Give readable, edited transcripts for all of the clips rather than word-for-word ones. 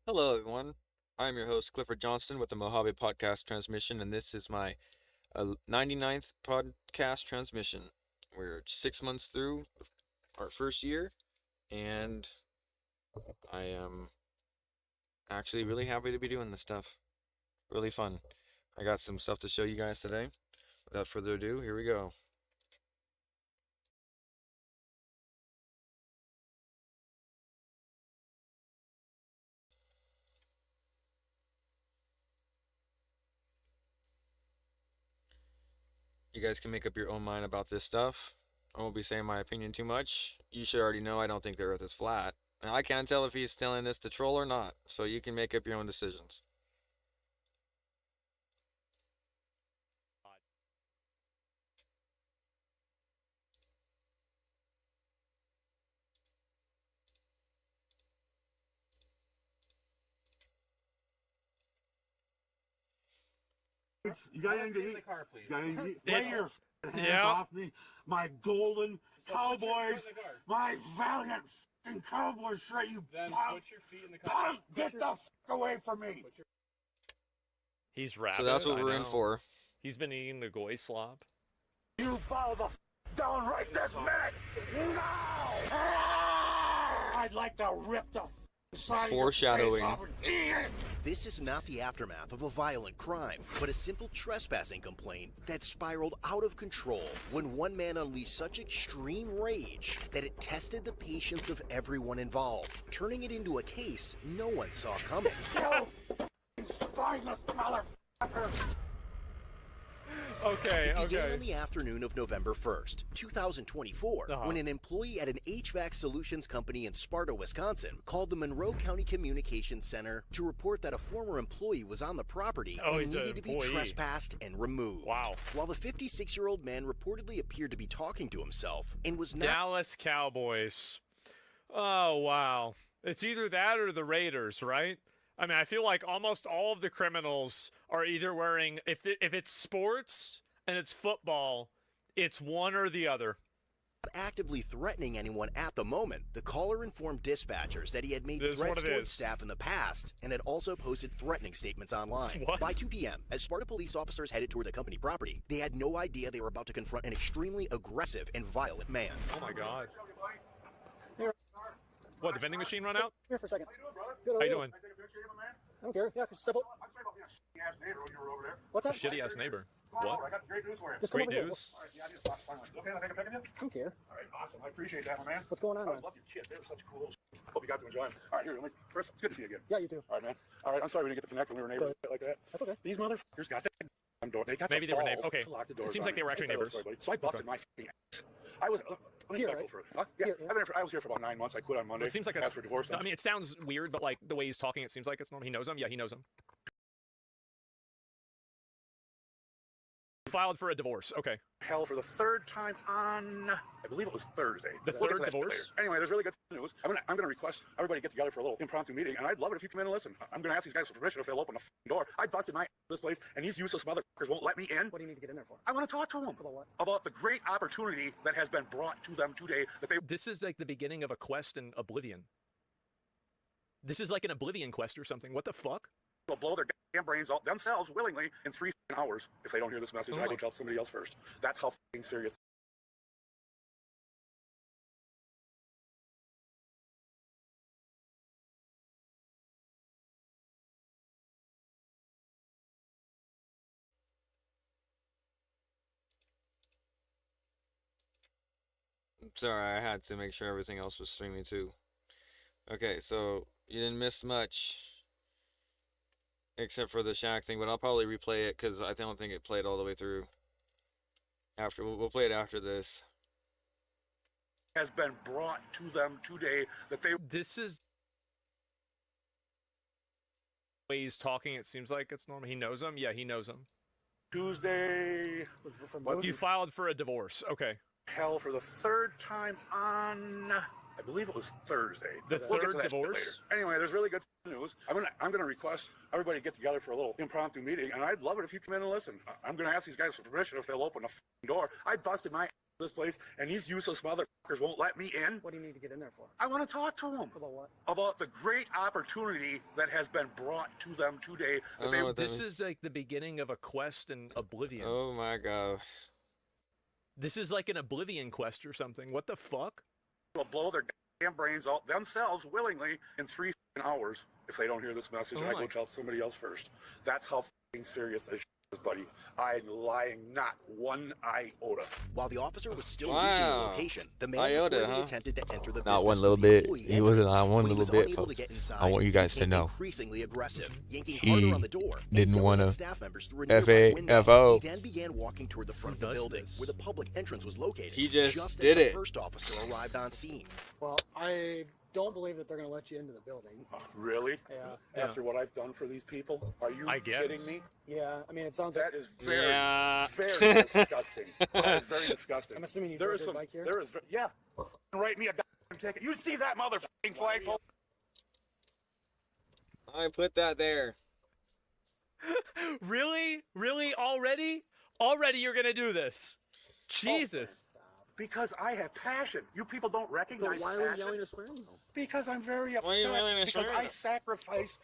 Hello, everyone. I'm your host, Clifford Johnston, with the Mojave Podcast Transmission, and this is my 99th podcast transmission. We're 6 months through our first year, and I am actually really happy to be doing this stuff. Really fun. I got some stuff to show you guys today. Without further ado, here we go. You guys can make up your own mind about this stuff. I won't be saying my opinion too much. You should already know I don't think the Earth is flat. And I can't tell if he's telling this to troll or not, so you can make up your own decisions. You got anything to eat? You got anything to eat? Lay your hands Yeah. off me. My golden Cowboys. My valiant f***ing Cowboys shirt, you Then punk. put your feet in the car. Punk, get the f*** away from me. He's rabid. So that's what I we're in know. for. He's been eating the goy slop. You bow the f*** down right this minute. Now. I'd like to rip the f***ing side of your face Foreshadowing. off and eat it. This is not the aftermath of a violent crime, but a simple trespassing complaint that spiraled out of control when one man unleashed such extreme rage that it tested the patience of everyone involved, turning it into a case no one saw coming. You spineless motherfucker. Okay, It began okay. on the afternoon of November 1st, 2024, Uh-huh. when an employee at an HVAC solutions company in Sparta, Wisconsin, called the Monroe County Communications Center to report that a former employee was on the property Oh, and he's an needed to be employee. trespassed and removed. Wow. While the 56-year-old man reportedly appeared to be talking to himself and was not Dallas Cowboys. Oh, wow. It's either that or the Raiders, right? I mean, I feel like almost all of the criminals are either wearing, if it's sports and it's football, it's one or the other. actively threatening anyone at the moment, the caller informed dispatchers that he had made It is what threats it towards is. staff in the past and had also posted threatening statements online. What? By 2 p.m., as Sparta police officers headed toward the company property, they had no idea they were about to confront an extremely aggressive and violent man. Oh, my God. What, the vending machine run out? Here for a second. Good, How you doing? I don't care. Yeah, just step up. What's that? Shitty ass neighbor. I What? got great news for you. Just come Great over here. news. All right, yeah, I just thought finally. Okay, I'll take a pic of you. I don't care. All right, awesome. I appreciate that, my man. What's going on, I man? love your kids. They were such cool little Hope you got to enjoy them. All right, here, let me, first, it's good to see you again. Yeah, you too. All right, man. All right, I'm sorry we didn't get to connect when we were neighbors like that. That's okay. These motherfuckers got that damn door. They got Maybe the they were balls neighbors. Okay. to lock the It doors seems on like they me. were actually I'll tell you the neighbors. story, buddy. So I busted my f***ing ass. I was, let me Here, back right? over it. Huh? Yeah, Here, yeah. I was here for about 9 months. I quit on Monday. It seems like asked it's. for divorce. I mean, it sounds weird, but like the way he's talking, it seems like it's normal. He knows him. Yeah, he knows him. Filed for a divorce. Okay. hell for the third time on, I believe it was Thursday. The We'll get third to that divorce? later. Anyway, there's really good news. I'm gonna request everybody get together for a little impromptu meeting, and I'd love it if you come in and listen. I'm gonna ask these guys for permission if they'll open the door. I busted my ass this place, and these useless motherfuckers won't let me in. What do you need to get in there for? I want to talk to them About what? about the great opportunity that has been brought to them today. That they This is like the beginning of a quest in Oblivion. This is like an Oblivion quest or something. What the fuck? will blow their goddamn brains out themselves willingly in 3 hours if they don't hear this message. Oh and I my- go tell somebody else first. That's how fucking serious. Sorry, I had to make sure everything else was streaming too. Okay, so you didn't miss much. Except for the Shaq thing, but I'll probably replay it because I don't think it played all the way through. We'll play it after this. Has been brought to them today that they This is the way he's talking. It seems like it's normal. He knows him. Yeah, he knows him. Tuesday From What those- You filed for a divorce. Okay. hell for the third time on, I believe it was Thursday. The We'll get to third that shit divorce? later. Anyway, there's really good news. I'm gonna request everybody get together for a little impromptu meeting, and I'd love it if you come in and listen. I'm gonna ask these guys for permission if they'll open the door. I busted my ass this place, and these useless motherfuckers won't let me in. What do you need to get in there for? I want to talk to them About what? about the great opportunity that has been brought to them today. I That don't they know what that This means. is like the beginning of a quest in Oblivion. Oh my god. This is like an Oblivion quest or something. What the fuck? will blow their damn brains out themselves willingly in 3 hours if they don't hear this message. Oh I my- go tell somebody else first. That's how serious this is, buddy. I'm lying not one iota. While the officer was still reaching the Wow. location, the man Iota, reportedly huh? attempted to enter the Not business one through little the bit. employee He wasn't entrance. on one When he little was bit, unable to folks. get inside, I want you guys he to became know. increasingly aggressive, yanking He harder on the door, and didn't yelling at wanna staff members through a nearby window. FAFO. He then began walking toward the front of the does building, this? where the public entrance was located. He just as did the it. first officer arrived on scene. Well, I don't believe that they're going to let you into the building. Really? Yeah. After what I've done for these people? Are you I guess. kidding me? Yeah, I mean, it sounds like... That is very, Yeah. very disgusting. That is very disgusting. I'm assuming you've There rode is your some, bike here? there is, yeah. Write me a goddamn ticket. You see that motherfucking flagpole? I put that there. Really? Really? Already? Already you're gonna do this? Jesus. Because I have passion. You people don't So recognize why are we passion. yelling or swearing though? Because I'm very upset. Why are you yelling and because swearing? I sacrifice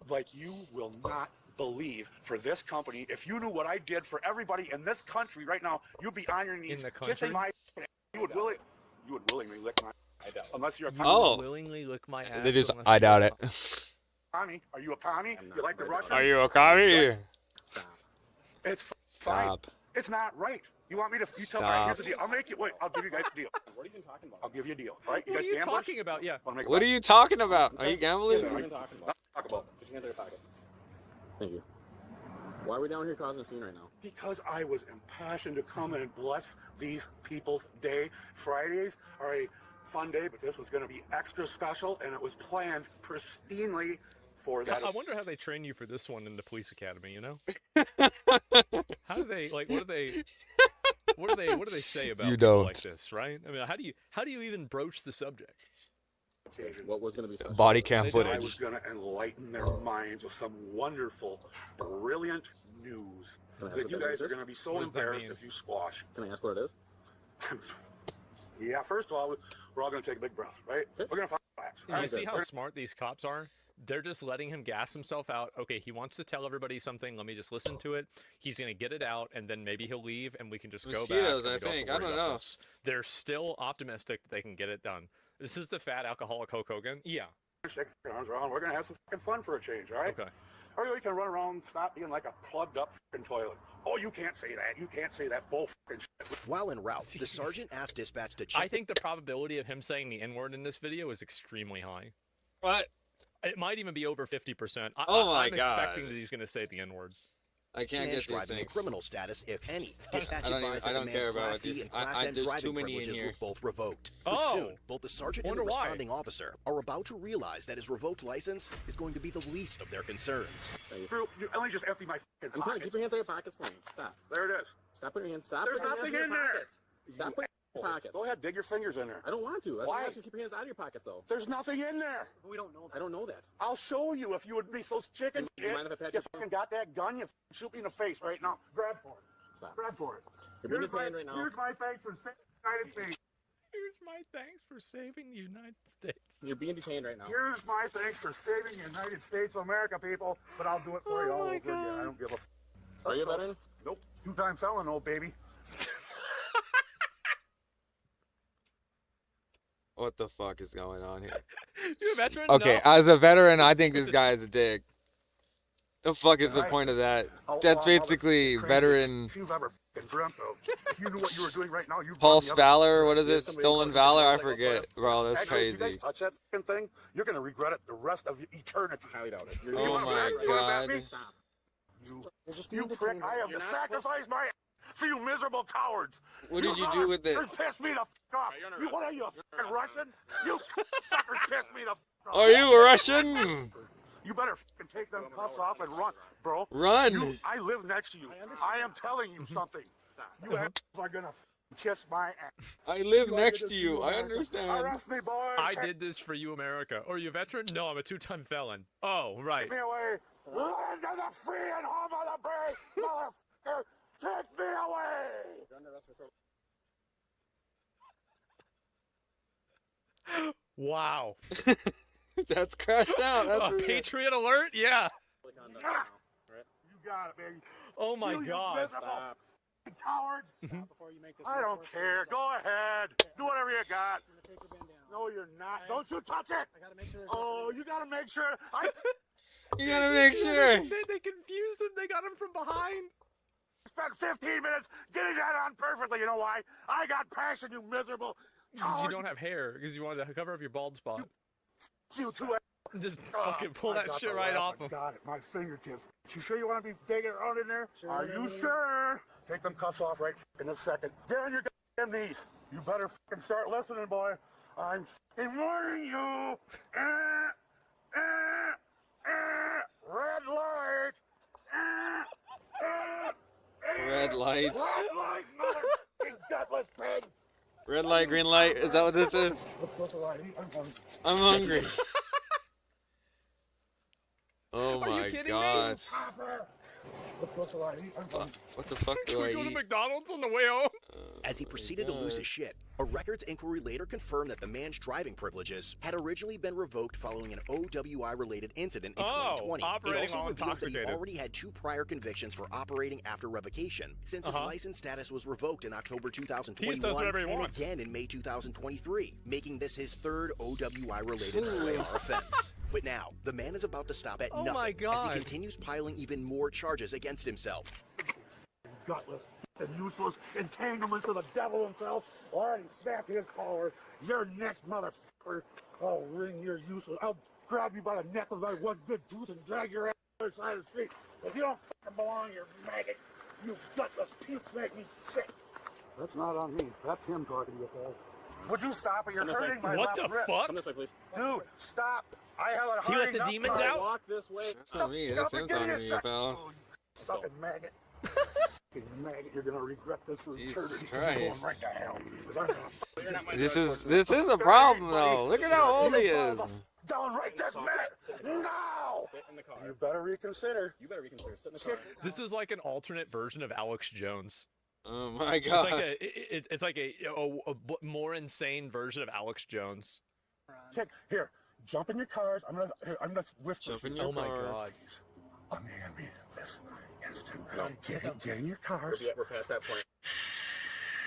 like you will not believe for this company. If you knew what I did for everybody in this country right now, you'd be on your knees the kissing country? my. You would willingly lick my. I doubt. Unless you're a You commie. Oh. willingly lick my ass. They just, unless I you're doubt a- it. Commie? Are you a commie? I'm not. You like the I Russians? don't. Are you a commie? Stop. It's fine. Stop. It's not right. You want me to? You tell me. Stop. Here's the deal. I'll make you. Wait. I'll give you guys a deal. What are you even talking about? I'll give you a deal. All right. What are guys you gamblers? talking about? Yeah. Wanna make a What bet? are you talking about? Are you What gambling? are you even talking about? Talk about. Put your hands in your pockets. Thank you. Why are we down here causing a scene right now? Because I was impassioned to come and bless these people's day. Fridays are a fun day, but this was going to be extra special, and it was planned pristinely for that. I wonder how they train you for this one in the police academy, you know? How do they like what do they say about You people don't. like this, right? I mean, how do you even broach the subject? occasion. What was going to be special? Body cam They don't. I footage. was going to enlighten their minds with some wonderful, brilliant news Can I ask that what you that guys is? are going to be so What does that embarrassed mean? if you squash. Can I ask what it is? Yeah, first of all, we're all going to take a big breath, right? Okay. We're going to find facts. You right? see how We're- smart these cops are? They're just letting him gas himself out. Okay, he wants to tell everybody something. Let me just listen to it. He's gonna get it out, and then maybe he'll leave, and we can just go back. Mosquitoes, and we I don't have to think. I worry don't about know. this. They're still optimistic that they can get it done. This is the fat alcoholic Hulk Hogan. Yeah. Shake your arms around. We're going to have some fucking fun for a change, all right? Okay. Or we can run around, stop being like a plugged up fucking toilet. Oh, you can't say that. You can't say that bull fucking shit. While en route, the sergeant asked dispatch to check I think the probability of him saying the N-word in this video is extremely high. What? It might even be over 50%. Oh my I'm expecting God. that he's gonna say the N-word. I can't man's get these driving and things. criminal status, if any. Dispatch I don't even- advised I that the don't man's care about Class what D these- and Class I- M there's driving too many in privileges here. were both revoked. But Oh! soon, both the sergeant and the Wonder why. responding officer are about to realize that his revoked license is going to be the least of their concerns. Drew, let me just empty my fucking I'm telling you, pockets. keep your hands in your pockets for me. Stop. There it is. Stop putting your hands. Stop There's putting your hands nothing in your in there. pockets. Stop You putting your pockets. Go ahead, dig your fingers in there. I don't want to. That's Why? why I ask you to keep your hands out of your pockets, though. There's nothing in there. We don't know I don't know that. I'll show you if you would be so chicken Do you shit. mind if I pat You your fucking got that gun, you fucking shoot me in the face right now. Grab for it. Stop. Grab for it. You're being Here's my- detained right now. Here's my thanks for saving the United States. Here's my thanks for saving the United States. You're being detained right now. Here's my thanks for saving the United States of America, people. But I'll do it for you all over again. I don't give a. Are you a veteran? Nope. 2-time felon, old baby. What the fuck is going on here? You a veteran? Okay, No. as a veteran, I think this guy is a dick. The fuck is the Right. point of that? Outlaw, That's all the basically crazy veteran shit you've ever fucking dreamt of. If you knew what you were doing right now, you'd Pulse run the other- Valor. What is Yeah, it? somebody Stolen calls it Valor? I like, forget. Bro, that's Actually, if you crazy. guys touch that fucking thing, you're gonna regret it the rest of eternity. Highly doubt it. Oh You wanna my brag about me? God. Stop. We're just You being prick! detained. I have You're to not sacrifice my for you miserable cowards. What did you do with it? This pissed me the fuck off. You're under You, what are you, a fucking Russian? You suckers pissed me the fuck off. Are you a Russian? You better fucking take them cuffs off and run, bro. Run! I live next to you. I am telling you something. You are gonna kiss my ass. I live You next are to you. I America. understand. Arrest me, boys. I did this for you, America. Are you a veteran? No, I'm a 2-time felon. Oh, right. Take me away. Land of the free and home of the brave, motherfucker. Take me away. You're under arrest for Wow. That's crashed out. That's for sure. Patriot alert? Yeah. Click on that now, right? You got it, baby. Oh my You God. miserable Stop. coward. Stop before you make this. I don't care. Go ahead. Do whatever you got. I'm gonna take your bandana. No, you're not. Don't you touch it. I gotta make sure there's Oh, nothing you gotta make sure. I You gotta make sure. They confused him. They got him from behind. spent 15 minutes getting that on perfectly. You know why? I got passion, you miserable. Because you coward. don't have hair. Because you wanted to cover up your bald spot. You two. Just fucking pull I that got shit the right laugh. off him. Got it. My fingertips. You sure you want to be digging around in there? Sure, Are no, you no, no. sure? Take them cuffs off right in a second. Get on your goddamn knees. You better fucking start listening, boy. I'm fucking warning you. Red light. Red lights. Red light, mother gutless pig. Red light, green light. Is that what this is? What's the light? I'm hungry. I'm hungry. Oh Are you my kidding me? God. Copper. What's the light? I'm hungry. What the fuck Can do I we go to eat? McDonald's on the way home? As he proceeded to lose his shit, a records inquiry later confirmed that the man's driving privileges had originally been revoked following an OWI-related incident in Oh, 2020. operating It also while revealed that he intoxicated. already had 2 prior convictions for operating after revocation, since his license status was revoked in October He just 2021 does whatever he and wants. again in May 2023, making this his 3rd OWI-related OAR offense. But now, the man is about to stop at Oh nothing my as God. he continues piling even more charges against himself. Gutless and useless entanglements of the devil himself. Already snapped his collar. You're next, motherfucker. I'll wring your useless. I'll grab you by the neck with my one good tooth and drag your ass to the other side of the street. If you don't fucking belong, you're maggot. You gutless pukes make me sick. That's not on me. That's him talking to you, Paul. Would you stop it? You're Come this way. hurting my What left the wrist. fuck? Come this way, please. Dude, stop. I have a He let hurry the enough demons time. out? Walk this way. That's not me. That's him talking to you, pal. Oh, you sucking maggot. Fucking maggot, you're gonna regret this for Jesus eternity. Christ. You're going right to hell. 'Cause I'm gonna This is a problem though. Look at how old he is. down right this minute. No. Sit in the car. You better reconsider. You better reconsider. Sit in the car. This is like an alternate version of Alex Jones. Oh my It's God. like it's like a more insane version of Alex Jones. Check here. Jump in your cars. I'm gonna whisper. Jump in to you. your Oh my car. God. Unhand me this instant. Get in your cars. We're past that point.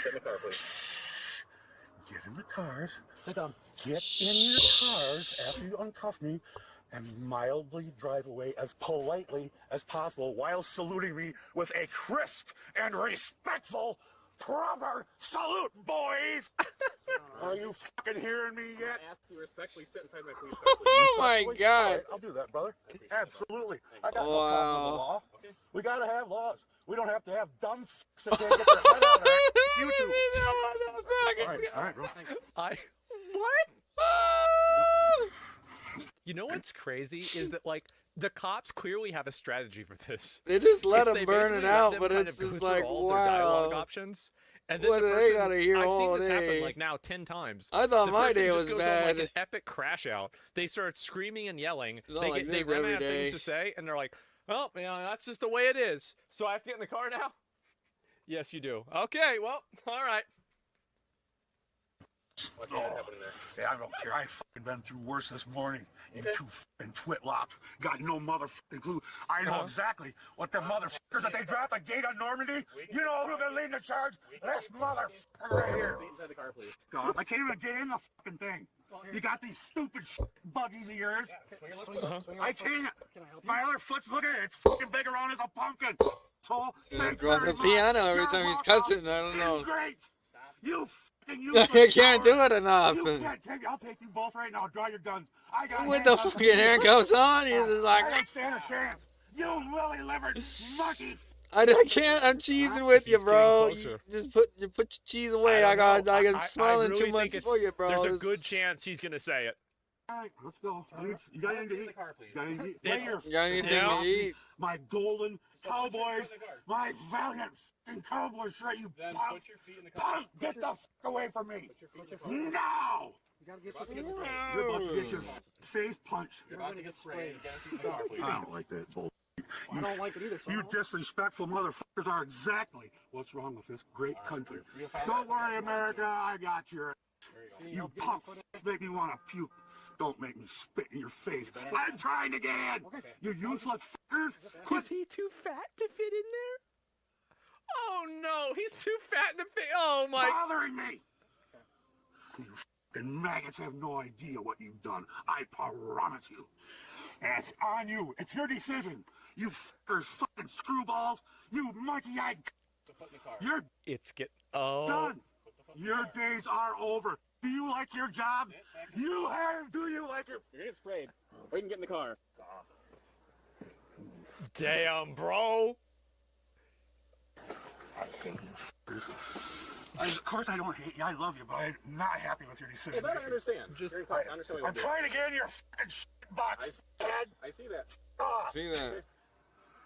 Sit in the car, please. Get in the cars. Sit down. Get in your cars after you uncuff me and mildly drive away as politely as possible while saluting me with a crisp and respectful, proper salute, boys! Are you fucking hearing me yet? I ask you respectfully, sit inside my police car, please. Oh my Respectfully? God. All right, I'll do that, brother. Absolutely. I got no problem with the law. We gotta have laws. We don't have to have dumb fucks that can't get their head out of it. You two. All right, bro. What? You know what's crazy is that like the cops clearly have a strategy for this. They just let It's him they burn basically it let out, them but kind it's of go just through like, all their dialogue wow. options. And then What the do they person, gotta hear I've all seen this day? happen like now 10 times. I thought The my person day just was goes on like bad. an epic crash out. They start screaming and yelling. It's not They like they this run every out of things day. to say, and they're like, "Well, you know, that's just the way it is. So I have to get in the car now." Yes, you do. Okay, well, all right. What's your head happening there? Hey, I don't care. I fucking been through worse this morning. You two fucking twitlops. Got no motherfucking clue. I know exactly what the motherfuckers that they dropped the gate on Normandy. You know who's been leading the charge? This motherfucker right here. Sit inside the car, please. God, I can't even get in the fucking thing. You got these stupid buggies of yours. I can't. Can I help you? My other foot's looking at it. It's fucking big around as a pumpkin. So, thanks Drop very the much. piano every You're time he's welcome. cussing. I don't know. Great. You fucking I useless can't do coward. it enough. You can't take it. I'll take you both right now. Draw your guns. I got With the handcuffs. fucking handcuffs on, he's just like, I don't stand a chance. You lily-livered monkey. I can't. I'm cheesing with you, He's bro. getting You closer. just put your cheese away. I don't got know. I'm smiling really too much think it's- for you, bro. There's a This- good chance he's gonna say it. All right, let's go. You got anything to eat? car, please. You got anything to eat? Right here. You got anything Yeah. to eat? My golden cowboys. My valiant fucking cowboy shirt, you Then punk. put your feet in the car. Punk, get the fuck away from me. Put your feet in the car. Now. You gotta get your feet You're about to get your face punched. You're about to get sprayed. You gotta sit in the car, please. I don't like that bull. I don't like it either. So You disrespectful motherfuckers are exactly what's wrong with this great country. Don't worry, America. I got your. There you go. You punk make me want to puke. Don't make me spit in your face. I'm trying to get in. You useless fuckers. Is he too fat to fit in there? Oh no, he's too fat to fit. Oh my. Bothering me. You fucking maggots have no idea what you've done. I promise you. And it's on you. It's your decision. You fuckers, fucking screwballs. You monkey-eyed. You're It's get. Oh. done. Your days are over. Do you like your job? You have. Do you like it? You're gonna get sprayed. Or you can get in the car. Damn, bro. I hate you. Of course I don't hate you. I love you, but I'm not happy with your decision. Well, that I understand. Just- You're entitled. I understand what I'm you're doing. trying to get in your fucking shit box, Ted. I see that. Ah. See that?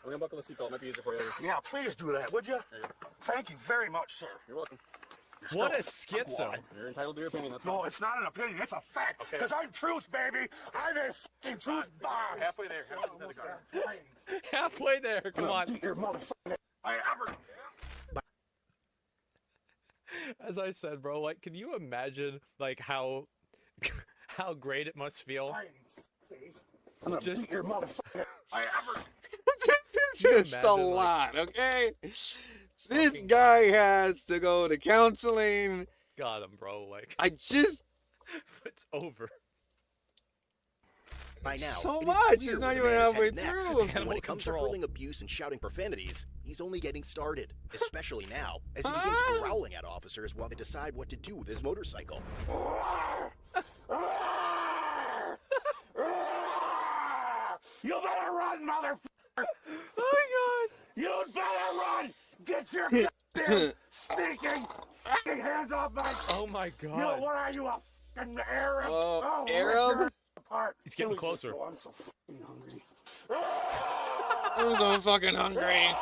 I'm gonna buckle the seatbelt. Might be easier for you. Yeah, please do that, would you? There you go. Thank you very much, sir. You're welcome. What a schizo. You're entitled to your opinion. That's No, it's not an opinion. It's a fact. Okay. Because I'm truth, baby. I'm a fucking truth bomb. halfway there. Halfway inside the car. Halfway there. Come on. Beat your motherfucking. I ever. As I said, bro, like, can you imagine, like, how great it must feel? I'm gonna Just- beat your motherfucking. I ever. Just a imagine, like- lot, okay? This guy has to go to counseling. Got him, bro. Like, I just it's over. By now, So it is much, clear he's where not the even man is halfway headed next. through. And when Animal it comes to control. hurling abuse and shouting profanities, he's only getting started. Especially now, as he begins Ah. growling at officers while they decide what to do with his motorcycle. You better run, motherfucker! Oh You better run! Get your goddamn stinking fucking hands off my. my god. Oh my You know, god. what are you, a fucking Arab? Oh, rip Arab? your apart. He's getting Here we closer. go. I'm so fucking hungry. I'm so fucking hungry.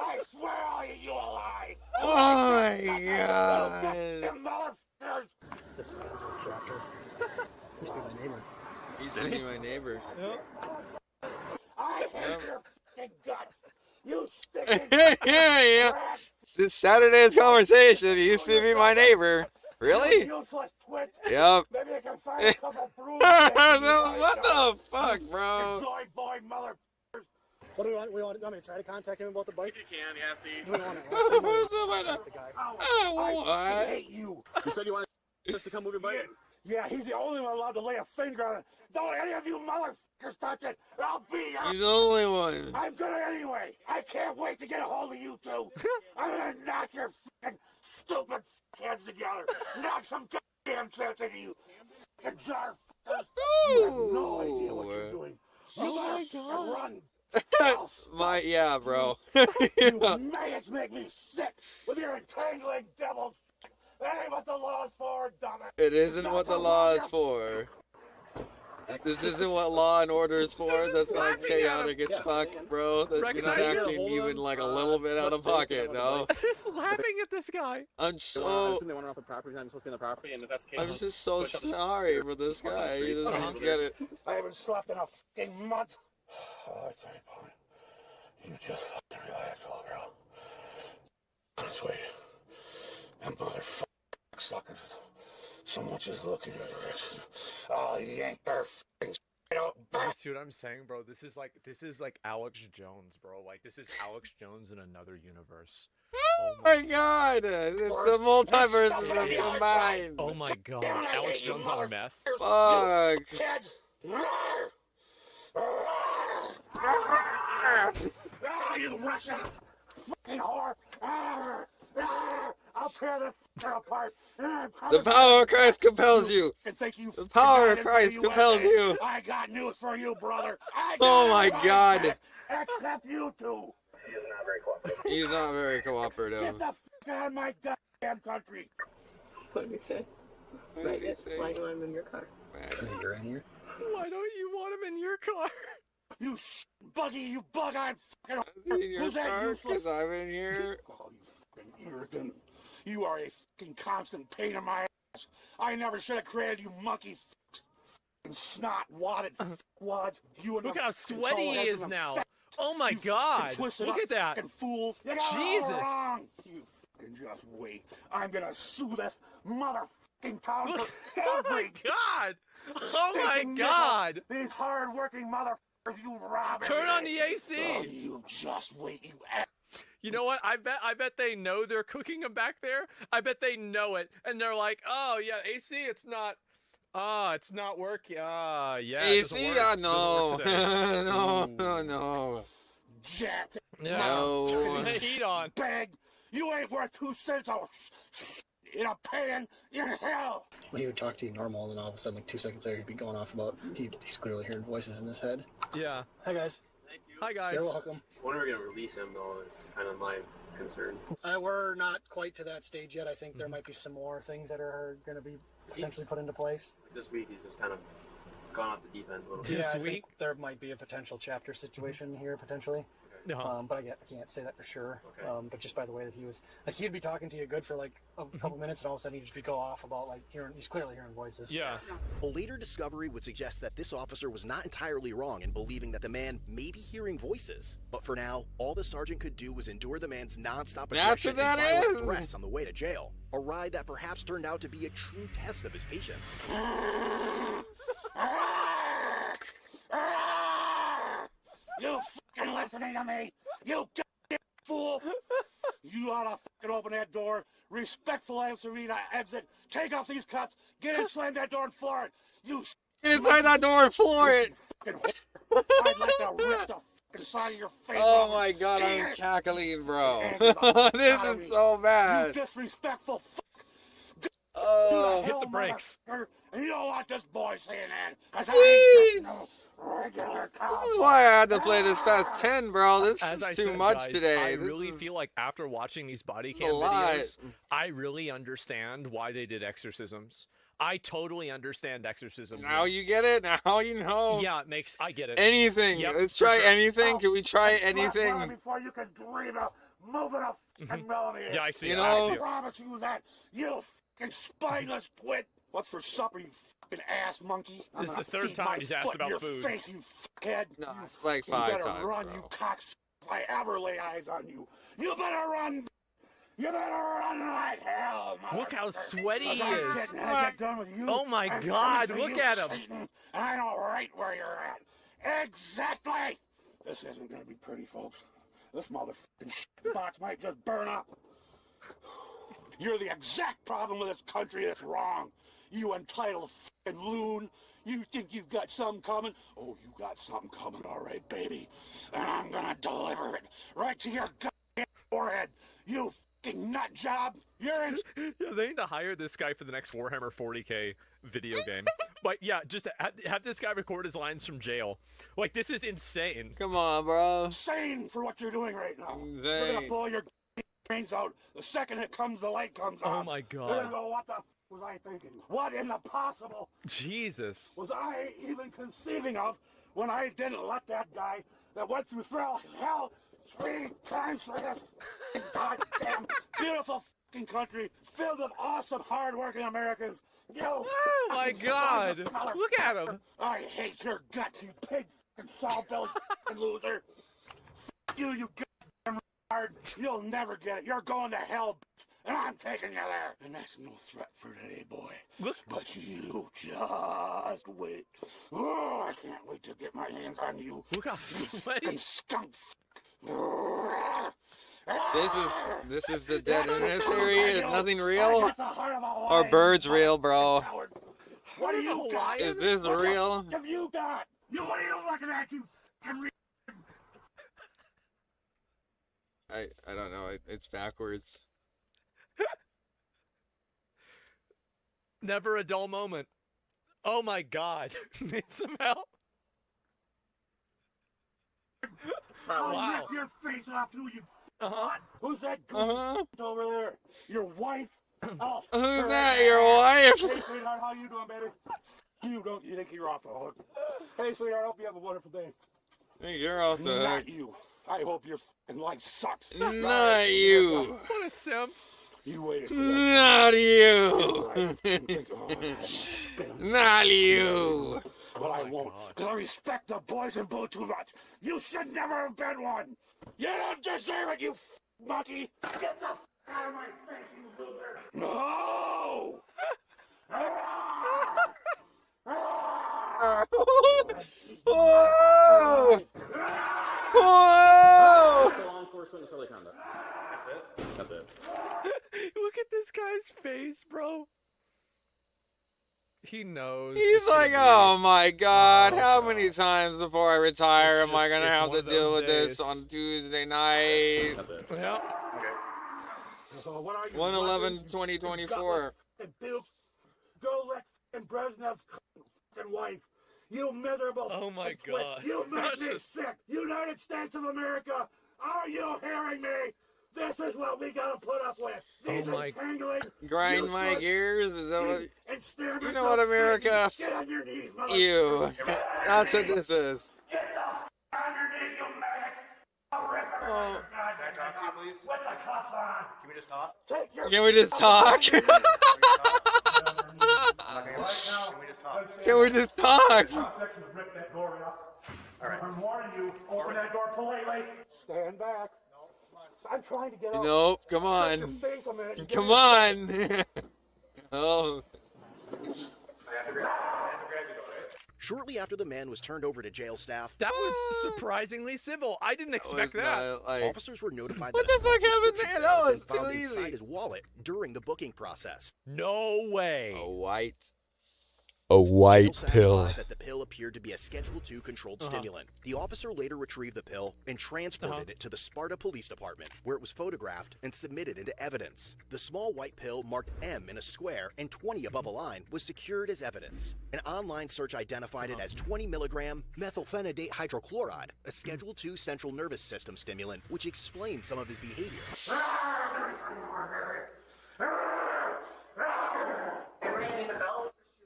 I swear I'll eat you alive! Oh my You god. goddamn motherfuckers! This is a tractor. Used to be my neighbor. He's sitting my neighbor. I hate your fucking guts! You stinking Yeah. rat! Since Saturday's conversation, he used to be my neighbor. Really? You useless twit! Yep. Maybe I can find a couple bruises. that you What might the fuck, bro? Enjoy, boy, mother. What do we want? We want me to try to contact him about the bike? You can, yeah, see. Do we want to ask him or Who's the winner? contact the guy? Oh, I what? hate you. You said you wanted us to come move your bike? Yeah, he's the only one allowed to lay a finger on it. Don't any of you motherfuckers touch it. I'll be He's the only one. I'm gonna anyway. I can't wait to get a hold of you two. I'm gonna knock your fucking stupid heads together. Knock some goddamn sense into you. Fucking jar fuckers. You have no idea what you're doing. You my better God. run. Yeah, bro. You maggots make me sick with your entangling devils. That ain't what the law's for, dumbass. It isn't what the law is for. This isn't what law and order is for. That's not laughing at chaotic as fuck, bro. That Rex, you're not I hear acting even like a little bit out of pocket, no? They're just laughing at this guy. I'm They so, want off the property. I'm supposed to be on the property, and if that's the case, I'm just so sorry for this guy. He doesn't get it. I haven't slept in a fucking month. Oh, I tell you, Paul, you just fucking relax, old girl. This way. Them motherfucking suckers. So much as look in your direction. I'll yank their fucking shit out You back. see what I'm saying, bro? This is like Alex Jones, bro. Like, this is Alex Jones in another universe. Oh my god! The multiverse is combined. Oh my god. Alex Jones on meth. Fuck. Kids! You Russian fucking whore! I'll tear this fucker apart! The power of Christ compels you. And thank you. The power of for Christ USA. compels you. I got news for you, brother. Oh my God. Except you two. He's not very Get cooperative. the fuck out of my goddamn country. What did he say? What did he say? Why do I'm in your car? You're in here. Why don't you want him in your car? You buggy, you bug-eyed fucking. Is he in your Who's that car? useless? Cause I'm in here. Oh, you fucking irritant. You are a fucking constant pain in my ass. I never should have created you monkey fucking snot wadded wad. You and Look them how fucking sweaty tall he heads is and them now. fat Oh my you god. fucking twisted Look up at that. fucking fools. You got it all Jesus. wrong, you just wait. I'm gonna sue this motherfucking town for Oh my every god! Oh my stinking nickel god! these hard-working motherfuckers you rob. Turn every on day. the AC! Oh, you just wait, you ass. You know what? I bet they know they're cooking them back there. I bet they know it, and they're like, "Oh yeah, AC, it's not. It's not working. Yeah, it doesn't AC, work. I Doesn't know. work today." No. Jack. No. Turn the heat on. Bag. You ain't worth 2 cents of in a pan in hell. He would talk to you normal, and then all of a sudden, like 2 seconds later, he'd be going off about he's clearly hearing voices in his head. Yeah. Hi guys. Thank you. Hi guys. You're welcome. When are we gonna release him though? Is kind of my concern. We're not quite to that stage yet. I think there might be some more things that are going to be potentially put into place. This week he's just kind of gone off the deep end a little This bit. Yeah, I week? think there might be a potential chapter situation here potentially. No. But I can't say that for sure. Okay. But just by the way that he was, like, he'd be talking to you good for like a couple minutes, and all of a sudden he'd just be go off about like he's clearly hearing voices. Yeah. A later discovery would suggest that this officer was not entirely wrong in believing that the man may be hearing voices. But for now, all the sergeant could do was endure the man's nonstop That's aggression what that and violent is. threats on the way to jail. A ride that perhaps turned out to be a true test of his patience. You fucking listening to me? You goddamn fool! You ought to fucking open that door, respectful Serena exit, take off these cuts, get in, slam that door and floor it. You Get inside that door and floor it. fucking whore. I'd like to rip the fucking side of your face Oh off. my god, I'm Eat it. cackling, bro. This This is so You bad. disrespectful fuck. Oh. Hit the brakes. motherfucker. And you don't want this boy saying that, 'cause I ain't just no regular This is cowboy. why I had to play this past 10, bro. This As I is too said, much guys, today. I This really is- feel like after watching these body this is a cam lot. videos, I really understand why they did exorcisms. I totally understand exorcisms. Now you get it? Now you know? Yeah, I get it. Anything. Yep, Let's for try sure. anything. Can we try Slap mom anything? Before you can dream of moving a fucking millimeter. Yeah, I see You it. know- I I see it. promise you that, you fucking spineless twit. What's for supper, you fucking ass monkey? I'm This is gonna the third feed time my he's asked foot in about your food. Face, you fuckhead. No, You it's like fucking 5 better times, run, bro. you cocks. If I ever lay eyes on you, you better run. You better run like hell, Look how motherfucker. sweaty he 'Cause is. when I get done with you, Oh my I'm God, coming for look you, at him. Satan, and I know right where you're at. Exactly. This isn't gonna be pretty, folks. This motherfucking box might just burn up. You're the exact problem with this country that's wrong. You entitled fucking loon. You think you've got something coming? Oh, you got something coming, all right, baby. And I'm gonna deliver it right to your goddamn forehead. You fucking nut job. You're in. Yeah, they need to hire this guy for the next Warhammer 40K video game. But yeah, just have this guy record his lines from jail. Like, this is insane. Come on, bro. Insane for what you're doing right now. You're Insane. gonna blow your brains out the second it comes. The light comes on. Oh my You're gonna god. go, what the was I thinking? What in the possible Jesus. was I even conceiving of when I didn't let that guy that went through hell 3 times for this goddamn beautiful fucking country filled with awesome, hardworking Americans? You Oh my fucking god. spineless motherfucker. Look at him. I hate your guts, you pig fucking salt-bellied fucking loser. F you goddamn retard. You'll never get it. You're going to hell, bitch, and I'm taking you there. And that's no threat for today, boy. Look. But you just wait. Oh, I can't wait to get my hands on you. Look how Fucking sweaty. skunk. This is the dead That's internet the truth, theory. I Is know. nothing I real? got the heart of a Or lion, birds you real, bro? coward. What do you got? Is this What the real? f- have you got? What are you looking at, you fucking I don't know. It's backwards. Never a dull moment. Oh my god. Need some help? I'll Wow. rip your face off too, you Uh-huh. Who's that goofy Uh-huh. over there? Your wife? Oh, Who's her that? ass. Your wife? Hey, sweetheart, how you doing, baby? You think you're off the hook? Hey, sweetheart, I hope you have a wonderful day. Hey, you're off the hook. Not you. I hope your fucking life sucks. Not you. What a simp. You waited for that. Not you. I think, oh, I'm spinning. Not you. But I my won't, God. because I respect the boys in blue too much. You should never have been one. You don't deserve it, you monkey. Get the Out of my face, you loser! No! Whoa! Whoa! That's law enforcement disorderly conduct. That's it? That's it. Look at this guy's face, bro. He knows. He's it's gonna like, be- oh my god, Oh, how God. many times before I retire It's am I just- gonna it's have one to of deal those with this days. on Tuesday night? That's it. Yeah. So what are you? 1/11/2024. And Dukes, go let f***ing Brezhnev's f***ing wife. You miserable. Oh my f***ing twit. God. You make me Just- sick. United States of America. Are you hearing me? This is what we gotta put up with. These Oh my- entangling, Grind my useless, gears? Is that what? experiment You know what, of America? Get on your knees, mother. You. That's what this is. Get the f*** on your knees, you maggot. I'll rip it Oh. out of your goddamn Can I talk to you, mouth please? with the cuffs on. Can we just talk? Take your Can we just talk? Can we just talk? Can we just talk? I'm fixing to rip that door off. All right. I'm warning you. Open that door politely. Stand back. I'm trying to get out. Nope, come Touch your on. face a minute and get Come in. on. Oh. Shortly after the man was turned over to jail staff, That was surprisingly civil. I didn't expect was that. not, like, officers were notified What that a the fuck small happened prescription there? That had been was too found easy. inside his wallet during the booking process. No way. a white Jail staff advised that the pill appeared to be a Schedule II controlled Uh-huh. stimulant. The officer later retrieved the pill and transported it to the Sparta Police Department, where it was photographed and submitted into evidence. The small white pill marked M in a square and 20 above a line was secured as evidence. An online search identified it as 20 milligram methylphenidate hydrochloride, a Schedule II central nervous system stimulant, which explains some of his behavior.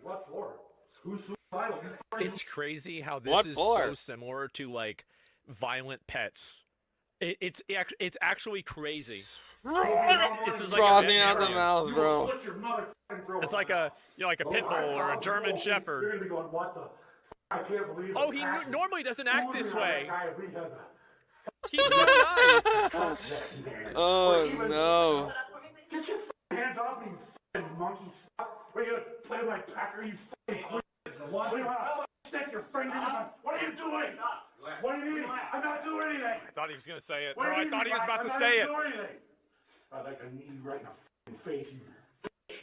What for? Who's suicidal? You f***ing- It's crazy how this What is for? so similar to like violent pets. It's actually crazy. This is like a frothing out the veterinarian. mouth, You bro. will slit your motherfucking throat. It's like a like a pit bull or a German You're Shepherd. gonna be going, what the f-? I can't believe Oh, the he passion. normally doesn't act this way. We had the He's so nice. fuck that man. Oh Or even- no. Get your f***ing hands off me, you f***ing monkey. Fuck. What are you gonna play with my pecker, you f***ing queen? What do you want to f***ing stick your fingers in my... What are you doing? What do you mean? I'm not doing anything. I thought he was gonna say it. What Or do you I mean, thought he was about I'm to not say even it. doing anything. I'd like to knee you right in the f***ing face, you bitch.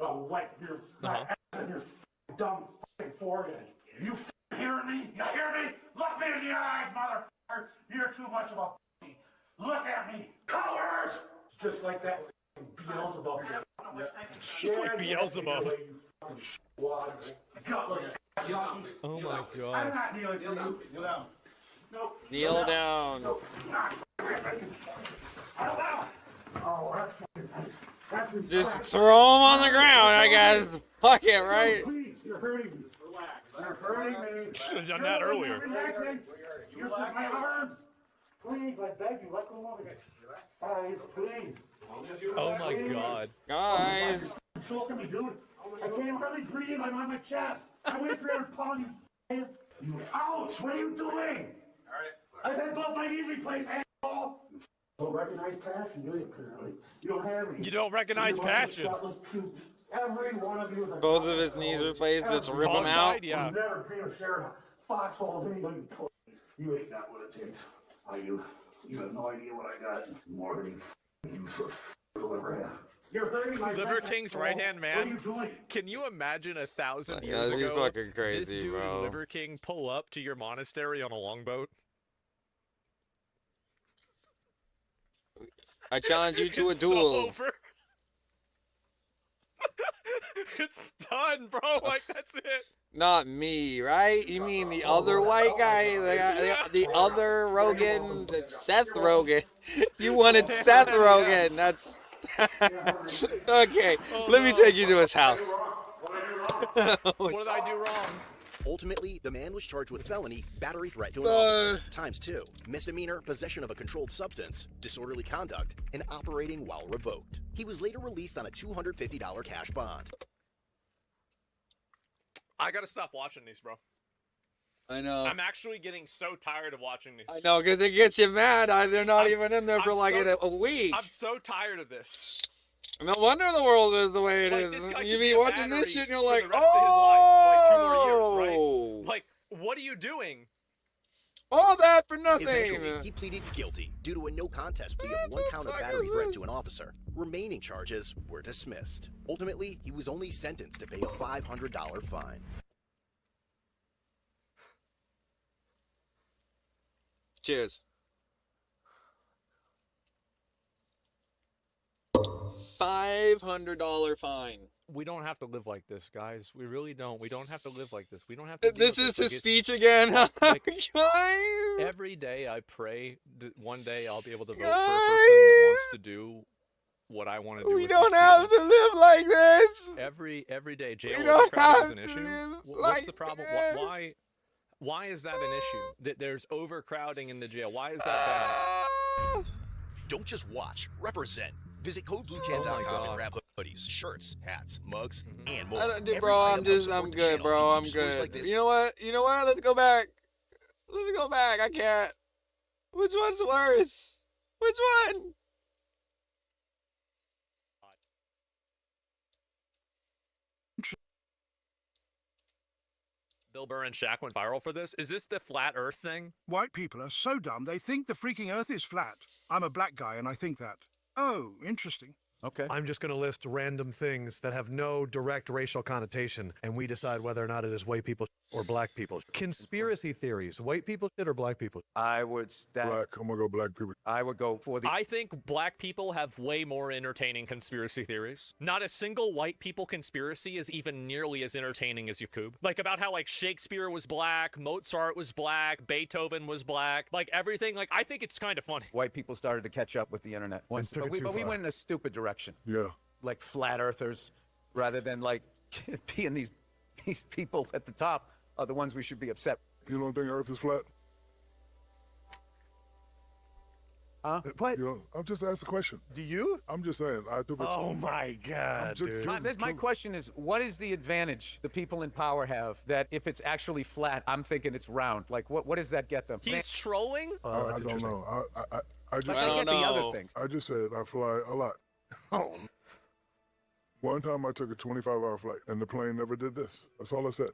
I'll wipe your ass and your f***ing dumb f***ing forehead. You f***ing hearing me? You hear me? Look me in the eyes, motherfucker. You're too much of a f***ing. Look at me. Cowards! Just like that f***ing Beelzebub. Just like Beelzebub. You fucking wad. Gutless jockey. Oh my I'm god. not kneeling for you. Kneel down. No. Kneel down. Oh, that's fucking nice. That's Just insane. throw him on the ground, I guess. Fuck it, right? Please, you're hurting me. Relax. You're hurting me. Should have done that earlier. Relaxing. You're my arms. Please, I beg you, let go of it. Guys, please. Oh my god. Guys. You're choking me, dude. I can't hardly breathe. I'm on my chest. I weigh 300 pounds, you You ouch! What are you doing? Alright. I've had both my knees replaced, asshole! You don't recognize passion, do you, apparently? You don't have any. You don't recognize You're like passion. gutless puke. Every one of you is a Both of his knees replaced, just rip them Tongue out. tied, yeah. I've never dreamed of sharing a foxhole with anybody. You ain't got what it takes. You have no idea what I got. More than you useless liver have. You're hurting my Liver temper, King's asshole. right-hand man. What are you doing? Can you imagine 1,000 Yeah, years he's ago, fucking crazy, this dude bro. Liver King pull up to your monastery on a longboat? I challenge you to a It's duel. over. It's done, bro. Like, that's it. Not me, right? You mean the other white guy, the other Rogan, Seth Rogen. You wanted Seth Rogen. That's okay. Let me take you to his house. What did I do wrong? Ultimately, the man was charged with felony, battery threat to an officer, ×2, misdemeanor, possession of a controlled substance, disorderly conduct, and operating while revoked. He was later released on a $250 cash bond. I gotta stop watching these, bro. I know. I'm actually getting so tired of watching these. I know, because it gets you mad. They're not I'm- even in there for I'm like so- a week. I'm so tired of this. No wonder the world is the way it Like, is. this guy You could be be a watching this battery shit and you're for like, the rest of his life, like 2 more years, oh, Like, what are you doing? all that for nothing. Eventually, he pleaded guilty due to a no contest plea of 1 count of fuck battery is threat this? to an officer. Remaining charges were dismissed. Ultimately, he was only sentenced to pay a $500 fine. Cheers. $500 fine. We don't have to live like this, guys. We really don't. We don't have to live like this. We don't have to. This deal is with his this. speech again. like, Guys. Every day I pray that one day I'll be able to vote for a Guys. person that wants to do what I want to do. We with don't these have people. to live like this. Every day. Jail We don't overcrowding have is an to issue. live What's like the problem? this. Why is that an issue? That there's overcrowding in the jail. Why is that bad? Don't just watch, represent. Visit Oh CodeBlueCam.com my and grab hoodies, shirts, hats, mugs, and I more. don't, Every bro, item helps support I'm the good, channel bro. and I'm keeps stories good. like this You know what? You know what? Let's go back. Let's go back. I can't. Which one's worse? Which one? Bill Burr and Shaq went viral for this. Is this the flat Earth thing? White people are so dumb they think the freaking earth is flat. I'm a black guy and I think that. Oh, interesting. Okay. I'm just going to list random things that have no direct racial connotation, and we decide whether or not it is white people or black people. Conspiracy theories: white people shit or black people? I would Black. I'm gonna go black people. I would go for the I think black people have way more entertaining conspiracy theories. Not a single white people conspiracy is even nearly as entertaining as Yakub. Like about how like Shakespeare was black, Mozart was black, Beethoven was black, like everything. Like I think it's kind of funny. white people started to catch up with the internet. Once, took but it we, too but we far. went in a stupid direction, Yeah. like flat earthers, rather than like being these people at the top are the ones we should be upset. You don't think Earth is flat? Huh? What? You know, I'm just asking a question. Do you? I'm just saying. I took it. Oh my God, just dude. kidding. My question is, what is the advantage the people in power have that if it's actually flat, I'm thinking it's round? Like, what does that get them? He's trolling. Oh, I that's don't interesting. know. I just But I I don't get the know. other things. I just said I fly a lot. Oh, One time I took a 25-hour flight and the plane never did this. That's all I said.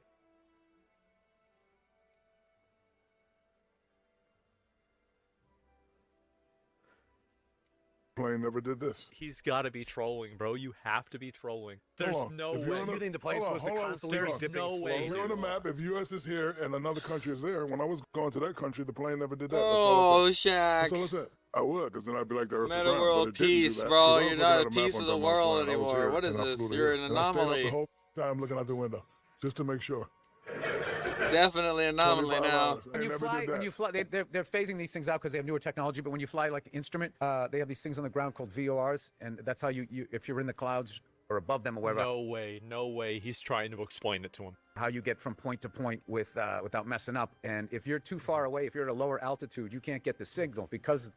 Plane never did this. He's got to be trolling, bro. You have to be trolling. There's Hold on. no If you're way. on a- you think the plane hold on, supposed to hold on, constantly hold be on. dipping No slowly? way, If you're on the map, if U.S. is here and another country is there, when I was going to that country, the plane never did that. That's all I Oh, said. That's all I Shaq. said. I would, because then I'd be like the Earth is Meta round. world but it didn't do peace, that, bro. 'cause I was You're looking not at a map piece one of the time when I was world flying. I was anymore. here, What is and I this? flew to You're here. an And I stayed up anomaly. the whole time looking out the window, just to make sure. Definitely an anomaly 25 now. hours. I When you never fly, did when that. you fly, they're phasing these things out because they have newer technology. But when you fly like instrument, they have these things on the ground called VORs, and that's how you if you're in the clouds or above them or wherever, No way. No way. He's trying to explain it to him. how you get from point to point without messing up. And if you're too far away, if you're at a lower altitude, you can't get the signal because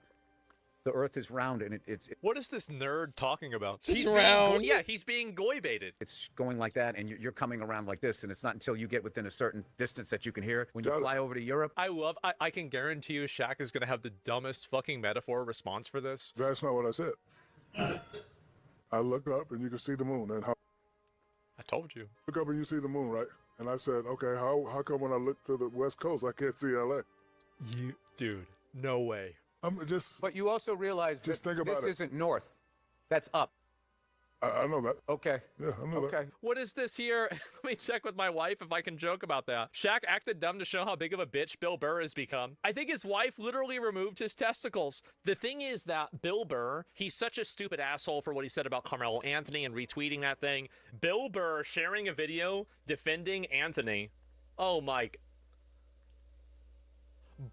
the Earth is round and What is this nerd talking about? He's being round. he's being goy baited. it's going like that, and you're coming around like this, and it's not until you get within a certain distance that you can hear it. When you Got it. fly over to Europe, I can guarantee you Shaq is going to have the dumbest fucking metaphor response for this. That's not what I said. I look up and you can see the moon. And how I told you. look up and you see the moon, right? And I said, okay, how come when I look to the west coast I can't see LA? Dude, no way. I'm just. but you also realize Just that think about this it. isn't north, that's up. I know that. Okay. Yeah, I know that. Okay. What is this here? Let me check with my wife if I can joke about that. Shaq acted dumb to show how big of a bitch Bill Burr has become. I think his wife literally removed his testicles. The thing is that Bill Burr, he's such a stupid asshole for what he said about Carmelo Anthony and retweeting that thing. Bill Burr sharing a video defending Anthony. Oh my.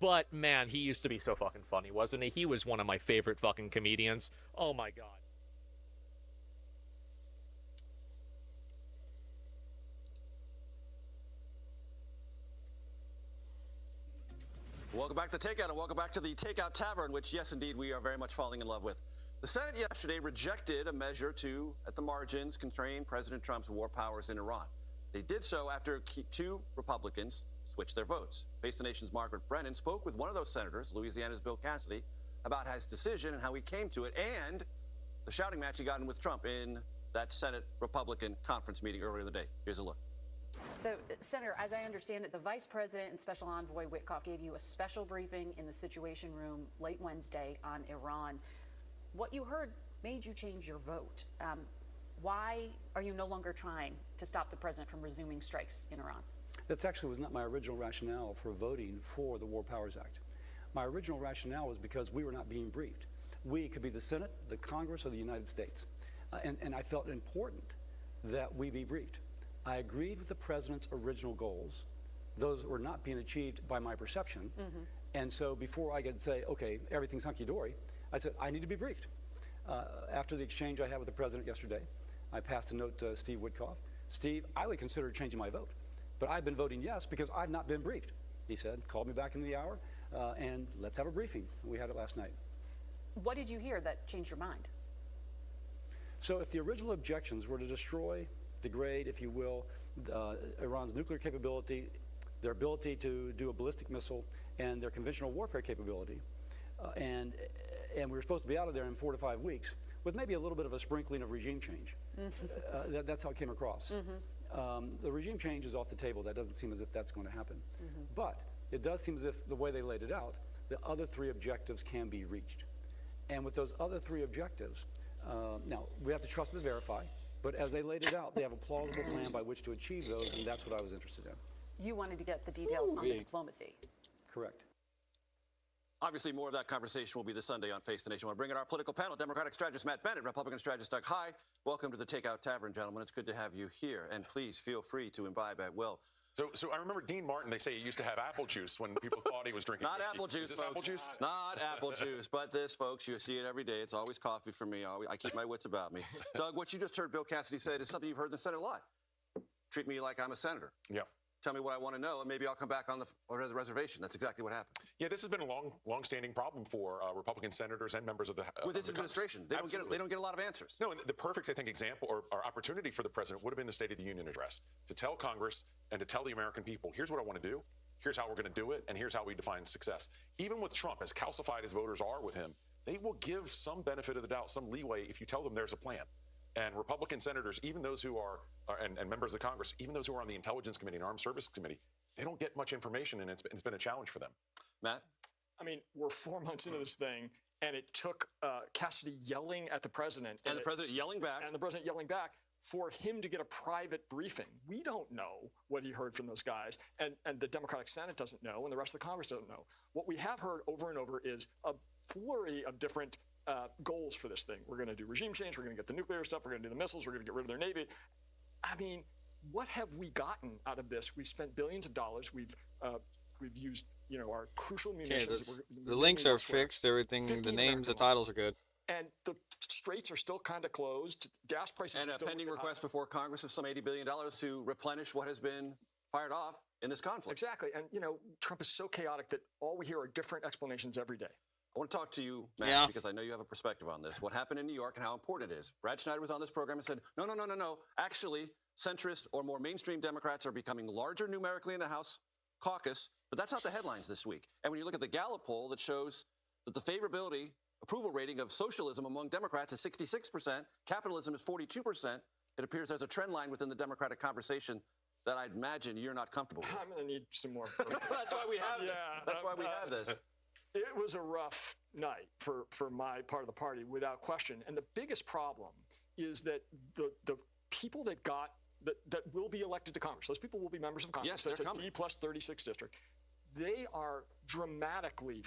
But man, he used to be so fucking funny, wasn't he? He was one of my favorite fucking comedians. Oh my god. Welcome back to Takeout, and welcome back to the Takeout Tavern, which, yes, indeed, we are very much falling in love with. The Senate yesterday rejected a measure to, at the margins, constrain President Trump's war powers in Iran. They did so after two Republicans switch their votes. Face the Nation's Margaret Brennan spoke with one of those senators, Louisiana's Bill Cassidy, about his decision and how he came to it, and the shouting match he got in with Trump in that Senate Republican conference meeting earlier in the day. Here's a look. So, Senator, as I understand it, the Vice President and Special Envoy Witkoff gave you a special briefing in the Situation Room late Wednesday on Iran. What you heard made you change your vote. Why are you no longer trying to stop the president from resuming strikes in Iran? That actually was not my original rationale for voting for the War Powers Act. My original rationale was because we were not being briefed. We could be the Senate, the Congress, or the United States. And I felt it important that we be briefed. I agreed with the president's original goals. Those were not being achieved by my perception. And so before I could say, okay, everything's hunky-dory, I said, I need to be briefed. After the exchange I had with the president yesterday, I passed a note to Steve Witkoff. Steve, I would consider changing my vote, but I've been voting yes because I've not been briefed. He said, call me back in the hour, and let's have a briefing. We had it last night. What did you hear that changed your mind? So if the original objections were to destroy, degrade, if you will, Iran's nuclear capability, their ability to do a ballistic missile, and their conventional warfare capability, and we were supposed to be out of there in 4 to 5 weeks, with maybe a little bit of a sprinkling of regime change. That's how it came across. The regime change is off the table. That doesn't seem as if that's going to happen. But it does seem as if the way they laid it out, the other 3 objectives can be reached. And with those other 3 objectives, now we have to trust but verify, but as they laid it out, they have a plausible plan by which to achieve those, and that's what I was interested in. You wanted to get the details on the diplomacy. Correct. Obviously, more of that conversation will be this Sunday on Face the Nation. I want to bring in our political panel, Democratic strategist Matt Bennett, Republican strategist Doug Heye. Welcome to the Takeout Tavern, gentlemen. It's good to have you here, and please feel free to imbibe at will. So I remember Dean Martin, they say he used to have apple juice when people thought he was drinking Not whiskey. apple juice, Is this folks. apple juice? Not apple juice, but this, folks, you see it every day. It's always coffee for me. I keep my wits about me. Doug, what you just heard Bill Cassidy say is something you've heard in the Senate a lot. Treat me like I'm a senator. Yeah. Tell me what I want to know, and maybe I'll come back on the reservation. That's exactly what happened. Yeah, this has been a long-standing problem for Republican senators and members of the with this administration. They don't get a lot of answers. No, and the perfect, I think, example or opportunity for the president would have been the State of the Union address to tell Congress and to tell the American people, here's what I want to do, here's how we're going to do it, and here's how we define success. Even with Trump, as calcified as voters are with him, they will give some benefit of the doubt, some leeway if you tell them there's a plan. And Republican senators, even those who are and members of Congress, even those who are on the Intelligence Committee and Armed Services Committee, they don't get much information, and it's been a challenge for them. Matt? I mean, we're 4 months into this thing, and it took Cassidy yelling at the president. And the president yelling back. And the president yelling back for him to get a private briefing. We don't know what he heard from those guys, and the Democratic Senate doesn't know, and the rest of the Congress doesn't know. What we have heard over and over is a flurry of different goals for this thing. We're going to do regime change. We're going to get the nuclear stuff. We're going to do the missiles. We're going to get rid of their Navy. I mean, what have we gotten out of this? We've spent billions of dollars. We've used, our crucial munitions. The links are fixed. Everything, the names, the titles are good. And the straits are still kind of closed. Gas prices and are still a pending request before Congress of some $80 billion to replenish what has been fired off in this conflict. Exactly. And, Trump is so chaotic that all we hear are different explanations every day. I want to talk to you, Matt, because I know you have a perspective on this. What happened in New York and how important it is. Brad Schneider was on this program and said, no. Actually, centrist or more mainstream Democrats are becoming larger numerically in the House caucus, but that's not the headlines this week. And when you look at the Gallup poll that shows that the favorability approval rating of socialism among Democrats is 66%, capitalism is 42%, it appears there's a trend line within the Democratic conversation that I'd imagine you're not comfortable with. I'm going to need some more. That's why we have That's why we have this. It was a rough night for my part of the party, without question. And the biggest problem is that the people that will be elected to Congress, those people will be members of Congress. Yes, that's they're a coming. D+36 district. They are dramatically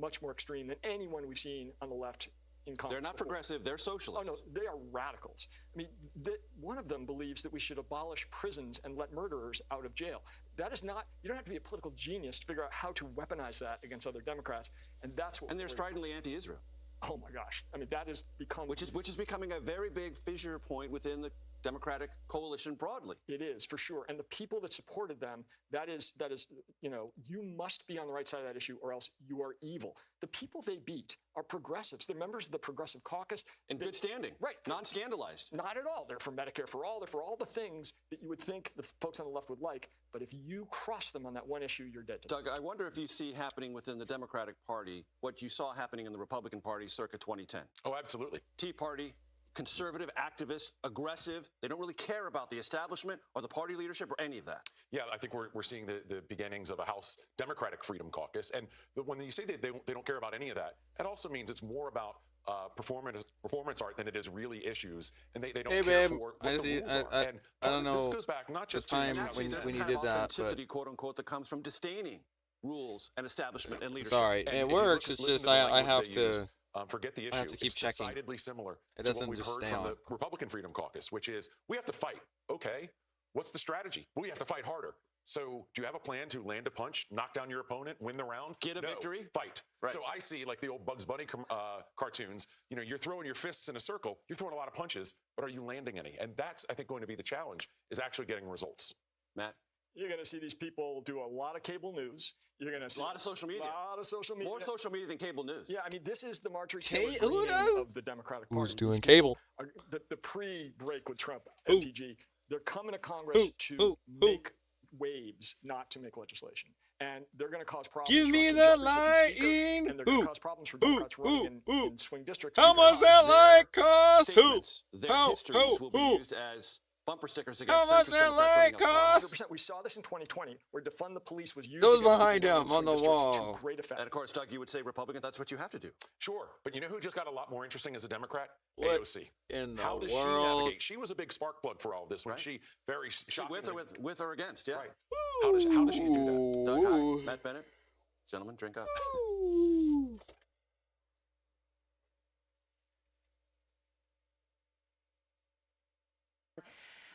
much more extreme than anyone we've seen on the left in Congress. They're not progressive, they're socialists. Oh, no, they are radicals. I mean, one of them believes that we should abolish prisons and let murderers out of jail. That is not, you don't have to be a political genius to figure out how to weaponize that against other Democrats, and that's what. And they're stridently anti-Israel. Oh my gosh! I mean, that has become which is becoming a very big fissure point within the Democratic coalition broadly. It is, for sure. And the people that supported them, that is, you must be on the right side of that issue or else you are evil. The people they beat are progressives. They're members of the Progressive Caucus. In good standing. Right. Non-scandalized. Not at all. They're for Medicare for all. They're for all the things that you would think the folks on the left would like. But if you cross them on that one issue, you're dead to them. Doug, I wonder if you see happening within the Democratic Party what you saw happening in the Republican Party circa 2010. Oh, absolutely. Tea Party, conservative, activist, aggressive. They don't really care about the establishment or the party leadership or any of that. Yeah, I think we're seeing the beginnings of a House Democratic Freedom Caucus. And when you say they don't care about any of that, it also means it's more about performance art than it is really issues, and they don't care for what the rules are. And I don't know. This goes back not just the time to when you did that, authenticity, quote unquote, that comes from disdaining rules and establishment and leadership. Sorry, And it if you works. listen It's to just the I language have they to. use, forget the issue. I have to keep it's checking. decidedly similar It to doesn't what we've just heard stay from on. the Republican Freedom Caucus, which is we have to fight. Okay, what's the strategy? Well, we have to fight harder. So do you have a plan to land a punch, knock down your opponent, win the round? Get a victory? Fight. Right. So I see like the old Bugs Bunny cartoons, you're throwing your fists in a circle, you're throwing a lot of punches, but are you landing any? And that's, I think, going to be the challenge, is actually getting results. Matt? You're going to see these people do a lot of cable news. You're going to see a lot of social media. A lot of social media. More social media than cable news. Yeah, I mean, this is the Marjorie Taylor Greene of the Democratic Party. Who's doing These cable? people are- the pre-break with Trump, MTG, they're coming to Congress to make waves, not to make legislation. And they're going to cause problems. Give for me Austin that Jeffries as the Speaker, lighting. and they're going to cause problems for Democrats running in swing districts. How because much that light cost? Who? Statements, their histories will be used as bumper stickers against How much centrist that Democrats light running up. cost? 100%. We saw this in 2020, where defund the police was used Those against behind people him running on the swing districts wall. to great effect. And of course, Doug, you would say Republican, that's what you have to do. Sure, but you know who just got a lot more interesting as a Democrat? What AOC. in the How does she world? navigate? She was a big spark plug for all of this when she very shockingly... With or against, yeah. Right. How does she do that? Doug, hi. Matt Bennett. Gentlemen, drink up.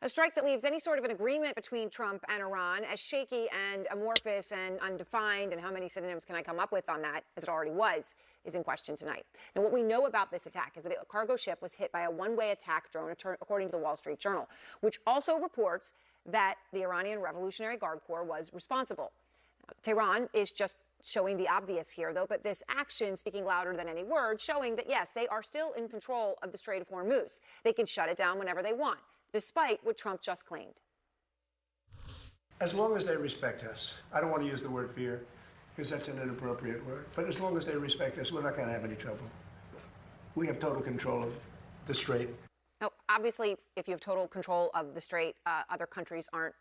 A strike that leaves any sort of an agreement between Trump and Iran as shaky and amorphous and undefined, and how many synonyms can I come up with on that, as it already was, is in question tonight. Now, what we know about this attack is that a cargo ship was hit by a one-way attack drone, according to the Wall Street Journal, which also reports that the Iranian Revolutionary Guard Corps was responsible. Tehran is just showing the obvious here, though, but this action speaking louder than any word, showing that, yes, they are still in control of the Strait of Hormuz. They can shut it down whenever they want, despite what Trump just claimed. As long as they respect us, I don't want to use the word fear because that's an inappropriate word, but as long as they respect us, we're not going to have any trouble. We have total control of the strait. Now, obviously, if you have total control of the strait, other countries aren't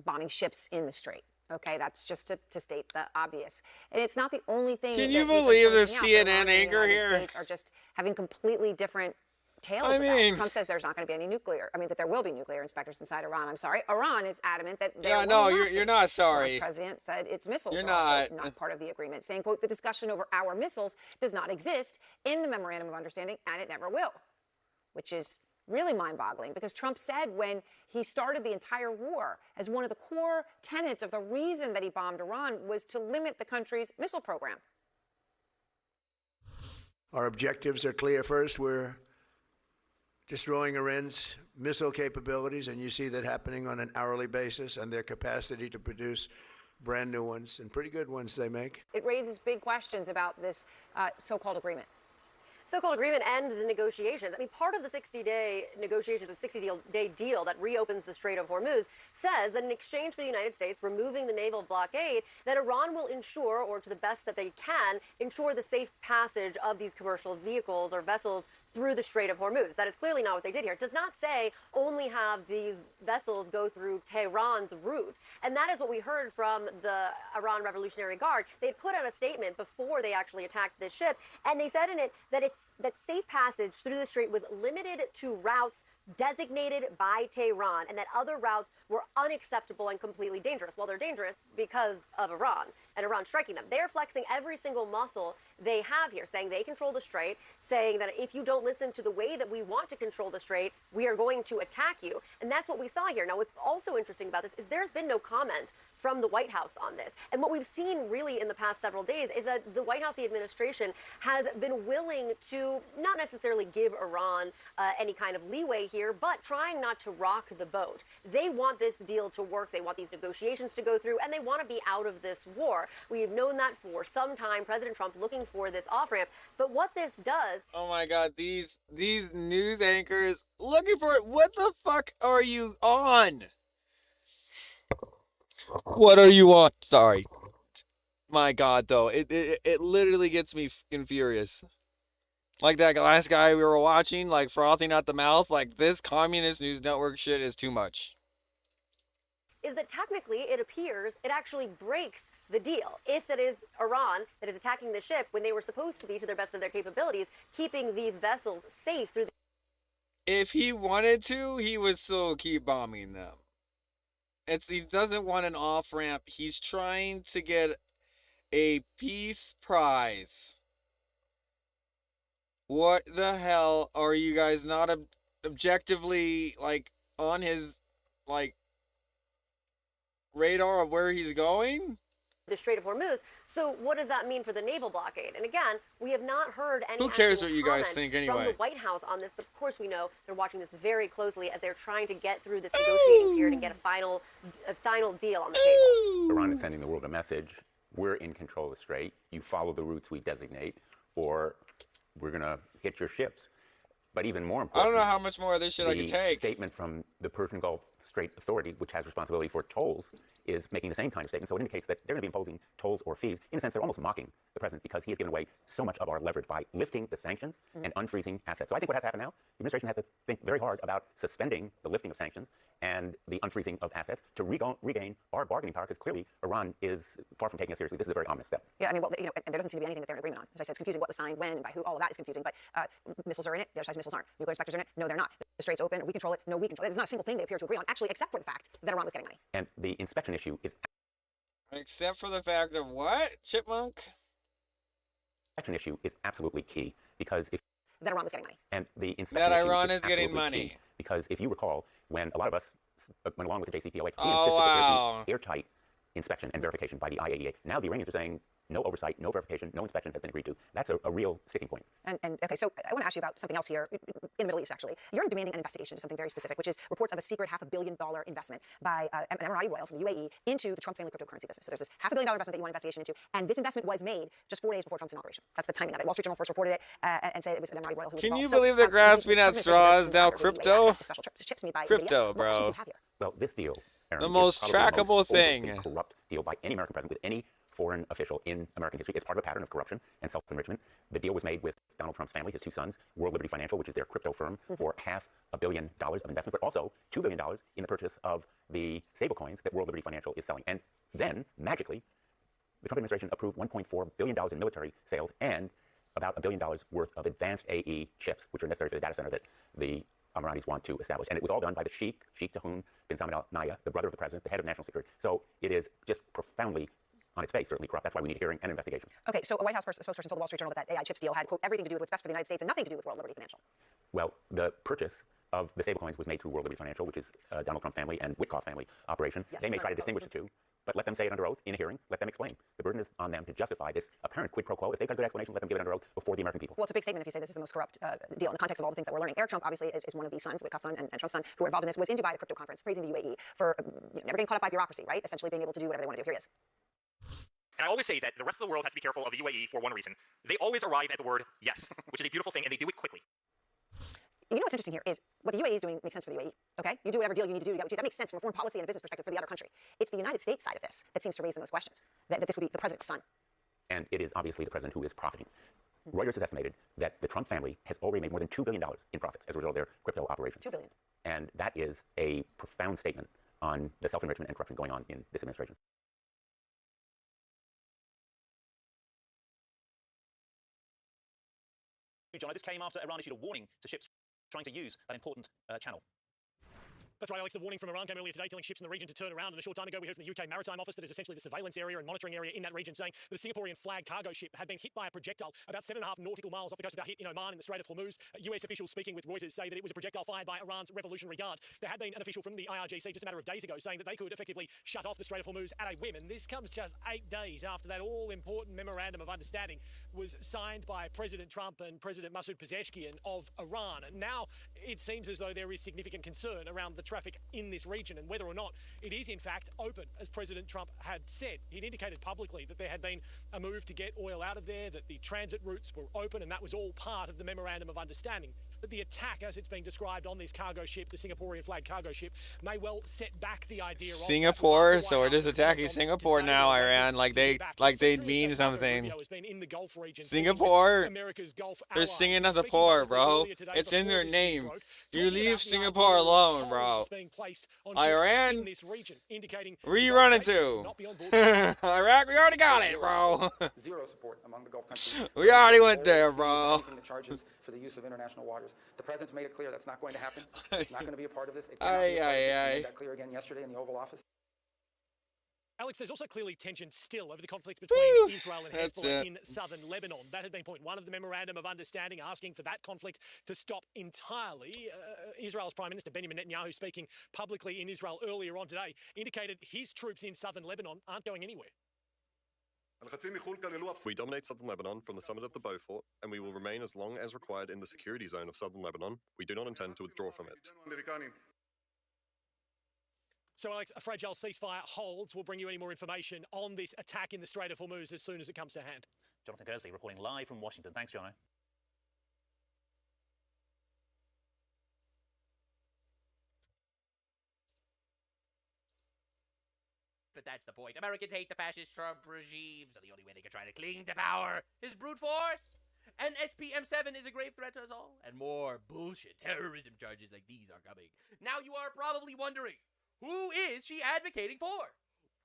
bombing ships in the strait. Okay, that's just to state the obvious. And it's not the only thing. Can that you we've been believe this pointing out, that Iran CNN and the anchor United here? States are just having completely different tales I about. mean- Trump says there's not going to be any nuclear. I mean, that there will be nuclear inspectors inside Iran. I'm sorry. Iran is adamant that there Yeah, will no, not you're be. not sorry. Iran's president said its missiles You're are also not. not part of the agreement, saying, quote, the discussion over our missiles does not exist in the memorandum of understanding, and it never will, which is really mind-boggling, because Trump said when he started the entire war, as one of the core tenets of the reason that he bombed Iran was to limit the country's missile program. Our objectives are clear. First, we're destroying Iran's missile capabilities, and you see that happening on an hourly basis, and their capacity to produce brand new ones, and pretty good ones they make. It raises big questions about this so-called agreement. So-called agreement and the negotiations. I mean, part of the 60-day negotiations, a 60-day deal that reopens the Strait of Hormuz, says that in exchange for the United States removing the naval blockade, that Iran will ensure, or to the best that they can, ensure the safe passage of these commercial vehicles or vessels through the Strait of Hormuz. That is clearly not what they did here. It does not say only have these vessels go through Tehran's route. And that is what we heard from the Iran Revolutionary Guard. They had put out a statement before they actually attacked this ship, and they said in it that that safe passage through the strait was limited to routes designated by Tehran, and that other routes were unacceptable and completely dangerous. Well, they're dangerous because of Iran and Iran striking them. They're flexing every single muscle they have here, saying they control the strait, saying that if you don't listen to the way that we want to control the strait, we are going to attack you. And that's what we saw here. Now, what's also interesting about this is there's been no comment from the White House on this. And what we've seen really in the past several days is that the White House, the administration, has been willing to not necessarily give Iran any kind of leeway here, but trying not to rock the boat. They want this deal to work. They want these negotiations to go through, and they want to be out of this war. We have known that for some time. President Trump looking for this off-ramp. But what this does... Oh my God, these news anchors looking for it. What the fuck are you on? What are you on? Sorry. My God, though, it literally gets me fucking furious. Like that last guy we were watching, like frothing at the mouth. Like this communist news network shit is too much. Is that technically it appears it actually breaks the deal if it is Iran that is attacking the ship when they were supposed to be, to the best of their capabilities, keeping these vessels safe through the... If he wanted to, he would still keep bombing them. He doesn't want an off-ramp. He's trying to get a peace prize. What the hell are you guys not objectively, like, on his, like, radar of where he's going? The Strait of Hormuz. So what does that mean for the naval blockade? And again, we have not heard any... Who cares what you guys comment think from anyway? the White House on this, but of course we know they're watching this very closely as they're trying to get through this negotiating period and get a final deal on the table. Iran is sending the world a message. We're in control of the strait. You follow the routes we designate, or we're going to hit your ships. But even more I important, don't know how much more of this shit I can the take. statement from the Persian Gulf Strait Authority, which has responsibility for tolls, is making the same kind of statement. So it indicates that they're going to be imposing tolls or fees. In a sense, they're almost mocking the president because he has given away so much of our leverage by lifting the sanctions and unfreezing assets. So I think what has to happen now, the administration has to think very hard about suspending the lifting of sanctions and the unfreezing of assets to regain our bargaining power, because clearly Iran is far from taking us seriously. This is a very ominous step. Yeah, I mean, well, you know, and there doesn't seem to be anything that they're in agreement on. As I said, it's confusing what was signed when and by who. All of that is confusing. But missiles are in it. The other side's missiles aren't. Nuclear inspectors are in it. No, they're not. The strait's open. We control it. No, we control it. There's not a single thing they appear to agree on, actually, except for the fact that Iran was getting money. And the inspection issue is... Except for the fact of what, Chipmunk? inspection issue is absolutely key, because if... That Iran was getting money. And the inspection That issue Iran is getting absolutely money. key, because if you recall, when a lot of us went along with the JCPOA, we insisted Oh, that wow. there be airtight inspection and verification by the IAEA. Now the Iranians are saying no oversight, no verification, no inspection has been agreed to. That's a real sticking point. And okay, so I want to ask you about something else here in the Middle East, actually. You're demanding an investigation into something very specific, which is reports of a secret $500 million investment by Emirati royal from the UAE into the Trump family cryptocurrency business. So there's this $500 million investment that you want an investigation into, and this investment was made just 4 days before Trump's inauguration. That's the timing of it. Wall Street Journal first reported it and said it was an Emirati royal who was Can you involved. believe they're grasping at straws now? Crypto? Crypto, bro. Well, this deal, Aaron, The is most probably the trackable most thing. overtly corrupt deal by any American president with any foreign official in American history. It's part of a pattern of corruption and self-enrichment. The deal was made with Donald Trump's family, his 2 sons, World Liberty Financial, which is their crypto firm, for $500 million of investment, but also $2 billion in the purchase of the stablecoins that World Liberty Financial is selling. And then, magically, the Trump administration approved $1.4 billion in military sales and about $1 billion worth of advanced AE chips, which are necessary for the data center that the Emiratis want to establish. And it was all done by the Sheikh Tahun bin Salman Al Nahyan, the brother of the president, the head of national security. So it is just profoundly, on its face, certainly corrupt. That's why we need a hearing and an investigation. Okay, so a White House spokesperson told the Wall Street Journal that AI chips deal had, quote, everything to do with what's best for the United States and nothing to do with World Liberty Financial. Well, the purchase of the stablecoins was made through World Liberty Financial, which is Donald Trump family and Witkoff family operation. Yes, they may that's try to not distinguish the two, but let them say it under oath in a hearing. Let them explain. The burden is on them to justify this apparent quid pro quo. If they've got a good explanation, let them give it under oath before the American people. Well, it's a big statement if you say this is the most corrupt deal in the context of all the things that we're learning. Eric Trump, obviously, is one of these sons, Witkoff's son and Trump's son, who were involved in this, was in Dubai at a crypto conference, praising the UAE for never getting caught up by bureaucracy, right? Essentially being able to do whatever they want to do. Here he is. And I always say that the rest of the world has to be careful of the UAE for one reason. They always arrive at the word yes, which is a beautiful thing, and they do it quickly. You know what's interesting here is what the UAE is doing makes sense for the UAE, okay? You do whatever deal you need to do, that makes sense from a foreign policy and a business perspective for the other country. It's the United States side of this that seems to raise the most questions, that this would be the president's son. And it is obviously the president who is profiting. Reuters has estimated that the Trump family has already made more than $2 billion in profits as a result of their crypto operations. $2 billion. And that is a profound statement on the self-enrichment and corruption going on in this administration. John, this came after Iran issued a warning to ships trying to use that important channel. That's right, Alex. The warning from Iran came earlier today, telling ships in the region to turn around. And a short time ago, we heard from the UK Maritime Office that is essentially the surveillance area and monitoring area in that region, saying that a Singaporean flag cargo ship had been hit by a projectile about 7.5 nautical miles off the coast of Dahit in Oman in the Strait of Hormuz. US officials speaking with Reuters say that it was a projectile fired by Iran's Revolutionary Guard. There had been an official from the IRGC just a matter of days ago saying that they could effectively shut off the Strait of Hormuz at a whim. And this comes just 8 days after that all-important memorandum of understanding was signed by President Trump and President Masoud Pezeshkian of Iran. And now it seems as though there is significant concern around the traffic in this region and whether or not it is in fact open, as President Trump had said. He'd indicated publicly that there had been a move to get oil out of there, that the transit routes were open, and that was all part of the memorandum of understanding. But the attack, as it's been described on this cargo ship, the Singaporean flag cargo ship, may well set back the idea of Singapore, so we're just attacking Singapore now, Iran, like they mean something. Singapore, they're singing us a pour, bro. It's in their name. You leave Singapore alone, bro. Iran, where you running to? Iraq, we already got it, bro. Zero support among the Gulf countries. We already went there, bro. The charges for the use of international waters. The president's made it clear that's not going to happen. It's not going to be a part of this. It cannot be a part of this. He made that clear again yesterday in the Oval Office. Alex, there's also clearly tension still over the conflict between Israel and Hezbollah in southern Lebanon. That had been point one of the memorandum of understanding, asking for that conflict to stop entirely. Israel's Prime Minister Benjamin Netanyahu, speaking publicly in Israel earlier on today, indicated his troops in southern Lebanon aren't going anywhere. We dominate southern Lebanon from the summit of the Beaufort, and we will remain as long as required in the security zone of southern Lebanon. We do not intend to withdraw from it. So, Alex, a fragile ceasefire holds. We'll bring you any more information on this attack in the Strait of Hormuz as soon as it comes to hand. Jonathan Kersley reporting live from Washington. Thanks, Jono. But that's the point. Americans hate the fascist Trump regime, so the only way they can try to cling to power is brute force. And SPM7 is a grave threat to us all. And more bullshit terrorism charges like these are coming. Now you are probably wondering, who is she advocating for?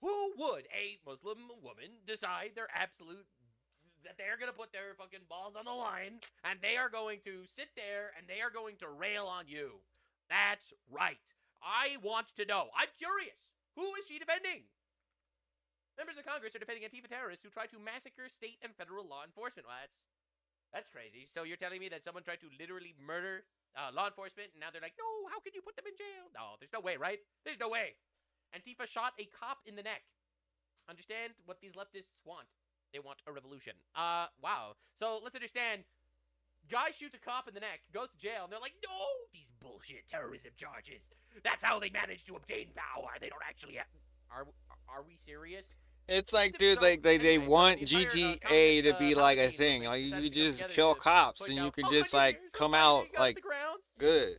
Who would a Muslim woman decide that they're going to put their fucking balls on the line and they are going to sit there and they are going to rail on you? That's right. I want to know. I'm curious. Who is she defending? Members of Congress are defending Antifa terrorists who try to massacre state and federal law enforcement. Well, that's crazy. So you're telling me that someone tried to literally murder law enforcement, and now they're like, no, how could you put them in jail? No, there's no way, right? There's no way. Antifa shot a cop in the neck. Understand what these leftists want. They want a revolution. Wow. So let's understand. Guy shoots a cop in the neck, goes to jail, and they're like, no, these bullshit terrorism charges. That's how they manage to obtain power. They don't actually have... Are we serious? It's like, dude, like they want GTA to be like a thing. Like you just kill cops and you can just like come out like good.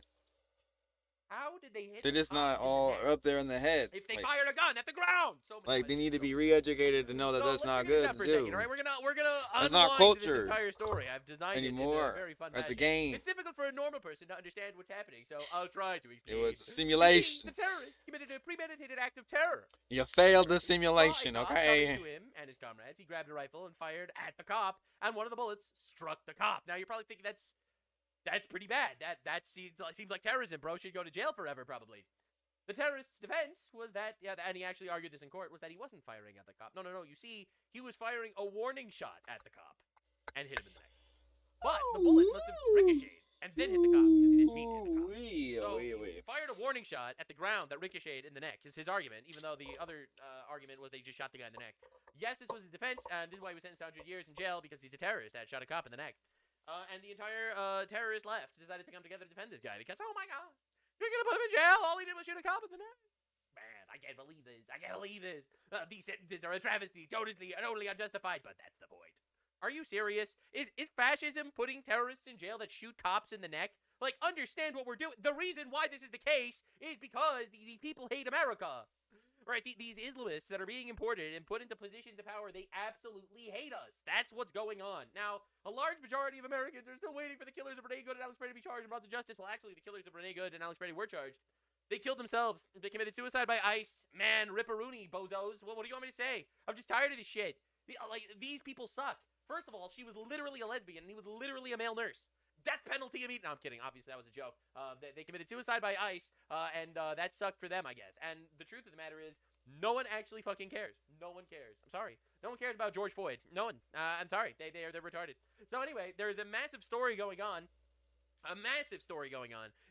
How did they hit? They're just not all up there in the head. If they like, fired a gun at the ground, like they need to be re-educated to know that that's not good to do. Right? We're gonna that's not culture this entire story. I've designed anymore. It in a very fun that's fashion. a game. It's difficult for a normal person to understand what's happening, so I'll try to explain. It was a simulation. The terrorist committed a premeditated act of terror. You failed the simulation, okay? To him and his comrades, he grabbed a rifle and fired at the cop, and one of the bullets struck the cop. Now you're probably thinking that's pretty bad. That seems like terrorism, bro. Should go to jail forever, probably. The terrorist's defense was that, and he actually argued this in court, was that he wasn't firing at the cop. No. You see, he was firing a warning shot at the cop and hit him in the neck. But the bullet must have ricocheted and then hit the cop because he didn't mean to hit the cop. He fired a warning shot at the ground that ricocheted in the neck, is his argument, even though the other argument was they just shot the guy in the neck. Yes, this was his defense, and this is why he was sentenced to 100 years in jail, because he's a terrorist that shot a cop in the neck. And the entire terrorist left decided to come together to defend this guy because, oh my god, you're gonna put him in jail? All he did was shoot a cop in the neck. Man, I can't believe this. These sentences are a travesty, totally unjustified, but that's the point. Are you serious? Is fascism putting terrorists in jail that shoot cops in the neck? Like, understand what we're doing. The reason why this is the case is because these people hate America. Right, these Islamists that are being imported and put into positions of power, they absolutely hate us. That's what's going on. Now, a large majority of Americans are still waiting for the killers of Renee Good and Alex Brady to be charged and brought to justice. Well, actually, the killers of Renee Good and Alex Brady were charged. They killed themselves. They committed suicide by ICE. Man, ripperoonie, bozos. Well, what do you want me to say? I'm just tired of this shit. These people suck. First of all, she was literally a lesbian, and he was literally a male nurse. death penalty immediately. No, I'm kidding. Obviously, that was a joke. They committed suicide by ICE, and that sucked for them, I guess. And the truth of the matter is, no one actually fucking cares. No one cares. I'm sorry. No one cares about George Floyd. No one. I'm sorry. They're retarded. So anyway, there's a massive story going on.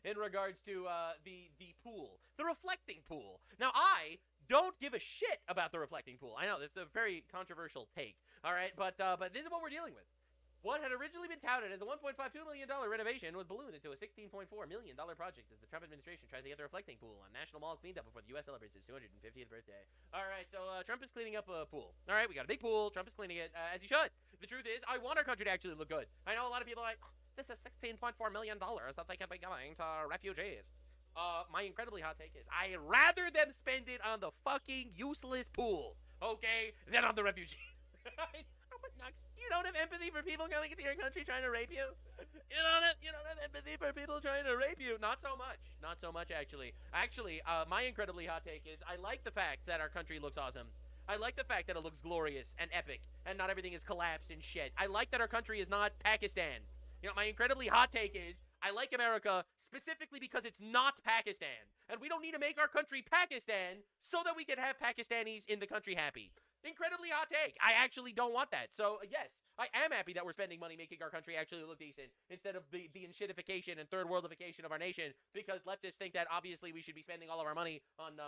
In regards to the pool, the reflecting pool. Now, I don't give a shit about the reflecting pool. I know this is a very controversial take. All right, but this is what we're dealing with. What had originally been touted as a $1.52 million renovation was ballooned into a $16.4 million project as the Trump administration tries to get the reflecting pool on National Mall cleaned up before the U.S. celebrates its 250th birthday. All right, so Trump is cleaning up a pool. All right, we got a big pool. Trump is cleaning it, as he should. The truth is, I want our country to actually look good. I know a lot of people are like, this is $16.4 million that they could be giving to refugees. My incredibly hot take is, I'd rather them spend it on the fucking useless pool, okay, than on the refugees. You don't have empathy for people coming into your country trying to rape you? You don't have empathy for people trying to rape you? Not so much, actually. My incredibly hot take is, I like the fact that our country looks awesome. I like the fact that it looks glorious and epic, and not everything is collapsed and shit. I like that our country is not Pakistan. You know, my incredibly hot take is, I like America specifically because it's not Pakistan. And we don't need to make our country Pakistan so that we can have Pakistanis in the country happy. Incredibly hot take. I actually don't want that. So, yes, I am happy that we're spending money making our country actually look decent instead of the enshittification and third worldification of our nation, because leftists think that obviously we should be spending all of our money on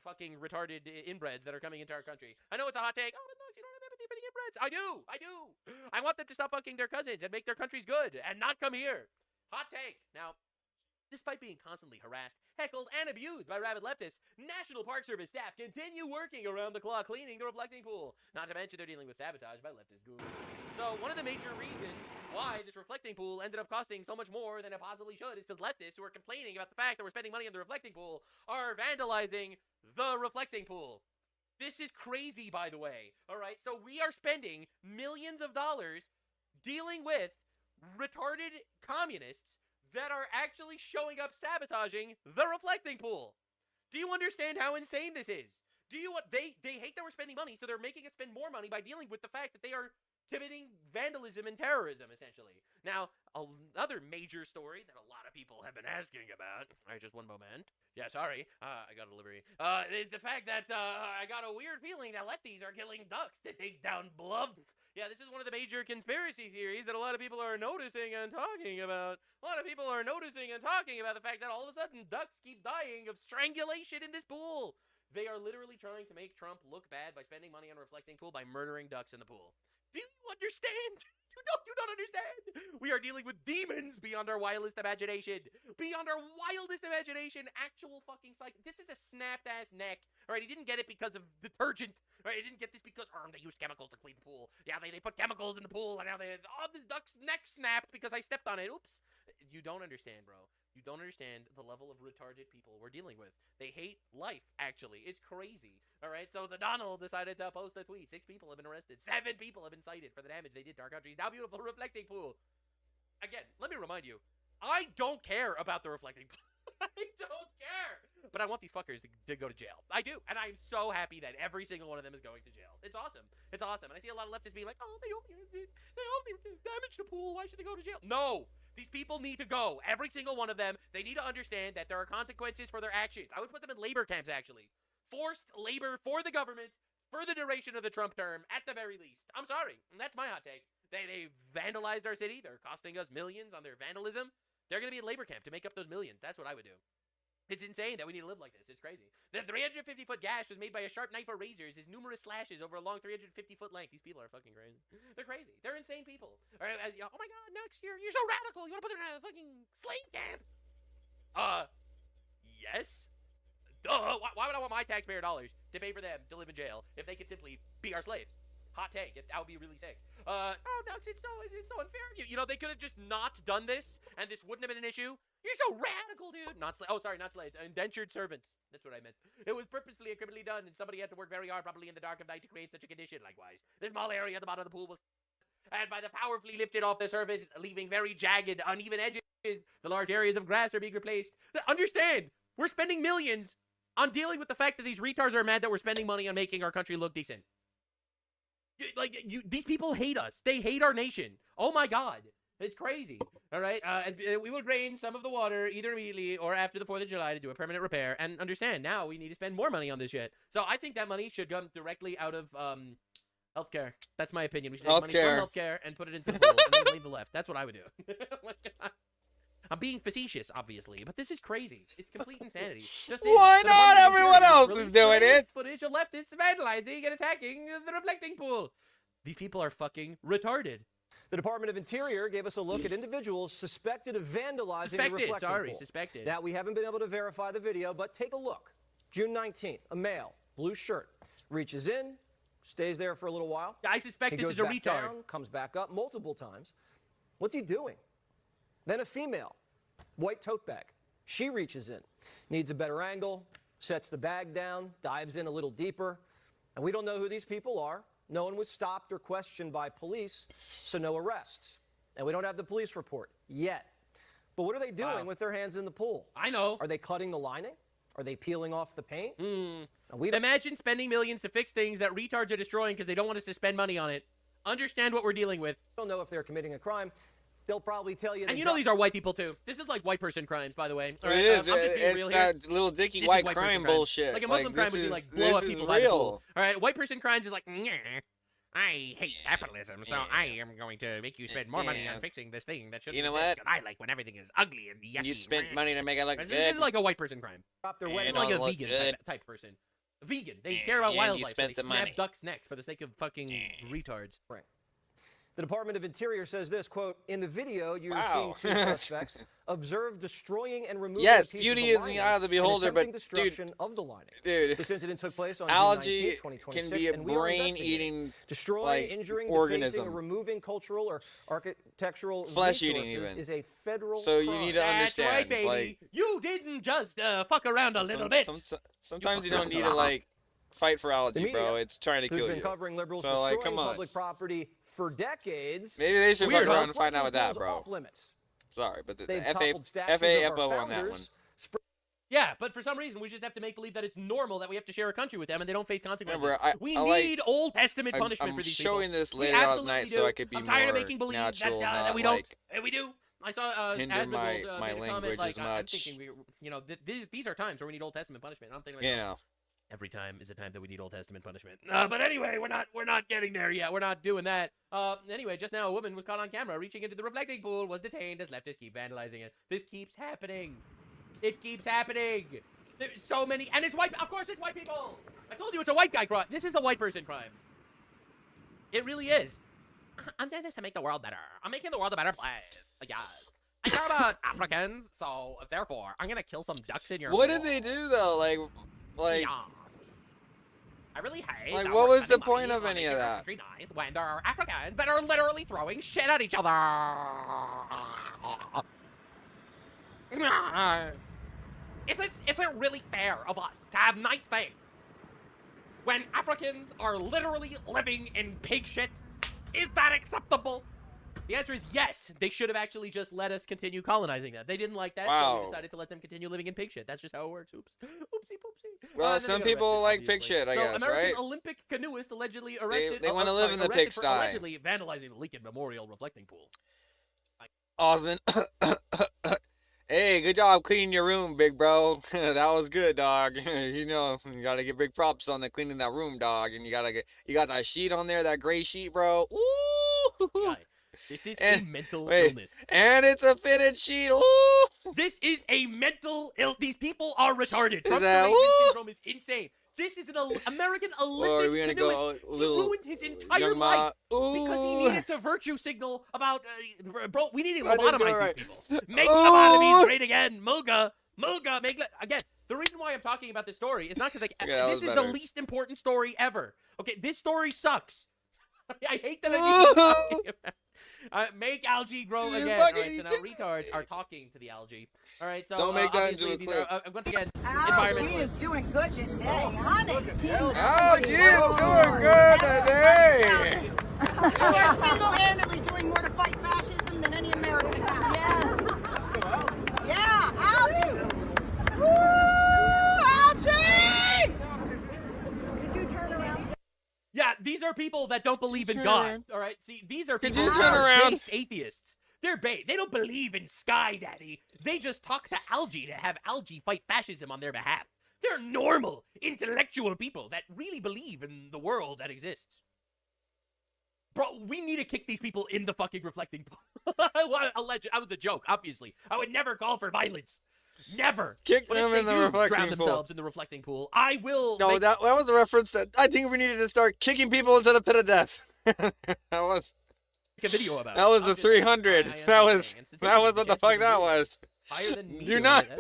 fucking retarded inbreds that are coming into our country. I know it's a hot take. Oh, but look, you don't have empathy for the inbreds. I do. I want them to stop fucking their cousins and make their countries good and not come here. Hot take. Now, despite being constantly harassed, heckled, and abused by rabid leftists, National Park Service staff continue working around the clock cleaning the reflecting pool. Not to mention they're dealing with sabotage by leftist goons. So one of the major reasons why this reflecting pool ended up costing so much more than it possibly should is because leftists who are complaining about the fact that we're spending money on the reflecting pool are vandalizing the reflecting pool. This is crazy, by the way. All right, so we are spending millions of dollars dealing with retarded communists that are actually showing up sabotaging the reflecting pool. Do you understand how insane this is? They hate that we're spending money, so they're making us spend more money by dealing with the fact that they are committing vandalism and terrorism, essentially. Now, another major story that a lot of people have been asking about. All right, just one moment. Yeah, sorry. I got a delivery. Is the fact that I got a weird feeling that lefties are killing ducks to take down bluff. Yeah, this is one of the major conspiracy theories that a lot of people are noticing and talking about. A lot of people are noticing and talking about the fact that all of a sudden ducks keep dying of strangulation in this pool. They are literally trying to make Trump look bad by spending money on a reflecting pool by murdering ducks in the pool. Do you understand? You don't understand. We are dealing with demons beyond our wildest imagination. Beyond our wildest imagination. Actual fucking psych. This is a snapped ass neck. All right, he didn't get it because of detergent. All right, he didn't get this because they used chemicals to clean the pool. Yeah, they put chemicals in the pool, and now this duck's neck snapped because I stepped on it. Oops. You don't understand, bro. You don't understand the level of retarded people we're dealing with. They hate life, actually. It's crazy. All right, so the Donald decided to post a tweet. 6 people have been arrested. 7 people have been cited for the damage they did to our country's now beautiful reflecting pool. Again, let me remind you, I don't care about the reflecting pool. I don't care. But I want these fuckers to go to jail. I do. And I'm so happy that every single one of them is going to jail. It's awesome. It's awesome. And I see a lot of leftists being like, oh, they only damaged the pool. Why should they go to jail? No. These people need to go. Every single one of them. They need to understand that there are consequences for their actions. I would put them in labor camps, actually. Forced labor for the government for the duration of the Trump term, at the very least. I'm sorry. And that's my hot take. They vandalized our city. They're costing us millions on their vandalism. They're going to be in labor camp to make up those millions. That's what I would do. It's insane that we need to live like this. It's crazy. The 350-foot gash was made by a sharp knife or razors. His numerous slashes over a long 350-foot length. These people are fucking crazy. They're crazy. They're insane people. Oh my God, next year, you're so radical. You want to put them in a fucking slave camp? Yes. Duh. Why would I want my taxpayer dollars to pay for them to live in jail if they could simply be our slaves? Hot take. That would be really sick. Ducks, it's so unfair. You know, they could have just not done this, and this wouldn't have been an issue. You're so radical, dude. Not slaves. Indentured servants. That's what I meant. It was purposefully and criminally done, and somebody had to work very hard, probably in the dark of night, to create such a condition. Likewise, the small area at the bottom of the pool was, and by the powerfully lifted off the surface, leaving very jagged, uneven edges, the large areas of grass are being replaced. Understand, we're spending millions on dealing with the fact that these retards are mad that we're spending money on making our country look decent. These people hate us. They hate our nation. Oh my God. It's crazy. All right. We will drain some of the water either immediately or after the 4th of July to do a permanent repair. And understand, now we need to spend more money on this shit. So I think that money should come directly out of healthcare. That's my opinion. We should take money from healthcare and put it into the pool and then leave the left. That's what I would do. I'm being facetious, obviously, but this is crazy. It's complete insanity. Why not? Everyone else is doing it. Footage of leftists vandalizing and attacking the reflecting pool. These people are fucking retarded. The Department of Interior gave us a look at individuals suspected of vandalizing the reflecting pool. Suspected. Now, we haven't been able to verify the video, but take a look. June 19th, a male, blue shirt, reaches in, stays there for a little while. I suspect this is a retard. Down, comes back up multiple times. What's he doing? Then a female, white tote bag. She reaches in, needs a better angle, sets the bag down, dives in a little deeper. And we don't know who these people are. No one was stopped or questioned by police, so no arrests. And we don't have the police report yet. But what are they doing with their hands in the pool? I know. Are they cutting the lining? Are they peeling off the paint? Imagine spending millions to fix things that retards are destroying because they don't want us to spend money on it. Understand what we're dealing with. I don't know if they're committing a crime. They'll probably tell you. And you know these are white people too. This is like white person crimes, by the way. All right? It is. I'm just being real here. That little dicky This white is crime person bullshit. Like a Muslim crime would be like blow up people by the pool. All right, white person crimes is like, I hate capitalism, so I am going to make you spend more money on fixing this thing that shouldn't You know exist, what? 'cause I like when everything is ugly and yucky. You spent money to make it look This good. is like a white person crime. Their It's It like a don't look vegan good. type person. Vegan. They care about and you wildlife. spent so the they snap money. ducks' necks for the sake of fucking retards. Right. The Department of Interior says this, quote, in the video, you're Wow. seeing two suspects observe destroying and removing Yes, a piece beauty of is the in the lining eye of the and beholder, attempting but, destruction of the lining. Dude, This incident took place on algae June 19th, 2026, can be a and we are investigating. brain-eating, Destroying, like, injuring, organism. defacing, or removing cultural or architectural Flesh-eating resources even. is a federal So crime. you need to That's understand, right, baby. like, You didn't just fuck around a little bit. sometimes you don't need to like fight for The algae, media, bro. It's trying to who's kill been you. covering liberals So like, destroying come on. public property for decades. Maybe they should fuck Weird, huh? around and find out with that, Reflecting bro. pools off limits. Sorry, but the They've FA toppled statues FA of our FO on that one. founders. Yeah, but for some reason we just have to make believe that it's normal that we have to share a country with them and they don't face consequences. Remember, we I like- need Old Testament I'm- punishment I'm for these showing people. this We later on at absolutely night do. so I could be I'm tired of more making believe natural, that not we don't, like and we do. I saw hinder Asmongold, my made a comment language like, as I'm much. thinking, these are times where we need Old Testament punishment. I'm thinking, like, You know. every time is a time that we need Old Testament punishment. But anyway, we're not getting there yet. We're not doing that. Anyway, just now a woman was caught on camera reaching into the reflecting pool, was detained as leftists keep vandalizing it. This keeps happening. It keeps happening. There's so many, and it's white. Of course, it's white people. I told you it's a white guy crime. This is a white person crime. It really is. I'm doing this to make the world better. I'm making the world a better place. Yes. I care about Africans, so therefore I'm gonna kill some ducks in your. What pool. did they do though? Like. Yeah. I really hate. Like, that what we're was the spending point money of on any making of our that? country nice when there are Africans that are literally throwing shit at each other. Is it really fair of us to have nice things when Africans are literally living in pig shit? Is that acceptable? The answer is yes. They should have actually just let us continue colonizing them. They didn't like that, so Wow. we decided to let them continue living in pig shit. That's just how it works. Oops. Oopsie poopsie. Well, And then some they got people arrested, like pig obviously. shit, I so guess, American right? Olympic canoeists allegedly arrested. They wanna live in the arrested for pigsty. allegedly vandalizing the Lincoln Memorial reflecting pool. Osmond. Hey, good job cleaning your room, big bro. That was good, dog. You know, you gotta get big props on the cleaning that room, dog. And you got that sheet on there, that gray sheet, bro. Ooh. This is And- a mental wait, illness. And it's a fitted sheet. Ooh. This is a mental ill. These people are retarded. Trump's that- derangement woo! syndrome is insane. This is an American Olympic are we gonna go canoeist. a little- He ruined his entire young Ma- life because he Ooh. needed to virtue signal about, bro, we need to I didn't do it lobotomize right. these people. Make Ooh. lobotomies great again. Mulga, make again. The reason why I'm talking about this story is not because like Yeah, that this was is better. the least important story ever. Okay, this story sucks. I hate that I keep talking about. Make algae grow You again. All fucking right, so now retards are talking to the algae. All right, so Don't make that into obviously a these clip. are once again Algae environmentalists. is doing good today, honey. Algae is doing good today. They're single-handedly doing more to fight fascism than any American has. Yes. Yeah, algae. Woo, algae! Could you turn around? Yeah, these are people that don't believe in turn God. around? All right, see, these are Could people you who turn are around? based atheists. They're bait. They don't believe in Sky Daddy. They just talk to Algie to have Algie fight fascism on their behalf. They're normal, intellectual people that really believe in the world that exists. Bro, we need to kick these people in the fucking reflecting pool. I was a joke, obviously. I would never call for violence. Never. Kick But them if in they the do reflecting drown pool. themselves in the reflecting pool, I will. No, that was a reference that I think we needed to start kicking people into the pit of death. that was make a video about. That was the 300. That was what the fuck that was. Higher than me. Do not, All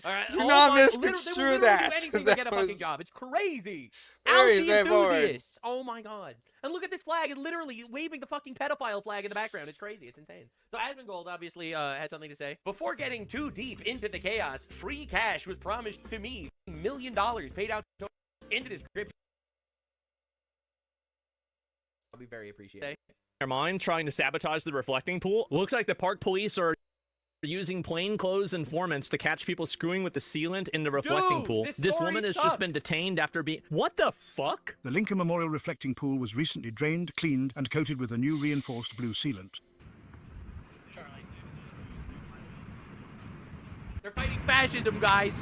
right, do oh not my- misconstrue literally that. Do anything to That get a fucking was job. It's crazy. very Algae straightforward. enthusiasts. Oh my god. And look at this flag. It's literally waving the fucking pedophile flag in the background. It's crazy. It's insane. So Asmongold obviously had something to say. Before getting too deep into the chaos, free cash was promised to me. $1 million paid out in the description. I'll be very appreciated. Their mind trying to sabotage the reflecting pool. Looks like the park police are using plainclothes informants to catch people screwing with the sealant in the reflecting Dude, pool. this This story woman has sucks. just been detained after being... What the fuck? The Lincoln Memorial reflecting pool was recently drained, cleaned, and coated with a new reinforced blue sealant. They're fighting fascism, guys.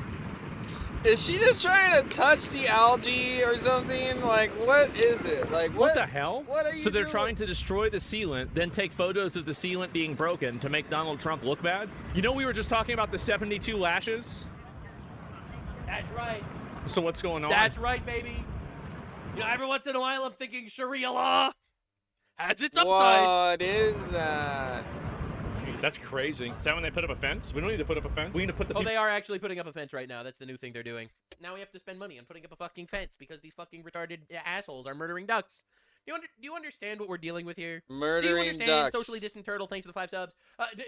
Is she just trying to touch the algae or something? Like, what is it? Like, What the hell? What are you So they're doing? trying to destroy the sealant, then take photos of the sealant being broken to make Donald Trump look bad? You know we were just talking about the 72 lashes? That's right. So what's going on? That's right, baby. You know, every once in a while I'm thinking Sharia law has its upsides. What is that? That's crazy. Is that when they put up a fence? We don't need to put up a fence. We need to put the Oh, people... they are actually putting up a fence right now. That's the new thing they're doing. Now we have to spend money on putting up a fucking fence because these fucking retarded assholes are murdering ducks. Do you understand what we're dealing with here? Do you Murdering understand, ducks. Socially distant turtle? Thanks for the 5 subs.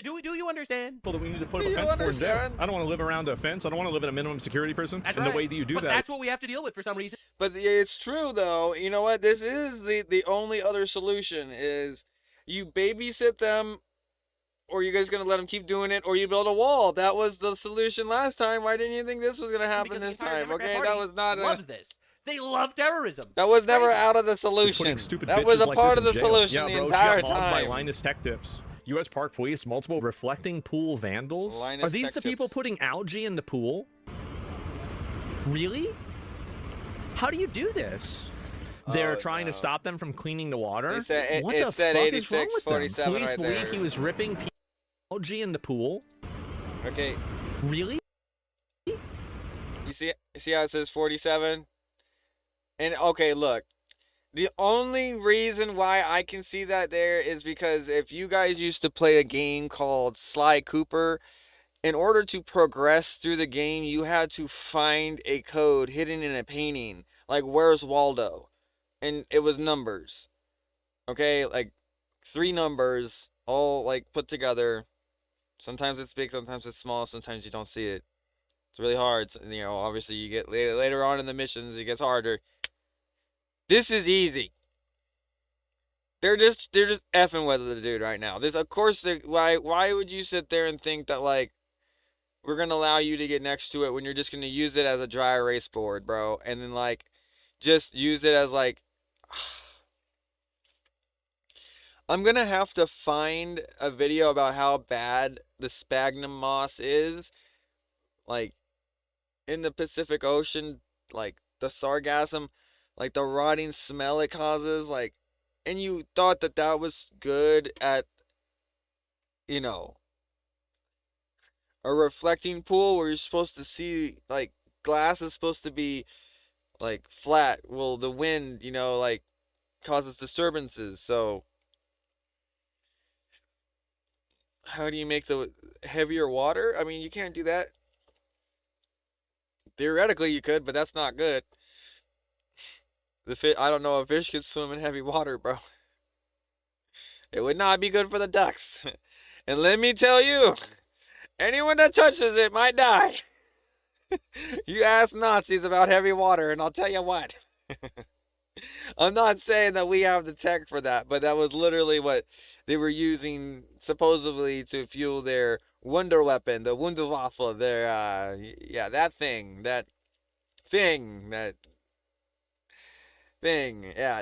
Do you understand? That we need to put up Do a you fence for and do. understand? I don't want to live around a fence. I don't want to live in a minimum security prison. That's and right. the way that you do but that... that's what we have to deal with for some reason. But it's true, though. You know what? This is the only other solution is you babysit them, or you guys going to let them keep doing it, or you build a wall. That was the solution last time. Why didn't you think this was going to happen Because the this entire time? Democrat Okay, Party that was not loves this. They love terrorism. That was never Crazy. out of the Just solution. putting stupid That was bitches a like part this of in the jail. solution Yeah, the bro, entire she got mobbed by time. Linus Tech Tips. U.S. Park Police, multiple reflecting pool vandals. Linus Are these Tech the people Tips. putting algae in the pool? Really? How do you this? They're Oh, trying no. to stop them from cleaning the water. They said- what it the said fuck is wrong with them? 8647 Police right believe there. he was ripping algae in the pool. Okay, Really? you see how it says 47? And okay, look. The only reason why I can see that there is because if you guys used to play a game called Sly Cooper, in order to progress through the game, you had to find a code hidden in a painting. Like, where's Waldo? And it was numbers. Okay, like 3 numbers all like put together. Sometimes it's big, sometimes it's small, sometimes you don't see it. It's really hard. You know, obviously you get later on in the missions, it gets harder. This is easy. They're just effing with the dude right now. This, of course, why would you sit there and think that like we're gonna allow you to get next to it when you're just gonna use it as a dry erase board, bro, and then like just use it as like. I'm gonna have to find a video about how bad the sphagnum moss is, like in the Pacific Ocean, like the sargassum, like the rotting smell it causes, like, and you thought that that was good at, you know, a reflecting pool where you're supposed to see, like, glass is supposed to be like flat. Well, the wind, you know, like causes disturbances, so how do you make the heavier water? I mean, you can't do that. Theoretically, you could, but that's not good. I don't know if fish could swim in heavy water, bro. It would not be good for the ducks. And let me tell you, anyone that touches it might die. You ask Nazis about heavy water, and I'll tell you what. I'm not saying that we have the tech for that, but that was literally what they were using supposedly to fuel their wonder weapon, the Wunderwaffe, their, yeah, that thing, yeah,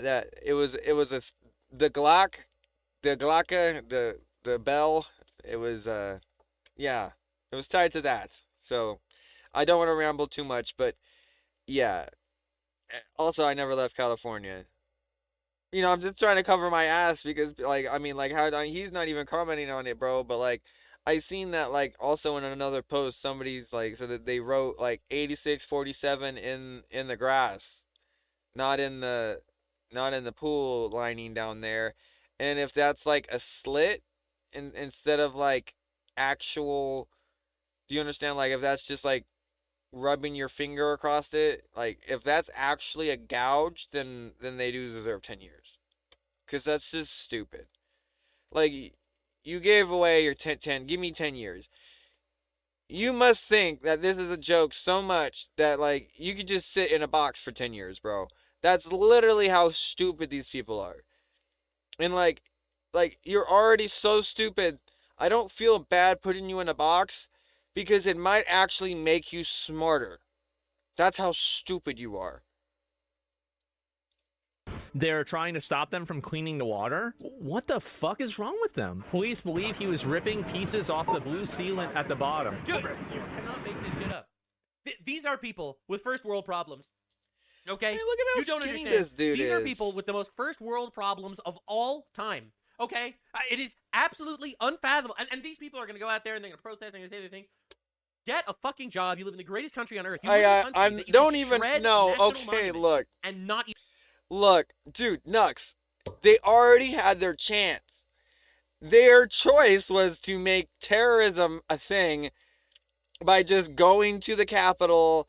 that, the Glock, the Glocke, the bell, It was yeah, it was tied to that. So I don't want to ramble too much, but yeah. Also, I never left California. You know, I'm just trying to cover my ass because, like, I mean, like, how he's not even commenting on it, bro. But like, I seen that, like, also in another post, somebody's like, so that they wrote like 86-47 in the grass, not in the pool lining down there. And if that's like a slit, instead of like actual, do you understand? Like, if that's just like rubbing your finger across it, like if that's actually a gouge, then they do deserve 10 years, because that's just stupid. Like, you gave away your 10, give me 10 years. You must think that this is a joke so much that like you could just sit in a box for 10 years, bro. That's literally how stupid these people are. And like you're already so stupid. I don't feel bad putting you in a box, because it might actually make you smarter. That's how stupid you are. They're trying to stop them from cleaning the water? What the fuck is wrong with them? Police believe he was ripping pieces off the blue sealant at the bottom. Dude, you cannot make this shit up. These are people with first world problems. Okay? Hey, look at how you don't skinny understand. this dude These is. are people with the most first world problems of all time. Okay? It is absolutely unfathomable. And these people are going to go out there and they're going to protest and they're going to say other things. Get a fucking job. You live in the greatest country on earth. You live in a country that you don't can even shred know. national Okay, monuments look. And not even... Look, dude, Nux. They already had their chance. Their choice was to make terrorism a thing by just going to the Capitol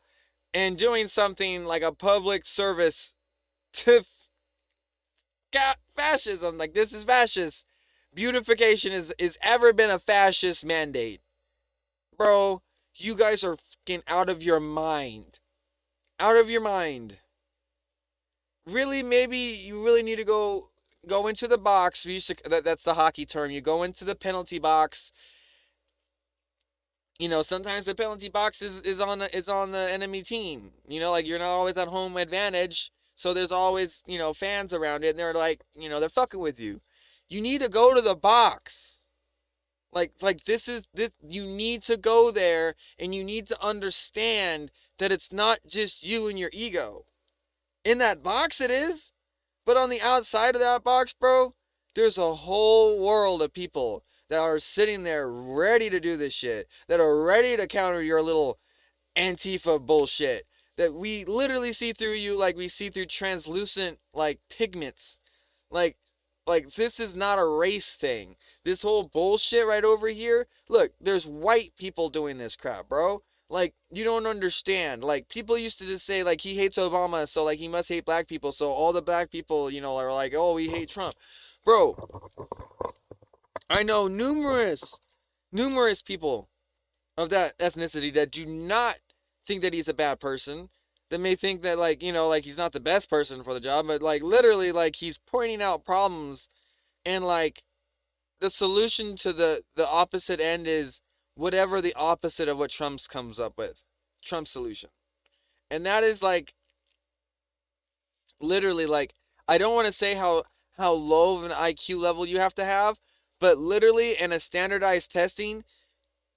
and doing something like a public service to fascism. Like, this is fascist. Beautification is ever been a fascist mandate. Bro, you guys are fucking out of your mind. Out of your mind. Really, maybe you really need to go into the box. We used to, that's the hockey term. You go into the penalty box. You know, sometimes the penalty box is on the enemy team. You know, like, you're not always at home advantage, so there's always, you know, fans around it, and they're like, you know, they're fucking with you. You need to go to the box. Like this, you need to go there, and you need to understand that it's not just you and your ego. In that box it is, but on the outside of that box, bro, there's a whole world of people that are sitting there ready to do this shit, that are ready to counter your little Antifa bullshit, that we literally see through you like we see through translucent, like, pigments. Like, this is not a race thing. This whole bullshit right over here, look, there's white people doing this crap, bro. Like, you don't understand. Like, people used to just say, like, he hates Obama, so, like, he must hate black people. So all the black people, you know, are like, oh, we hate Trump. Bro, I know numerous people of that ethnicity that do not think that he's a bad person. That may think that, like, you know, like, he's not the best person for the job. But, like, literally, like, he's pointing out problems. And, like, the solution to the opposite end is whatever the opposite of what Trump's comes up with. Trump's solution. And that is, like, literally, like, I don't want to say how low of an IQ level you have to have, but literally in a standardized testing,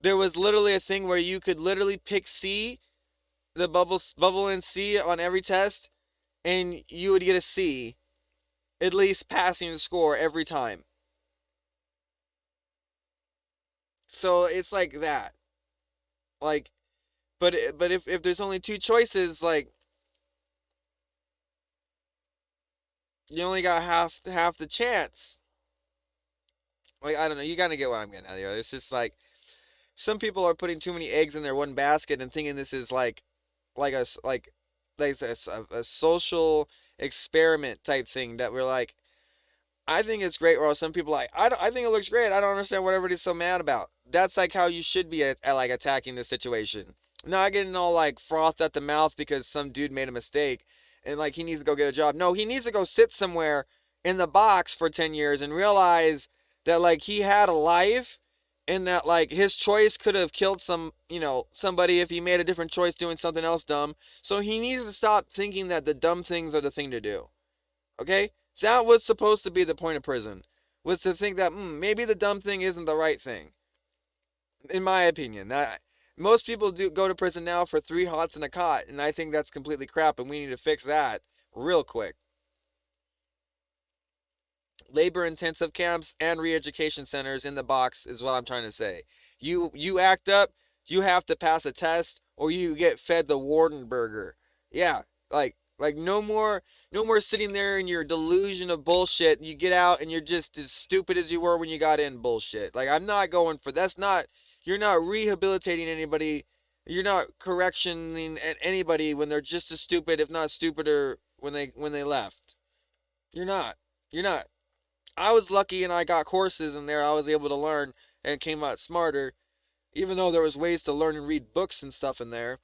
there was literally a thing where you could literally pick C, the bubble in C on every test, and you would get a C, at least passing the score every time. So it's like that. Like, but if there's only two choices, like, you only got half the chance. Like, I don't know, you gotta get what I'm getting at here. It's just like, some people are putting too many eggs in their one basket and thinking this is like a social experiment type thing, that we're like, I think it's great, or some people like, I think it looks great. I don't understand what everybody's so mad about. That's like how you should be at like attacking this situation. Not getting all like frothed at the mouth because some dude made a mistake and like he needs to go get a job. No, he needs to go sit somewhere in the box for 10 years and realize that like he had a life, and that like his choice could have killed somebody if he made a different choice doing something else dumb. So he needs to stop thinking that the dumb things are the thing to do. Okay? That was supposed to be the point of prison, was to think that maybe the dumb thing isn't the right thing. In my opinion, most people do go to prison now for 3 hots and a cot, and I think that's completely crap, and we need to fix that real quick. Labor-intensive camps and re-education centers in the box is what I'm trying to say. You act up, you have to pass a test, or you get fed the Warden burger. Yeah, like no more sitting there in your delusion of bullshit. You get out and you're just as stupid as you were when you got in bullshit. Like, I'm not going for that's not. You're not rehabilitating anybody. You're not correctioning anybody when they're just as stupid, if not stupider, when they left. You're not. I was lucky and I got courses in there. I was able to learn and came out smarter, even though there was ways to learn and read books and stuff in there.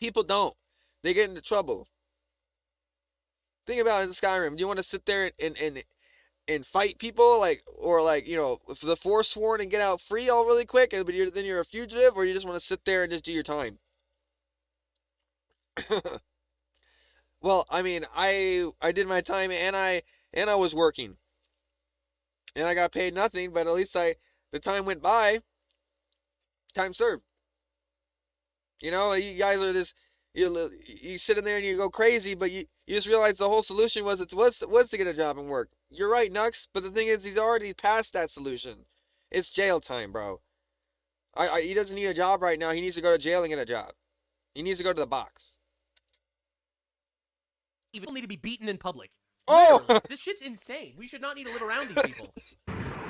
People don't. They get into trouble. Think about it in Skyrim. Do you want to sit there and fight people, or the Forsworn and get out free all really quick, but then you're a fugitive, or you just want to sit there and just do your time? Well, I mean, I did my time and I was working. And I got paid nothing, but at least the time went by. Time served. You know, you guys are this, you sit in there and you go crazy, but you just realize the whole solution was to get a job and work. You're right, Nux, but the thing is, he's already past that solution. It's jail time, bro. He doesn't need a job right now. He needs to go to jail and get a job. He needs to go to the box. Even need to be beaten in public. Oh! Literally. This shit's insane. We should not need to live around these people.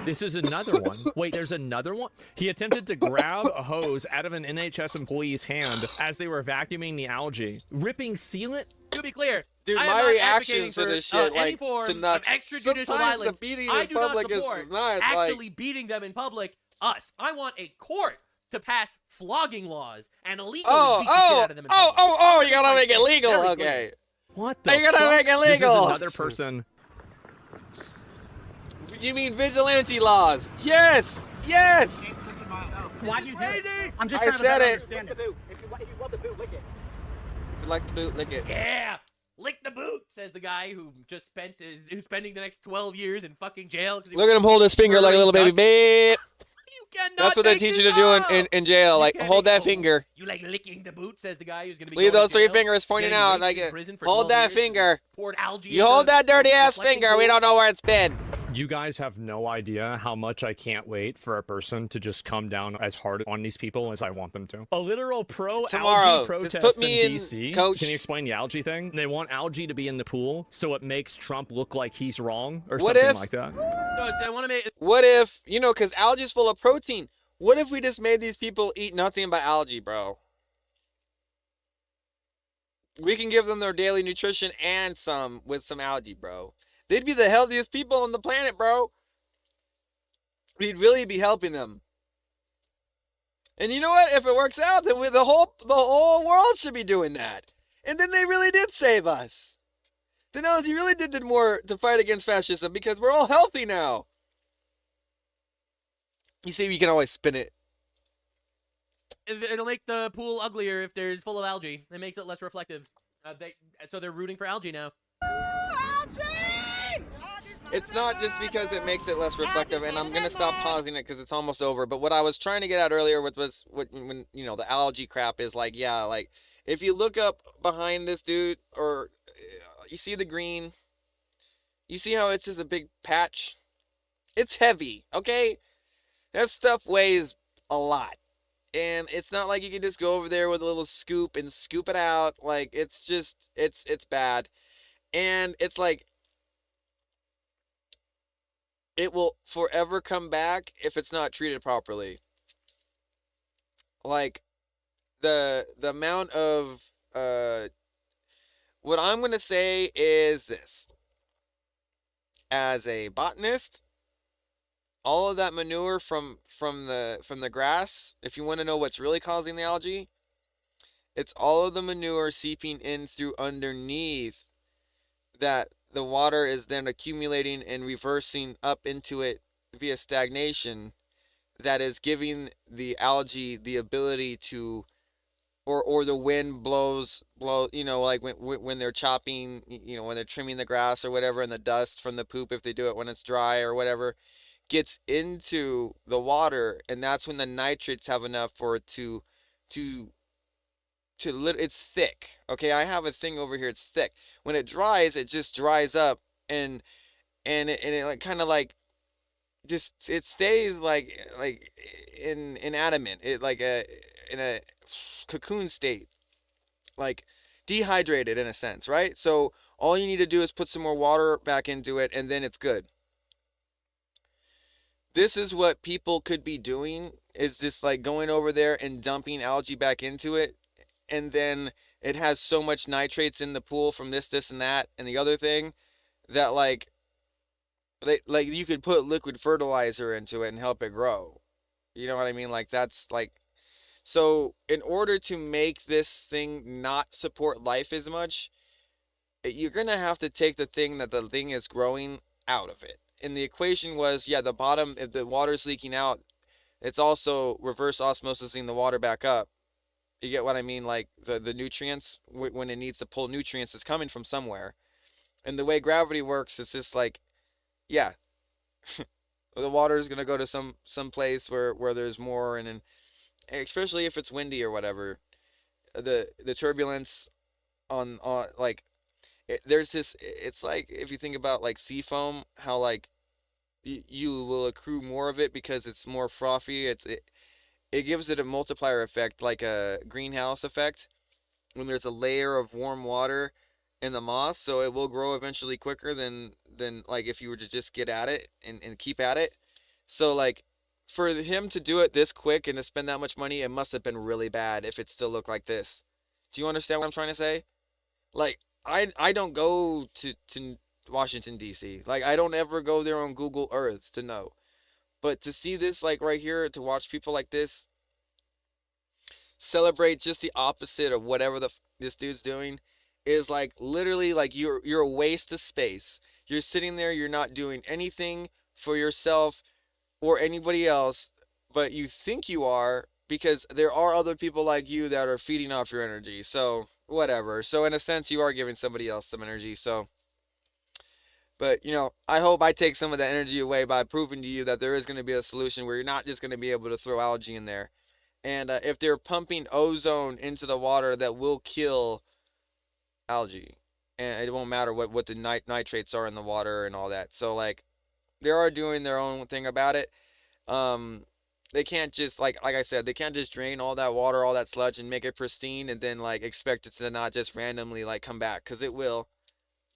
This is another one. Wait, there's another one? He attempted to grab a hose out of an NHS employee's hand as they were vacuuming the algae, ripping sealant. To be clear, dude, I am my not reactions to advocating this for, shit, any form to nuts. of extrajudicial Sometimes violence. the beating I in do public not is support nuts, actually beating them in public. Us. I want a court to pass flogging laws and illegally beat the shit out of them in public. You gotta make it legal. Very Okay. clear. What the You gotta fuck? make it This legal. is another person. You mean vigilante laws? Yes. Yes. Why do you do it? I'm just I trying to said better it. understand it. If you want the boot, lick it. If you like the boot, lick it. Yeah. Lick the boot, says the guy who's spending the next 12 years in fucking jail. Look at him hold his finger like a little baby. Beep. You cannot That's what they make teach you this to do up. in jail. Like, hold that finger. You like licking the boot, says the guy who's going to be Leave going those to 3 jail, fingers pointing getting out. raped Like, in prison for hold 12 that years, finger. poured algae You into hold that dirty ass reflecting finger. We pool. don't know where it's been. You guys have no idea how much I can't wait for a person to just come down as hard on these people as I want them to. A literal Tomorrow, pro-algae just protest put me in in, DC. coach. Can you explain the algae thing? They want algae to be in the pool, so it makes Trump look like he's wrong or What something if- like that. No, I want to make. What if, because algae is full of protein. What if we just made these people eat nothing but algae, bro? We can give them their daily nutrition and some with some algae, bro. They'd be the healthiest people on the planet, bro. We'd really be helping them. And you know what? If it works out, then the whole world should be doing that. And then they really did save us. Then algae really did more to fight against fascism because we're all healthy now. You see, you can always spin it. It'll make the pool uglier if there's full of algae. It makes it less reflective. So they're rooting for algae now. It's not just because it makes it less reflective, and I'm gonna stop pausing it because it's almost over. But what I was trying to get at earlier was when the algae crap is like, yeah, like if you look up behind this dude, or you see the green, you see how it's just a big patch. It's heavy, okay? That stuff weighs a lot. And it's not like you can just go over there with a little scoop and scoop it out. Like, it's just, it's bad. And it's like, it will forever come back if it's not treated properly. Like, the amount of, what I'm going to say is this. As a botanist, all of that manure from the grass, if you want to know what's really causing the algae, it's all of the manure seeping in through underneath that the water is then accumulating and reversing up into it via stagnation, that is giving the algae the ability to, or the wind blows, like when they're chopping, when they're trimming the grass or whatever, and the dust from the poop, if they do it when it's dry or whatever, gets into the water, and that's when the nitrates have enough for it to it's thick. Okay, I have a thing over here. It's thick. When it dries, it just dries up, and it like kind of like just it stays like inanimate. It like in a cocoon state, like dehydrated in a sense, right? So all you need to do is put some more water back into it, and then it's good. This is what people could be doing, is just like going over there and dumping algae back into it, and then it has so much nitrates in the pool from this, and that, and the other thing, that like you could put liquid fertilizer into it and help it grow. You know what I mean? Like, that's like, so in order to make this thing not support life as much, you're going to have to take the thing that the thing is growing out of it. And the equation was, yeah, the bottom, if the water's leaking out, it's also reverse osmosising the water back up. You get what I mean? Like the nutrients, when it needs to pull nutrients, is coming from somewhere. And the way gravity works is just like, yeah, the water is going to go to some place where there's more, and then, especially if it's windy or whatever, the turbulence on like, there's this, it's like, if you think about like sea foam, how like you will accrue more of it because it's more frothy. It gives it a multiplier effect, like a greenhouse effect, when there's a layer of warm water in the moss, so it will grow eventually quicker than like if you were to just get at it and keep at it. So like, for him to do it this quick and to spend that much money, it must have been really bad if it still looked like this. Do you understand what I'm trying to say? Like, I don't go to Washington, D.C. Like, I don't ever go there on Google Earth to know. But to see this, like, right here, to watch people like this celebrate just the opposite of whatever this dude's doing, is like, literally, like, you're a waste of space. You're sitting there, you're not doing anything for yourself or anybody else, but you think you are, because there are other people like you that are feeding off your energy. So whatever. So in a sense, you are giving somebody else some energy. So, but you know, I hope I take some of that energy away by proving to you that there is going to be a solution where you're not just going to be able to throw algae in there. And if they're pumping ozone into the water, that will kill algae, and it won't matter what the nitrates are in the water and all that. So like, they are doing their own thing about it. They can't just, like I said, they can't just drain all that water, all that sludge, and make it pristine, and then like expect it to not just randomly like come back, because it will.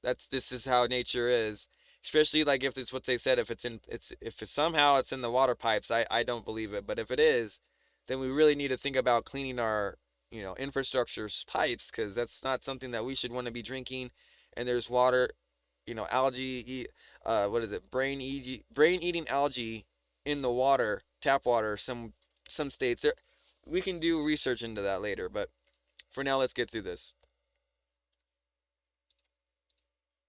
This is how nature is. Especially like if it's what they said, if somehow it's in the water pipes, I don't believe it. But if it is, then we really need to think about cleaning our, you know, infrastructure's pipes, because that's not something that we should want to be drinking. And there's water, you know, algae, brain eating algae in the water, tap water, some states there. We can do research into that later, but for now, let's get through this.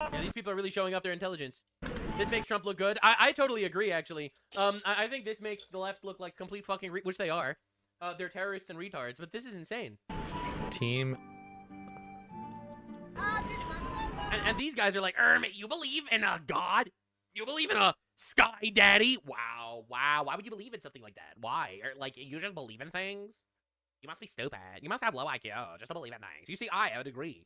Yeah, these people are really showing off their intelligence. This makes Trump look good. I totally agree, actually. I think this makes the left look like complete fucking which they are. They're terrorists and retards, but this is insane. Team. And these guys are like, you believe in a god? You believe in a sky daddy? Wow. Why would you believe in something like that? Why? Like, you just believe in things? You must be stupid. You must have low IQ just to believe in things. You see, I have a degree.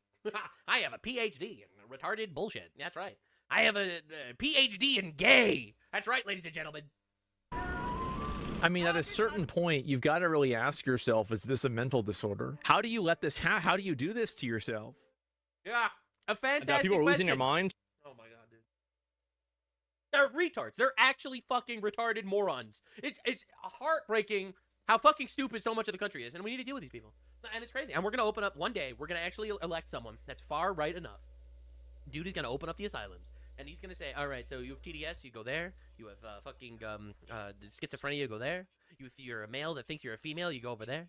I have a PhD in retarded bullshit. That's right. I have a PhD in gay. That's right, ladies and gentlemen. I mean, at a certain point, you've got to really ask yourself, is this a mental disorder? How do you let this, how do you do this to yourself? Yeah, a fantastic That people are losing their question. mind? Oh my god, dude. They're retards. They're actually fucking retarded morons. It's heartbreaking how fucking stupid so much of the country is, and we need to deal with these people. And it's crazy. And we're going to open up, one day, we're going to actually elect someone that's far right enough. Dude is going to open up the asylums. And he's going to say, all right, so you have TDS, you go there. You have fucking schizophrenia, you go there. If you're a male that thinks you're a female, you go over there.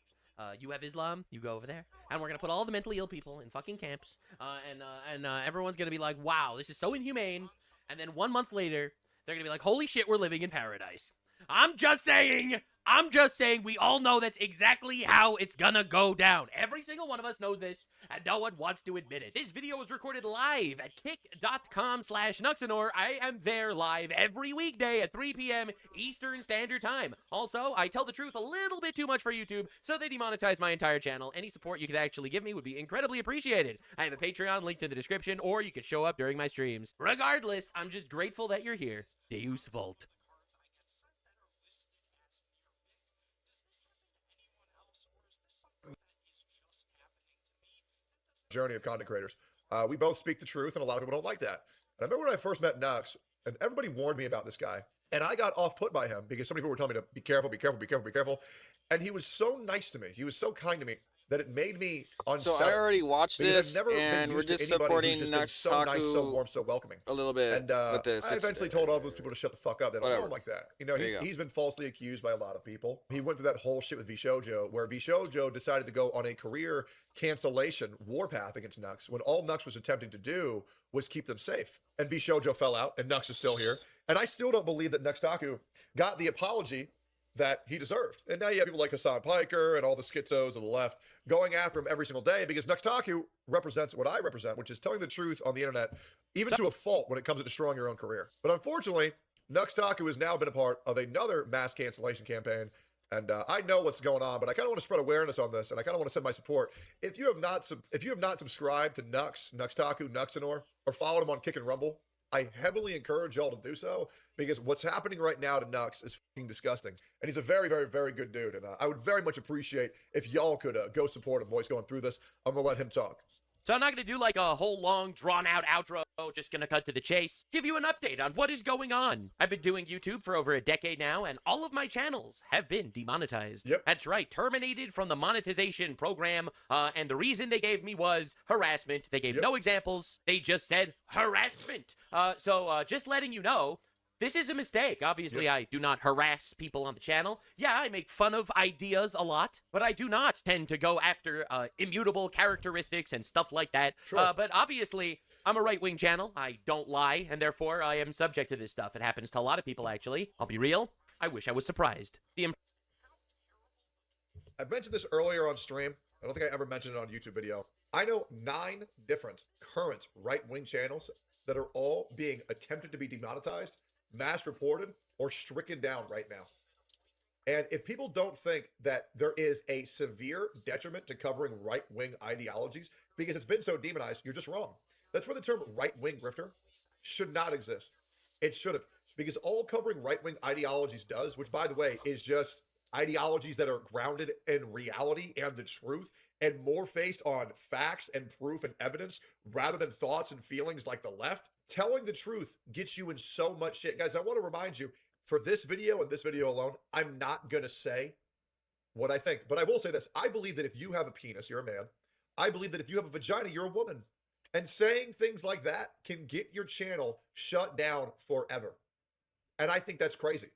You have Islam, you go over there. And we're going to put all the mentally ill people in fucking camps. And everyone's going to be like, wow, this is so inhumane. And then 1 month later, they're going to be like, holy shit, we're living in paradise. I'm just saying, I'm just saying we all know that's exactly how it's gonna go down. Every single one of us knows this, and no one wants to admit it. This video was recorded live at kick.com/Nuxanor. I am there live every weekday at 3 p.m. Eastern Standard Time. Also, I tell the truth a little bit too much for YouTube, so they demonetize my entire channel. Any support you could actually give me would be incredibly appreciated. I have a Patreon linked in the description, or you can show up during my streams. Regardless, I'm just grateful that you're here. Deus Vult. Journey of content creators. We both speak the truth, and a lot of people don't like that. And I remember when I first met Nux, and everybody warned me about this guy, and I got off-put by him because so many people were telling me to be careful, be careful, be careful, be careful. And he was so nice to me. He was so kind to me that it made me unsettled. So I already watched this, I've never and been we're used to just anybody supporting who's just been so nice, so Nuxtaku warm, so welcoming. a little bit And with this. I eventually told all those people to shut the fuck up. They don't Whatever. know him like that. You know, There you go. he's been falsely accused by a lot of people. He went through that whole shit with Vishojo, where Vishojo decided to go on a career cancellation warpath against Nux, when all Nux was attempting to do was keep them safe. And Vishojo fell out, and Nux is still here. And I still don't believe that Nuxtaku got the apology that he deserved. And now you have people like Hassan Piker and all the schizos of the left going after him every single day because Nuxtaku represents what I represent, which is telling the truth on the internet, even to a fault when it comes to destroying your own career. But unfortunately, Nuxtaku has now been a part of another mass cancellation campaign. And I know what's going on, but I kind of want to spread awareness on this, and I kind of want to send my support. If you have not subscribed to Nuxtaku, Nuxanor, or followed him on Kick and Rumble, I heavily encourage y'all to do so, because what's happening right now to Nux is fucking disgusting. And he's a very, very, very good dude. And I would very much appreciate if y'all could go support him while he's going through this. I'm going to let him talk. So I'm not going to do like a whole long drawn-out outro, just going to cut to the chase. Give you an update on what is going on. I've been doing YouTube for over a decade now, and all of my channels have been demonetized. Yep. That's right, terminated from the monetization program, and the reason they gave me was harassment. They gave no examples. They just said harassment. So just letting you know, this is a mistake. Obviously, I do not harass people on the channel. Yeah, I make fun of ideas a lot, but I do not tend to go after immutable characteristics and stuff like that. Sure. But obviously, I'm a right-wing channel. I don't lie, and therefore I am subject to this stuff. It happens to a lot of people, actually. I'll be real. I wish I was surprised. I mentioned this earlier on stream. I don't think I ever mentioned it on a YouTube video. I know 9 different current right-wing channels that are all being attempted to be demonetized, mass reported, or stricken down right now. And if people don't think that there is a severe detriment to covering right-wing ideologies because it's been so demonized, you're just wrong. That's where the term right-wing grifter should not exist. It shouldn't, because all covering right-wing ideologies does, which by the way is just ideologies that are grounded in reality and the truth and more based on facts and proof and evidence rather than thoughts and feelings like the left. Telling the truth gets you in so much shit. Guys, I want to remind you, for this video and this video alone, I'm not going to say what I think, but I will say this. I believe that if you have a penis, you're a man. I believe that if you have a vagina, you're a woman. And saying things like that can get your channel shut down forever. And I think that's crazy.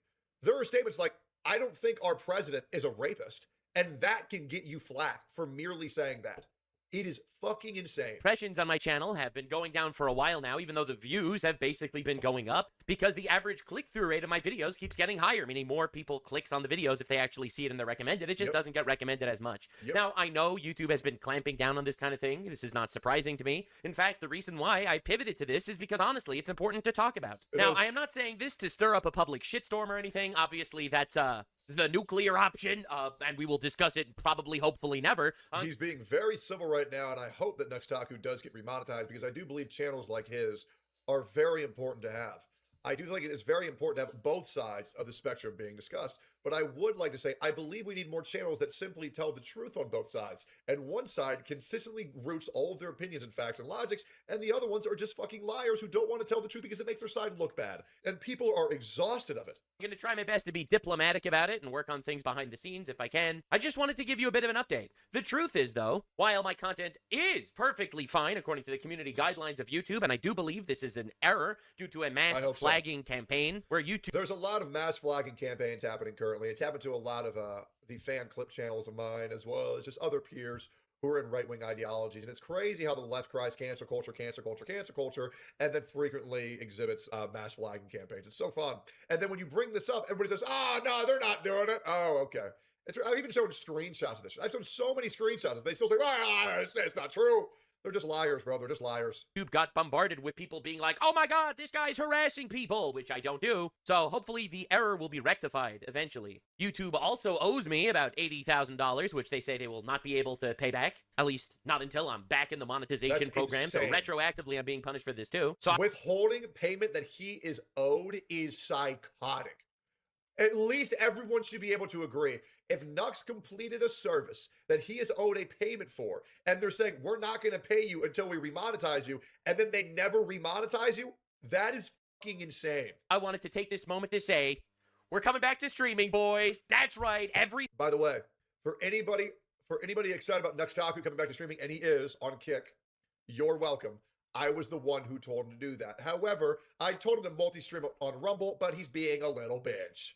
There are statements like, I don't think our president is a rapist, and that can get you flack for merely saying that. It is fucking insane. Impressions on my channel have been going down for a while now, even though the views have basically been going up, because the average click-through rate of my videos keeps getting higher, meaning more people clicks on the videos if they actually see it in the recommended. It just doesn't get recommended as much. Now, I know YouTube has been clamping down on this kind of thing. This is not surprising to me. In fact, the reason why I pivoted to this is because, honestly, it's important to talk about. Now, I am not saying this to stir up a public shitstorm or anything. Obviously, that's the nuclear option, and we will discuss it probably, hopefully, never. He's being very civil right now, and I hope that Nuxtaku does get remonetized, because I do believe channels like his are very important to have. I do think it is very important to have both sides of the spectrum being discussed, but I would like to say I believe we need more channels that simply tell the truth on both sides, and one side consistently roots all of their opinions and facts and logics, and the other ones are just fucking liars who don't want to tell the truth because it makes their side look bad, and people are exhausted of it. I'm going to try my best to be diplomatic about it and work on things behind the scenes if I can. I just wanted to give you a bit of an update. The truth is, though, while my content is perfectly fine according to the community guidelines of YouTube, and I do believe this is an error due to a mass flagging campaign where YouTube... There's a lot of mass flagging campaigns happening currently. It's happened to a lot of the fan clip channels of mine, as well as just other peers who are in right-wing ideologies. And it's crazy how the left cries cancel culture, cancel culture, cancel culture, and then frequently exhibits mass flagging campaigns. It's so fun. And then when you bring this up, everybody says, oh, no, they're not doing it. Oh, okay. I've even shown screenshots of this. I've shown so many screenshots. They still say, it's not true. They're just liars, bro. They're just liars. YouTube got bombarded with people being like, oh my god, this guy's harassing people, which I don't do. So hopefully the error will be rectified eventually. YouTube also owes me about $80,000, which they say they will not be able to pay back, at least not until I'm back in the monetization That's program. insane. So retroactively, I'm being punished for this too. So withholding payment that he is owed is psychotic. At least everyone should be able to agree. If Nux completed a service that he is owed a payment for, and they're saying, we're not going to pay you until we remonetize you, and then they never remonetize you, that is fucking insane. I wanted to take this moment to say, we're coming back to streaming, boys. That's right. By the way, for anybody excited about Nux Taku coming back to streaming, and he is on Kick, you're welcome. I was the one who told him to do that. However, I told him to multi-stream on Rumble, but he's being a little bitch.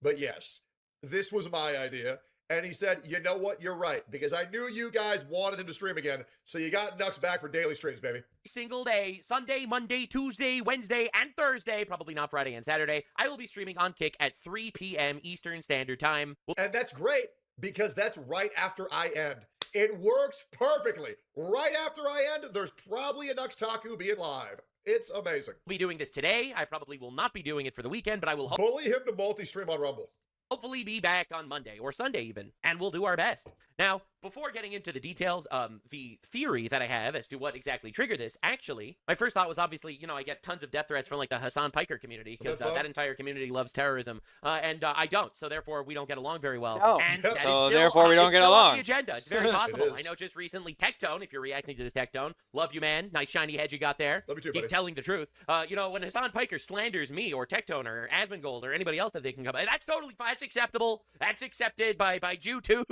But yes, this was my idea. And he said, you know what? You're right. Because I knew you guys wanted him to stream again. So you got Nux back for daily streams, baby. Single day, Sunday, Monday, Tuesday, Wednesday, and Thursday, probably not Friday and Saturday, I will be streaming on Kick at 3 p.m. Eastern Standard Time. And that's great because that's right after I end. It works perfectly. Right after I end, there's probably a Nux Taku being live. It's amazing. I'll be doing this today. I probably will not be doing it for the weekend, but I will bully him to multi-stream on Rumble. Hopefully be back on Monday or Sunday even, and we'll do our best. Now, before getting into the details, the theory that I have as to what exactly triggered this, actually, my first thought was obviously, I get tons of death threats from like the Hassan Piker community because that entire community loves terrorism, and I don't, so therefore we don't get along very well. No. And Yep. that is So still, therefore we don't get still on along. the agenda. It's very possible. It is. I know just recently Tectone, if you're reacting to this Tectone, love you, man. Nice shiny head you got there. Love you too, Keep buddy. telling the truth. When Hassan Piker slanders me or Tectone or Asmongold or anybody else that they can come, that's totally fine. That's acceptable. That's accepted by JewTube.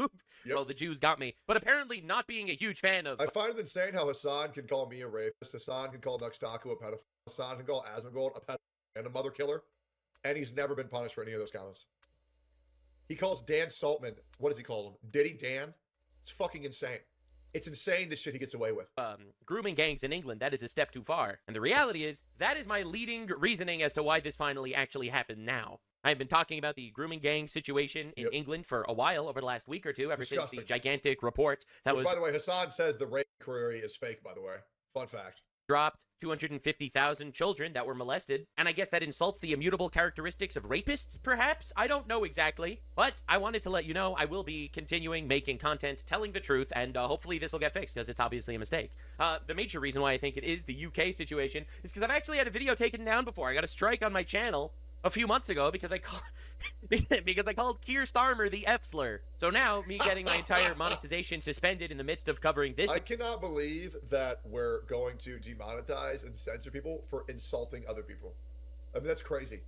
Yep. Well, the Jews got me. But apparently not being a huge fan of... I find it insane how Hassan can call me a rapist. Hassan can call Nux Taku a pedophile. Hassan can call Asmongold a pedophile and a mother killer. And he's never been punished for any of those comments. He calls Dan Saltman, what does he call him? Diddy Dan? It's fucking insane. It's insane the shit he gets away with. Grooming gangs in England, that is a step too far. And the reality is, that is my leading reasoning as to why this finally actually happened now. I've been talking about the grooming gang situation in England for a while, over the last week or two, ever since the gigantic report that was... By the way, Hassan says the rape query is fake, by the way. Fun fact. Dropped 250,000 children that were molested, and I guess that insults the immutable characteristics of rapists, perhaps? I don't know exactly, but I wanted to let you know I will be continuing making content, telling the truth, and hopefully this will get fixed, because it's obviously a mistake. The major reason why I think it is the UK situation is because I've actually had a video taken down before. I got a strike on my channel a few months ago because I called Keir Starmer the F-slur. So now, me getting my entire monetization suspended in the midst of covering this... I cannot believe that we're going to demonetize and censor people for insulting other people. I mean, that's crazy.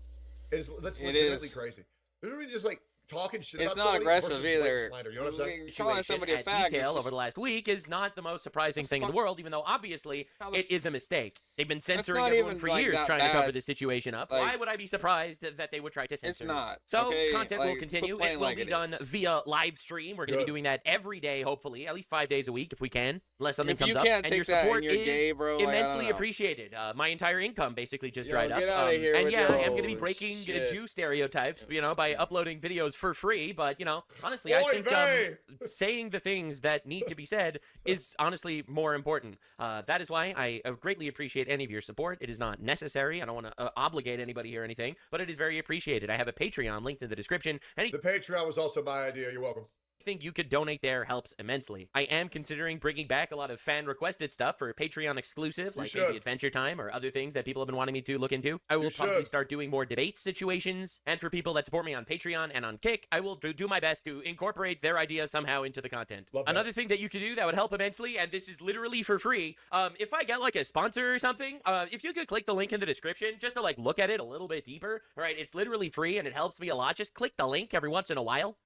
That's legitimately crazy. They're really just like talking shit It's about not somebody aggressive versus either. blatant slander, you know what I'm saying? Calling somebody a at fag detail is over the last week is not the most surprising thing in the world, even though obviously it is a mistake. They've been censoring not everyone even, for like, years that trying to cover bad. this situation up. Like, Why would I be surprised that they would try to censor It's not. it? So Okay, content will like, continue. quit It playing will like be it done is. via live stream. We're going to be Good. doing that every day, hopefully, at least 5 days a week if we can, unless something If comes you up. can't And take your that and support you're is gay, bro, like, I don't immensely know. appreciated. My entire income basically just Yo, dried up. get outta here and with yeah, I am your going to be breaking shit. Jew stereotypes, by uploading videos for free. But honestly, I Oy think vey! saying the things that need to be said is honestly more important. That is why I greatly appreciate any of your support. It is not necessary. I don't want to obligate anybody here or anything, but it is very appreciated. I have a Patreon linked in the description. The Patreon was also my idea. You're welcome. Anything you could donate there helps immensely. I am considering bringing back a lot of fan-requested stuff for Patreon exclusive, like maybe should. Adventure Time or other things that people have been wanting me to look into. I will probably should. start doing more debate situations, and for people that support me on Patreon and on Kick, I will do my best to incorporate their ideas somehow into the content. Love that. Another thing that you could do that would help immensely, and this is literally for free, if I get like a sponsor or something, if you could click the link in the description just to like look at it a little bit deeper, all right, it's literally free and it helps me a lot. Just click the link every once in a while.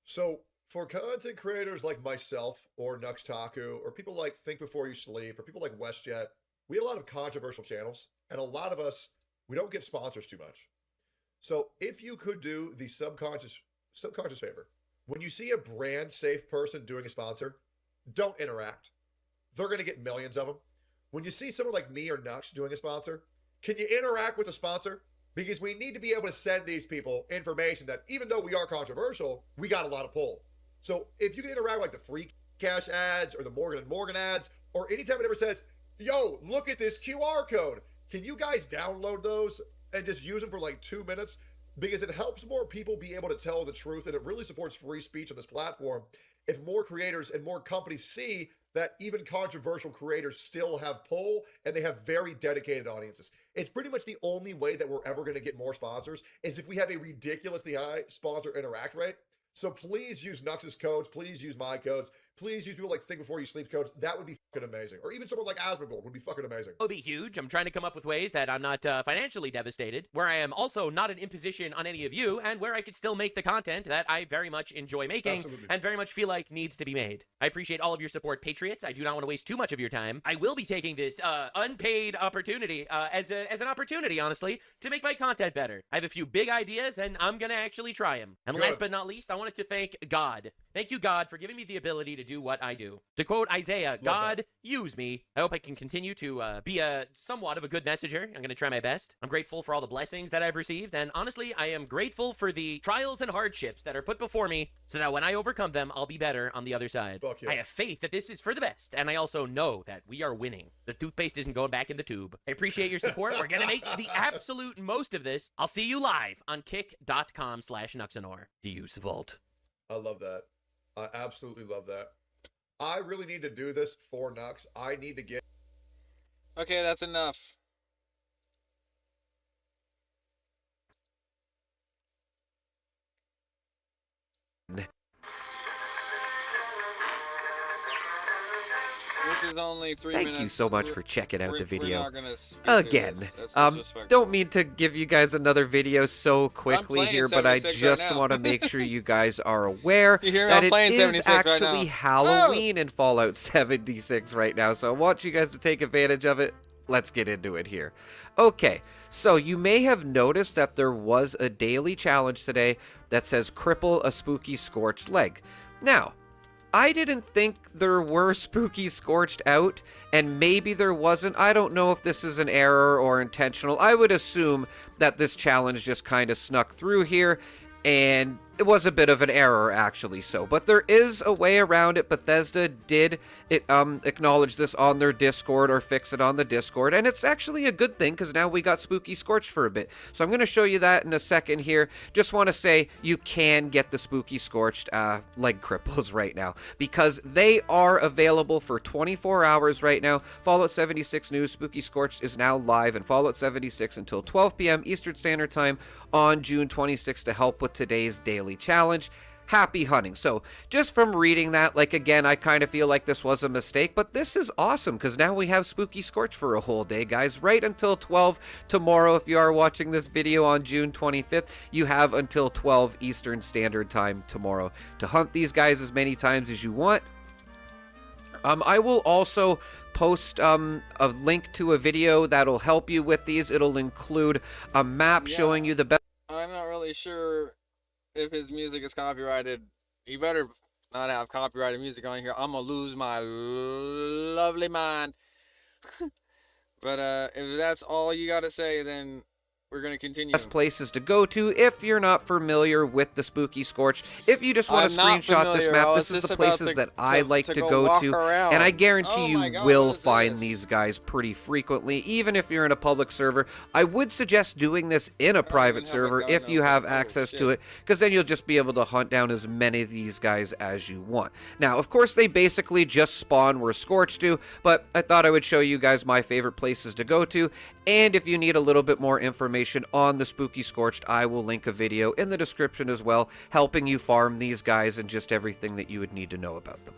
So, for content creators like myself or Nux Taku or people like Think Before You Sleep or people like WestJet, we have a lot of controversial channels, and a lot of us, we don't get sponsors too much. So if you could do the subconscious favor, when you see a brand safe person doing a sponsor, don't interact. They're going to get millions of them. When you see someone like me or Nux doing a sponsor, can you interact with the sponsor? Because we need to be able to send these people information that even though we are controversial, we got a lot of pull. So if you can interact like the free cash ads or the Morgan & Morgan ads, or anytime it ever says, yo, look at this QR code, can you guys download those and just use them for like 2 minutes? Because it helps more people be able to tell the truth, and it really supports free speech on this platform. If more creators and more companies see that even controversial creators still have pull and they have very dedicated audiences. It's pretty much the only way that we're ever going to get more sponsors is if we have a ridiculously high sponsor interact rate. So please use Nux's codes. Please use my codes. Please use people like Think Before You Sleep codes. That would be fucking amazing. Or even someone like Asmongold would be fucking amazing. It would be huge. I'm trying to come up with ways that I'm not financially devastated, where I am also not an imposition on any of you, and where I could still make the content that I very much enjoy making and very much feel like needs to be made. I appreciate all of your support, Patriots. I do not want to waste too much of your time. I will be taking this unpaid opportunity as an opportunity, honestly, to make my content better. I have a few big ideas, and I'm going to actually try them. And last but not least, I wanted to thank God. Thank you, God, for giving me the ability to do what I do. To quote Isaiah, God, use me. I hope I can continue to be somewhat of a good messenger. I'm going to try my best. I'm grateful for all the blessings that I've received, and honestly, I am grateful for the trials and hardships that are put before me so that when I overcome them, I'll be better on the other side. I have faith that this is for the best, and I also know that we are winning. The toothpaste isn't going back in the tube. I appreciate your support. We're going to make the absolute most of this. I'll see you live on kick.com/Nuxanor. Do you Vault? I love that. I absolutely love that. I really need to do this for Nux. I need to get... Okay, that's enough. This is only 3 minutes. Thank you so much for checking out the We're video. not gonna skip Again, this. That's disrespectful. don't mean to give you guys another video so quickly playing here, but I 76 just right now. want to make sure you guys are aware You hear me? that I'm it playing is 76 right actually now. Halloween in Fallout 76 right now, so I want you guys to take advantage of it. Let's get into it here. Okay, so you may have noticed that there was a daily challenge today that says cripple a spooky scorched leg. Now, I didn't think there were spooky scorched out, and maybe there wasn't. I don't know if this is an error or intentional. I would assume that this challenge just kind of snuck through here, and it was a bit of an error, actually, but there is a way around it. Bethesda did acknowledge this on their Discord, or fix it on the Discord, and it's actually a good thing, because now we got Spooky Scorched for a bit. So I'm going to show you that in a second here. Just want to say you can get the Spooky Scorched leg cripples right now, because they are available for 24 hours right now. Fallout 76 News, Spooky Scorched is now live in Fallout 76 until 12 p.m. Eastern Standard Time on June 26th to help with today's daily challenge. Happy hunting. So just from reading that, like, again, I kind of feel like this was a mistake, but this is awesome because now we have Spooky Scorch for a whole day, guys, right until 12 tomorrow. If you are watching this video on June 25th, you have until 12 Eastern Standard Time tomorrow to hunt these guys as many times as you want. I will also post a link to a video that'll help you with these. It'll include a map showing you the best. I'm not really sure if his music is copyrighted. You better not have copyrighted music on here. I'm gonna lose my lovely mind. But if that's all you gotta say, then we're going to continue. Best places to go to if you're not familiar with the Spooky Scorch. If you just want to screenshot this map, this is the places that I like to go to. And I guarantee you will find these guys pretty frequently, even if you're in a public server. I would suggest doing this in a private server if you have access to it, because then you'll just be able to hunt down as many of these guys as you want. Now, of course, they basically just spawn where Scorch do, but I thought I would show you guys my favorite places to go to. And if you need a little bit more information on the Spooky Scorched, I will link a video in the description as well, helping you farm these guys and just everything that you would need to know about them.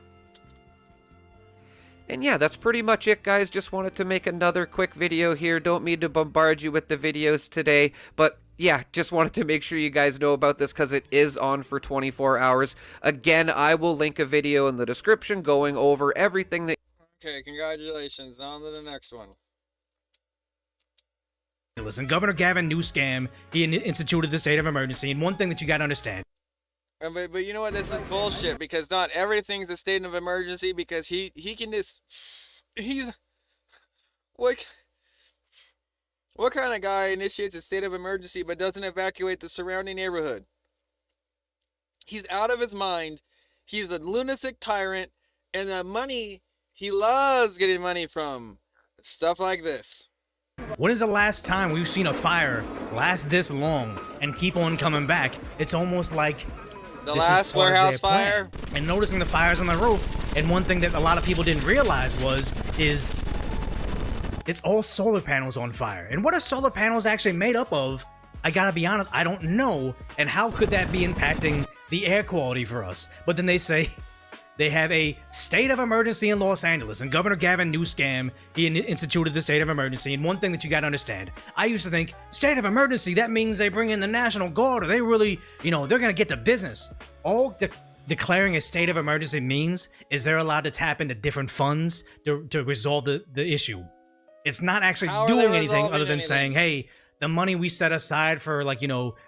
And yeah, that's pretty much it, guys. Just wanted to make another quick video here. Don't mean to bombard you with the videos today, but yeah, just wanted to make sure you guys know about this because it is on for 24 hours. Again, I will link a video in the description going over everything that... Okay, congratulations. On to the next one. Listen, Governor Gavin Newsom, he instituted the state of emergency, and one thing that you got to understand, But you know what? This is bullshit because not everything's a state of emergency because he can just he's what kind of guy initiates a state of emergency but doesn't evacuate the surrounding neighborhood? He's out of his mind. He's a lunatic tyrant, and the money he loves getting money from stuff like this. When is the last time we've seen a fire last this long and keep on coming back? It's almost like the this last is part of warehouse their plan. fire. And noticing the fires on the roof, and one thing that a lot of people didn't realize is it's all solar panels on fire. And what are solar panels actually made up of? I gotta be honest, I don't know. And how could that be impacting the air quality for us? But then they say they have a state of emergency in Los Angeles, and Governor Gavin Newsom, he instituted the state of emergency. And one thing that you gotta understand, I used to think, state of emergency, that means they bring in the National Guard, or they really, they're gonna get to business. All declaring a state of emergency means is they're allowed to tap into different funds to resolve the issue. It's not actually doing anything other than saying, hey, the money we set aside for,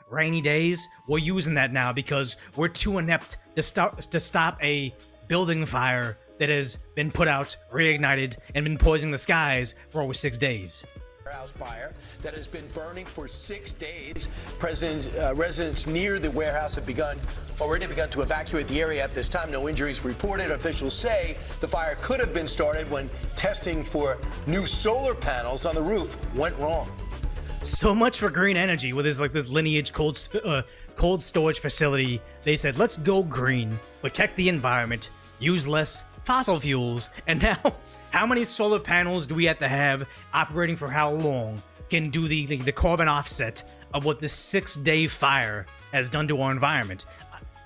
rainy days, we're using that now because we're too inept to stop a building fire that has been put out, reignited, and been poisoning the skies for over 6 days. Warehouse fire that has been burning for 6 days. Residents near the warehouse have already begun to evacuate the area at this time. No injuries reported. Officials say the fire could have been started when testing for new solar panels on the roof went wrong. So much for green energy with this Lineage cold storage facility. They said, let's go green, protect the environment, use less fossil fuels. And now, how many solar panels do we have to have operating for how long can do the carbon offset of what this 6-day fire has done to our environment?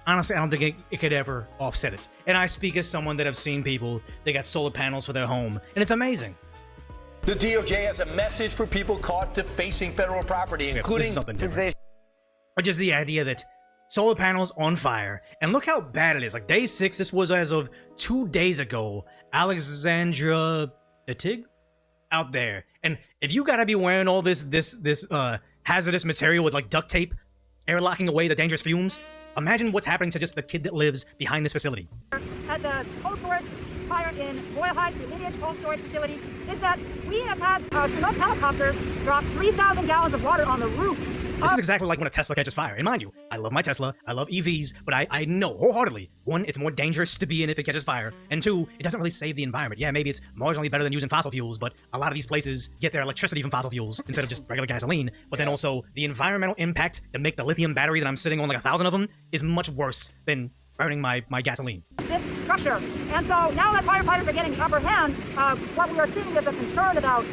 Honestly, I don't think it could ever offset it. And I speak as someone that have seen people, they got solar panels for their home, and it's amazing. The DOJ has a message for people caught defacing federal property, including something different. Which is the idea that solar panels on fire, and look how bad it is. Like day 6, this was as of 2 days ago. Alexandra Tig out there, and if you gotta be wearing all this hazardous material with duct tape, airlocking away the dangerous fumes, imagine what's happening to just the kid that lives behind this facility. At the cold storage fire in Royal Heights, the Lineage cold storage facility, is that we have had Chinook helicopters drop 3,000 gallons of water on the roof. This is exactly like when a Tesla catches fire. And mind you, I love my Tesla, I love EVs, but I know wholeheartedly, 1, it's more dangerous to be in if it catches fire, and 2, it doesn't really save the environment. Yeah, maybe it's marginally better than using fossil fuels, but a lot of these places get their electricity from fossil fuels instead of just regular gasoline. But then also, the environmental impact to make the lithium battery that I'm sitting on 1,000 of them is much worse than burning my gasoline. This structure. And so now that firefighters are getting the upper hand, what we are seeing is a concern about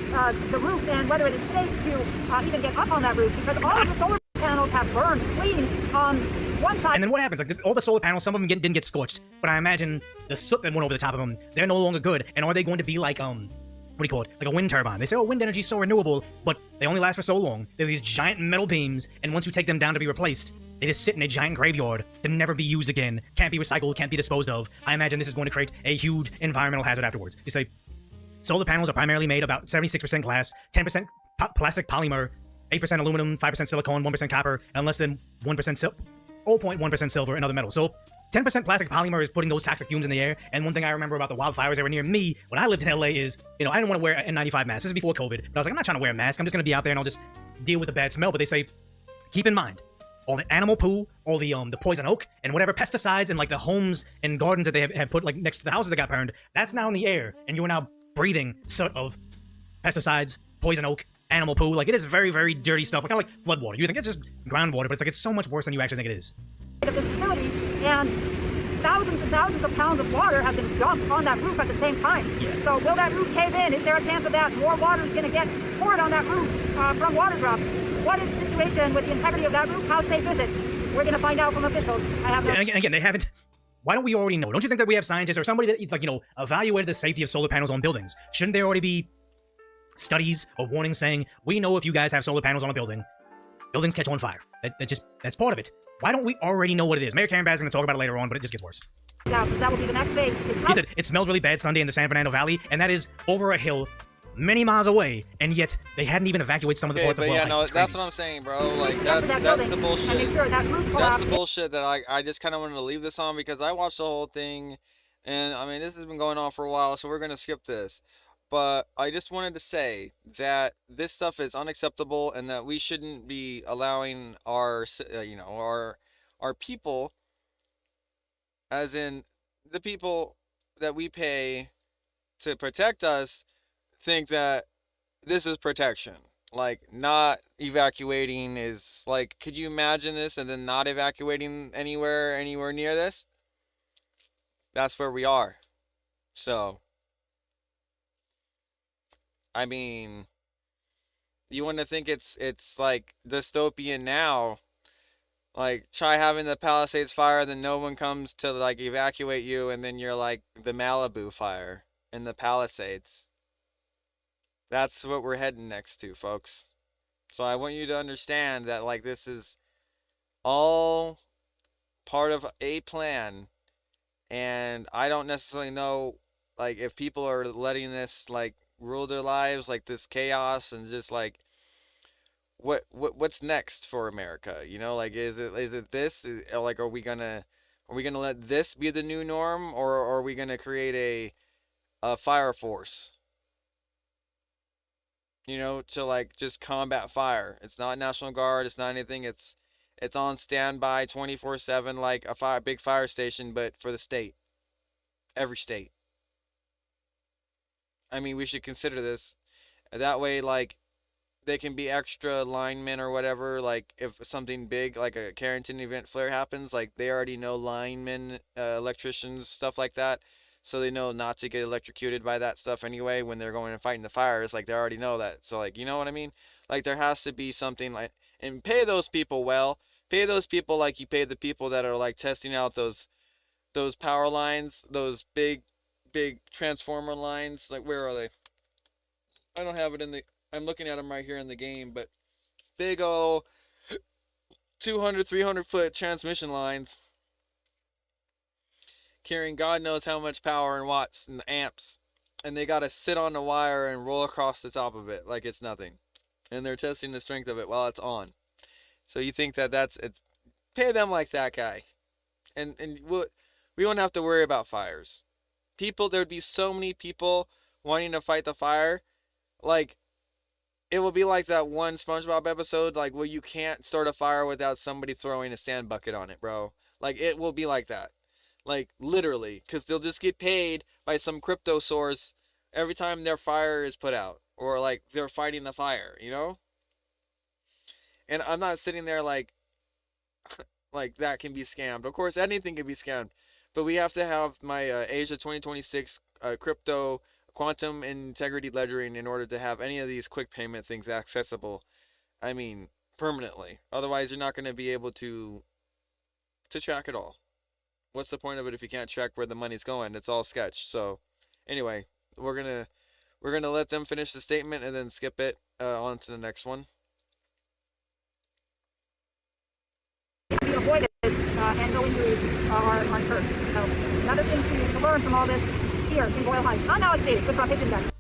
the roof and whether it is safe to even get up on that roof, because all of the solar panels have burned clean on one side. And then what happens? All the solar panels, some of them didn't get scorched, but I imagine the soot that went over the top of them, they're no longer good. And are they going to be like, what do you call it? Like a wind turbine. They say, oh, wind energy is so renewable, but they only last for so long. They're these giant metal beams, and once you take them down to be replaced, they just sit in a giant graveyard to never be used again, can't be recycled, can't be disposed of. I imagine this is going to create a huge environmental hazard afterwards. You say, solar panels are primarily made about 76% glass, 10% plastic polymer, 8% aluminum, 5% silicone, 1% copper, and less than 0.1% silver and other metals. So 10% plastic polymer is putting those toxic fumes in the air. And one thing I remember about the wildfires that were near me when I lived in LA is, I didn't want to wear an N95 mask. This is before COVID. But I was like, I'm not trying to wear a mask. I'm just going to be out there and I'll just deal with the bad smell. But they say, keep in mind, all the animal poo, all the poison oak, and whatever pesticides and the homes and gardens that they have put next to the houses that got burned, that's now in the air. And you are now breathing soot of pesticides, poison oak, animal poo. It is very, very dirty stuff. Kind of like flood water. You think it's just groundwater, but it's so much worse than you actually think it is. Of this facility, and thousands and thousands of pounds of water have been dumped on that roof at the same time. Yeah. So will that roof cave in? Is there a chance of that? More water is going to get poured on that roof from water drops. What is the situation with the integrity of that roof? How safe is it? We're going to find out from officials. And again, they haven't. Why don't we already know? Don't you think that we have scientists or somebody that evaluated the safety of solar panels on buildings? Shouldn't there already be studies or warnings saying, we know if you guys have solar panels on a building, buildings catch on fire? That's part of it. Why don't we already know what it is? Mayor Karen Bass is going to talk about it later on, but it just gets worse. Yeah, that will be the next phase. He said it smelled really bad Sunday in the San Fernando Valley, and that is over a hill many miles away, and yet they hadn't even evacuated some of the parts of but Boyle yeah, Heights. no, It's that's crazy. what I'm saying, bro. Like, that's the bullshit. And make sure that roof That's collapsed. the bullshit that I just kind of wanted to leave this on because I watched the whole thing, and I mean, this has been going on for a while, so we're gonna skip this. But I just wanted to say that this stuff is unacceptable, and that we shouldn't be allowing our, our people, as in the people that we pay to protect us, think that this is protection. Like, not evacuating is like, could you imagine this and then not evacuating anywhere near this? That's where we are. So, I mean, you want to think it's like dystopian now. Like, try having the Palisades fire, then no one comes to like evacuate you, and then you're like the Malibu fire in the Palisades. That's what we're heading next to, folks. So I want you to understand that, like, this is all part of a plan, and I don't necessarily know, like, if people are letting this like rule their lives, like this chaos, and just like what's next for America, you know? Like, is it this? Like, are we gonna let this be the new norm, or are we gonna create a fire force, you know, to like just combat fire? It's not National Guard, it's not anything, it's on standby 24/7, like a big fire station, but for the state, every state. I mean, we should consider this that way. Like, they can be extra linemen or whatever. Like, if something big, like a Carrington event flare happens, like, they already know linemen, electricians, stuff like that. So they know not to get electrocuted by that stuff anyway when they're going and fighting the fires. Like, they already know that. So, like, you know what I mean? Like, there has to be something like, and pay those people well. Pay those people like you pay the people that are, like, testing out those power lines, those big transformer lines. Like, where are they? I don't have it in the, I'm looking at them right here in the game, but big old 200, 300 foot transmission lines carrying God knows how much power in watts and amps, and they got to sit on the wire and roll across the top of it like it's nothing, and they're testing the strength of it while it's on. So you think that that's it? Pay them like that guy, and we won't have to worry about fires. People, there'd be so many people wanting to fight the fire. Like, it will be like that one SpongeBob episode, like, where you can't start a fire without somebody throwing a sand bucket on it, bro. Like, it will be like that. Like, literally. Because they'll just get paid by some crypto source every time their fire is put out. Or, like, they're fighting the fire, you know? And I'm not sitting there like, like, that can be scammed. Of course, anything can be scammed. But we have to have my Asia 2026 crypto quantum integrity ledgering in order to have any of these quick payment things accessible. I mean, permanently. Otherwise, you're not going to be able to track it all. What's the point of it if you can't track where the money's going? It's all sketch. So, anyway, we're gonna let them finish the statement and then skip it on to the next one. Be avoided and no injuries are incurred. So another thing to learn from all this here in Boyle Heights. Now stated, good pitch index.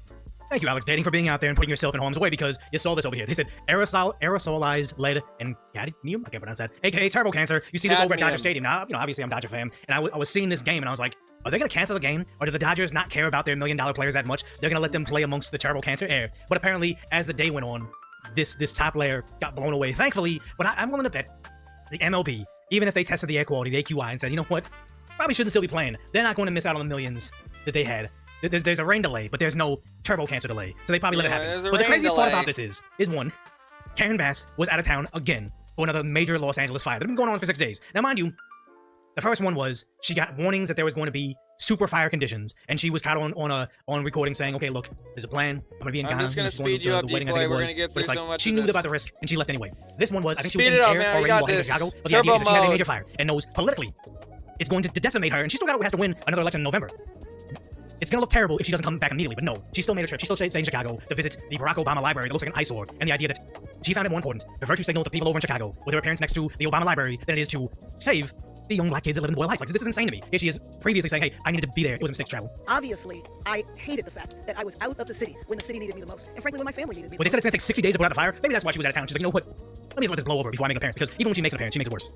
Thank you, Alex Dating, for being out there and putting yourself in harm's way, because you saw this over here. They said aerosolized lead and cadmium. I can't pronounce that. AKA turbo cancer. You see this over at Dodger Stadium. Now, you know, obviously I'm a Dodger fan, and I was seeing this game, and I was like, are they going to cancel the game? Or do the Dodgers not care about their $1 million players that much? They're going to let them play amongst the turbo cancer air. But apparently, as the day went on, this top layer got blown away. Thankfully, but I'm willing to bet the MLB, even if they tested the air quality, the AQI, and said, you know what? Probably shouldn't still be playing. They're not going to miss out on the millions that they had. There's a rain delay, but there's no turbo cancer delay. So they probably let it happen. But the craziest part about this is one, Karen Bass was out of town again for another major Los Angeles fire. They've been going on for 6 days. Now, mind you, the first one was she got warnings that there was going to be super fire conditions, and she was kind of on recording saying, okay, look, there's a plan. I'm gonna be in Ghana. I'm just gonna speed you up, the wedding, I think it was. We're gonna get through so much. She knew about the risk, and she left anyway. This one was, I think she was Speed in it up, air man. already while in Chicago, but the idea is that she had a major fire and knows politically it's going to decimate her, and she still has to win another election in November. It's going to look terrible if she doesn't come back immediately, but no, she still made a trip. She still stayed in Chicago to visit the Barack Obama Library that looks like an eyesore, and the idea that she found it more important to virtue signal to people over in Chicago with her appearance next to the Obama Library than it is to save the young black kids that live in Boyle Heights. Like, this is insane to me. Here she is previously saying, hey, I needed to be there. It was a mistake to travel. Obviously, I hated the fact that I was out of the city when the city needed me the most, and frankly, when my family needed me. Well, they said it's gonna take 60 days to put out the fire. Maybe that's why she was out of town. She's like, you know what? Let me just let this blow over before I make an appearance. Because even when she makes an appearance, she makes it worse.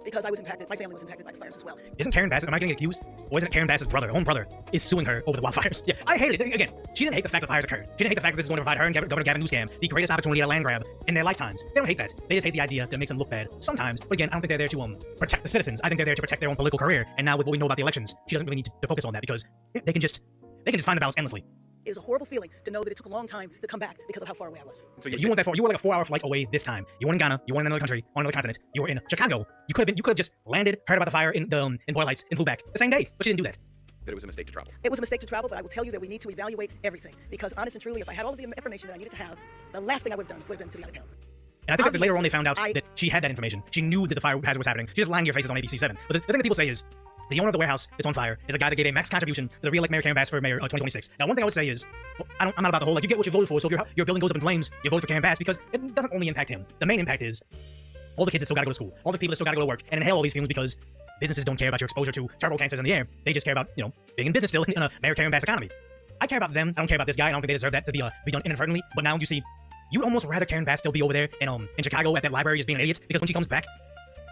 Because I was impacted, my family was impacted by the fires as well. Isn't Karen Bass, am I getting accused? Or isn't it Karen Bass's brother, her own brother, is suing her over the wildfires? Yeah, I hate it. Again, she didn't hate the fact that fires occurred. She didn't hate the fact that this is going to provide her and Governor Gavin Newsom the greatest opportunity at a land grab in their lifetimes. They don't hate that. They just hate the idea that it makes them look bad sometimes. But again, I don't think they're there to protect the citizens. I think they're there to protect their own political career. And now with what we know about the elections, she doesn't really need to focus on that because they can just find the balance endlessly. It was a horrible feeling to know that it took a long time to come back because of how far away I was. So you weren't that far. You were like a 4-hour flight away this time. You weren't in Ghana. You weren't in another country, on another continent. You were in Chicago. You could have just landed, heard about the fire in Boyle Heights, and flew back the same day. But she didn't do that. That it was a mistake to travel. It was a mistake to travel, but I will tell you that we need to evaluate everything. Because honest and truly, if I had all of the information that I needed to have, the last thing I would have done would have been to be out of town. And I think that later on they found out that she had that information. She knew that the fire hazard was happening. She just lying to your faces on ABC 7. But the thing that people say is, the owner of the warehouse that's on fire is a guy that gave a max contribution to the reelect Mayor Karen Bass for Mayor 2026. Now, one thing I would say is, well, I'm not about the whole, like, you get what you voted for, so if your building goes up in flames, you vote for Karen Bass, because it doesn't only impact him. The main impact is all the kids that still gotta go to school, all the people that still gotta go to work, and inhale all these fumes because businesses don't care about your exposure to turbo cancers in the air. They just care about, being in business still in a Mayor Karen Bass economy. I care about them. I don't care about this guy. I don't think they deserve that to be done inadvertently. But now you see, you'd almost rather Karen Bass still be over there in Chicago at that library just being an idiot, because when she comes back,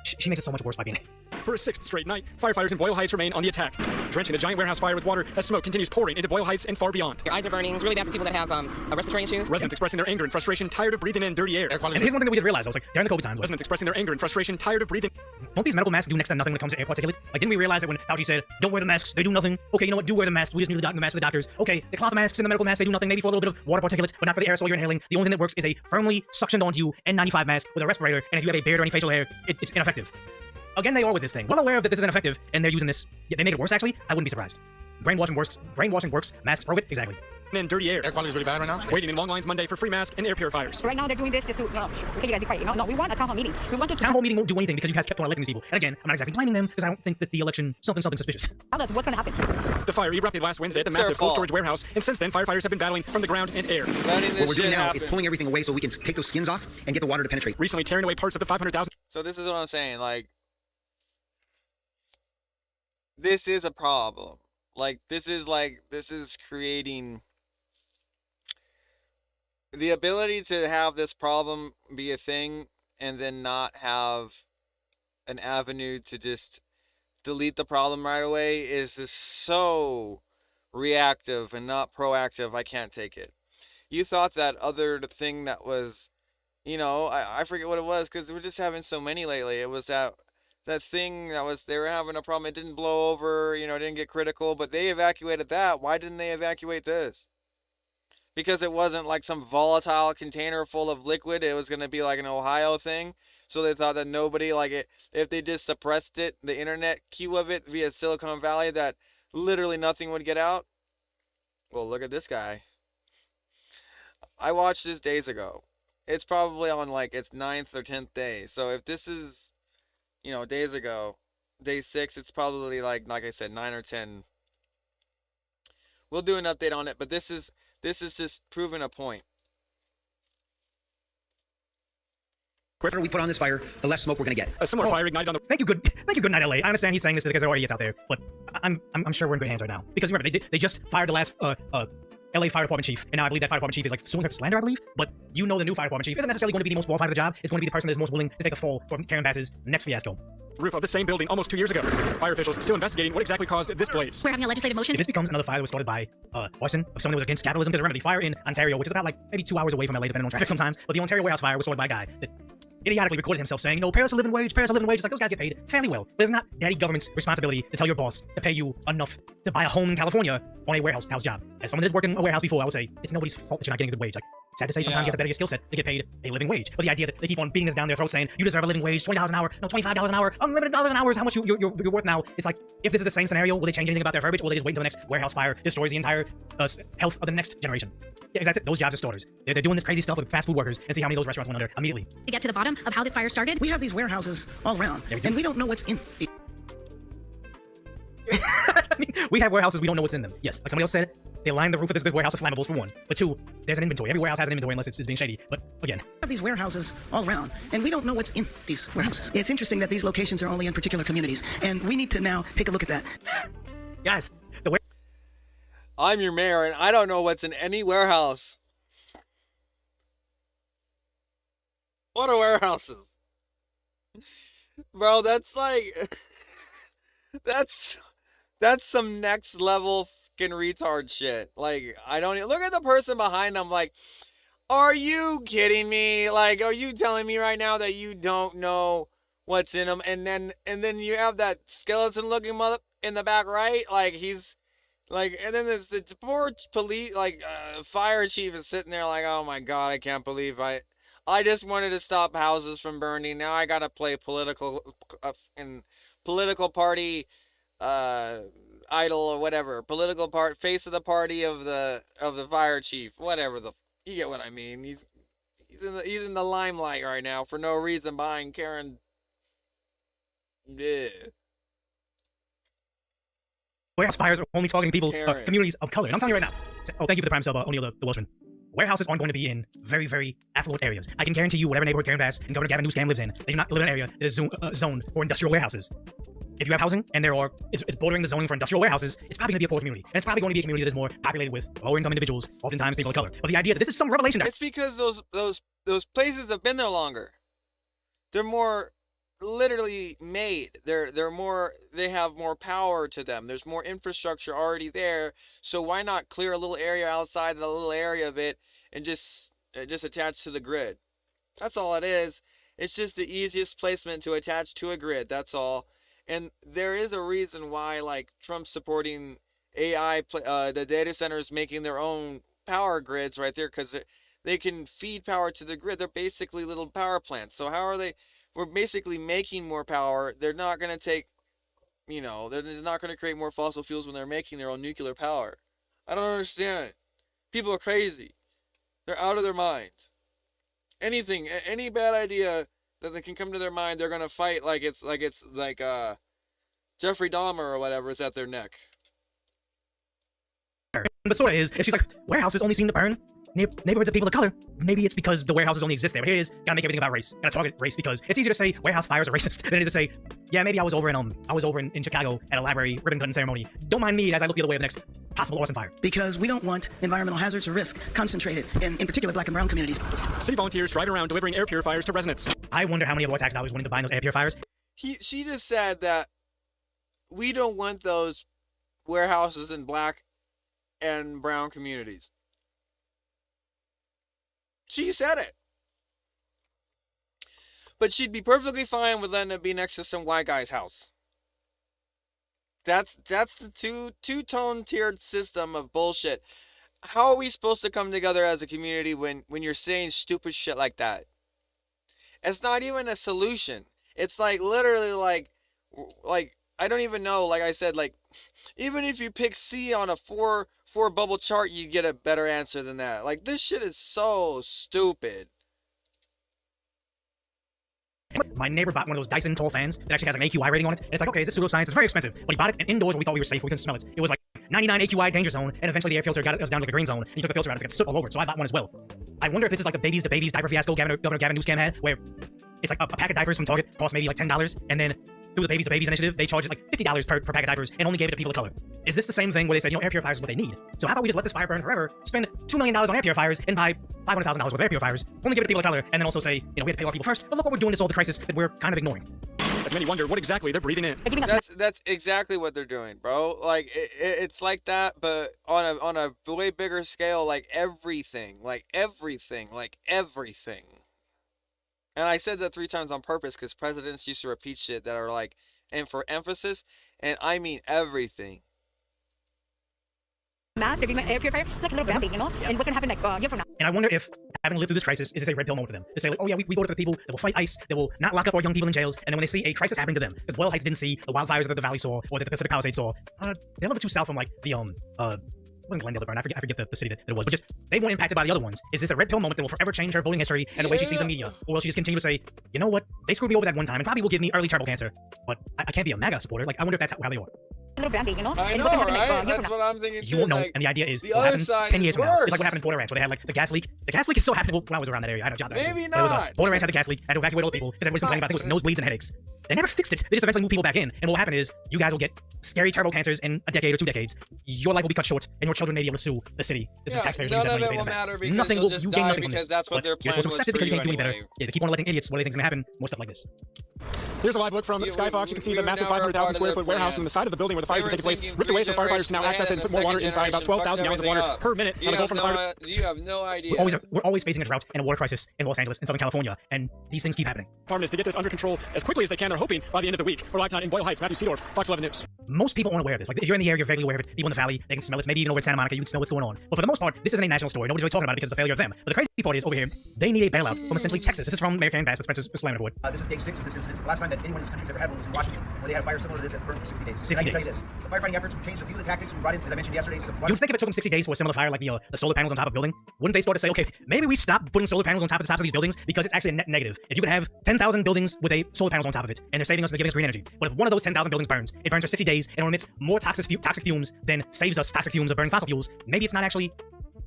she makes it so much worse by being. For a sixth straight night, firefighters in Boyle Heights remain on the attack, drenching the giant warehouse fire with water as smoke continues pouring into Boyle Heights and far beyond. Your eyes are burning. It's really bad for people that have respiratory issues. Residents expressing their anger and frustration, tired of breathing in dirty air. And here's one thing that we just realized. I was like, during the COVID times, residents expressing their anger and frustration, tired of breathing. Don't these medical masks do next to nothing when it comes to air particulate? Like, didn't we realize that when Fauci said, don't wear the masks, they do nothing? Okay, you know what? Do wear the masks. We just need the mask for the doctors. Okay, the cloth masks and the medical masks, they do nothing. Maybe for a little bit of water particulate, but not for the aerosol you're inhaling. The only thing that works is a firmly suctioned onto you N95 mask with a respirator, and if you have a beard or any facial hair, it's ineffective. Again, they are with this thing. Well aware of that this is ineffective, and they're using this. Yeah, they made it worse, actually. I wouldn't be surprised. Brainwashing works. Masks prove it. Exactly. In dirty air. Air quality is really bad right now. Waiting in long lines Monday for free masks and air purifiers. Right now, they're doing this just to, okay, you gotta be quiet. No, we want a town hall meeting. We want to. Town hall meeting won't do anything because you guys kept on electing these people. And again, I'm not exactly blaming them because I don't think that the election something suspicious. What's gonna happen? The fire erupted last Wednesday at the massive cold storage warehouse, and since then, firefighters have been battling from the ground and air. What we're doing now is pulling everything away so we can take those skins off and get the water to penetrate. Recently tearing away parts of the 500,000. So this is what I'm saying. Like, this is a problem. This is creating the ability to have this problem be a thing and then not have an avenue to just delete the problem right away is just so reactive and not proactive. I can't take it. You thought that other thing that was, I forget what it was because we're just having so many lately. It was that thing that was, they were having a problem. It didn't blow over, it didn't get critical, but they evacuated that. Why didn't they evacuate this? Because it wasn't like some volatile container full of liquid. It was going to be like an Ohio thing. So they thought that nobody, if they just suppressed it, the internet queue of it via Silicon Valley, that literally nothing would get out. Well, look at this guy. I watched this days ago. It's probably on its 9th or 10th day. So if this is, days ago, day 6, it's probably like I said, 9 or 10. We'll do an update on it, but this is just proving a point. The harder we put on this fire, the less smoke we're going to get. A similar fire ignited on the... Thank you, good night, LA. I understand he's saying this because there are idiots out there, but I'm sure we're in good hands right now. Because remember, they just fired the last LA Fire Department chief, and now I believe that Fire Department chief is suing her for slander, I believe. But the new Fire Department chief isn't necessarily going to be the most qualified for the job. It's going to be the person that is most willing to take the fall from Karen Bass's next fiasco. Roof of the same building almost 2 years ago. Fire officials still investigating what exactly caused this blaze. We're having a legislative motion. If this becomes another fire that was started by Washington, of someone that was against capitalism, because remember, the fire in Ontario, which is about maybe 2 hours away from LA, depending on traffic sometimes, but the Ontario warehouse fire was started by a guy that idiotically recorded himself saying, pay us a living wage, It's like, those guys get paid fairly well. But it's not daddy government's responsibility to tell your boss to pay you enough to buy a home in California on a warehouse job. As someone that's worked in a warehouse before, I would say it's nobody's fault that you're not getting a good wage. Sad to say, sometimes you have to better your skill set to get paid a living wage. But the idea that they keep on beating us down their throats saying, you deserve a living wage, $20 an hour, no, $25 an hour, unlimited dollars an hour is how much you're worth now. It's like, if this is the same scenario, will they change anything about their verbiage, or will they just wait until the next warehouse fire destroys the entire health of the next generation? Yeah, that's it. Those jobs are starters. They're doing this crazy stuff with fast food workers and see how many of those restaurants went under immediately. To get to the bottom of how this fire started, we have these warehouses all around, and we don't know what's in we have warehouses, we don't know what's in them. Yes, like somebody else said, they line the roof of this big warehouse with flammables, for one. But two, there's an inventory. Every warehouse has an inventory unless it's being shady. But again, Have these warehouses all around, and we don't know what's in these warehouses. It's interesting that these locations are only in particular communities, and we need to now take a look at that. guys, I'm your mayor, and I don't know what's in any warehouse. What are warehouses? Bro, that's like... That's some next level fucking retard shit. Like, I don't even... Look at the person behind them, like... Are you kidding me? Like, are you telling me right now that you don't know what's in them? And then you have that skeleton looking mother in the back right? Like, he's... Like, and then there's the poor police, like, fire chief is sitting there like, oh my god, I can't believe I just wanted to stop houses from burning. Now I gotta play political party, idol or whatever. Political face of the party of the fire chief. Whatever you get what I mean. He's in the limelight right now for no reason behind Karen. Yeah. warehouse fires are only targeting people, communities of color. And I'm telling you right now. Oh, thank you for the prime sub, O'Neill the Welshman. Warehouses aren't going to be in very, very affluent areas. I can guarantee you, whatever neighborhood Karen Bass and Governor Gavin Newsom lives in, they do not live in an area that is zoned for industrial warehouses. If you have housing and it's bordering the zoning for industrial warehouses, it's probably going to be a poor community. And it's probably going to be a community that is more populated with lower-income individuals, oftentimes people of color. But the idea that this is some revelation... It's because those places have been there longer. They're more literally made. They have more power to them. There's more infrastructure already there. So why not clear a little area outside the little area of it and just attach to the grid? That's all it is. It's just the easiest placement to attach to a grid. That's all. And there is a reason why, like, Trump's supporting AI, the data centers making their own power grids right there, because they can feed power to the grid. They're basically little power plants. So how are they? We're basically making more power. They're not going to take, they're not going to create more fossil fuels when they're making their own nuclear power. I don't understand it. People are crazy. They're out of their minds. Anything, any bad idea that they can come to their mind, they're gonna fight like it's Jeffrey Dahmer or whatever is at their neck. But sort of is, if she's like, warehouses only seem to burn neighborhoods of people of color, maybe it's because the warehouses only exist there. But here it is, gotta make everything about race. Gotta target race because it's easier to say warehouse fires are racist than it is to say, yeah, maybe I was over in Chicago at a library ribbon cutting ceremony. Don't mind me as I look the other way of the next possible arson fire. Because we don't want environmental hazards or risk concentrated in particular black and brown communities. City volunteers driving around delivering air purifiers to residents. I wonder how many of our tax dollars went into buying those air purifiers. She just said that we don't want those warehouses in black and brown communities. She said it. But she'd be perfectly fine with letting it be next to some white guy's house. That's the two-tone tiered system of bullshit. How are we supposed to come together as a community when you're saying stupid shit like that? It's not even a solution. It's like literally like I don't even know, like I said, like even if you pick C on a four bubble chart, you get a better answer than that. Like this shit is so stupid. My neighbor bought one of those Dyson Tall fans that actually has an AQI rating on it. And it's like, okay, is this pseudoscience? It's very expensive. But he bought it and indoors when we thought we were safe, we couldn't smell it. It was like 99 AQI danger zone, and eventually the air filter got us down to like a green zone, and you took the filter out and it's got soot all over it. So I bought one as well. I wonder if this is like the babies diaper fiasco Governor Gavin Newsom had, where it's like a pack of diapers from Target cost maybe like $10, and then through the Babies to Babies initiative, they charged like $50 per pack of diapers and only gave it to people of color. Is this the same thing where they said, air purifiers is what they need? So how about we just let this fire burn forever, spend $2 million on air purifiers, and buy $500,000 worth of air purifiers, only give it to people of color, and then also say, we have to pay our people first, but look what we're doing to solve the crisis that we're kind of ignoring. As many wonder what exactly they're breathing in. That's exactly what they're doing, bro. Like it's like that, but on a way bigger scale, like everything. And I said that 3 times on purpose because presidents used to repeat shit that are like, and for emphasis, and I mean everything. Mass giving air purifier, it's like a little baby, and what's gonna happen like a year from now? And I wonder if having lived through this crisis is this a red pill moment for them? To say like, oh yeah, we voted for the people that will fight ICE, that will not lock up our young people in jails, and then when they see a crisis happening to them, because Boyle Heights didn't see the wildfires that the Valley saw or that the Pacific Palisades saw, they're a little bit too south from like the wasn't Glendale that burned. I forget the city that it was, but just they weren't impacted by the other ones. Is this a red pill moment that will forever change her voting history and the way she sees the media, or will she just continue to say, you know what, they screwed me over that one time and probably will give me early terminal cancer, but I can't be a MAGA supporter. Like I wonder if that's how they are. little band-aid, you know? I And know, what's gonna happen, right? a year That's from what I'm thinking You won't too. know, Like, and the idea is the what other happened side 10 years is from now. It's like worse. what happened in Porter Ranch, where they had like the gas leak. The gas leak is still happening when I was around that area. I had a job there. Maybe But it was, not. Porter Ranch had the gas leak, had to evacuate all the people because everybody's complaining about, I think it was nosebleeds and headaches. They never fixed it. They just eventually moved people back in. And what will happen is you guys will get scary turbo cancers in a decade or 2 decades. Your life will be cut short, and your children may be able to sue the city. The taxpayers will use that money to pay them back. Nothing will, you gain nothing from this. That's what But their you're plan supposed to was accept it for because you you can't do any better. anyway. Yeah, they keep on letting idiots. What do you think's gonna happen? More stuff like this. Here's a live look from Yeah, Skyfox. You can see we the were massive never 500,000 square part of foot their warehouse plan. on the side of the building where the fire They was were taking place thinking ripped away so 3 firefighters can now generations access it and ahead, put more water and the inside, about second 12,000 gallons of water generation per minute on the goal from the fire. You have no idea. We're always facing a drought and a water crisis in Los Angeles and Southern California, and these things keep happening. Department is to get this under control as quickly as they can. They're hoping by the end of the week. We're live tonight in Boyle Heights. Matthew Seedorf, Fox 11 News. Most people aren't aware of this. Like, if you're in the area, you're vaguely aware of it. People in the valley, they can smell it. Maybe even over in Santa Monica, you can smell what's going on. But for the most part, this isn't a national story. Nobody's really talking about it because of the failure of them. But the crazy part is, over here, they need a bailout from essentially Texas. This is from Mayor Karen Bass with Spencer's Slammer Board. This is day 6 of this incident. The last time that anyone in this country's ever had one was in Washington, where they had a fire similar to this that burned for 60 days. 60 I can tell days. you this. The firefighting efforts changed a few of the tactics we brought in, as I mentioned yesterday. You'd think if it took them 60 days for a similar fire like the solar panels on top of a building, wouldn't they start to say, okay, maybe we stop putting solar panels on top of the tops of these buildings because it's actually a net negative. If you could have 10,000 buildings with a solar panels on top of it, and they're saving us and giving us green energy. But if one of those 10,000 buildings burns, it burns for 60 days and emits more toxic fumes than saves us toxic fumes of burning fossil fuels. Maybe it's not actually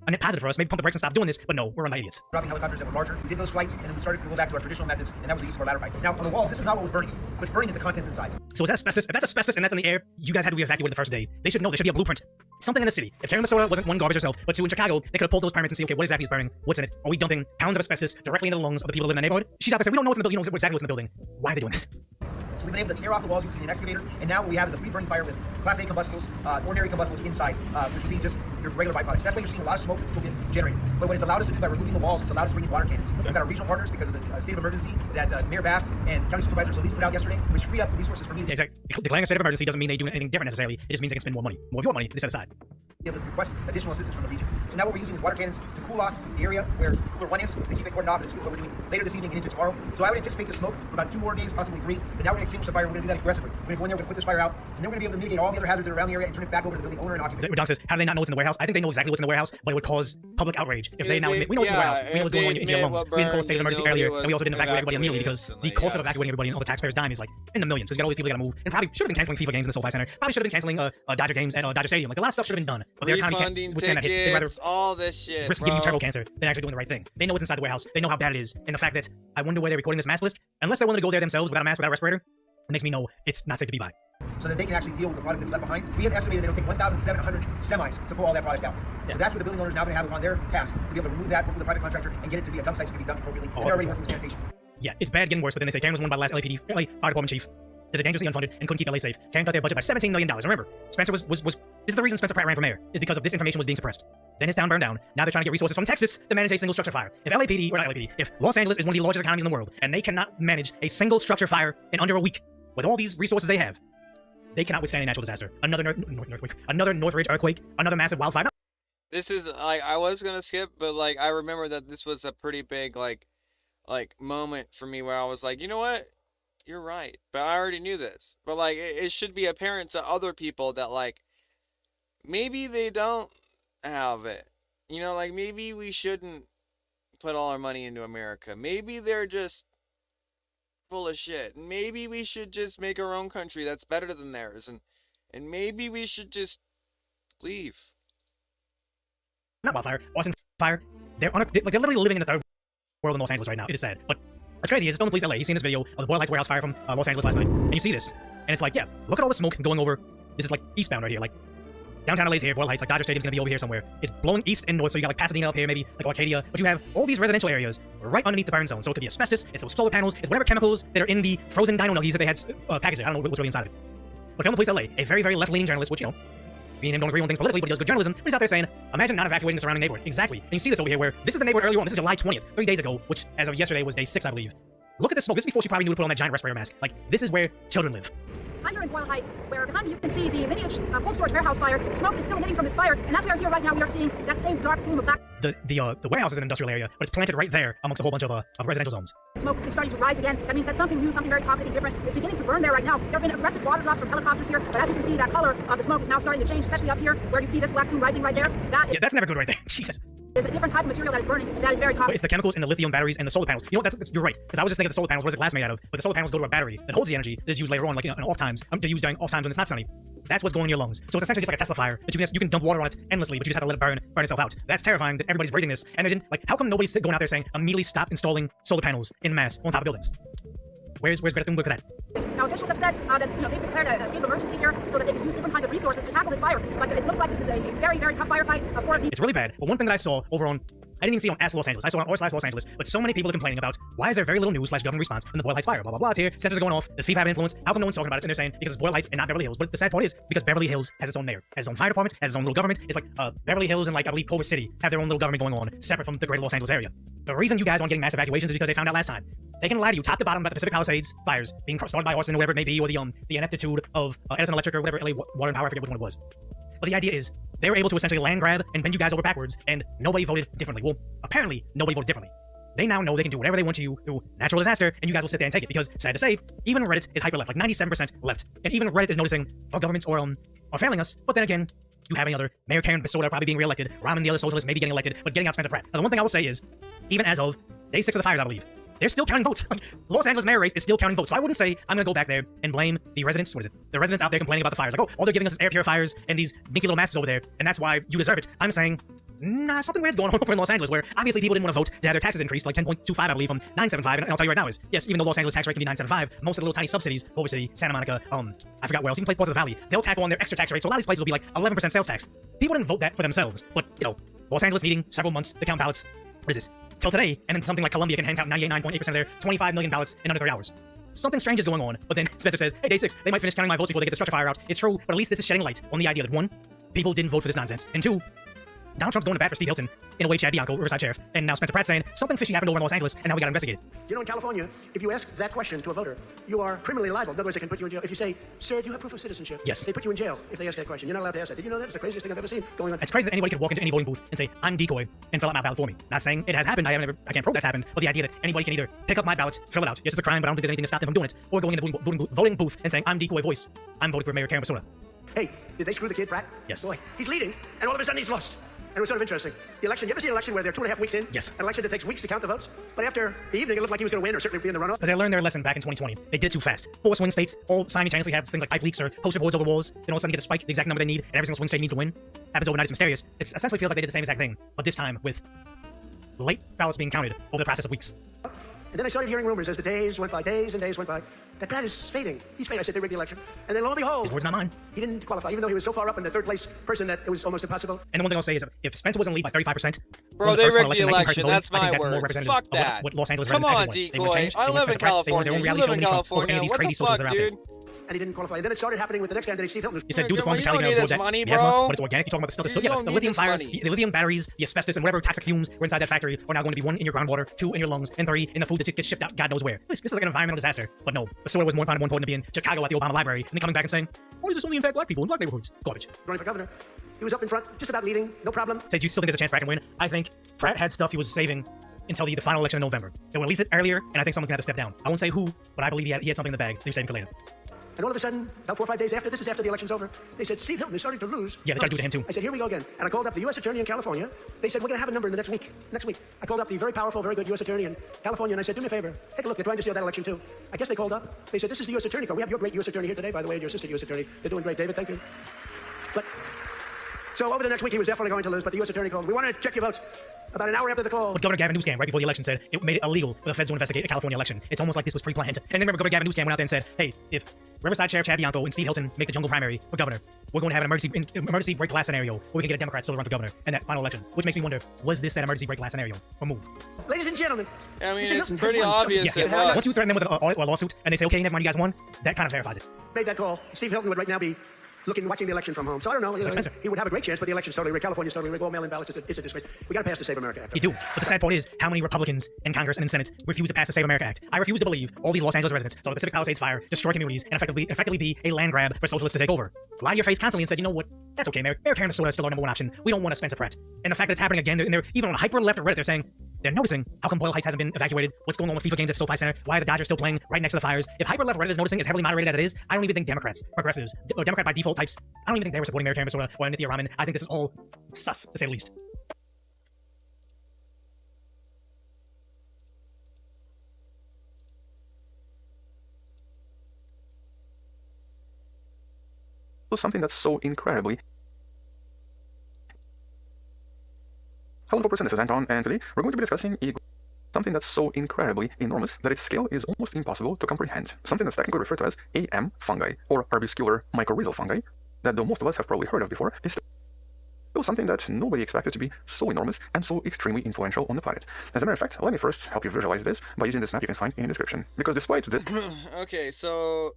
a net positive for us. Maybe pump the brakes and stop doing this. But no, we're run by idiots. Dropping helicopters that were larger. We did those flights, and then we started to go back to our traditional methods, and that was the use of our ladder pipe. Now, on the walls, this is not what was burning. What's burning is the contents inside. So is that asbestos? If that's asbestos and that's in the air, you guys had to be evacuated the first day. They should know. There should be a blueprint. Something in the city. If Karen Minnesota wasn't one garbage herself, but two in Chicago, they could have pulled those permits and see, okay, what exactly is burning? What's in it? Are we dumping pounds of asbestos directly into the lungs of the people who live in the neighborhood? She's out there saying, we don't know what's in the building. You know exactly what's in the building. Why are they doing this? So we've been able to tear off the walls using an excavator, and now what we have is a free burning fire with Class A combustibles, ordinary combustibles inside, which would be just your regular byproducts. That's why you're seeing a lot of smoke that's still being generated. But what it's allowed us to do by removing the walls, it's allowed us to bring in water cannons. We've got our regional partners because of the state of emergency that Mayor Bass and County Supervisor Solis put out yesterday, which freed up the resources for me. Exactly. Declaring a state of emergency doesn't mean they do anything different necessarily. It just means they can spend more money. More of your money they set aside. Be able to request additional assistance from the region. So now what we're using is water cannons to cool off the area where cooler 1 is, to keep it cordoned off, and it's what we're doing later this evening and into tomorrow. So I would anticipate the smoke for about 2 more days, possibly 3. But now we're going to extinguish the fire. We're going to do that aggressively. We're going to go in there, we're going to put this fire out, and then we're going to be able to mitigate all the other hazards that are around the area and turn it back over to the building owner and occupant. Don says, how do they not know what's in the warehouse? I think they know exactly what's in the warehouse, but it would cause public outrage if they now admit, we know what's in the warehouse. We know what's going on in your lungs. We didn't call a state of emergency earlier, and we also didn't evacuate everybody immediately because the cost of evacuating everybody and all the taxpayers' dime is like in the millions. So you got all these people that got to move, and probably should have been canceling FIFA games in the SoFi Center. Probably should have been canceling Dodger games at Dodger Stadium. Like a lot of stuff should have been done, but their economy can't withstand that hit. They'd rather all this shit, risk giving you turbo cancer than actually doing the right thing. They know what's inside the warehouse. They know how bad it is, and the fact that I wonder where they're recording this mask list. Unless they're willing to go there themselves without a mask, without a respirator, it makes me know it's not safe to be by. So that they can actually deal with the product that's left behind. We have estimated that it'll take 1,700 semis to pull all that product out. Yeah. So that's what the building owners now going to have on their task to be able to remove that, work with the private contractor, and get it to be a dump site so it can be dumped appropriately. And they're already working with sanitation. Yeah, it's bad getting worse, but then they say Karen was won by the last LA Fire Department chief. They're dangerously unfunded and couldn't keep LA safe. Karen cut their budget by $17 million. Remember, Spencer was this is the reason Spencer Pratt ran for mayor, is because of this information was being suppressed. Then his town burned down. Now they're trying to get resources from Texas to manage a single structure fire. If if Los Angeles is one of the largest economies in the world, and they cannot manage a single structure fire in under a week, with all these resources they have, they cannot withstand a natural disaster. Another Northridge earthquake, another massive wildfire. This is like, I was gonna skip, but like I remember that this was a pretty big like moment for me where I was like, you know what? You're right. But I already knew this. But like it should be apparent to other people that like maybe they don't have it. You know, like maybe we shouldn't put all our money into America. Maybe they're just full of shit. Maybe we should just make our own country that's better than theirs, and maybe we should just leave. Not wildfire, Austin fire. They're literally living in the third world in Los Angeles right now. It is sad, but what's crazy is Film Police LA. You've seen this video of the Boyle Heights warehouse fire from Los Angeles last night, and you see this, and it's like, yeah, look at all the smoke going over. This is like eastbound right here, like downtown LA's here, Boyle Heights, like Dodger Stadium's gonna be over here somewhere. It's blowing east and north, so you got like Pasadena up here, maybe like Arcadia, but you have all these residential areas right underneath the burn zone. So it could be asbestos, it's those solar panels, it's whatever chemicals that are in the frozen dino nuggies that they had packaged. I don't know what's really inside of it. But Film Police LA, a very, very left-leaning journalist, which, you know, me and him don't agree on things politically, but he does good journalism. But he's out there saying, imagine not evacuating the surrounding neighborhood. Exactly. And you see this over here where this is the neighborhood earlier on. This is July 20th, 3 days ago, which as of yesterday was day 6, I believe. Look at this smoke. This is before she probably knew to put on that giant respirator mask. Like, this is where children live. I'm here in Boyle Heights, where behind me you can see the lineage cold storage warehouse fire. Smoke is still emitting from this fire, and as we are here right now, we are seeing that same dark plume of black. The warehouse is an industrial area, but it's planted right there amongst a whole bunch of residential zones. Smoke is starting to rise again. That means that something new, something very toxic and different is beginning to burn there right now. There have been aggressive water drops from helicopters here, but as you can see, that color of the smoke is now starting to change, especially up here, where you see this black plume rising right there. Yeah, that's never good right there. Jesus. There's a different type of material that is burning that is very toxic. It's the chemicals in the lithium batteries and the solar panels. You know what? You're right. Because I was just thinking the solar panels, what is the glass made out of? But the solar panels go to a battery that holds the energy that is used later on, like in off times. To use during off times when it's not sunny. That's what's going in your lungs. So it's essentially just like a Tesla fire that you can dump water on it endlessly, but you just have to let it burn itself out. That's terrifying that everybody's breathing this. And they didn't, like, how come nobody's going out there saying immediately stop installing solar panels in mass on top of buildings? Where's Greta Thunberg for that? Now, officials have said that they've declared a state of emergency here so that they can use different kinds of resources to tackle this fire. But it looks like this is a very, very tough firefight. It's really bad. But one thing that I saw over on, I didn't even see it on Ask Los Angeles. I saw it on r/Los Angeles. But so many people are complaining about why is there very little news/government response from the Boyle Heights fire? Blah blah blah. It's here. Sensors are going off. Does FIFA have influence? How come no one's talking about it? And they're saying because it's Boyle Heights and not Beverly Hills. But the sad part is because Beverly Hills has its own mayor, has its own fire department, has its own little government. It's like Beverly Hills and like I believe Culver City have their own little government going on, separate from the greater Los Angeles area. The reason you guys aren't getting mass evacuations is because they found out last time. They can lie to you top to bottom about the Pacific Palisades fires being started by arson or whatever it may be, or the ineptitude of Edison Electric or whatever, LA Water and Power, I forget which one it was. But the idea is, they were able to essentially land grab and bend you guys over backwards, and nobody voted differently. Well, apparently, nobody voted differently. They now know they can do whatever they want to you through natural disaster, and you guys will sit there and take it. Because, sad to say, even Reddit is hyper left, like 97% left. And even Reddit is noticing our governments are failing us. But then again, you have any other Mayor Karen Basoda probably being reelected, Rahm and the other socialists maybe getting elected, but getting out Spencer Pratt. Now, the one thing I will say is, even as of day 6 of the fires, I believe, they're still counting votes. Los Angeles mayor race is still counting votes. So I wouldn't say I'm going to go back there and blame the residents. What is it? The residents out there complaining about the fires. Like, oh, all they're giving us is air purifiers and these dinky little masks over there, and that's why you deserve it. I'm saying, nah, something weird's going on over in Los Angeles where obviously people didn't want to vote to have their taxes increased, like 10.25, I believe, from 9.75. And I'll tell you right now is, yes, even though Los Angeles tax rate can be 9.75, most of the little tiny subsidies, Culver City, Santa Monica, I forgot where else, even parts of the valley, they'll tack on their extra tax rate. So a lot of these places will be like 11% sales tax. People didn't vote that for themselves, but, you know, Los Angeles needing several months to count ballots. What is this? Till today, and then something like Colombia can hand out 98.8% of their $25 million ballots in under 3 hours. Something strange is going on, but then Spencer says, hey, day 6, they might finish counting my votes before they get the structure fire out. It's true, but at least this is shedding light on the idea that 1, people didn't vote for this nonsense, and 2, Donald Trump's going to bat for Steve Hilton, in a way Chad Bianco, Riverside Sheriff, and now Spencer Pratt saying something fishy happened over in Los Angeles, and now we got to investigate it. You know, in California, if you ask that question to a voter, you are criminally liable. In other words, they can put you in jail. If you say, sir, do you have proof of citizenship? Yes. They put you in jail if they ask that question. You're not allowed to ask that. Did you know that? It's the craziest thing I've ever seen going on. It's crazy that anybody could walk into any voting booth and say, I'm decoy, and fill out my ballot for me. Not saying it has happened. I can't prove that's happened, but the idea that anybody can either pick up my ballot, fill it out. Yes, it's a crime, but I don't think there's anything to stop them from doing it. Or going into the voting booth and saying, I'm decoy voice. I'm voting for Mayor Karen Basoda. Hey, did they screw the kid, Pratt? Yes. Boy, he's leading, and all of a sudden he's lost. And it was sort of interesting. The election, you ever see an election where they're 2.5 weeks in? Yes. An election that takes weeks to count the votes? But after the evening, it looked like he was going to win or certainly be in the runoff. Because they learned their lesson back in 2020. They did too fast. 4 swing states all simultaneously have things like pipe leaks or poster boards over walls. Then all of a sudden get a spike, the exact number they need, and every single swing state needs to win. Happens overnight, it's mysterious. It essentially feels like they did the same exact thing, but this time with late ballots being counted over the process of weeks. And then I started hearing rumors as the days went by, days and days went by, that Pratt is fading. He's fading. I said they rigged the election. And then lo and behold, his words, not mine. He didn't qualify, even though he was so far up in the third place person that it was almost impossible. And the one thing I'll say is if Spencer was in the lead by 35%, bro, they rigged the election. That's my word. Fuck that. What Los Angeles Come on, decoy. I live in California. You live in California. What the fuck, dude? And he didn't qualify. And then it started happening with the next candidate, Steve Hilton. You said do the forms of Cali Money, but it's organic. You're talking about the stuff that's the lithium fires, the lithium batteries, the asbestos, and whatever toxic fumes were inside that factory are now going to be 1 in your groundwater, 2 in your lungs, and 3 in the food that gets shipped out God knows where. This is like an environmental disaster. But no, the soil was more important to be in Chicago at the Obama Library, and then coming back and saying, why does this only impact black people in black neighborhoods? Garbage. Running for governor. He was up in front, just about leading, no problem. Say, do you still think there's a chance Pratt can win? I think Pratt had stuff he was saving until the final election in November. They will release it earlier, and I think someone's going to have to step down. I won't say who, but I believe he had something in the bag that he was saving for later. And all of a sudden, about 4 or 5 days after, this is after the election's over, they said, Steve Hilton is starting to lose. Yeah, they tried to do it to him too. I said, here we go again. And I called up the U.S. Attorney in California. They said, we're going to have a number in the next week. I called up the very powerful, very good U.S. Attorney in California, and I said, do me a favor. Take a look. They're trying to steal that election too. I guess they called up. They said, this is the U.S. Attorney call. We have your great U.S. Attorney here today, by the way, and your assistant U.S. Attorney. They're doing great, David. Thank you. But so over the next week, he was definitely going to lose, but the U.S. Attorney called. We want to check your votes. About an hour after the call. But Governor Gavin Newsom, right before the election, said it made it illegal for the feds to investigate a California election. It's almost like this was pre-planned. And then remember, Governor Gavin Newsom went out there and said, hey, if Riverside Sheriff Chad Bianco and Steve Hilton make the jungle primary for governor, we're going to have an emergency break glass scenario where we can get a Democrat still to run for governor in that final election. Which makes me wonder, was this that emergency break glass scenario or move? Ladies and gentlemen. I mean, it's pretty obvious. Once you threaten them with a lawsuit and they say, okay, never mind, you guys won, that kind of verifies it. Made that call. Steve Hilton would right now be watching the election from home. So I don't know. He would have a great chance, but the election's totally rigged. California's totally rigged. All mail-in ballots. It's a disgrace. We got to pass the Save America Act. You do. But the sad part is how many Republicans in Congress and in Senate refuse to pass the Save America Act. I refuse to believe all these Los Angeles residents saw the Pacific Palisades fire destroy communities and effectively be a land grab for socialists to take over. Lied to your face constantly and said, you know what? That's okay, Mayor Karen Basoda is still our number 1 option. We don't want a Spencer Pratt. And the fact that it's happening again, they're even on hyper left or Reddit, they're saying, they're noticing how come Boyle Heights hasn't been evacuated, what's going on with FIFA games at SoFi Center, why are the Dodgers still playing right next to the fires. If hyper left Reddit is noticing as heavily moderated as it is, I don't even think Democrats, progressives, or Democrat by default types, I don't even think they were supporting Mayor Karen Basoda or Nithya Raman. I think this is all sus, to say the least. something that's so incredibly... Hello, this is Anton, and today we're going to be discussing something that's so incredibly enormous that its scale is almost impossible to comprehend. Something that's technically referred to as AM fungi, or arbuscular mycorrhizal fungi, that though most of us have probably heard of before, is still something that nobody expected to be so enormous and so extremely influential on the planet. As a matter of fact, let me first help you visualize this by using this map you can find in the description. Because despite this... Okay, so...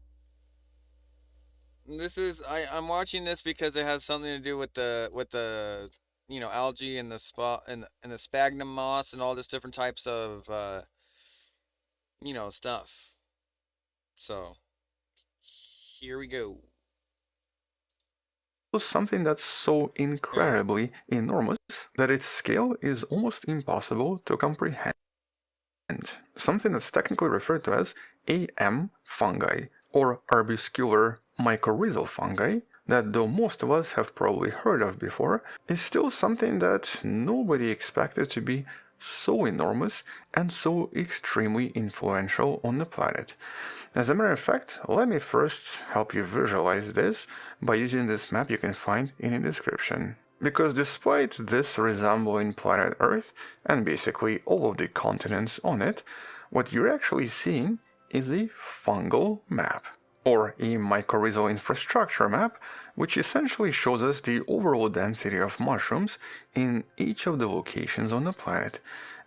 This is... I'm watching this because it has something to do with the you know, algae and the sphagnum moss and all this different types of you know, stuff. So here we go. Something that's so incredibly enormous that its scale is almost impossible to comprehend. Something that's technically referred to as AM fungi, or arbuscular mycorrhizal fungi, that though most of us have probably heard of before, is still something that nobody expected to be so enormous and so extremely influential on the planet. As a matter of fact, let me first help you visualize this by using this map you can find in the description. Because despite this resembling planet Earth, and basically all of the continents on it, what you're actually seeing is a fungal map, or a mycorrhizal infrastructure map, which essentially shows us the overall density of mushrooms in each of the locations on the planet.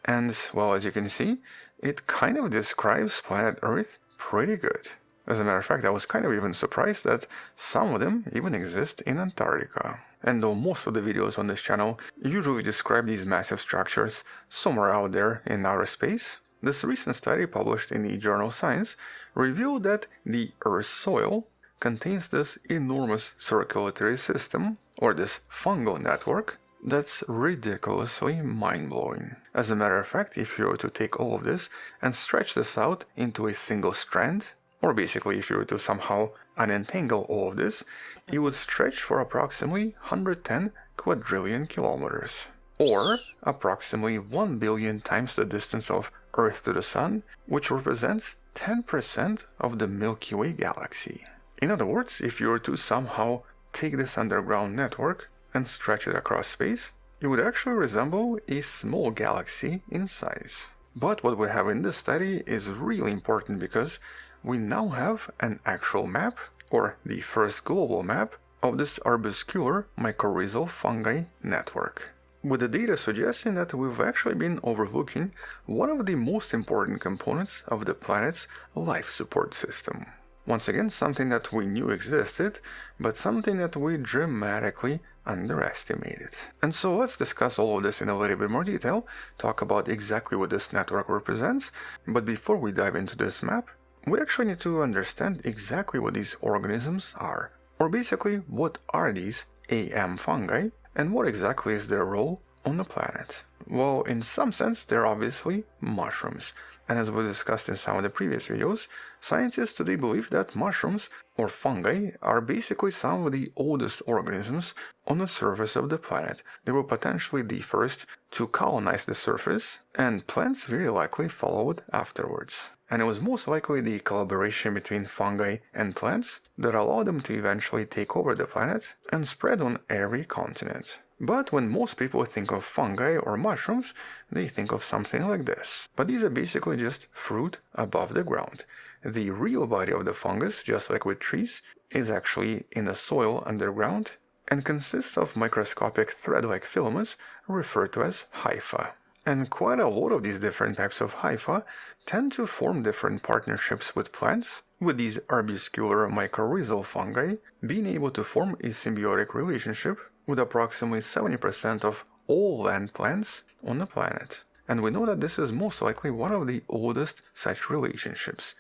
And, well, as you can see, it kind of describes planet Earth pretty good. As a matter of fact, I was kind of even surprised that some of them even exist in Antarctica. And though most of the videos on this channel usually describe these massive structures somewhere out there in outer space, this recent study published in the journal Science revealed that the Earth's soil contains this enormous circulatory system, or this fungal network, that's ridiculously mind-blowing. As a matter of fact, if you were to take all of this and stretch this out into a single strand, or basically if you were to somehow unentangle all of this, it would stretch for approximately 110 quadrillion kilometers, or approximately 1 billion times the distance of Earth to the Sun, which represents 10% of the Milky Way galaxy. In other words, if you were to somehow take this underground network and stretch it across space, it would actually resemble a small galaxy in size. But what we have in this study is really important because we now have an actual map, or the first global map, of this arbuscular mycorrhizal fungi network, with the data suggesting that we've actually been overlooking one of the most important components of the planet's life support system. Once again, something that we knew existed, but something that we dramatically underestimated. And so let's discuss all of this in a little bit more detail, talk about exactly what this network represents, but before we dive into this map, we actually need to understand exactly what these organisms are, or basically what are these AM fungi, and what exactly is their role on the planet. Well, in some sense, they're obviously mushrooms. And as we discussed in some of the previous videos, scientists today believe that mushrooms, or fungi, are basically some of the oldest organisms on the surface of the planet. They were potentially the first to colonize the surface, and plants very likely followed afterwards. And it was most likely the collaboration between fungi and plants that allowed them to eventually take over the planet and spread on every continent. But when most people think of fungi or mushrooms, they think of something like this. But these are basically just fruit above the ground. The real body of the fungus, just like with trees, is actually in the soil underground and consists of microscopic thread-like filaments referred to as hypha. And quite a lot of these different types of hypha tend to form different partnerships with plants, with these arbuscular mycorrhizal fungi being able to form a symbiotic relationship with approximately 70% of all land plants on the planet. And we know that this is most likely one of the oldest such relationships.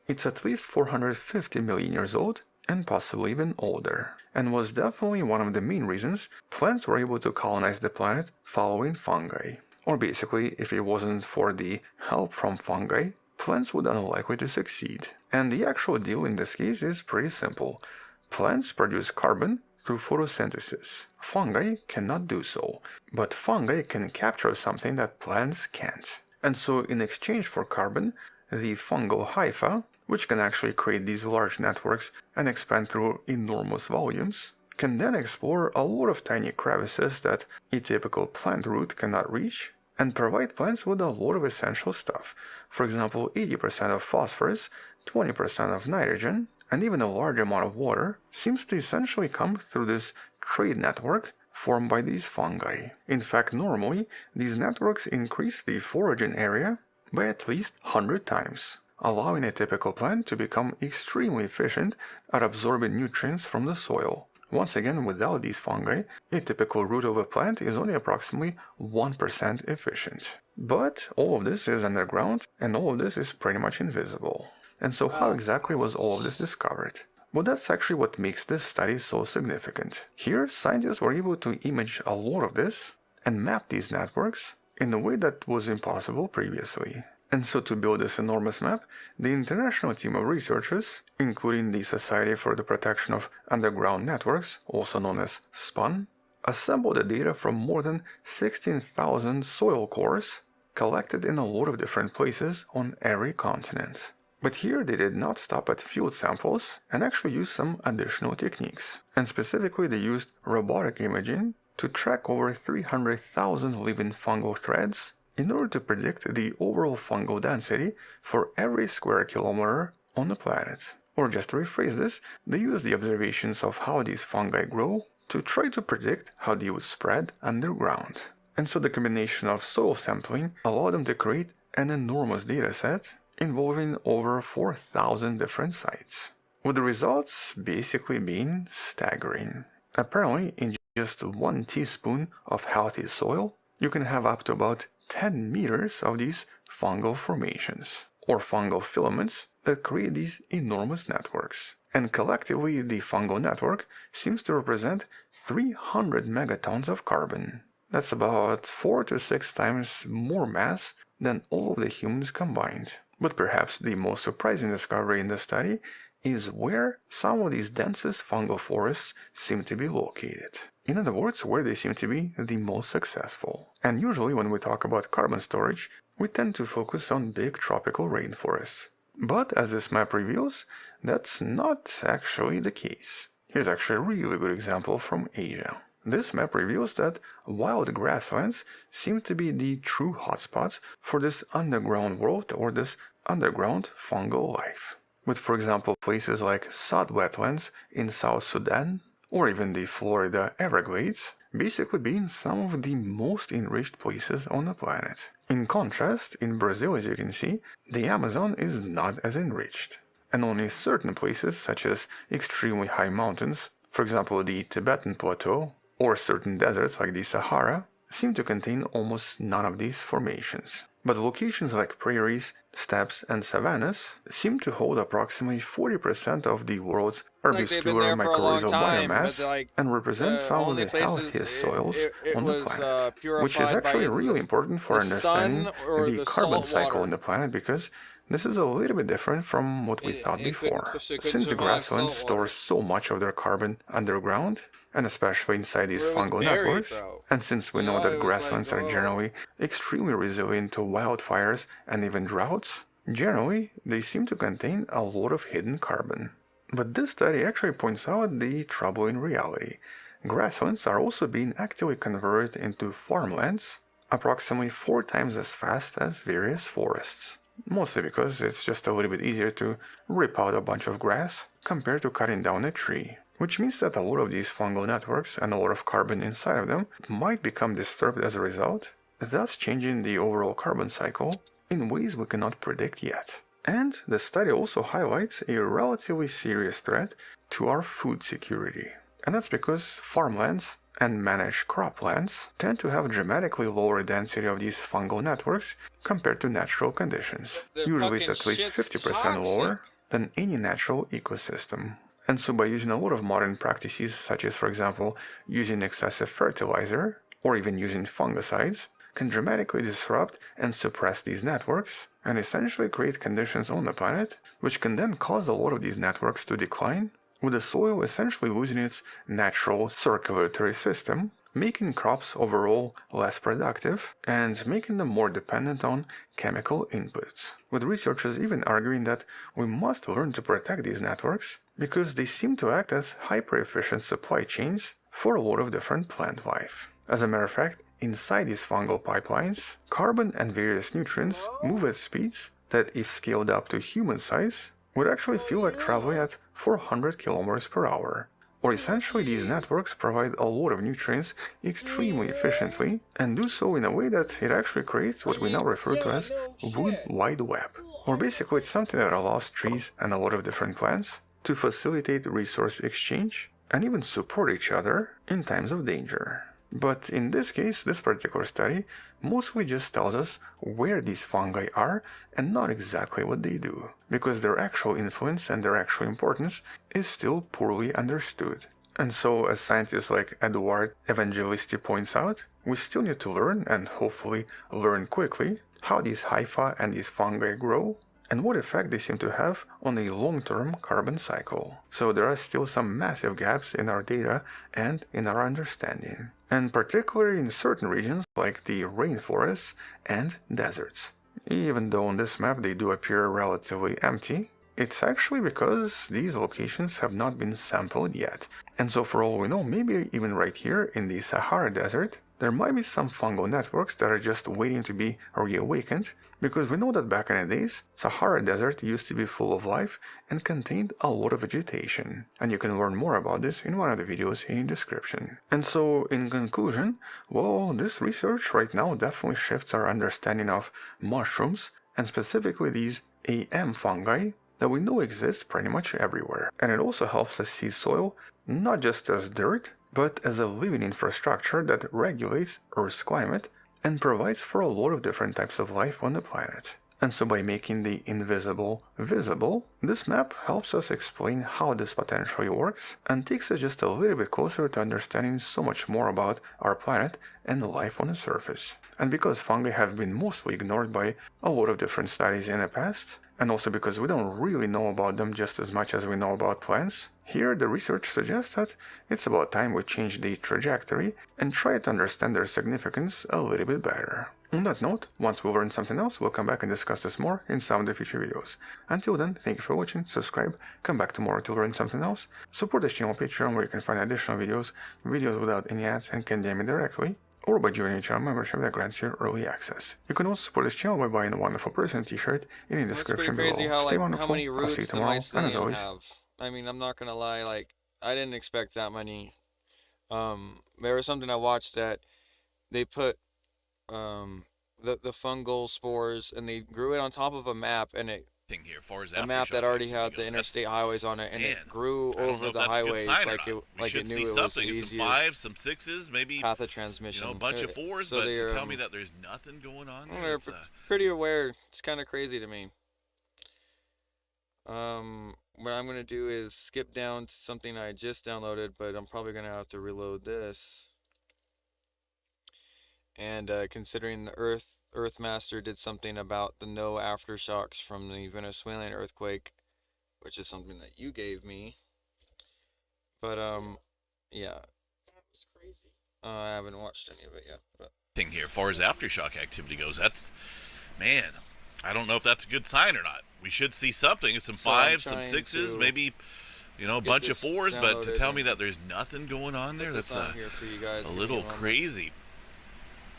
It's at least 450 million years old, and possibly even older, and was definitely one of the main reasons plants were able to colonize the planet following fungi. Or basically, if it wasn't for the help from fungi, plants would unlikely to succeed. And the actual deal in this case is pretty simple. Plants produce carbon through photosynthesis. Fungi cannot do so, but fungi can capture something that plants can't. And so in exchange for carbon, the fungal hypha which can actually create these large networks and expand through enormous volumes, can then explore a lot of tiny crevices that a typical plant root cannot reach, and provide plants with a lot of essential stuff. For example, 80% of phosphorus, 20% of nitrogen, and even a large amount of water seems to essentially come through this trade network formed by these fungi. In fact, normally, these networks increase the foraging area by at least 100 times, allowing a typical plant to become extremely efficient at absorbing nutrients from the soil. Once again, without these fungi, a typical root of a plant is only approximately 1% efficient. But all of this is underground, and all of this is pretty much invisible. And so how exactly was all of this discovered? Well, that's actually what makes this study so significant. Here, scientists were able to image a lot of this and map these networks in a way that was impossible previously. And so to build this enormous map, the international team of researchers, including the Society for the Protection of Underground Networks, also known as SPUN, assembled the data from more than 16,000 soil cores collected in a lot of different places on every continent. But here they did not stop at field samples and actually used some additional techniques. And specifically they used robotic imaging to track over 300,000 living fungal threads in order to predict the overall fungal density for every square kilometer on the planet. Or just to rephrase this, they used the observations of how these fungi grow to try to predict how they would spread underground. And so the combination of soil sampling allowed them to create an enormous dataset involving over 4,000 different sites, with the results basically being staggering. Apparently, in just 1 teaspoon of healthy soil, you can have up to about 10 meters of these fungal formations, or fungal filaments that create these enormous networks. And collectively, the fungal network seems to represent 300 megatons of carbon. That's about 4 to 6 times more mass than all of the humans combined. But perhaps the most surprising discovery in the study is where some of these densest fungal forests seem to be located. In other words, where they seem to be the most successful. And usually when we talk about carbon storage, we tend to focus on big tropical rainforests. But as this map reveals, that's not actually the case. Here's actually a really good example from Asia. This map reveals that wild grasslands seem to be the true hotspots for this underground world or this underground fungal life. With, for example, places like sod wetlands in South Sudan, or even the Florida Everglades, basically being some of the most enriched places on the planet. In contrast, in Brazil, as you can see, the Amazon is not as enriched, and only certain places, such as extremely high mountains, for example the Tibetan Plateau, or certain deserts like the Sahara, seem to contain almost none of these formations. But locations like prairies, steppes, and savannas seem to hold approximately 40% of the world's arbuscular mycorrhizal biomass and represent some of the healthiest soils on the planet, which is actually really important for understanding the carbon cycle on the planet, because this is a little bit different from what we thought before. Since the grasslands store so much of their carbon underground, and especially inside these fungal networks, and since we know that grasslands are generally extremely resilient to wildfires and even droughts, generally they seem to contain a lot of hidden carbon. But this study actually points out the troubling reality. Grasslands are also being actively converted into farmlands approximately 4 times as fast as various forests. Mostly because it's just a little bit easier to rip out a bunch of grass compared to cutting down a tree. Which means that a lot of these fungal networks and a lot of carbon inside of them might become disturbed as a result, thus changing the overall carbon cycle in ways we cannot predict yet. And the study also highlights a relatively serious threat to our food security. And that's because farmlands and managed croplands tend to have dramatically lower density of these fungal networks compared to natural conditions. Usually it's at least 50% lower than any natural ecosystem. And so by using a lot of modern practices, such as, for example, using excessive fertilizer, or even using fungicides, can dramatically disrupt and suppress these networks, and essentially create conditions on the planet, which can then cause a lot of these networks to decline, with the soil essentially losing its natural circulatory system, making crops overall less productive and making them more dependent on chemical inputs, with researchers even arguing that we must learn to protect these networks because they seem to act as hyper-efficient supply chains for a lot of different plant life. As a matter of fact, inside these fungal pipelines, carbon and various nutrients move at speeds that, if scaled up to human size, would actually feel like traveling at 400 kilometers per hour. Or essentially, these networks provide a lot of nutrients extremely efficiently and do so in a way that it actually creates what we now refer to as Wood Wide Web. Or basically, it's something that allows trees and a lot of different plants to facilitate resource exchange and even support each other in times of danger. But in this case, this particular study mostly just tells us where these fungi are and not exactly what they do, because their actual influence and their actual importance is still poorly understood. And so, as scientists like Eduard Evangelisti points out, we still need to learn, and hopefully learn quickly, how these hypha and these fungi grow, and what effect they seem to have on a long-term carbon cycle. So there are still some massive gaps in our data and in our understanding, and particularly in certain regions like the rainforests and deserts. Even though on this map they do appear relatively empty, it's actually because these locations have not been sampled yet. And so for all we know, maybe even right here in the Sahara Desert, there might be some fungal networks that are just waiting to be reawakened, because we know that back in the days, Sahara Desert used to be full of life and contained a lot of vegetation. And you can learn more about this in one of the videos in the description. And so, in conclusion, well, this research right now definitely shifts our understanding of mushrooms, and specifically these AM fungi that we know exist pretty much everywhere. And it also helps us see soil not just as dirt, but as a living infrastructure that regulates Earth's climate and provides for a lot of different types of life on the planet. And so by making the invisible visible, this map helps us explain how this potentially works and takes us just a little bit closer to understanding so much more about our planet and the life on the surface. And because fungi have been mostly ignored by a lot of different studies in the past, and also because we don't really know about them just as much as we know about plants, here the research suggests that it's about time we change the trajectory and try to understand their significance a little bit better. On that note, once we learn something else, we'll come back and discuss this more in some of the future videos. Until then, thank you for watching, subscribe, come back tomorrow to learn something else, support this channel on Patreon where you can find additional videos without any ads and can DM me directly, or by joining a channel membership that grants you early access. You can also support this channel by buying a Wonderful Person t-shirt in the description below. Stay wonderful, how many I'll see you roots the tomorrow, and as always, have. I mean, I'm not gonna lie, like, I didn't expect that many. There was something I watched that they put the fungal spores and they grew it on top of a map, and it here, far as a map that already had the interstate highways on it, and it grew over the highways like it knew it was the easiest some 5s, some 6s, maybe path of transmission. You know, a bunch of 4s, so but to tell me that there's nothing going on there, they're pretty aware. It's kind of crazy to me. What I'm gonna do is skip down to something I just downloaded, but I'm probably gonna have to reload this. And considering the Earthmaster did something about the no aftershocks from the Venezuelan earthquake, which is something that you gave me. But yeah, that was crazy. I haven't watched any of it yet. But thing here, far as aftershock activity goes, that's, man, I don't know if that's a good sign or not. We should see something, some 5s, some 6s, maybe, you know, a bunch of 4s, but to tell me that there's nothing going on there, that's a little crazy.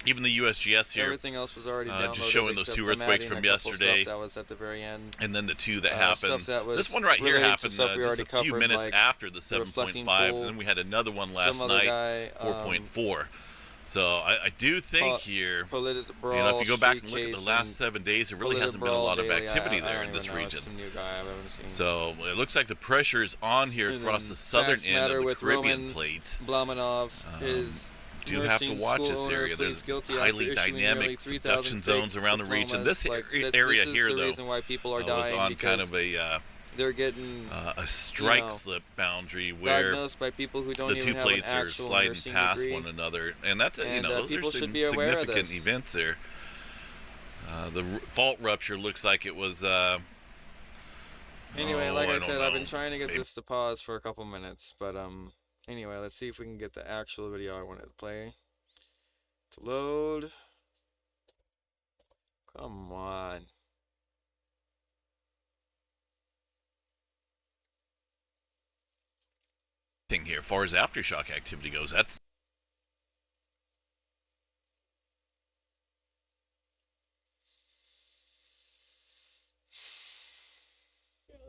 Even the USGS here, everything else was already downloaded, just showing those 2 earthquakes from yesterday, that was at the very end. And then the 2 that happened. This one right here happened just a few minutes after the 7.5, and then we had another one last night, 4.4. So I do think here, you know, if you go back and look at the last 7 days, there really hasn't been a lot of activity there in this region. So it looks like the pressure is on here across the southern end of the Caribbean plate. Blamanov, his do have to watch this area. There's highly dynamic subduction zones around the region. This area here, though, was on kind of a they're getting strike slip boundary where by people who don't the 2 plates are sliding past one another, and that's you know, those are some significant events there. The fault rupture looks like it was. Anyway, like I said, I've been trying to get this to pause for a couple minutes, but Anyway, let's see if we can get the actual video I wanted to play to load. Come on. Thing here, as far as aftershock activity goes, that's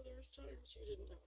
There's times you didn't know.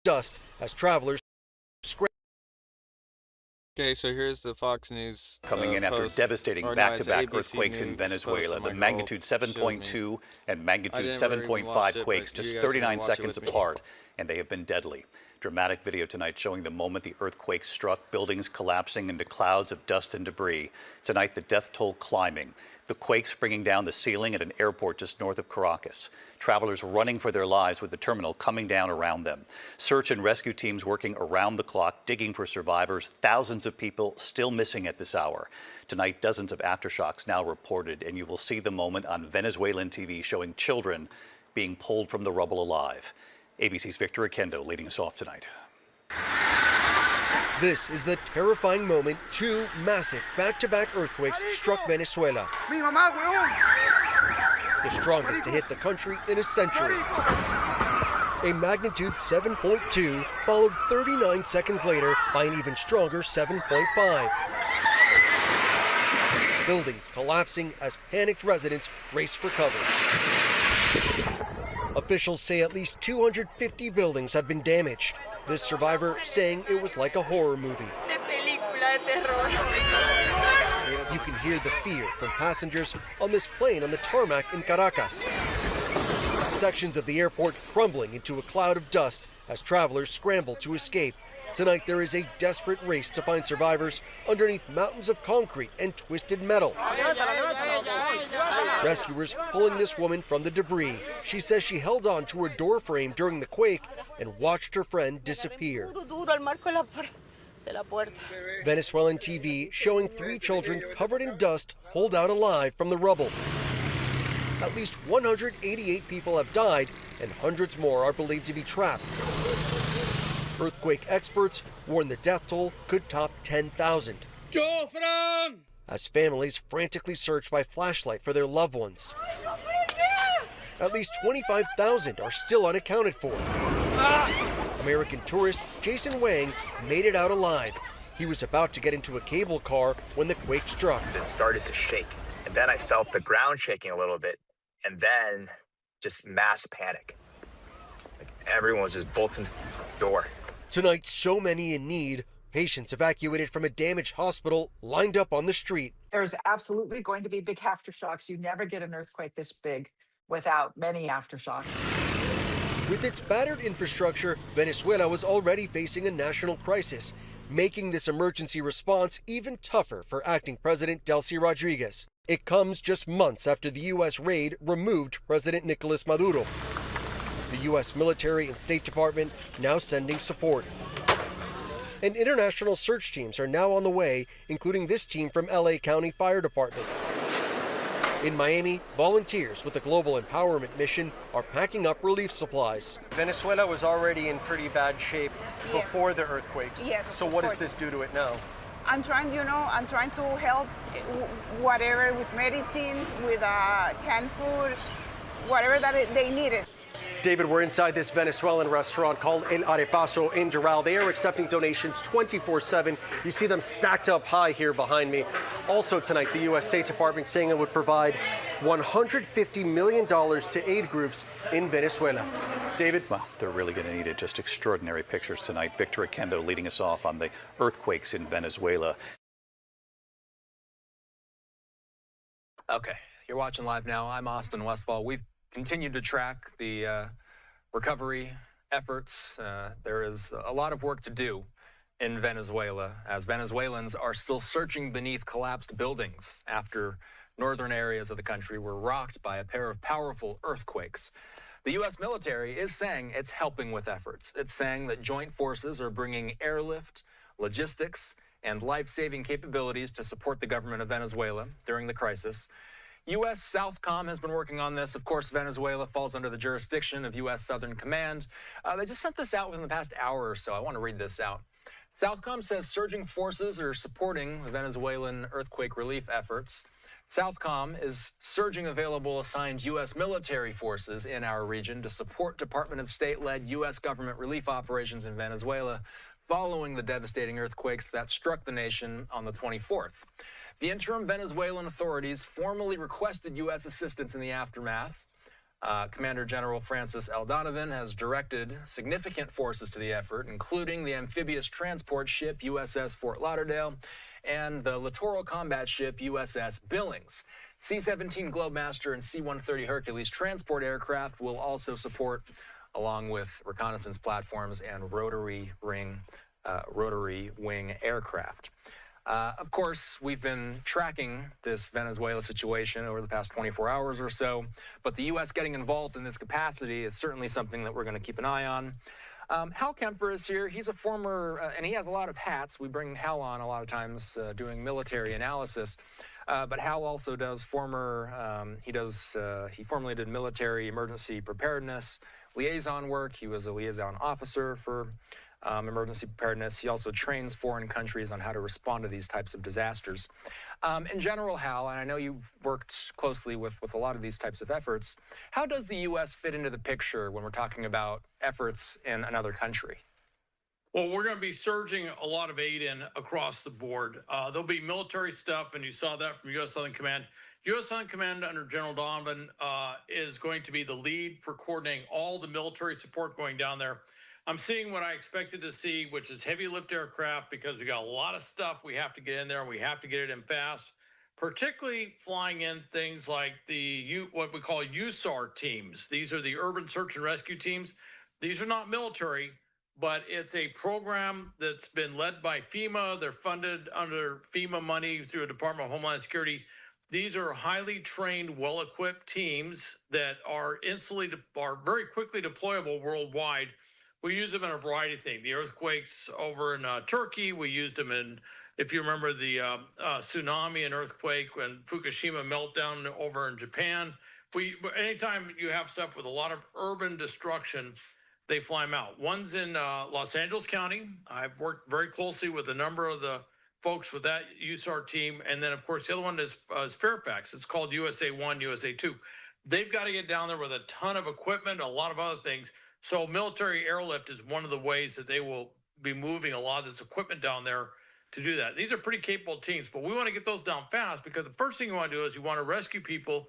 Dust as travelers Okay, so here's the Fox News coming in after devastating back-to-back earthquakes in Venezuela. The magnitude 7.2 and magnitude 7.5 quakes just 39 seconds apart, and they have been deadly. Dramatic video tonight showing the moment the earthquake struck, buildings collapsing into clouds of dust and debris. Tonight, the death toll climbing. The quakes bringing down the ceiling at an airport just north of Caracas. Travelers running for their lives with the terminal coming down around them. Search and rescue teams working around the clock, digging for survivors. Thousands of people still missing at this hour. Tonight, dozens of aftershocks now reported, and you will see the moment on Venezuelan TV showing children being pulled from the rubble alive. ABC's Victor Akendo leading us off tonight. This is the terrifying moment two massive back-to-back earthquakes struck Venezuela. The strongest to hit the country in a century. A magnitude 7.2 followed 39 seconds later by an even stronger 7.5. Buildings collapsing as panicked residents race for cover. Officials say at least 250 buildings have been damaged. This survivor saying it was like a horror movie. You can hear the fear from passengers on this plane on the tarmac in Caracas. Sections of the airport crumbling into a cloud of dust as travelers scramble to escape. Tonight there is a desperate race to find survivors underneath mountains of concrete and twisted metal. Rescuers pulling this woman from the debris. She says she held on to her door frame during the quake and watched her friend disappear. Venezuelan TV showing 3 children covered in dust pulled out alive from the rubble. At least 188 people have died and hundreds more are believed to be trapped. Earthquake experts warn the death toll could top 10,000. As families frantically search by flashlight for their loved ones. At least 25,000 are still unaccounted for. American tourist Jason Wang made it out alive. He was about to get into a cable car when the quake struck. It started to shake, and then I felt the ground shaking a little bit, and then just mass panic. Like everyone was just bolting the door. Tonight, so many in need. Patients evacuated from a damaged hospital lined up on the street. There's absolutely going to be big aftershocks. You never get an earthquake this big without many aftershocks. With its battered infrastructure, Venezuela was already facing a national crisis, making this emergency response even tougher for acting President Delcy Rodriguez. It comes just months after the U.S. raid removed President Nicolas Maduro. The U.S. military and State Department now sending support. And international search teams are now on the way, including this team from LA County Fire Department. In Miami, volunteers with the Global Empowerment Mission are packing up relief supplies. Venezuela was already in pretty bad shape before the earthquakes. Yes, so what does this do to it now? I'm trying to help whatever with medicines, with canned food, whatever that they needed. David, we're inside this Venezuelan restaurant called El Arepaso in Doral. They are accepting donations 24/7. You see them stacked up high here behind me. Also tonight, the U.S. State Department saying it would provide $150 million to aid groups in Venezuela. David? Well, they're really going to need it. Just extraordinary pictures tonight. Victor Akendo leading us off on the earthquakes in Venezuela. Okay, you're watching live now. I'm Austin Westfall. We've continued to track the recovery efforts. There is a lot of work to do in Venezuela, as Venezuelans are still searching beneath collapsed buildings after northern areas of the country were rocked by a pair of powerful earthquakes. The U.S. military is saying it's helping with efforts. It's saying that joint forces are bringing airlift, logistics, and life-saving capabilities to support the government of Venezuela during the crisis. U.S. Southcom has been working on this. Of course, Venezuela falls under the jurisdiction of U.S. Southern Command. They just sent this out within the past hour or so. I want to read this out. Southcom says surging forces are supporting the Venezuelan earthquake relief efforts. Southcom is surging available assigned U.S. military forces in our region to support Department of State-led U.S. government relief operations in Venezuela following the devastating earthquakes that struck the nation on the 24th. The interim Venezuelan authorities formally requested U.S. assistance in the aftermath. Commander General Francis L. Donovan has directed significant forces to the effort, including the amphibious transport ship USS Fort Lauderdale and the littoral combat ship USS Billings. C-17 Globemaster and C-130 Hercules transport aircraft will also support, along with reconnaissance platforms and rotary wing aircraft. Of course, we've been tracking this Venezuela situation over the past 24 hours or so, but the U.S. getting involved in this capacity is certainly something that we're going to keep an eye on. Hal Kemper is here. He's a former, and he has a lot of hats. We bring Hal on a lot of times doing military analysis. But Hal also does he formerly did military emergency preparedness liaison work. He was a liaison officer for emergency preparedness. He also trains foreign countries on how to respond to these types of disasters. In general, Hal, and I know you've worked closely with a lot of these types of efforts, how does the U.S. fit into the picture when we're talking about efforts in another country? Well, we're going to be surging a lot of aid in across the board. There'll be military stuff, and you saw that from U.S. Southern Command. U.S. Southern Command under General Donovan is going to be the lead for coordinating all the military support going down there. I'm seeing what I expected to see, which is heavy lift aircraft, because we got a lot of stuff we have to get in there, and we have to get it in fast, particularly flying in things like what we call USAR teams. These are the Urban Search and Rescue Teams. These are not military, but it's a program that's been led by FEMA. They're funded under FEMA money through a Department of Homeland Security. These are highly trained, well-equipped teams that are very quickly deployable worldwide. We use them in a variety of things. The earthquakes over in Turkey, we used them in, if you remember the tsunami and earthquake and Fukushima meltdown over in Japan. Anytime you have stuff with a lot of urban destruction, they fly them out. One's in Los Angeles County. I've worked very closely with a number of the folks with that USAR team. And then, of course, the other one is Fairfax. It's called USA 1, USA 2. They've got to get down there with a ton of equipment, a lot of other things. So military airlift is one of the ways that they will be moving a lot of this equipment down there to do that. These are pretty capable teams, but we want to get those down fast, because the first thing you want to do is you want to rescue people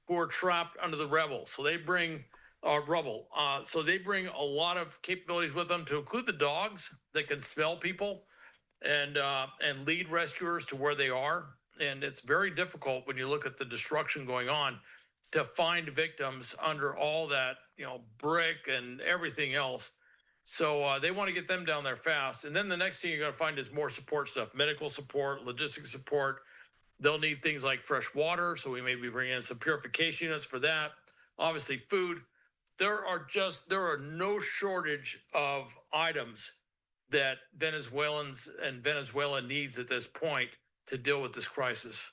who are trapped under the rebels. So they bring so they bring a lot of capabilities with them, to include the dogs that can smell people and lead rescuers to where they are. And it's very difficult when you look at the destruction going on to find victims under all that, brick and everything else. So they want to get them down there fast. And then the next thing you're going to find is more support stuff, medical support, logistics support. They'll need things like fresh water. So we may be bringing in some purification units for that. Obviously food. There are no shortage of items that Venezuelans and Venezuela needs at this point to deal with this crisis.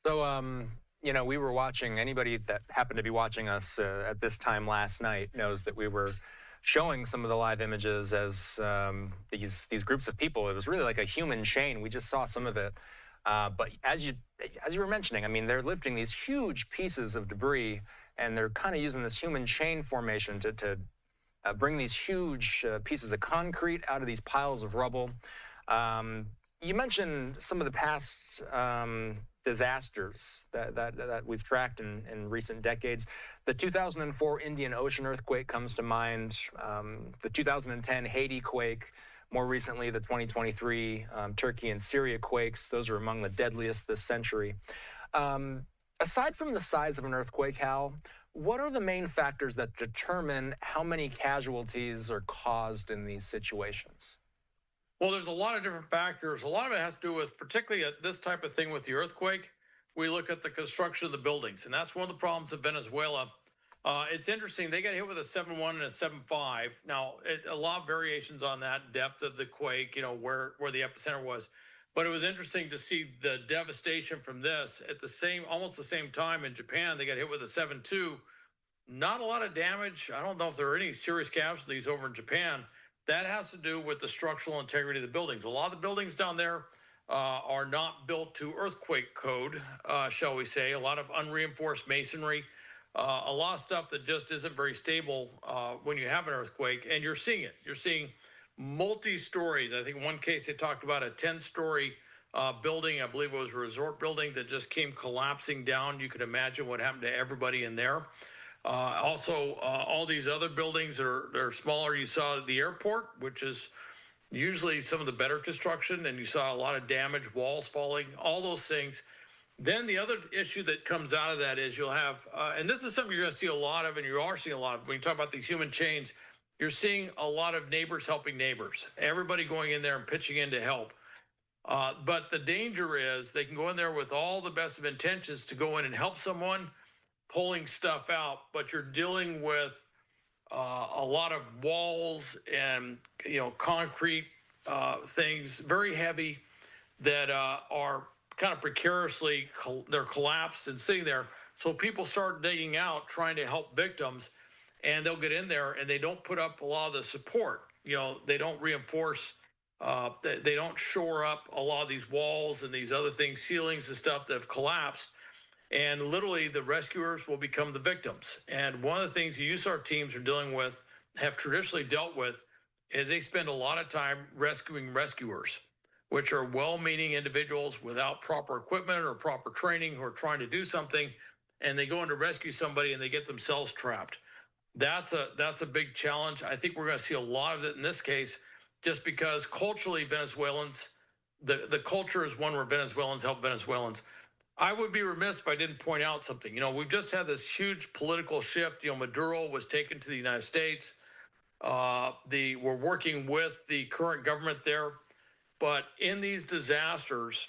So, we were watching, anybody that happened to be watching us at this time last night knows that we were showing some of the live images as these groups of people. It was really like a human chain. We just saw some of it. But as you were mentioning, they're lifting these huge pieces of debris and they're kind of using this human chain formation to bring these huge pieces of concrete out of these piles of rubble. You mentioned some of the past disasters that we've tracked in recent decades. The 2004 Indian Ocean earthquake comes to mind, the 2010 Haiti quake, more recently the 2023 Turkey and Syria quakes. Those are among the deadliest this century. Aside from the size of an earthquake, Hal, what are the main factors that determine how many casualties are caused in these situations? Well, there's a lot of different factors. A lot of it has to do with, particularly this type of thing with the earthquake, we look at the construction of the buildings, and that's one of the problems of Venezuela. It's interesting, they got hit with a 7.1 and a 7.5. Now, a lot of variations on that depth of the quake, where the epicenter was. But it was interesting to see the devastation from this at almost the same time in Japan. They got hit with a 7.2. Not a lot of damage. I don't know if there are any serious casualties over in Japan. That has to do with the structural integrity of the buildings. A lot of the buildings down there are not built to earthquake code, shall we say. A lot of unreinforced masonry, a lot of stuff that just isn't very stable when you have an earthquake, and you're seeing it. You're seeing multi-stories. I think in one case they talked about a 10-story building. I believe it was a resort building that just came collapsing down. You could imagine what happened to everybody in there. Also, all these other buildings that are smaller. You saw the airport, which is usually some of the better construction, and you saw a lot of damaged walls falling, all those things. Then the other issue that comes out of that is you'll have, and this is something you're going to see a lot of, and you are seeing a lot of, when you talk about these human chains, you're seeing a lot of neighbors helping neighbors, everybody going in there and pitching in to help. But the danger is they can go in there with all the best of intentions to go in and help someone, pulling stuff out, but you're dealing with a lot of walls and concrete things, very heavy, that are kind of precariously they're collapsed and sitting there. So people start digging out, trying to help victims, and they'll get in there and they don't put up a lot of the support. They don't reinforce, they don't shore up a lot of these walls and these other things, ceilings and stuff that have collapsed. And literally the rescuers will become the victims. And one of the things the USAR teams are dealing with, have traditionally dealt with, is they spend a lot of time rescuing rescuers, which are well-meaning individuals without proper equipment or proper training who are trying to do something, and they go in to rescue somebody and they get themselves trapped. That's a big challenge. I think we're going to see a lot of it in this case, just because culturally Venezuelans, the culture is one where Venezuelans help Venezuelans. I would be remiss if I didn't point out something. We've just had this huge political shift. Maduro was taken to the United States. We're working with the current government there. But in these disasters,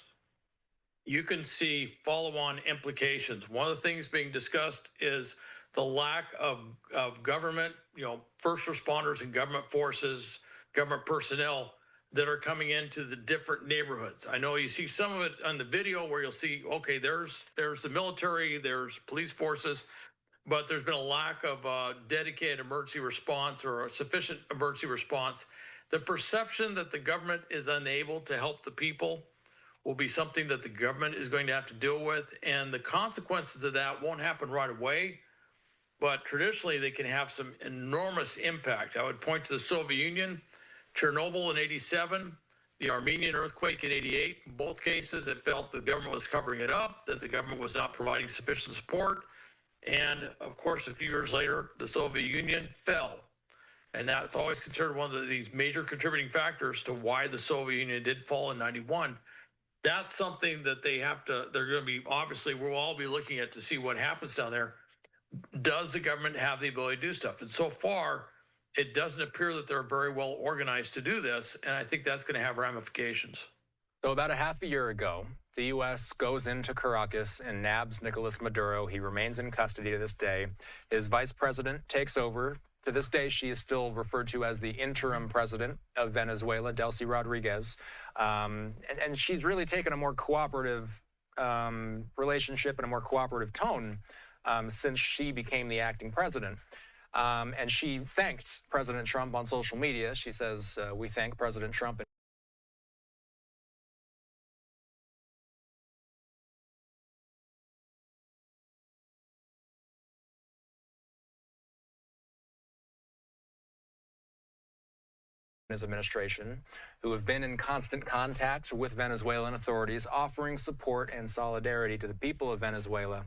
you can see follow-on implications. One of the things being discussed is the lack of government, first responders and government forces, government personnel that are coming into the different neighborhoods. I know you see some of it on the video where you'll see, okay, there's the military, there's police forces, but there's been a lack of dedicated emergency response or a sufficient emergency response. The perception that the government is unable to help the people will be something that the government is going to have to deal with, and the consequences of that won't happen right away, but traditionally they can have some enormous impact. I would point to the Soviet Union, Chernobyl in '87, the Armenian earthquake in '88. In both cases, it felt the government was covering it up, that the government was not providing sufficient support. And of course, a few years later, the Soviet Union fell. And that's always considered one of these major contributing factors to why the Soviet Union did fall in '91. That's something that they're going to be, obviously, we'll all be looking at to see what happens down there. Does the government have the ability to do stuff? And so far, it doesn't appear that they're very well organized to do this, and I think that's going to have ramifications. So about a half a year ago, the U.S. goes into Caracas and nabs Nicolas Maduro. He remains in custody to this day. His vice president takes over. To this day, she is still referred to as the interim president of Venezuela, Delcy Rodriguez. And she's really taken a more cooperative relationship and a more cooperative tone since she became the acting president. And she thanked President Trump on social media. She says, we thank President Trump his administration, who have been in constant contact with Venezuelan authorities, offering support and solidarity to the people of Venezuela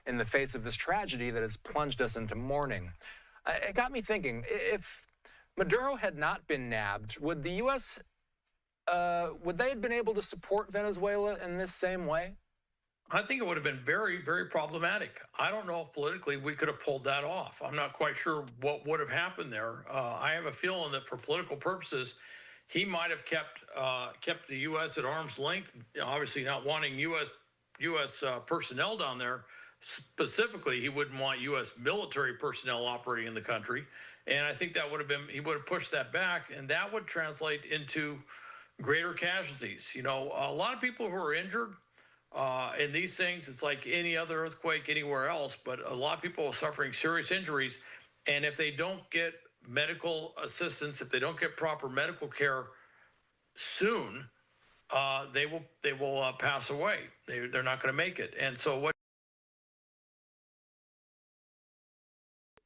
in the face of this tragedy that has plunged us into mourning. It got me thinking, if Maduro had not been nabbed, would the U.S., would they have been able to support Venezuela in this same way? I think it would have been very, very problematic. I don't know if politically we could have pulled that off. I'm not quite sure what would have happened there. I have a feeling that for political purposes, he might have kept the U.S. at arm's length, obviously not wanting U.S. personnel down there. Specifically, he wouldn't want U.S. military personnel operating in the country. And I think that would have been, he would have pushed that back, and that would translate into greater casualties. You know, a lot of people who are injured in these things, it's like any other earthquake anywhere else, but a lot of people are suffering serious injuries. And if they don't get medical assistance, if they don't get proper medical care soon, they will pass away. They're not going to make it. And so what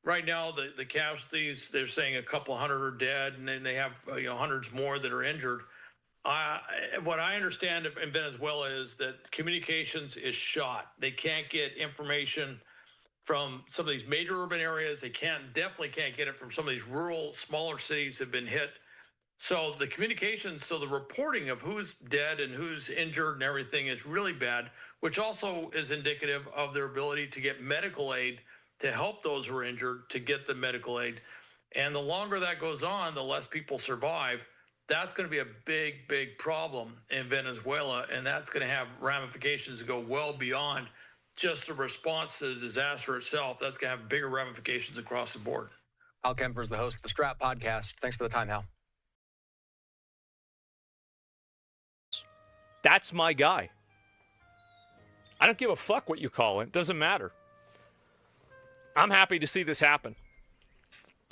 right now, the casualties, they're saying a couple hundred are dead, and then they have hundreds more that are injured. What I understand in Venezuela is that communications is shot. They can't get information from some of these major urban areas. They definitely can't get it from some of these rural, smaller cities that have been hit. So the communications, so the reporting of who's dead and who's injured and everything is really bad, which also is indicative of their ability to get medical aid to help those who are injured to get the medical aid. And the longer that goes on, the less people survive. That's going to be a big, big problem in Venezuela, and that's going to have ramifications that go well beyond just the response to the disaster itself. That's going to have bigger ramifications across the board. Hal Kemper is the host of the Strat Podcast. Thanks for the time, Hal. That's my guy. I don't give a fuck what you call it. Doesn't matter. I'm happy to see this happen.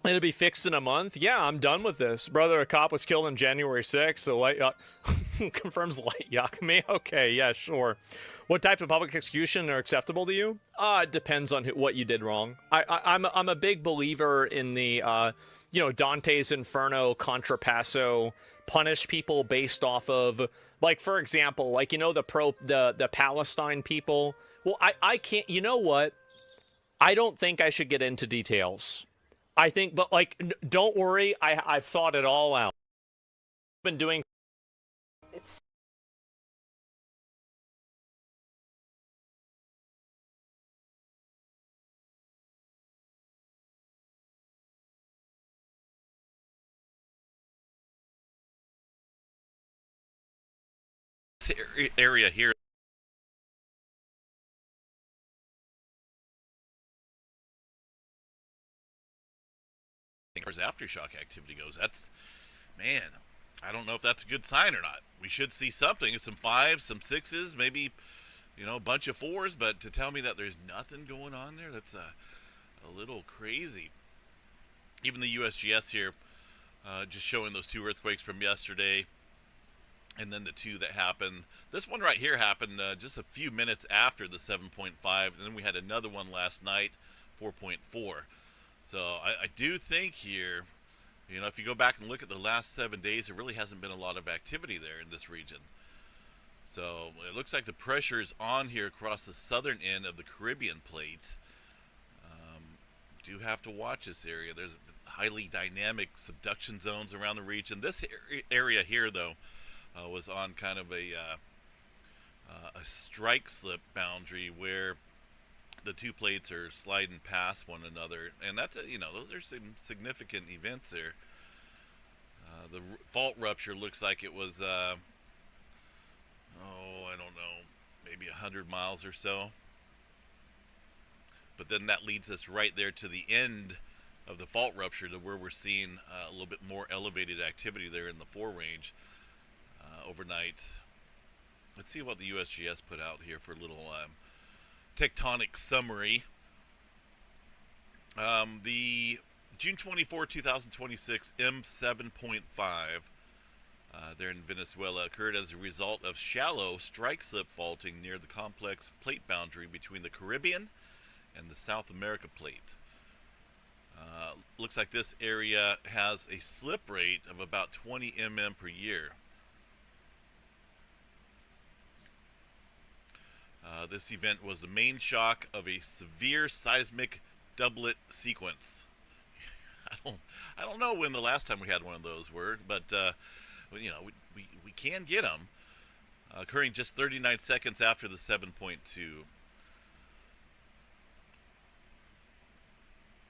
It'll be fixed in a month. Yeah, I'm done with this. Brother, a cop was killed on January 6th, so light confirms light yuck me. Okay, yeah, sure. What type of public execution are acceptable to you? It depends on what you did wrong. I'm a big believer in the, Dante's Inferno, Contrapasso, punish people based off of, like, for example, like, the Palestine people. Well, I can't, you know what? I don't think I should get into details. I think, but like, don't worry, I've thought it all out. I've been doing. It's. Area here. As aftershock activity goes, that's, man, I don't know if that's a good sign or not. We should see something, some 5s, some 6s, maybe, a bunch of 4s, but to tell me that there's nothing going on there, that's a little crazy. Even the USGS here, just showing those 2 earthquakes from yesterday, and then the 2 that happened. This one right here happened just a few minutes after the 7.5, and then we had another one last night, 4.4. So I do think here, if you go back and look at the last 7 days, there really hasn't been a lot of activity there in this region. So it looks like the pressure is on here across the southern end of the Caribbean plate. Do have to watch this area. There's highly dynamic subduction zones around the region. This area here, though, was on kind of a strike slip boundary where the 2 plates are sliding past one another, and that's those are some significant events there. The fault rupture looks like it was I don't know, maybe 100 miles or so, but then that leads us right there to the end of the fault rupture, to where we're seeing a little bit more elevated activity there in the 4 range overnight. Let's see what the USGS put out here for a little tectonic summary. The June 24, 2026 M7.5 there in Venezuela occurred as a result of shallow strike slip faulting near the complex plate boundary between the Caribbean and the South America plate. Looks like this area has a slip rate of about 20 mm per year. This event was the main shock of a severe seismic doublet sequence. I don't know when the last time we had one of those were, but you know, we can get them. Occurring just 39 seconds after the 7.2.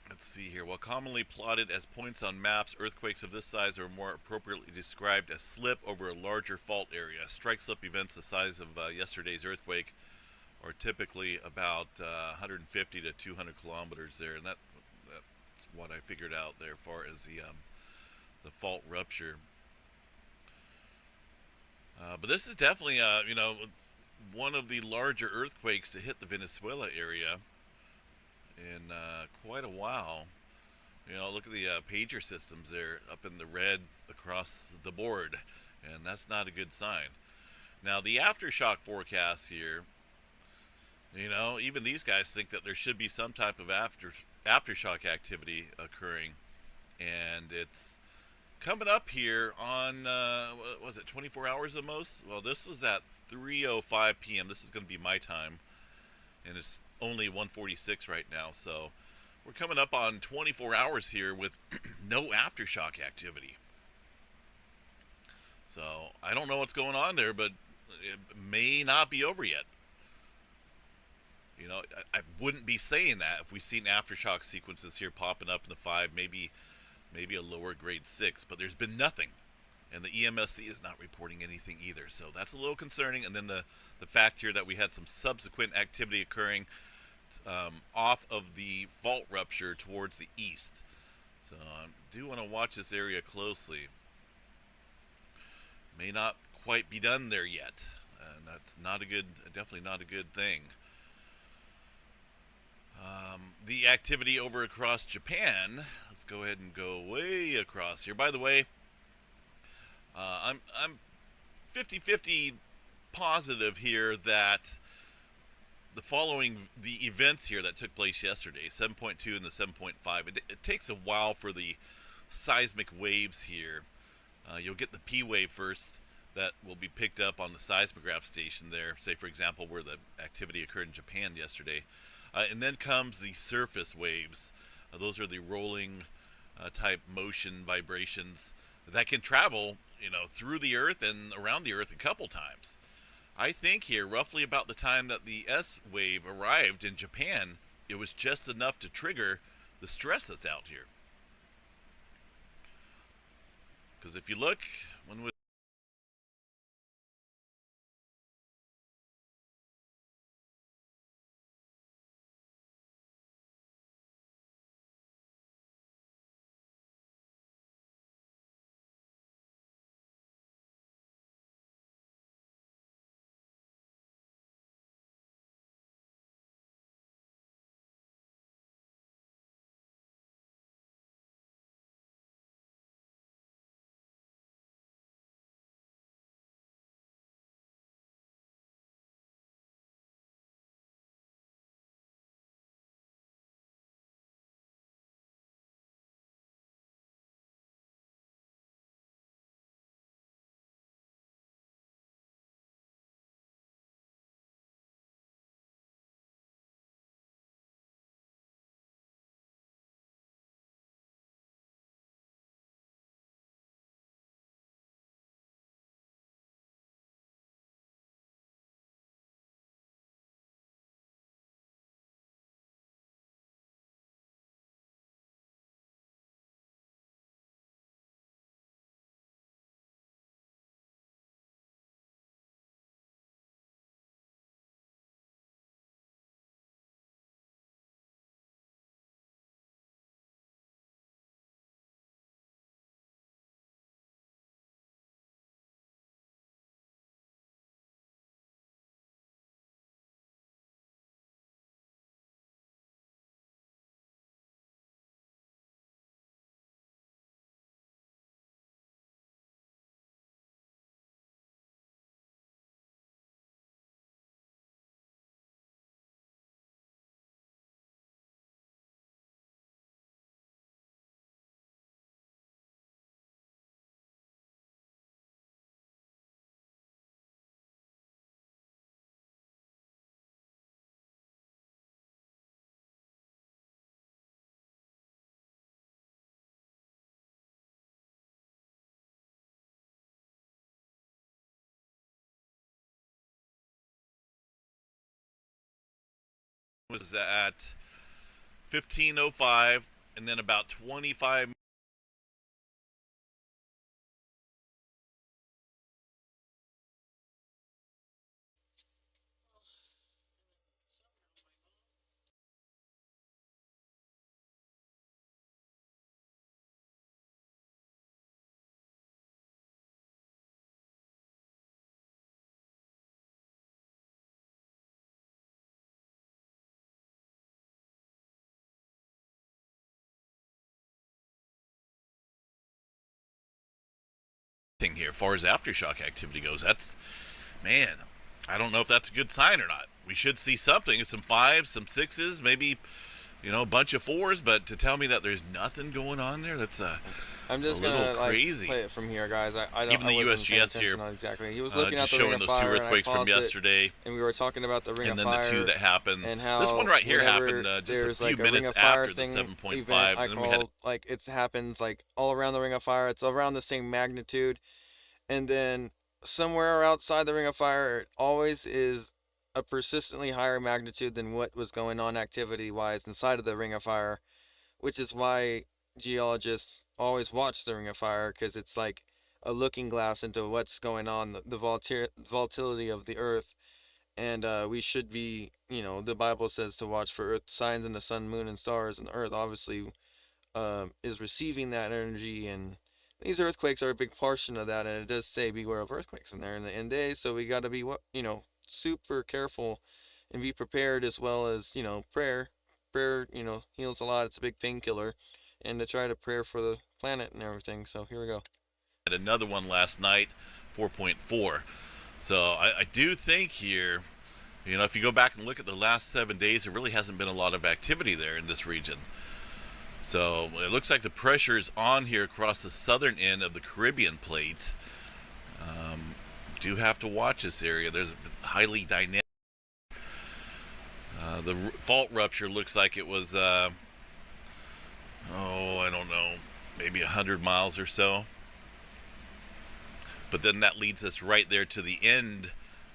Let's see here. While commonly plotted as points on maps, earthquakes of this size are more appropriately described as slip over a larger fault area. Strike slip events the size of yesterday's earthquake are typically about 150 to 200 kilometers there, and that's what I figured out there as far as the fault rupture. But this is definitely you know, one of the larger earthquakes to hit the Venezuela area in quite a while. You know, look at the pager systems there up in the red across the board, and that's not a good sign. Now the aftershock forecast here, you know, even these guys think that there should be some type of aftershock activity occurring, and it's coming up here on what was it, 24 hours at most? Well, this was at 3:05 p.m. This is going to be my time, and it's only 1:46 right now, so we're coming up on 24 hours here with no aftershock activity. So I don't know what's going on there, but it may not be over yet. You know, I wouldn't be saying that if we've seen aftershock sequences here popping up in the 5, maybe a lower grade 6, but there's been nothing, and the EMSC is not reporting anything either, so that's a little concerning. And then the fact here that we had some subsequent activity occurring off of the fault rupture towards the east, so I do want to watch this area closely. May not quite be done there yet, and that's not a good, definitely not a good thing. The activity over across Japan, let's go ahead and go way across here. By the way, I'm 50-50 positive here that the events here that took place yesterday, 7.2 and the 7.5, it takes a while for the seismic waves here. You'll get the P wave first, that will be picked up on the seismograph station there, say for example where the activity occurred in Japan yesterday. And then comes the surface waves. Those are the rolling type motion vibrations that can travel, you know, through the earth and around the earth a couple times. I think here, roughly about the time that the S wave arrived in Japan, it was just enough to trigger the stress that's out here. Because if you look, when was was at 15:05, and then about 25. Thing here, as far as aftershock activity goes, that's, man, I don't know if that's a good sign or not. We should see something, some 5s, some 6s, maybe, you know, a bunch of 4s, but to tell me that there's nothing going on there, that's I'm just gonna crazy. Play it from here, guys. I don't. Even the USGS here, exactly. He was looking at the showing Ring of those Fire, 2 earthquakes from yesterday, and we were talking about the Ring of Fire, and then the 2 that happened. And how this one right here happened just a few minutes after the 7.5. I called, like, it happens like all around the Ring of Fire. It's around the same magnitude, and then somewhere outside the Ring of Fire, it always is a persistently higher magnitude than what was going on activity-wise inside of the Ring of Fire, which is why geologists always watch the Ring of Fire, because it's like a looking glass into what's going on, the volatility of the earth. And we should be, you know, the Bible says to watch for earth signs in the sun, moon, and stars, and the earth obviously is receiving that energy, and these earthquakes are a big portion of that. And it does say beware of earthquakes in there in the end days, so we got to be, you know, super careful and be prepared, as well as, you know, prayer, you know, heals a lot. It's a big painkiller, and to try to pray for the planet and everything. So here we go. Had another one last night, 4.4. So I do think here, you know, if you go back and look at the last 7 days, there really hasn't been a lot of activity there in this region. So it looks like the pressure is on here across the southern end of the Caribbean plate. Do have to watch this area. There's highly dynamic. The fault rupture looks like it was, I don't know, maybe 100 miles or so. But then that leads us right there to the end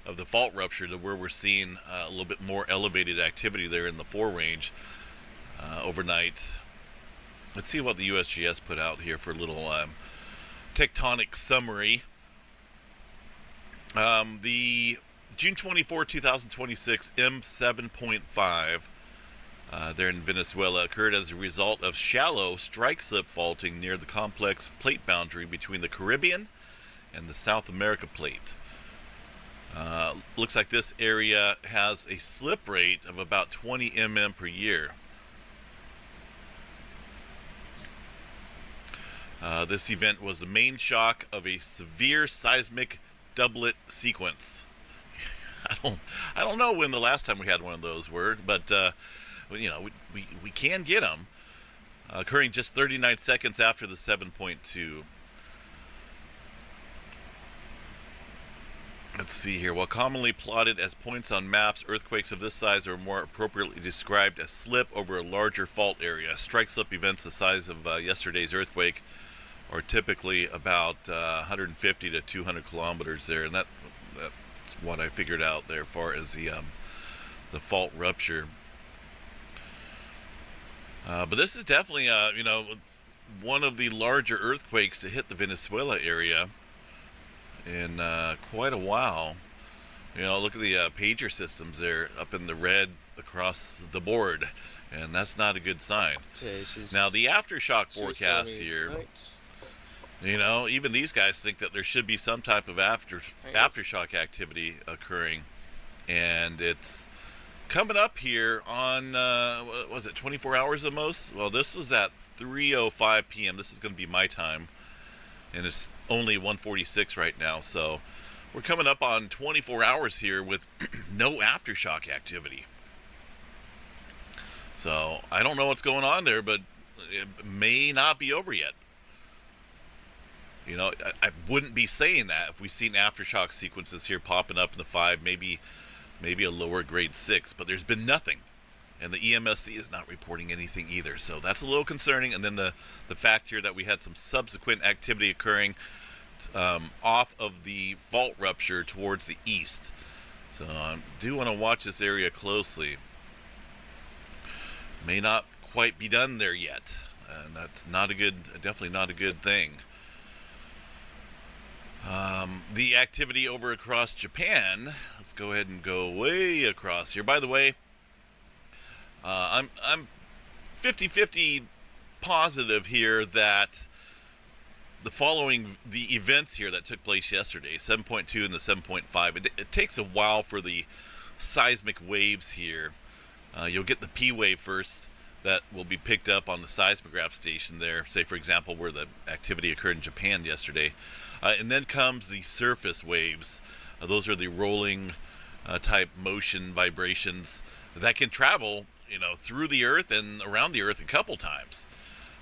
of the fault rupture, to where we're seeing a little bit more elevated activity there in the 4 range overnight. Let's see what the USGS put out here for a little tectonic summary. The June 24, 2026 M7.5 there in Venezuela occurred as a result of shallow strike-slip faulting near the complex plate boundary between the Caribbean and the South America plate. Looks like this area has a slip rate of about 20 mm per year. This event was the main shock of a severe seismic doublet sequence. I don't know when the last time we had one of those were, but you know, we can get them, occurring just 39 seconds after the 7.2. Let's see here. While commonly plotted as points on maps, earthquakes of this size are more appropriately described as slip over a larger fault area. Strike-slip events the size of yesterday's earthquake are typically about 150 to 200 kilometers there, and that's what I figured out there as far as the fault rupture. But this is definitely you know, one of the larger earthquakes to hit the Venezuela area in quite a while. You know, look at the pager systems there up in the red across the board, and that's not a good sign. Okay, now the aftershock forecast here, right. You know, even these guys think that there should be some type of aftershock activity occurring, and it's coming up here on what was it, 24 hours at most? Well, this was at 3:05 p.m. This is going to be my time, and it's only 1:46 right now, so we're coming up on 24 hours here with no aftershock activity. So I don't know what's going on there, but it may not be over yet. You know, I wouldn't be saying that if we've seen aftershock sequences here popping up in the 5, maybe a lower grade 6, but there's been nothing. And the EMSC is not reporting anything either, so that's a little concerning. And then the fact here that we had some subsequent activity occurring off of the fault rupture towards the east. So I do want to watch this area closely. may not quite be done there yet. And that's definitely not a good thing. The activity over across Japan, let's go ahead and go way across here. By the way, I'm 50-50 positive here that the events here that took place yesterday, 7.2 and the 7.5, it takes a while for the seismic waves here. You'll get the P wave first that will be picked up on the seismograph station there, say for example where the activity occurred in Japan yesterday. And then comes the surface waves. Those are the rolling type motion vibrations that can travel, through the Earth and around the Earth a couple times.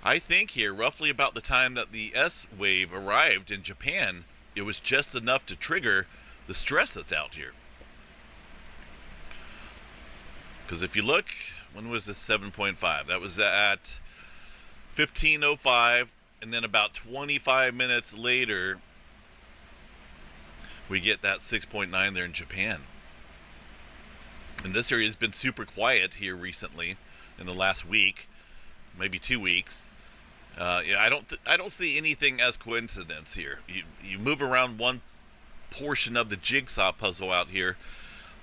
I think here, roughly about the time that the S wave arrived in Japan, it was just enough to trigger the stress that's out here. Because if you look, when was this 7.5? That was at 15:05, and then about 25 minutes later, we get that 6.9 there in Japan. And this area has been super quiet here recently, in the last week, maybe 2 weeks. I don't see anything as coincidence here. You move around one portion of the jigsaw puzzle out here,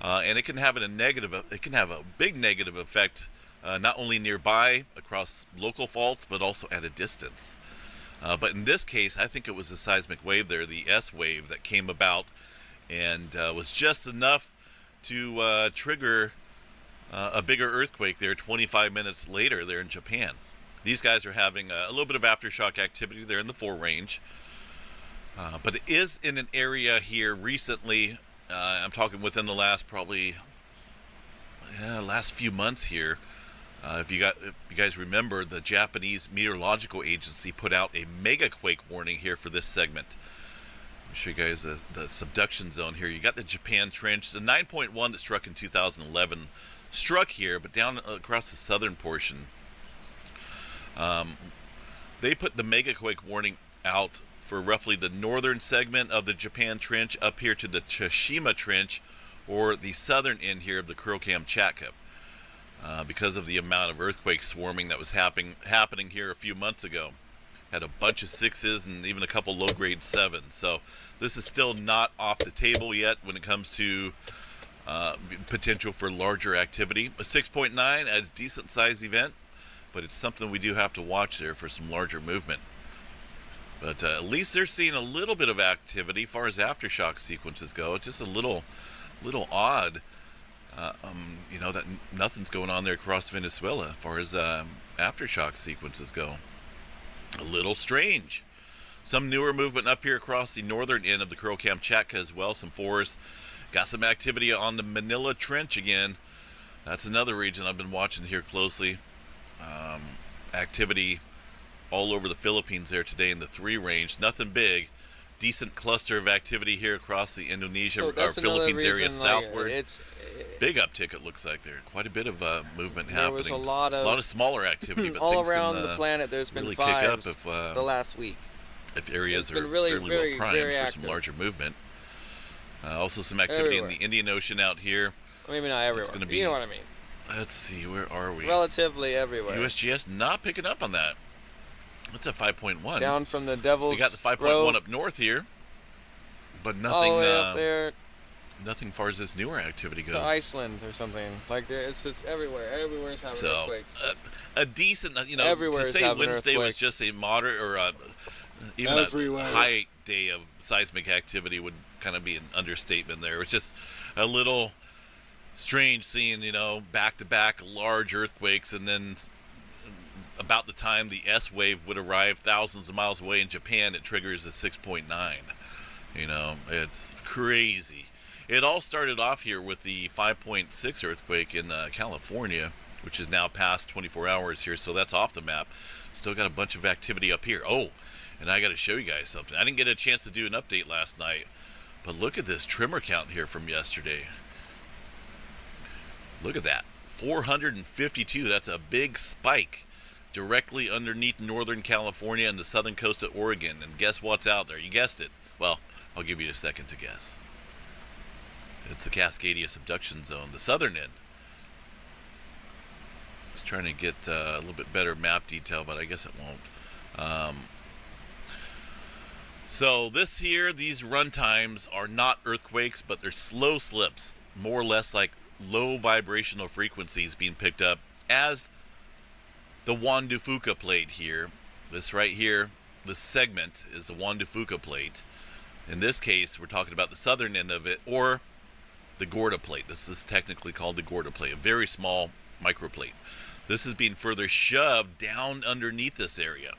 and it can have a big negative effect, not only nearby across local faults, but also at a distance. But in this case, I think it was a seismic wave there, the S wave, that came about and was just enough to trigger a bigger earthquake there 25 minutes later there in Japan. These guys are having a little bit of aftershock activity there in the 4 range. But it is in an area here recently, I'm talking within the last last few months here. If you guys remember, the Japanese Meteorological Agency put out a mega quake warning here for this segment. Let me show you guys the subduction zone here. You got the Japan Trench, the 9.1 that struck in 2011 struck here, but down across the southern portion, they put the mega quake warning out for roughly the northern segment of the Japan Trench up here to the Tsushima Trench, or the southern end here of the Kuril-Kamchatka. Because of the amount of earthquake swarming that was happening here a few months ago. Had a bunch of 6s and even a couple low-grade 7s. So this is still not off the table yet when it comes to potential for larger activity. A 6.9 as a decent-sized event, but it's something we do have to watch there for some larger movement. But at least they're seeing a little bit of activity as far as aftershock sequences go. It's just a little odd. That nothing's going on there across Venezuela as far as aftershock sequences go. A little strange. Some newer movement up here across the northern end of the Kuril-Kamchatka as well. Some 4s. Got some activity on the Manila Trench again. That's another region I've been watching here closely. Activity all over the Philippines there today in the 3 range. Nothing big. Decent cluster of activity here across the Indonesia or Philippines area southward. Big uptick, it looks like there. Quite a bit of movement happening. There was a lot of smaller activity, but all around the planet. There's been really 5s kick up the last week. If areas are fairly well primed for some larger movement. Also, some activity in the Indian Ocean out here. Maybe not everywhere. It's going to be, you know what I mean. Let's see, where are we? Relatively everywhere. USGS not picking up on that. That's a 5.1. Down from the Devil's We got the 5.1 up north here, but nothing. All the way up there. Nothing far as this newer activity goes. To Iceland or something. Like it's just everywhere. Everywhere's having earthquakes. A decent, everywhere's to say Wednesday was just a moderate or even a high day of seismic activity would kind of be an understatement there. It's just a little strange seeing, back-to-back large earthquakes, and then about the time the S wave would arrive thousands of miles away in Japan, it triggers a 6.9. It's crazy. It all started off here with the 5.6 earthquake in California, which is now past 24 hours here, so that's off the map. Still got a bunch of activity up here. Oh, and I got to show you guys something. I didn't get a chance to do an update last night, but look at this tremor count here from yesterday. Look at that. 452. That's a big spike directly underneath northern California and the southern coast of Oregon. And guess what's out there? You guessed it. Well, I'll give you a second to guess. It's the Cascadia subduction zone, the southern end. Let's trying to get a little bit better map detail, but I guess it won't. So this here, these run times are not earthquakes, but they're slow slips, more or less like low vibrational frequencies being picked up as the Juan de Fuca plate here. This right here, this segment is the Juan de Fuca plate. In this case, we're talking about the southern end of it, or the Gorda plate. This is technically called the Gorda plate, a very small microplate. This is being further shoved down underneath this area.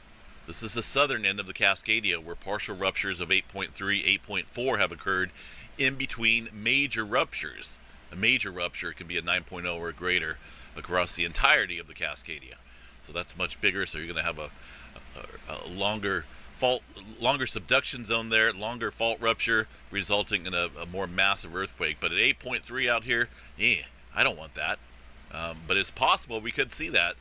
This is the southern end of the Cascadia, where partial ruptures of 8.3, 8.4 have occurred in between major ruptures. A major rupture can be a 9.0 or greater across the entirety of the Cascadia. So that's much bigger, so you're going to have a longer fault, longer subduction zone there, longer fault rupture, resulting in a more massive earthquake. But at 8.3 out here, I don't want that. But it's possible we could see that.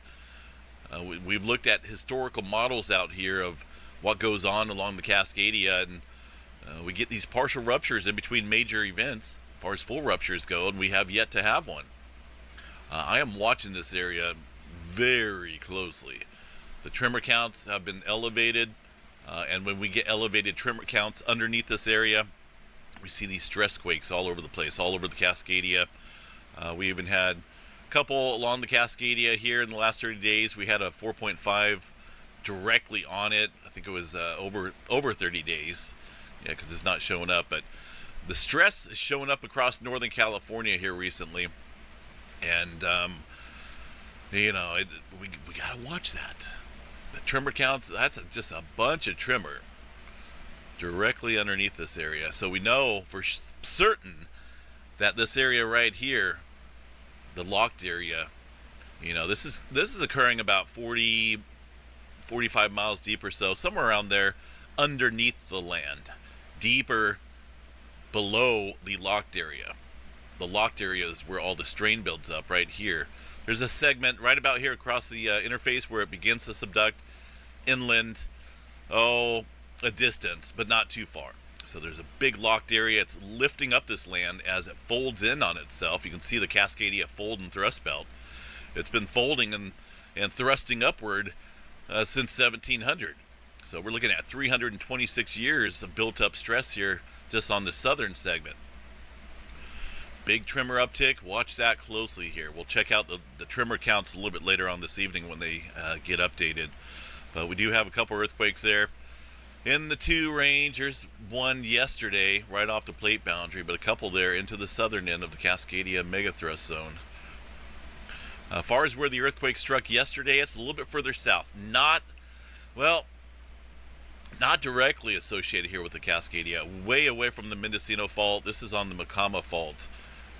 We've looked at historical models out here of what goes on along the Cascadia, and we get these partial ruptures in between major events as far as full ruptures go, and we have yet to have one. I am watching this area very closely. The tremor counts have been elevated, and when we get elevated tremor counts underneath this area, we see these stress quakes all over the place, all over the Cascadia. We even had couple along the Cascadia here in the last 30 days. We had a 4.5 directly on it. I think it was over 30 days. Yeah, because it's not showing up. But the stress is showing up across Northern California here recently. And, we got to watch that. The tremor counts, that's just a bunch of tremor directly underneath this area. So we know for certain that this area right here, the locked area, this is occurring about 45 miles deep or so, somewhere around there underneath the land, deeper below the locked area. The locked area is where all the strain builds up right here. There's a segment right about here across the interface where it begins to subduct inland, a distance, but not too far. So there's a big locked area. It's lifting up this land as it folds in on itself. You can see the Cascadia fold and thrust belt. It's been folding and thrusting upward since 1700. So we're looking at 326 years of built-up stress here just on the southern segment. Big tremor uptick. Watch that closely here. We'll check out the tremor counts a little bit later on this evening when they get updated. But we do have a couple earthquakes there. In the 2 range, there's one yesterday right off the plate boundary, but a couple there into the southern end of the Cascadia megathrust zone. As far as where the earthquake struck yesterday, it's a little bit further south. Not directly associated here with the Cascadia, way away from the Mendocino Fault. This is on the Macama Fault.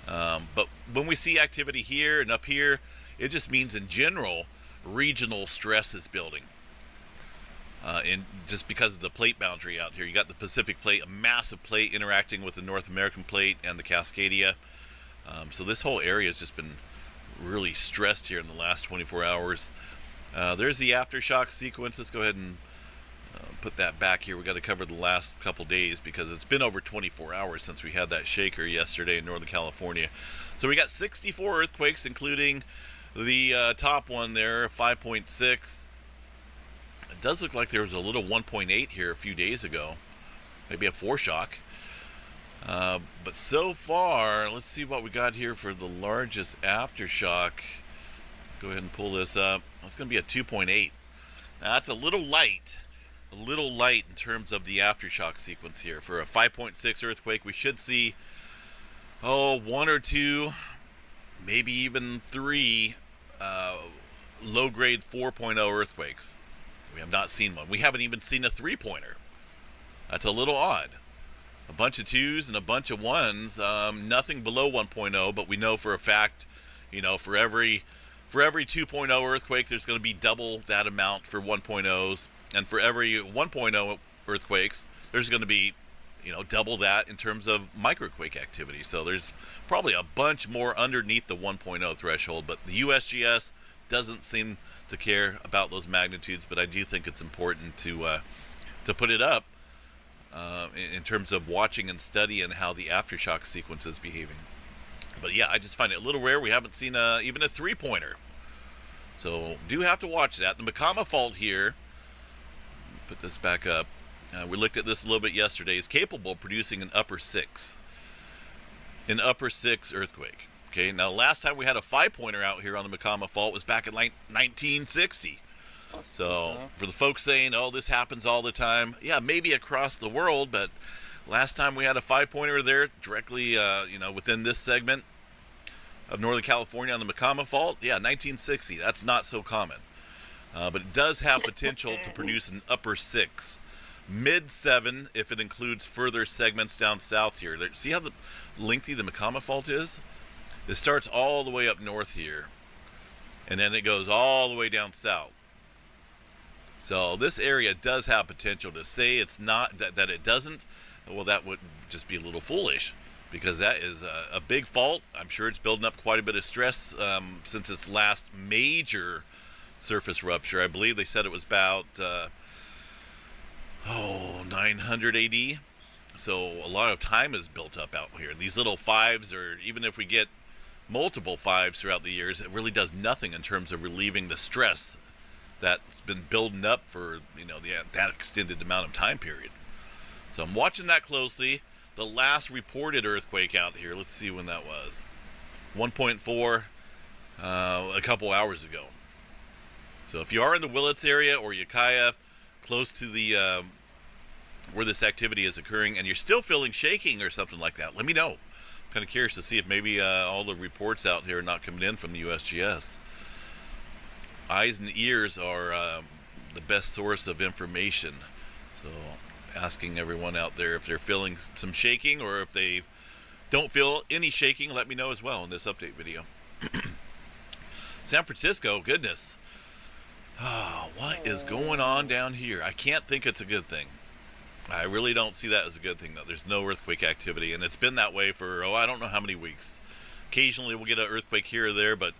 But when we see activity here and up here, it just means in general, regional stress is building. And just because of the plate boundary out here, you got the Pacific plate, a massive plate interacting with the North American plate and the Cascadia. So this whole area has just been really stressed here in the last 24 hours. There's the aftershock sequence. Let's go ahead and put that back here. We got to cover the last couple days because it's been over 24 hours since we had that shaker yesterday in Northern California. So we got 64 earthquakes, including the top one there, 5.6. It does look like there was a little 1.8 here a few days ago, maybe a foreshock. But so far, let's see what we got here for the largest aftershock. Go ahead and pull this up. It's going to be a 2.8. Now, that's a little light in terms of the aftershock sequence here. For a 5.6 earthquake, we should see, 1 or 2, maybe even 3 low-grade 4.0 earthquakes. We have not seen one. We haven't even seen a 3-pointer. That's a little odd. A bunch of 2s and a bunch of 1s. Nothing below 1.0, but we know for a fact, for every 2.0 earthquake, there's going to be double that amount for 1.0s. And for every 1.0 earthquakes, there's going to be, double that in terms of microquake activity. So there's probably a bunch more underneath the 1.0 threshold. But the USGS doesn't seem to care about those magnitudes, but I do think it's important to put it up in terms of watching and studying how the aftershock sequence is behaving. But yeah, I just find it a little rare. We haven't seen even a 3-pointer. So do have to watch that. The Macama Fault here, put this back up. We looked at this a little bit yesterday. Is capable of producing an upper 6. An upper 6 earthquake. Okay, now last time we had a 5-pointer out here on the Macama Fault was back in like 1960. So for the folks saying, oh, this happens all the time, yeah, maybe across the world, but last time we had a 5-pointer there directly, within this segment of Northern California on the Macama Fault, yeah, 1960. That's not so common. But it does have potential to produce an upper 6. Mid-7 if it includes further segments down south here. See how lengthy the Macama Fault is? It starts all the way up north here, and then it goes all the way down south. So this area does have potential. To say it's not, that it doesn't, well, that would just be a little foolish, because that is a big fault. I'm sure it's building up quite a bit of stress since its last major surface rupture. I believe they said it was about 900 AD. So a lot of time is built up out here. These little 5s, or even if we get multiple 5s throughout the years, it really does nothing in terms of relieving the stress that's been building up for that extended amount of time period. So I'm watching that closely. The last reported earthquake out here, let's see when that was. 1.4 a couple hours ago. So if you are in the Willits area or Ukiah, close to the where this activity is occurring, and you're still feeling shaking or something like that, let me know. I'm kind of curious to see if maybe all the reports out here are not coming in from the USGS. Eyes and ears are the best source of information. So asking everyone out there if they're feeling some shaking, or if they don't feel any shaking, let me know as well in this update video. San Francisco, goodness. What is going on down here? I can't think it's a good thing. I really don't see that as a good thing, though. There's no earthquake activity, and it's been that way for, I don't know how many weeks. Occasionally we'll get an earthquake here or there, but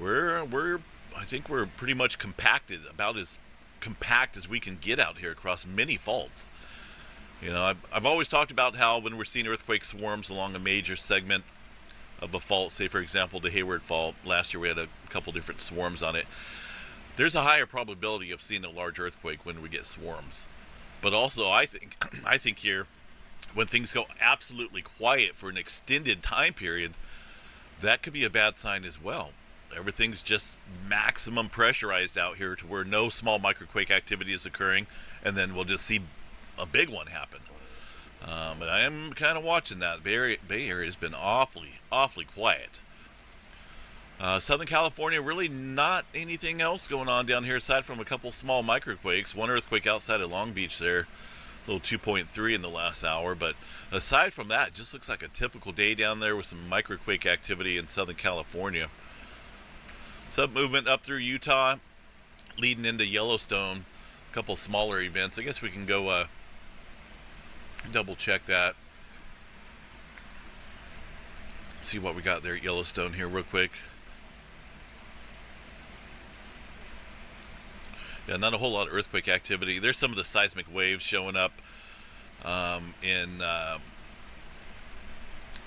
I think we're pretty much compacted, about as compact as we can get out here across many faults. I've always talked about how when we're seeing earthquake swarms along a major segment of a fault, say for example the Hayward Fault, last year we had a couple different swarms on it, there's a higher probability of seeing a large earthquake when we get swarms. But also I think here, when things go absolutely quiet for an extended time period, that could be a bad sign as well. Everything's just maximum pressurized out here to where no small microquake activity is occurring, and then we'll just see a big one happen. But I am kind of watching that. Bay Area has been awfully quiet. Southern California, really not anything else going on down here aside from a couple small microquakes. One earthquake outside of Long Beach there, a little 2.3 in the last hour. But aside from that, it just looks like a typical day down there with some microquake activity in Southern California. Sub-movement up through Utah, leading into Yellowstone. A couple smaller events. I guess we can go double check that. See what we got there at Yellowstone here real quick. Yeah, not a whole lot of earthquake activity. There's some of the seismic waves showing up in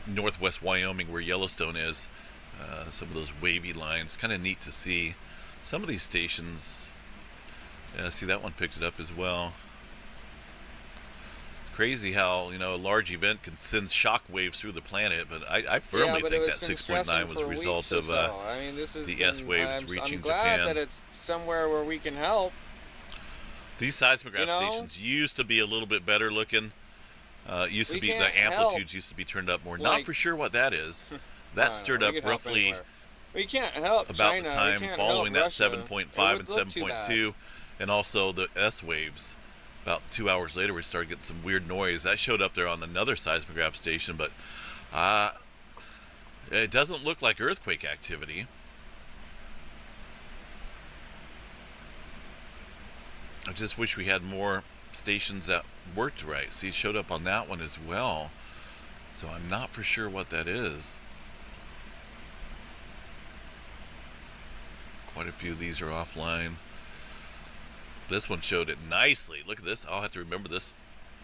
northwest Wyoming where Yellowstone is. Some of those wavy lines. Kind of neat to see. Some of these stations, see that one picked it up as well. It's crazy how a large event can send shock waves through the planet, but I firmly think that 6.9 was a result of the S waves reaching Japan. I'm glad that it's somewhere where we can help. These seismograph stations used to be a little bit better looking. Used to be the amplitudes used to be turned up more. Not for sure what that is. That stirred up roughly we can't help about China. the time following that 7.5 and 7.2, and also the S waves. About 2 hours later, we started getting some weird noise. That showed up there on another seismograph station, but it doesn't look like earthquake activity. I just wish we had more stations that worked right. See, it showed up on that one as well. So I'm not for sure what that is. Quite a few of these are offline. This one showed it nicely. Look at this. I'll have to remember this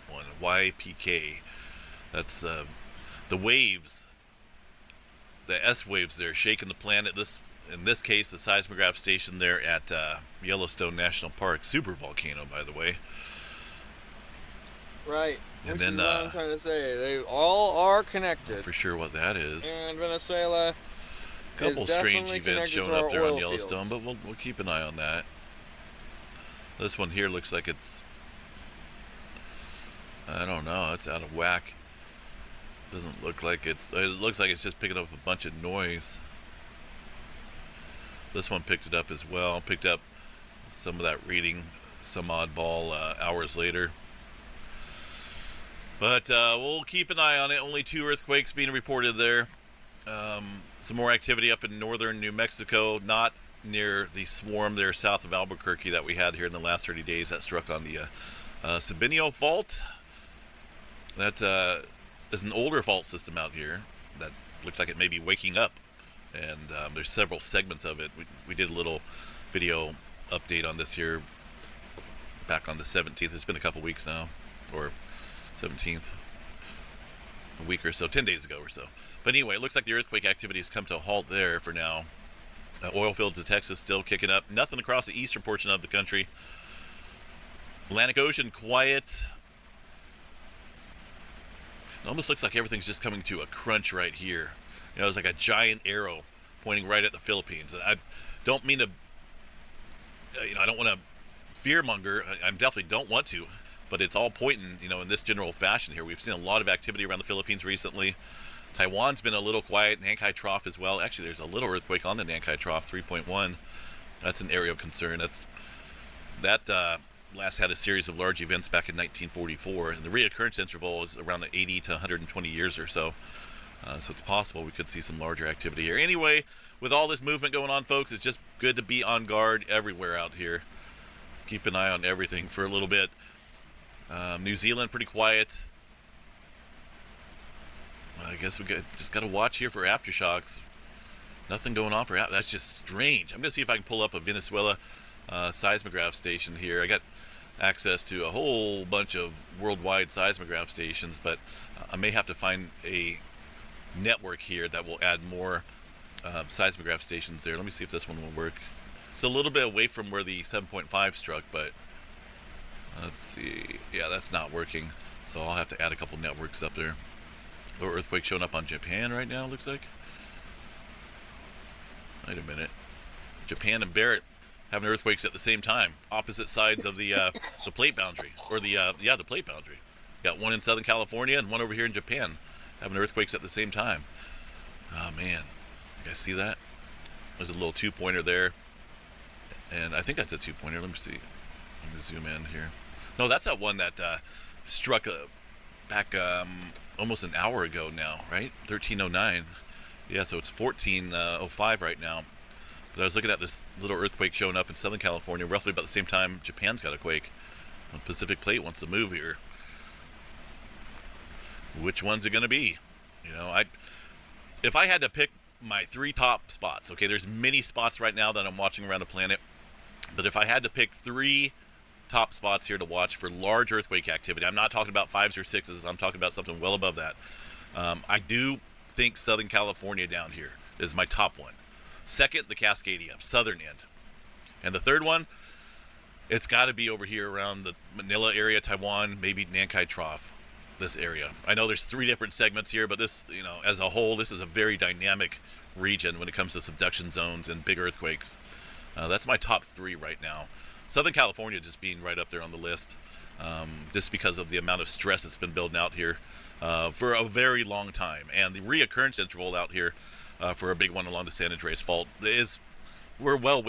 one. YPK. That's the waves. The S waves there shaking the planet. This in this case, the seismograph station there at Yellowstone National Park, super volcano, by the way. Right. And Which then is what I'm trying to say. They all are connected. For sure what that is. And Venezuela. A couple strange events showing up there on Yellowstone, but we'll keep an eye on that. This one here looks like it's, I don't know, it's out of whack. Doesn't look like it looks like it's just picking up a bunch of noise. This one picked it up as well. Picked up some of that reading, some oddball hours later. But we'll keep an eye on it. Only 2 earthquakes being reported there. Some more activity up in northern New Mexico, not near the swarm there south of Albuquerque that we had here in the last 30 days that struck on the Sabinio Fault. That is an older fault system out here that looks like it may be waking up. And there's several segments of it. We did a little video update on this here back on the 17th. It's been a couple weeks now, or 17th, a week or so, 10 days ago or so. But anyway, it looks like the earthquake activity has come to a halt there for now. Oil fields of Texas still kicking up. Nothing across the eastern portion of the country. Atlantic Ocean quiet. It almost looks like everything's just coming to a crunch right here. You know, it's like a giant arrow pointing right at the Philippines. And I don't mean to, I don't want to fearmonger. I definitely don't want to. But it's all pointing, in this general fashion here. We've seen a lot of activity around the Philippines recently. Taiwan's been a little quiet. Nankai Trough as well. Actually, there's a little earthquake on the Nankai Trough, 3.1. That's an area of concern. That last had a series of large events back in 1944, and the reoccurrence interval is around 80 to 120 years or so. So it's possible we could see some larger activity here. Anyway, with all this movement going on, folks, it's just good to be on guard everywhere out here. Keep an eye on everything for a little bit. New Zealand, pretty quiet. I guess we just got to watch here for aftershocks. Nothing going on for that's just strange. I'm going to see if I can pull up a Venezuela seismograph station here. I got access to a whole bunch of worldwide seismograph stations, but I may have to find a network here that will add more seismograph stations there. Let me see if this one will work. It's a little bit away from where the 7.5 struck, but let's see. Yeah, that's not working. So I'll have to add a couple networks up there. Little earthquake showing up on Japan right now, looks like. Wait a minute. Japan and Barrett having earthquakes at the same time, opposite sides of the plate boundary, or the plate boundary. Got one in Southern California and one over here in Japan, having earthquakes at the same time. Oh man, you guys see that? There's a little 2-pointer there, and I think that's a 2-pointer. Let me see. Let me zoom in here. No, that's that one that struck back almost an hour ago now, right? 1309. Yeah, so it's 1405 right now. But I was looking at this little earthquake showing up in Southern California, roughly about the same time Japan's got a quake. The Pacific Plate wants to move here. Which one's it going to be? If I had to pick my 3 top spots, okay, there's many spots right now that I'm watching around the planet, but if I had to pick 3 top spots here to watch for large earthquake activity, I'm not talking about 5s or 6s, I'm talking about something well above that. I do think Southern California down here is my top one. Second, the Cascadia, southern end. And the third one, it's got to be over here around the Manila area, Taiwan, maybe Nankai Trough, this area. I know there's 3 different segments here, but this, as a whole, this is a very dynamic region when it comes to subduction zones and big earthquakes. That's my top 3 right now. Southern California just being right up there on the list, just because of the amount of stress that's been building out here for a very long time. And the reoccurrence interval out here for a big one along the San Andreas Fault we're well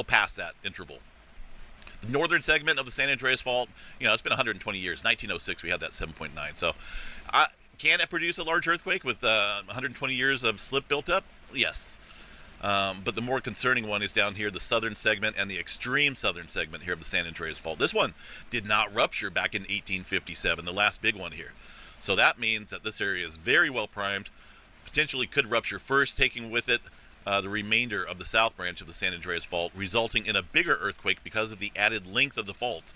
past that interval. The northern segment of the San Andreas Fault, it's been 120 years. 1906, we had that 7.9. So can it produce a large earthquake with 120 years of slip built up? Yes. But the more concerning one is down here, the southern segment and the extreme southern segment here of the San Andreas Fault. This one did not rupture back in 1857, the last big one here. So that means that this area is very well primed, potentially could rupture first, taking with it the remainder of the south branch of the San Andreas Fault, resulting in a bigger earthquake because of the added length of the fault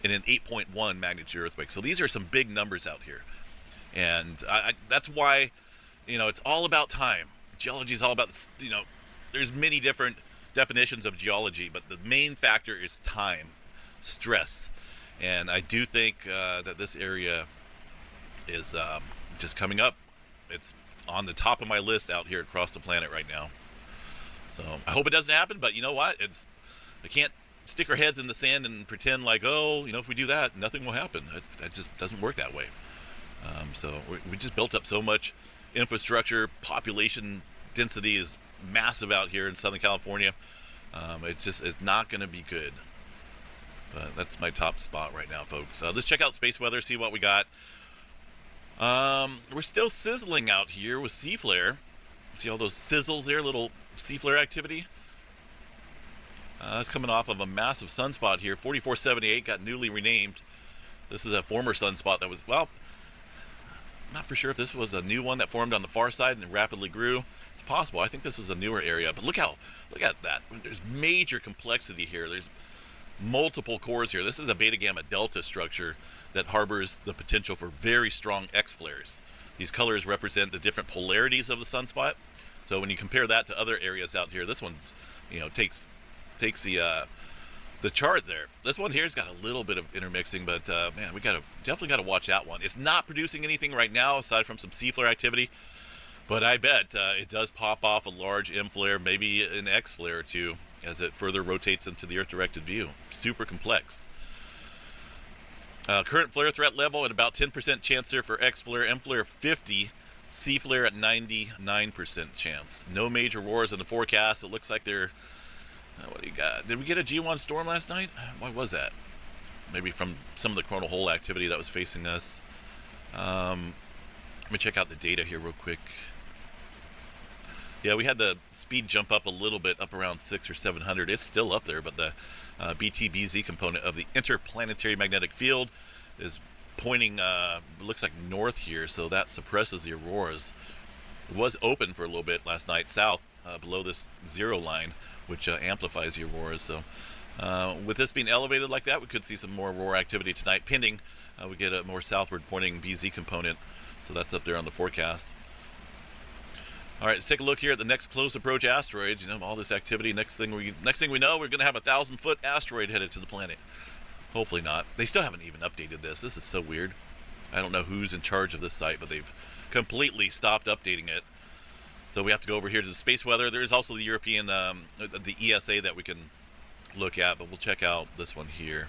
in an 8.1 magnitude earthquake. So these are some big numbers out here. And that's why, it's all about time. Geology is all about, there's many different definitions of geology, but the main factor is time, stress. And I do think that this area is just coming up. It's on the top of my list out here across the planet right now. So I hope it doesn't happen, but you know what? I can't stick our heads in the sand and pretend like, oh, if we do that, nothing will happen. It just doesn't work that way. So we just built up so much infrastructure. Population density is massive out here in Southern California. It's not going to be good. But that's my top spot right now, folks. Let's check out space weather, see what we got. We're still sizzling out here with sea flare. See all those sizzles there, little sea flare activity? It's coming off of a massive sunspot here. 4478 got newly renamed. This is a former sunspot that was, well, not for sure if this was a new one that formed on the far side and rapidly grew. It's possible. I think this was a newer area, but look at that. There's major complexity here. There's multiple cores here. This is a beta gamma delta structure that harbors the potential for very strong X flares. These colors represent the different polarities of the sunspot. So when you compare that to other areas out here, this one's, takes the chart there. This one here's got a little bit of intermixing, but man, we definitely gotta watch that one. It's not producing anything right now aside from some C flare activity, but I bet it does pop off a large M flare, maybe an X flare or two, as it further rotates into the Earth-directed view. Super complex. Current flare threat level at about 10% chance there for X flare, M flare 50, C flare at 99% chance. No major roars in the forecast. It looks like they're. What do you got? Did we get a G1 storm last night? Why was that? Maybe from some of the coronal hole activity that was facing us. Let me check out the data here real quick. Yeah, we had the speed jump up a little bit, up around 600 or 700. It's still up there, but the BTBZ component of the interplanetary magnetic field is pointing, looks like north here, so that suppresses the auroras. It was open for a little bit last night south, below this zero line, which amplifies the auroras. So with this being elevated like that, we could see some more aurora activity tonight, pending we get a more southward pointing BZ component. So that's up there on the forecast. All right, let's take a look here at the next close approach asteroids. All this activity. Next thing we know, we're going to have a 1,000-foot asteroid headed to the planet. Hopefully not. They still haven't even updated this. This is so weird. I don't know who's in charge of this site, but they've completely stopped updating it. So we have to go over here to the space weather. There is also the European, the ESA that we can look at, but we'll check out this one here.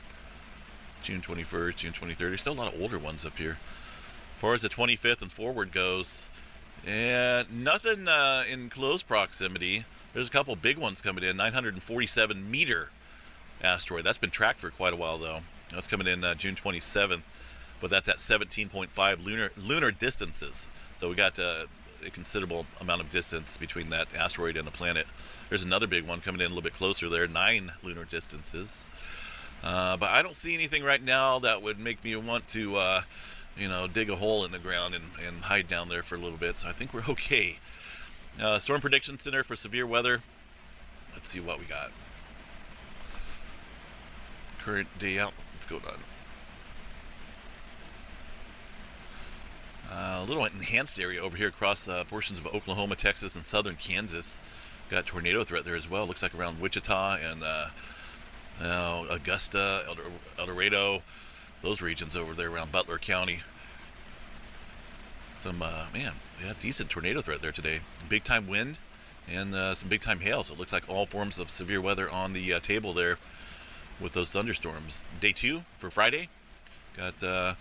June 21st, June 23rd. There's still a lot of older ones up here. As far as the 25th and forward goes, and nothing in close proximity. There's a couple big ones coming in. 947 meter asteroid. That's been tracked for quite a while, though. That's coming in June 27th, but that's at 17.5 lunar distances. So we got a considerable amount of distance between that asteroid and the planet. There's another big one coming in a little bit closer there, 9 lunar distances. But I don't see anything right now that would make me want to dig a hole in the ground and hide down there for a little bit. So I think we're okay. Storm Prediction Center for severe weather. Let's see what we got. Current day out. What's going on? A little enhanced area over here across portions of Oklahoma, Texas, and southern Kansas. Got tornado threat there as well. Looks like around Wichita and Augusta, El Dorado, those regions over there around Butler County. Some decent tornado threat there today. Big time wind and some big time hail. So it looks like all forms of severe weather on the table there with those thunderstorms. Day 2 for Friday. Got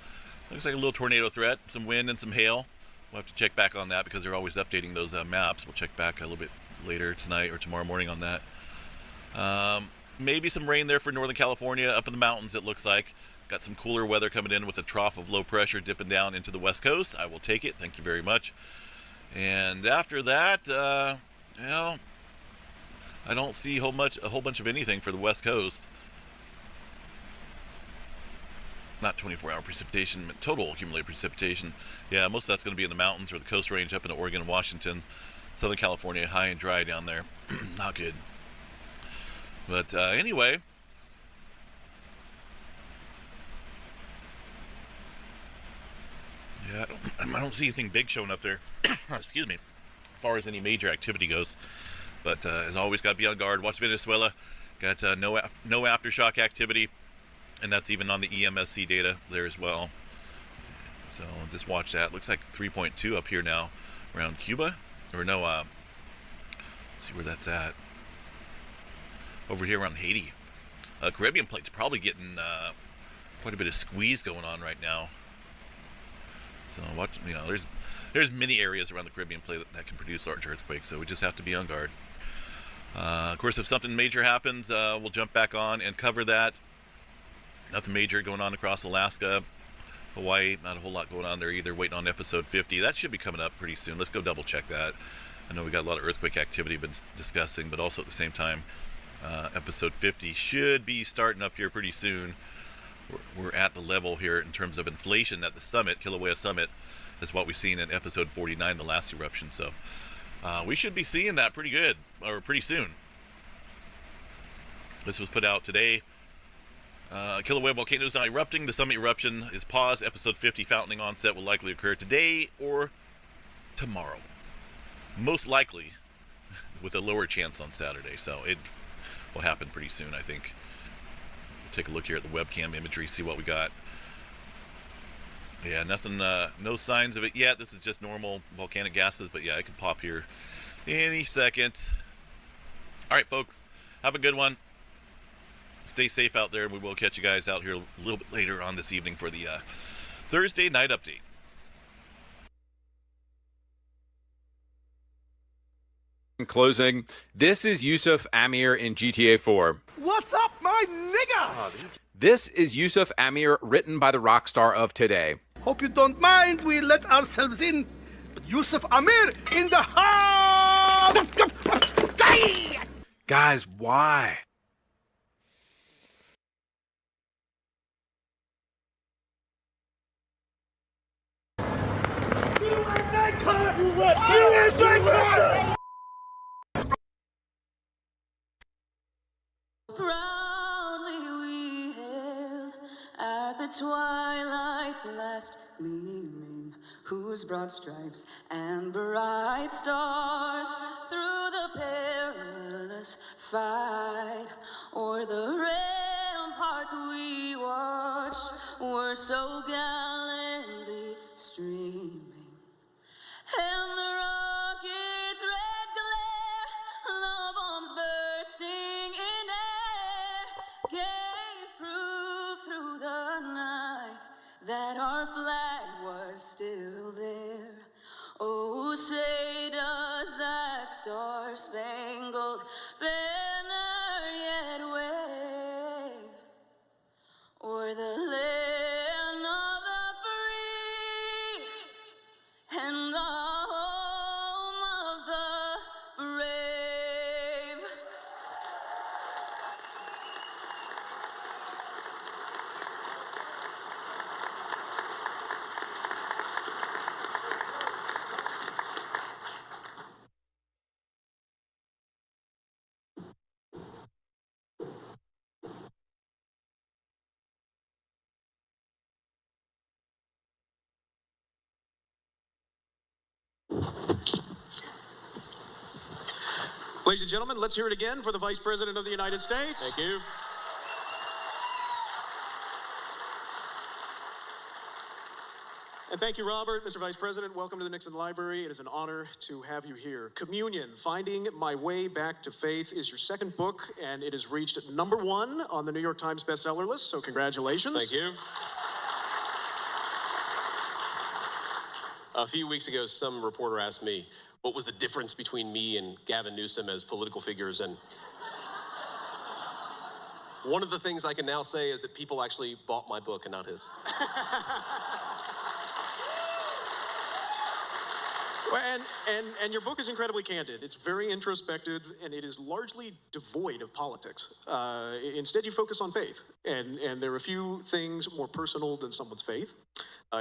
looks like a little tornado threat, some wind and some hail. We'll have to check back on that because they're always updating those maps. We'll check back a little bit later tonight or tomorrow morning on that. Maybe some rain there for Northern California, up in the mountains it looks like. Got some cooler weather coming in with a trough of low pressure dipping down into the west coast. I will take it. Thank you very much. And after that, I don't see a whole bunch of anything for the west coast. Not 24-hour precipitation, total accumulated precipitation. Yeah, most of that's going to be in the mountains or the coast range up into Oregon and Washington. Southern California, high and dry down there. Not good. But anyway, yeah, I don't see anything big showing up there. Excuse me. As far as any major activity goes, But as always, got to be on guard. Watch Venezuela. Got no aftershock activity, and that's even on the EMSC data there as well. So just watch that. Looks like 3.2 up here now around Cuba. Or no, see where that's at. Over here around Haiti. Caribbean plate's probably getting quite a bit of squeeze going on right now. So watch, there's many areas around the Caribbean plate that can produce large earthquakes, so we just have to be on guard. Of course, if something major happens, we'll jump back on and cover that. Nothing major going on across Alaska. Hawaii, not a whole lot going on there either. Waiting on episode 50. That should be coming up pretty soon. Let's go double check that. I know we got a lot of earthquake activity been discussing, but also at the same time, episode 50 should be starting up here pretty soon. We're at the level here in terms of inflation at the summit, Kilauea Summit, is what we've seen in episode 49, the last eruption. So we should be seeing that pretty good, or pretty soon. This was put out today. Kilauea volcano is now erupting. The summit eruption is paused. Episode 50 fountaining onset will likely occur today or tomorrow. Most likely with a lower chance on Saturday. So it will happen pretty soon, I think. We'll take a look here at the webcam imagery, see what we got. Yeah, nothing, no signs of it yet. This is just normal volcanic gases, but yeah, it could pop here any second. All right, folks, have a good one. Stay safe out there, and we will catch you guys out here a little bit later on this evening for the Thursday night update. In closing, this is Yusuf Amir in GTA 4. What's up, my niggas? This is Yusuf Amir, written by the rock star of today. Hope you don't mind we let ourselves in. But Yusuf Amir in the house! Guys, why? Proudly we hailed at the twilight's last gleaming, whose broad stripes and bright stars through the perilous fight o'er the ramparts we watched were so gallantly streaming. And the rocket's red glare, the bombs bursting in air, gave proof through the night that our flag was still there. Oh, say does that star-spangled banner yet wave o'er the land of the free and the home of the brave. Ladies and gentlemen, let's hear it again for the Vice President of the United States. Thank you. And thank you, Robert. Mr. Vice President, welcome to the Nixon Library. It is an honor to have you here. Communion, Finding My Way Back to Faith is your second book, and it has reached #1 on the New York Times bestseller list, so congratulations. Thank you. A few weeks ago, some reporter asked me, what was the difference between me and Gavin Newsom as political figures? And one of the things I can now say is that people actually bought my book and not his. Well, and your book is incredibly candid. It's very introspective, and it is largely devoid of politics. Instead, you focus on faith, and there are a few things more personal than someone's faith.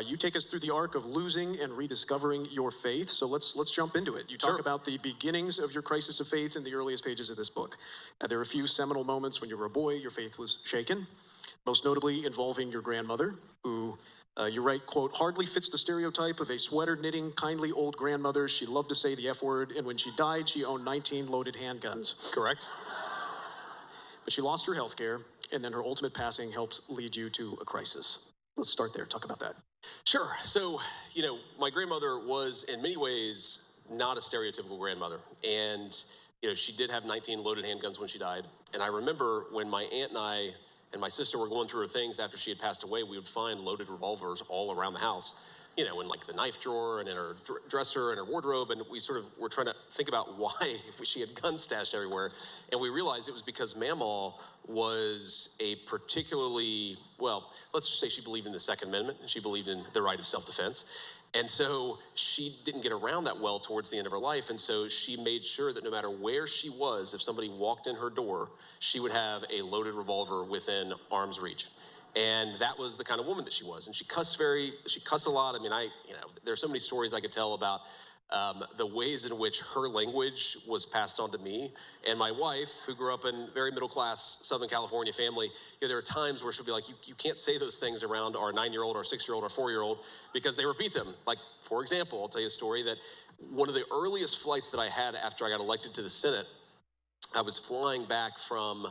You take us through the arc of losing and rediscovering your faith, so let's jump into it. You talk about the beginnings of your crisis of faith in the earliest pages of this book. There are a few seminal moments when you were a boy, your faith was shaken, most notably involving your grandmother, who You write, quote, hardly fits the stereotype of a sweater-knitting, kindly old grandmother. She loved to say the F word, and when she died, she owned 19 loaded handguns. Correct? But she lost her health care, and then her ultimate passing helps lead you to a crisis. Let's start there. Talk about that. Sure. So, my grandmother was, in many ways, not a stereotypical grandmother. And, she did have 19 loaded handguns when she died. And I remember when my aunt and I and my sister were going through her things after she had passed away, we would find loaded revolvers all around the house, in like the knife drawer and in her dresser and her wardrobe. And we sort of were trying to think about why she had guns stashed everywhere. And we realized it was because Mamaw was a particularly, well, let's just say she believed in the Second Amendment and she believed in the right of self-defense. And so she didn't get around that well towards the end of her life. And so she made sure that no matter where she was, if somebody walked in her door, she would have a loaded revolver within arm's reach. And that was the kind of woman that she was. And she cussed a lot. I mean, there's so many stories I could tell about the ways in which her language was passed on to me. And my wife, who grew up in a very middle-class Southern California family, there are times where she'll be like, you can't say those things around our 9-year-old, our 6-year-old, our 4-year-old, because they repeat them. Like, for example, I'll tell you a story that one of the earliest flights that I had after I got elected to the Senate, I was flying back from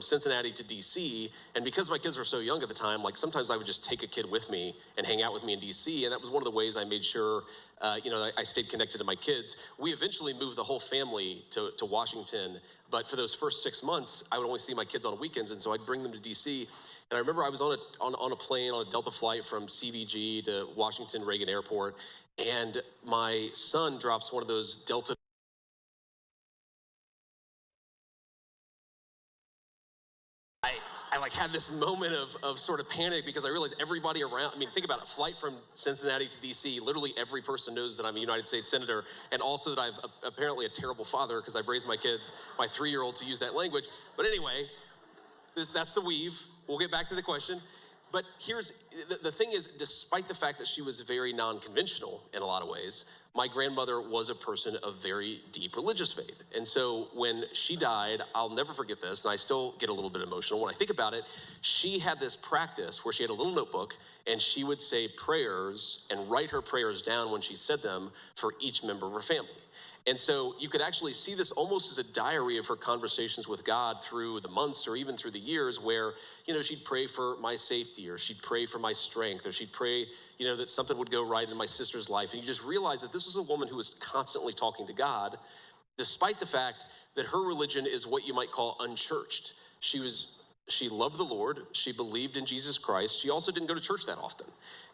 Cincinnati to DC, and because my kids were so young at the time, like sometimes I would just take a kid with me and hang out with me in DC, and that was one of the ways I made sure, I stayed connected to my kids. We eventually moved the whole family to Washington, but for those first 6 months, I would only see my kids on weekends, and so I'd bring them to DC. And I remember I was on a plane on a Delta flight from CVG to Washington Reagan Airport, and my son drops one of those Delta. I had this moment of sort of panic because I realized everybody around, think about it, flight from Cincinnati to DC, literally every person knows that I'm a United States Senator, and also that I've apparently a terrible father because I've raised my kids, my 3-year-old, to use that language. But anyway, that's the weave. We'll get back to the question. But here's, the thing is, despite the fact that she was very non-conventional in a lot of ways, my grandmother was a person of very deep religious faith. And so when she died, I'll never forget this, and I still get a little bit emotional when I think about it. She had this practice where she had a little notebook, and she would say prayers and write her prayers down when she said them for each member of her family. And so you could actually see this almost as a diary of her conversations with God through the months or even through the years where, she'd pray for my safety, or she'd pray for my strength, or she'd pray, that something would go right in my sister's life. And you just realize that this was a woman who was constantly talking to God, despite the fact that her religion is what you might call unchurched. She loved the Lord. She believed in Jesus Christ. She also didn't go to church that often.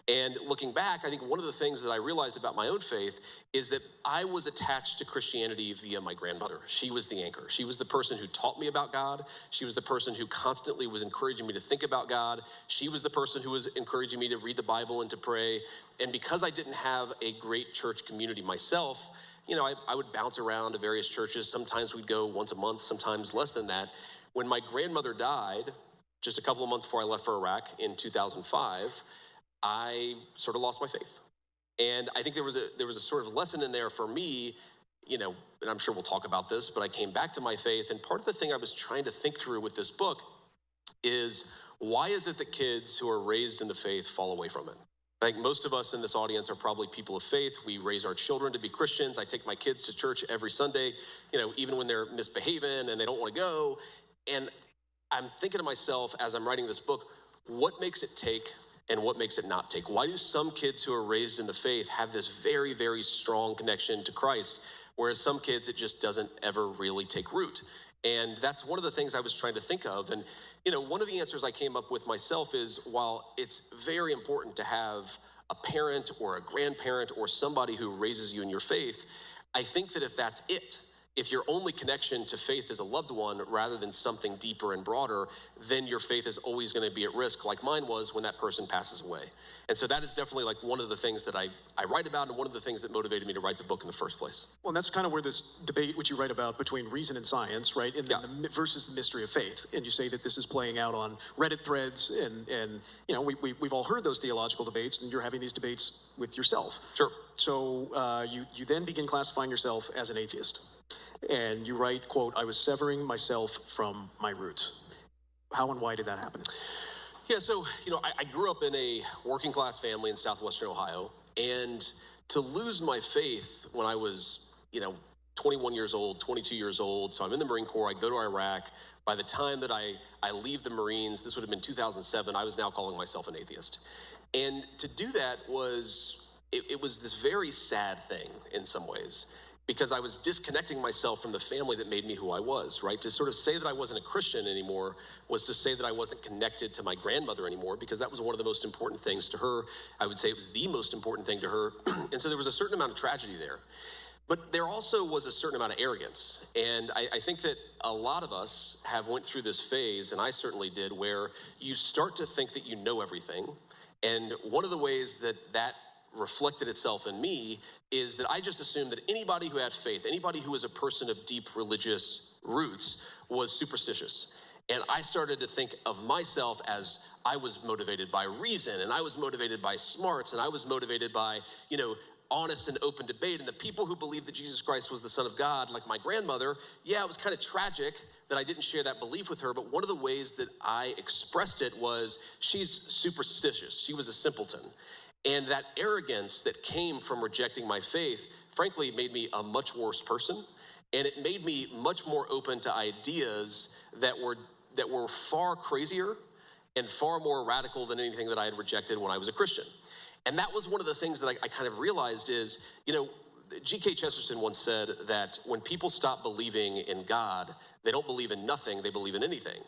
And looking back, I think one of the things that I realized about my own faith is that I was attached to Christianity via my grandmother. She was the anchor. She was the person who taught me about God. She was the person who constantly was encouraging me to think about God. She was the person who was encouraging me to read the Bible and to pray. And because I didn't have a great church community myself, I would bounce around to various churches. Sometimes we'd go once a month, sometimes less than that. When my grandmother died, just a couple of months before I left for Iraq in 2005, I sort of lost my faith. And I think there was a sort of lesson in there for me, and I'm sure we'll talk about this, but I came back to my faith. And part of the thing I was trying to think through with this book is, why is it that kids who are raised in the faith fall away from it? I think most of us in this audience are probably people of faith. We raise our children to be Christians. I take my kids to church every Sunday, even when they're misbehaving and they don't want to go. And I'm thinking to myself as I'm writing this book, what makes it take and what makes it not take? Why do some kids who are raised in the faith have this very, very strong connection to Christ, whereas some kids, it just doesn't ever really take root? And that's one of the things I was trying to think of. And, one of the answers I came up with myself is, while it's very important to have a parent or a grandparent or somebody who raises you in your faith, I think that if that's it, if your only connection to faith is a loved one rather than something deeper and broader, then your faith is always going to be at risk, like mine was when that person passes away. And so that is definitely like one of the things that I write about, and one of the things that motivated me to write the book in the first place. Well, and that's kind of where this debate, which you write about, between reason and science, right, and the versus the mystery of faith. And you say that this is playing out on Reddit threads, and we've all heard those theological debates, and you're having these debates with yourself. Sure. So you then begin classifying yourself as an atheist. And you write, quote, "I was severing myself from my roots." How and why did that happen? Yeah, so, I grew up in a working class family in southwestern Ohio, and to lose my faith when I was, 21 years old, 22 years old, so I'm in the Marine Corps, I go to Iraq. By the time that I leave the Marines, this would have been 2007, I was now calling myself an atheist. And to do that was, it was this very sad thing in some ways, because I was disconnecting myself from the family that made me who I was, right? To sort of say that I wasn't a Christian anymore was to say that I wasn't connected to my grandmother anymore, because that was one of the most important things to her. I would say it was the most important thing to her. And so there was a certain amount of tragedy there. But there also was a certain amount of arrogance. And I think that a lot of us have went through this phase, and I certainly did, where you start to think that you know everything. And one of the ways that reflected itself in me is that I just assumed that anybody who had faith, anybody who was a person of deep religious roots, was superstitious. And I started to think of myself as I was motivated by reason, and I was motivated by smarts, and I was motivated by, honest and open debate. And the people who believed that Jesus Christ was the Son of God, like my grandmother, it was kind of tragic that I didn't share that belief with her, but one of the ways that I expressed it was, she's superstitious. She was a simpleton. And that arrogance that came from rejecting my faith, frankly, made me a much worse person. And it made me much more open to ideas that were far crazier and far more radical than anything that I had rejected when I was a Christian. And that was one of the things that I kind of realized is, G.K. Chesterton once said that when people stop believing in God, they don't believe in nothing, they believe in anything.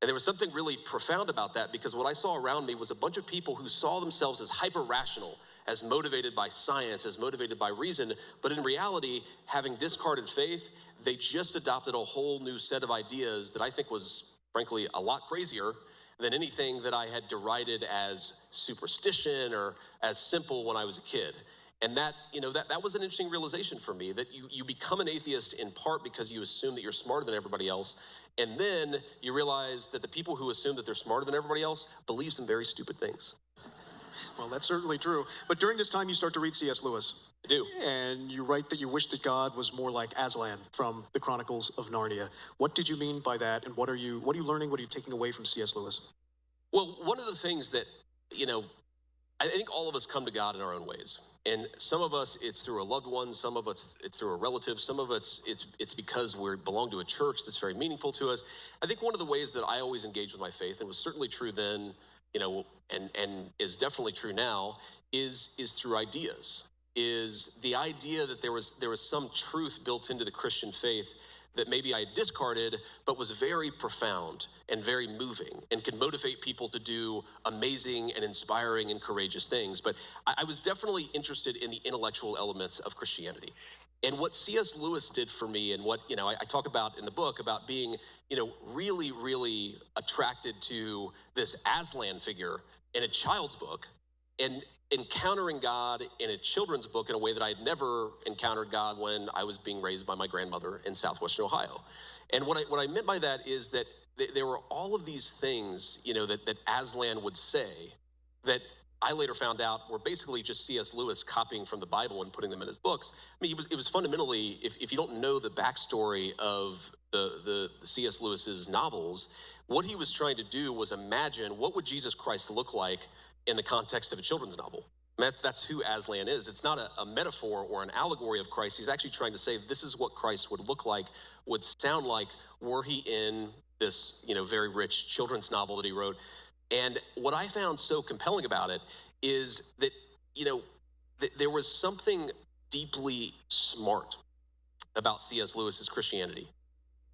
And there was something really profound about that, because what I saw around me was a bunch of people who saw themselves as hyper-rational, as motivated by science, as motivated by reason, but in reality, having discarded faith, they just adopted a whole new set of ideas that I think was, frankly, a lot crazier than anything that I had derided as superstition or as simple when I was a kid. And that was an interesting realization for me, that you become an atheist in part because you assume that you're smarter than everybody else. And then you realize that the people who assume that they're smarter than everybody else believe some very stupid things. Well, that's certainly true. But during this time, you start to read C.S. Lewis. I do. And you write that you wish that God was more like Aslan from the Chronicles of Narnia. What did you mean by that? And what are you learning? What are you taking away from C.S. Lewis? Well, one of the things that, I think all of us come to God in our own ways. And some of us, it's through a loved one. Some of us, it's through a relative. Some of it's because we belong to a church that's very meaningful to us. I think one of the ways that I always engage with my faith, and was certainly true then, and is definitely true now, is through ideas. Is the idea that there was some truth built into the Christian faith that maybe I discarded, but was very profound and very moving and can motivate people to do amazing and inspiring and courageous things. But I was definitely interested in the intellectual elements of Christianity. And what C.S. Lewis did for me, and what, I talk about in the book about being, really, really attracted to this Aslan figure in a child's book, and encountering God in a children's book in a way that I had never encountered God when I was being raised by my grandmother in southwestern Ohio. And what I meant by that is that there were all of these things, that Aslan would say that I later found out were basically just C.S. Lewis copying from the Bible and putting them in his books. I mean, it was fundamentally, if you don't know the backstory of the C.S. Lewis's novels, what he was trying to do was imagine what would Jesus Christ look like in the context of a children's novel. That's who Aslan is. It's not a metaphor or an allegory of Christ. He's actually trying to say this is what Christ would look like, would sound like, were he in this, very rich children's novel that he wrote. And what I found so compelling about it is that, there was something deeply smart about C.S. Lewis's Christianity.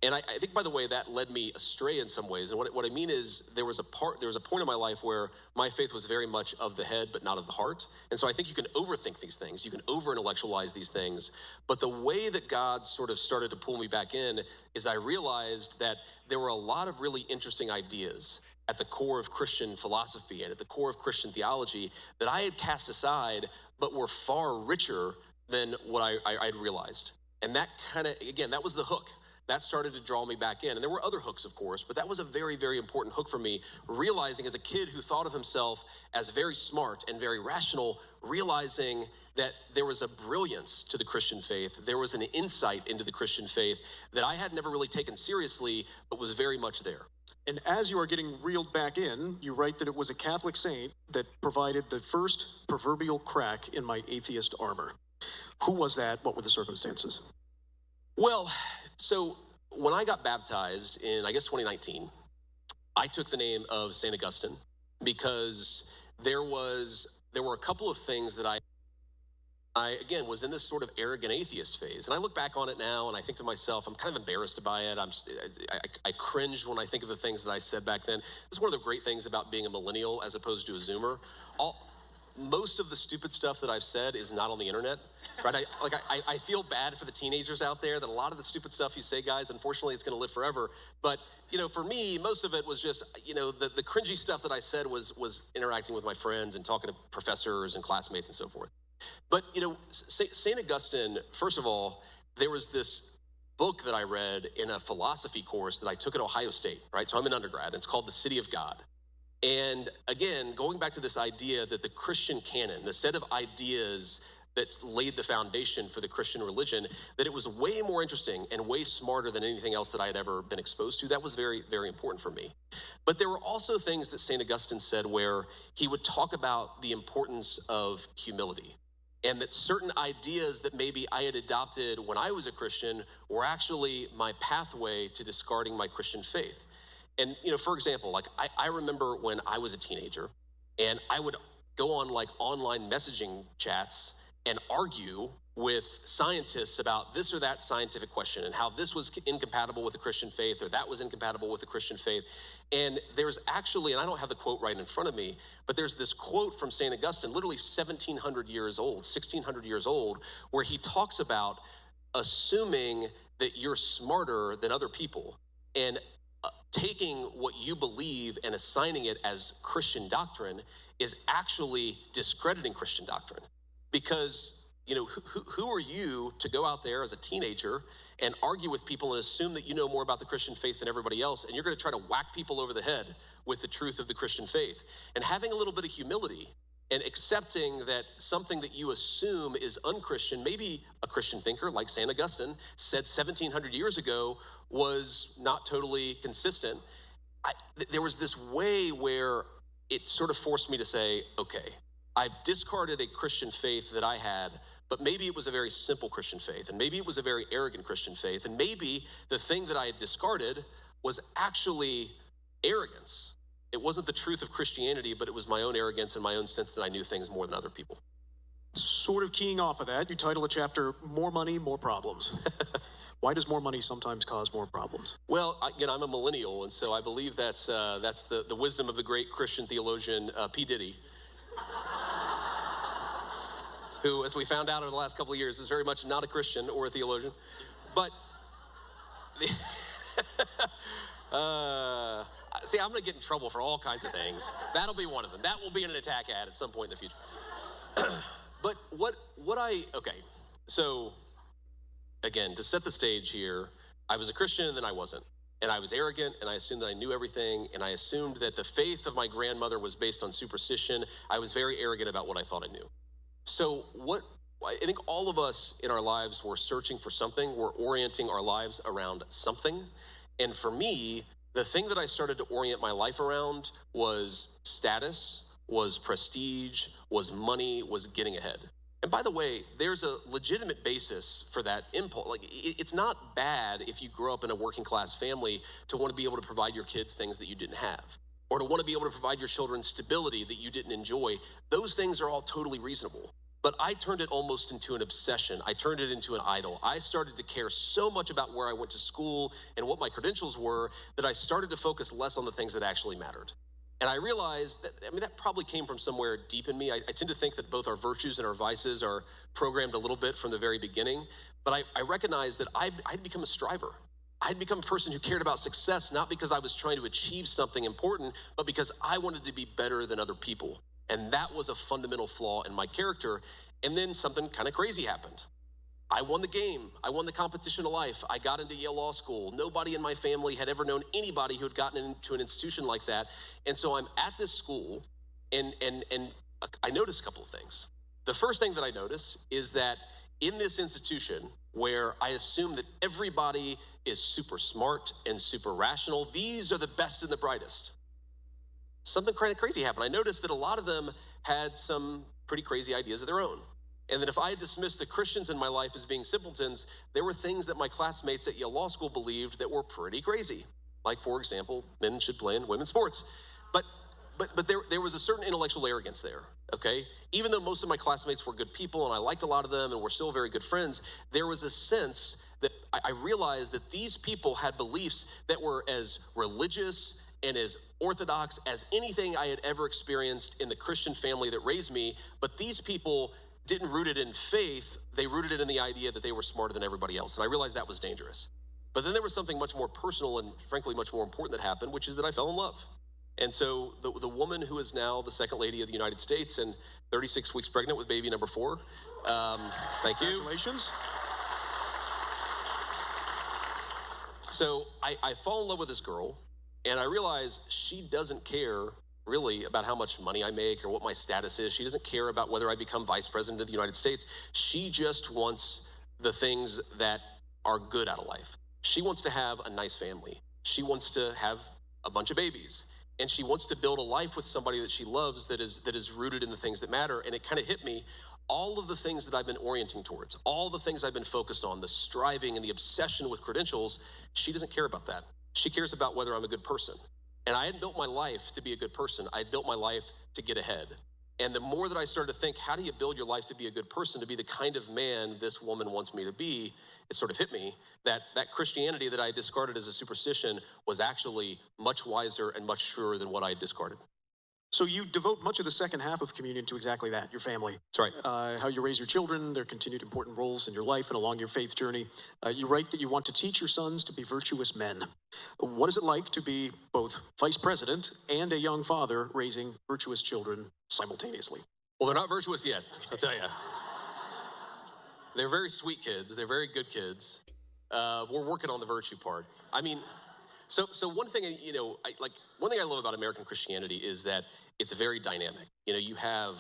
And I think, by the way, that led me astray in some ways. And what I mean is there was a point in my life where my faith was very much of the head, but not of the heart. And so I think you can overthink these things. You can over-intellectualize these things. But the way that God sort of started to pull me back in is I realized that there were a lot of really interesting ideas at the core of Christian philosophy and at the core of Christian theology that I had cast aside, but were far richer than what I'd realized. And that kind of, again, that was the hook. That started to draw me back in. And there were other hooks, of course, but that was a very, very important hook for me, realizing as a kid who thought of himself as very smart and very rational, realizing that there was a brilliance to the Christian faith. There was an insight into the Christian faith that I had never really taken seriously, but was very much there. And as you are getting reeled back in, you write that it was a Catholic saint that provided the first proverbial crack in my atheist armor. Who was that? What were the circumstances? Well, so when I got baptized in, I guess, 2019, I took the name of St. Augustine because there were a couple of things that I again was in this sort of arrogant atheist phase. And I look back on it now and I think to myself, I'm kind of embarrassed by it. I cringed when I think of the things that I said back then. This is one of the great things about being a millennial as opposed to a Zoomer. Most of the stupid stuff that I've said is not on the internet, right? I feel bad for the teenagers out there that a lot of the stupid stuff you say, guys, unfortunately, it's going to live forever. But, you know, for me, most of it was just, you know, the cringy stuff that I said was interacting with my friends and talking to professors and classmates and so forth. But, you know, St. Augustine, first of all, there was this book that I read in a philosophy course that I took at Ohio State, right? So I'm an undergrad, and it's called The City of God. And again, going back to this idea that the Christian canon, the set of ideas that laid the foundation for the Christian religion, that it was way more interesting and way smarter than anything else that I had ever been exposed to. That was very, very important for me. But there were also things that St. Augustine said where he would talk about the importance of humility, and that certain ideas that maybe I had adopted when I was a Christian were actually my pathway to discarding my Christian faith. And, you know, for example, like I remember when I was a teenager and I would go on like online messaging chats and argue with scientists about this or that scientific question and how this was incompatible with the Christian faith or that was incompatible with the Christian faith. And there's actually, and I don't have the quote right in front of me, but there's this quote from St. Augustine, literally 1,700 years old, 1,600 years old, where he talks about assuming that you're smarter than other people and taking what you believe and assigning it as Christian doctrine is actually discrediting Christian doctrine. Because, you know, who are you to go out there as a teenager and argue with people and assume that you know more about the Christian faith than everybody else, and you're going to try to whack people over the head with the truth of the Christian faith? And having a little bit of humility and accepting that something that you assume is unchristian, maybe a Christian thinker like St. Augustine said 1,700 years ago was not totally consistent. There was this way where it sort of forced me to say, okay, I've discarded a Christian faith that I had, but maybe it was a very simple Christian faith, and maybe it was a very arrogant Christian faith, and maybe the thing that I had discarded was actually arrogance. It wasn't the truth of Christianity, but it was my own arrogance and my own sense that I knew things more than other people. Sort of keying off of that, you title a chapter, More Money, More Problems. Why does more money sometimes cause more problems? Well, again, I'm a millennial, and so I believe that's the wisdom of the great Christian theologian, P. Diddy, who, as we found out over the last couple of years, is very much not a Christian or a theologian. But, see, I'm going to get in trouble for all kinds of things. That'll be one of them. That will be an attack ad at some point in the future. But okay, so, again, to set the stage here, I was a Christian and then I wasn't. And I was arrogant and I assumed that I knew everything, and I assumed that the faith of my grandmother was based on superstition. I was very arrogant about what I thought I knew. So I think all of us in our lives were searching for something. We're orienting our lives around something. And for me, the thing that I started to orient my life around was status, was prestige, was money, was getting ahead. And by the way, there's a legitimate basis for that impulse. Like, it's not bad if you grow up in a working class family to want to be able to provide your kids things that you didn't have, or to want to be able to provide your children stability that you didn't enjoy. Those things are all totally reasonable. But I turned it almost into an obsession. I turned it into an idol. I started to care so much about where I went to school and what my credentials were that I started to focus less on the things that actually mattered. And I realized that, that probably came from somewhere deep in me. I tend to think that both our virtues and our vices are programmed a little bit from the very beginning. But I recognized that I'd become a striver. I'd become a person who cared about success, not because I was trying to achieve something important, but because I wanted to be better than other people. And that was a fundamental flaw in my character. And then something kind of crazy happened. I won the game. I won the competition of life. I got into Yale Law School. Nobody in my family had ever known anybody who had gotten into an institution like that. And so I'm at this school, and I noticed a couple of things. The first thing that I noticed is that in this institution, where I assume that everybody is super smart and super rational. These are the best and the brightest. Something kind of crazy happened. I noticed that a lot of them had some pretty crazy ideas of their own. And that if I had dismissed the Christians in my life as being simpletons, there were things that my classmates at Yale Law School believed that were pretty crazy. Like, for example, men should play in women's sports. But there was a certain intellectual arrogance there, okay? Even though most of my classmates were good people and I liked a lot of them and we're still very good friends, there was a sense that I realized that these people had beliefs that were as religious and as orthodox as anything I had ever experienced in the Christian family that raised me, but these people didn't root it in faith, they rooted it in the idea that they were smarter than everybody else, and I realized that was dangerous. But then there was something much more personal and frankly much more important that happened, which is that I fell in love. And so the woman who is now the second lady of the United States and 36 weeks pregnant with baby number 4, thank you. Congratulations. So I fall in love with this girl, and I realize she doesn't care really about how much money I make or what my status is. She doesn't care about whether I become vice president of the United States. She just wants the things that are good out of life. She wants to have a nice family. She wants to have a bunch of babies. And she wants to build a life with somebody that she loves that is rooted in the things that matter. And it kind of hit me, all of the things that I've been orienting towards, all the things I've been focused on, the striving and the obsession with credentials, she doesn't care about that. She cares about whether I'm a good person. And I hadn't built my life to be a good person. I had built my life to get ahead. And the more that I started to think, how do you build your life to be a good person, to be the kind of man this woman wants me to be, it sort of hit me that Christianity that I discarded as a superstition was actually much wiser and much truer than what I had discarded. So you devote much of the second half of communion to exactly that, your family. That's right. How you raise your children, their continued important roles in your life and along your faith journey. You write that you want to teach your sons to be virtuous men. What is it like to be both vice president and a young father raising virtuous children simultaneously? Well, they're not virtuous yet, I'll tell you. They're very sweet kids. They're very good kids. We're working on the virtue part. I mean, so one thing, one thing I love about American Christianity is that it's very dynamic. You have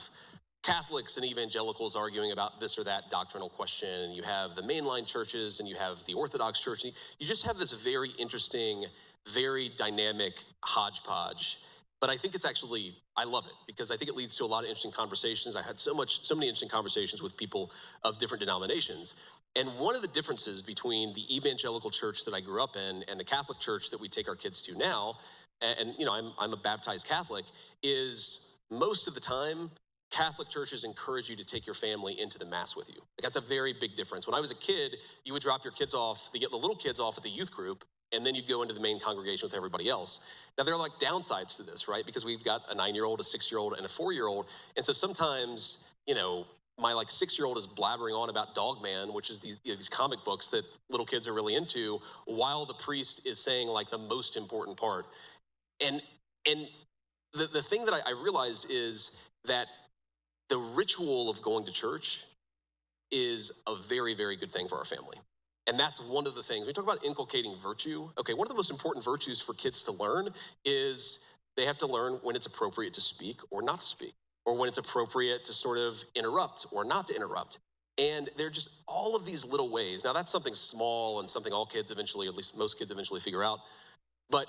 Catholics and evangelicals arguing about this or that doctrinal question, and you have the mainline churches, and you have the Orthodox Church. You just have this very interesting, very dynamic hodgepodge. But I think I love it because I think it leads to a lot of interesting conversations. I had so many interesting conversations with people of different denominations. And one of the differences between the evangelical church that I grew up in and the Catholic church that we take our kids to now, and I'm a baptized Catholic, is most of the time, Catholic churches encourage you to take your family into the Mass with you. That's a very big difference. When I was a kid, you would drop your kids off, the little kids off at the youth group, and then you'd go into the main congregation with everybody else. Now, there are like downsides to this, right? Because we've got a 9-year-old, a 6-year-old, and a 4-year-old. And so sometimes, my 6-year-old is blabbering on about Dog Man, which is these comic books that little kids are really into, while the priest is saying the most important part. And the thing that I realized is that the ritual of going to church is a very, very good thing for our family. And that's one of the things. We talk about inculcating virtue. Okay, one of the most important virtues for kids to learn is they have to learn when it's appropriate to speak or not to speak, or when it's appropriate to sort of interrupt or not to interrupt. And they're just all of these little ways. Now, that's something small and something all kids eventually, at least most kids eventually figure out. But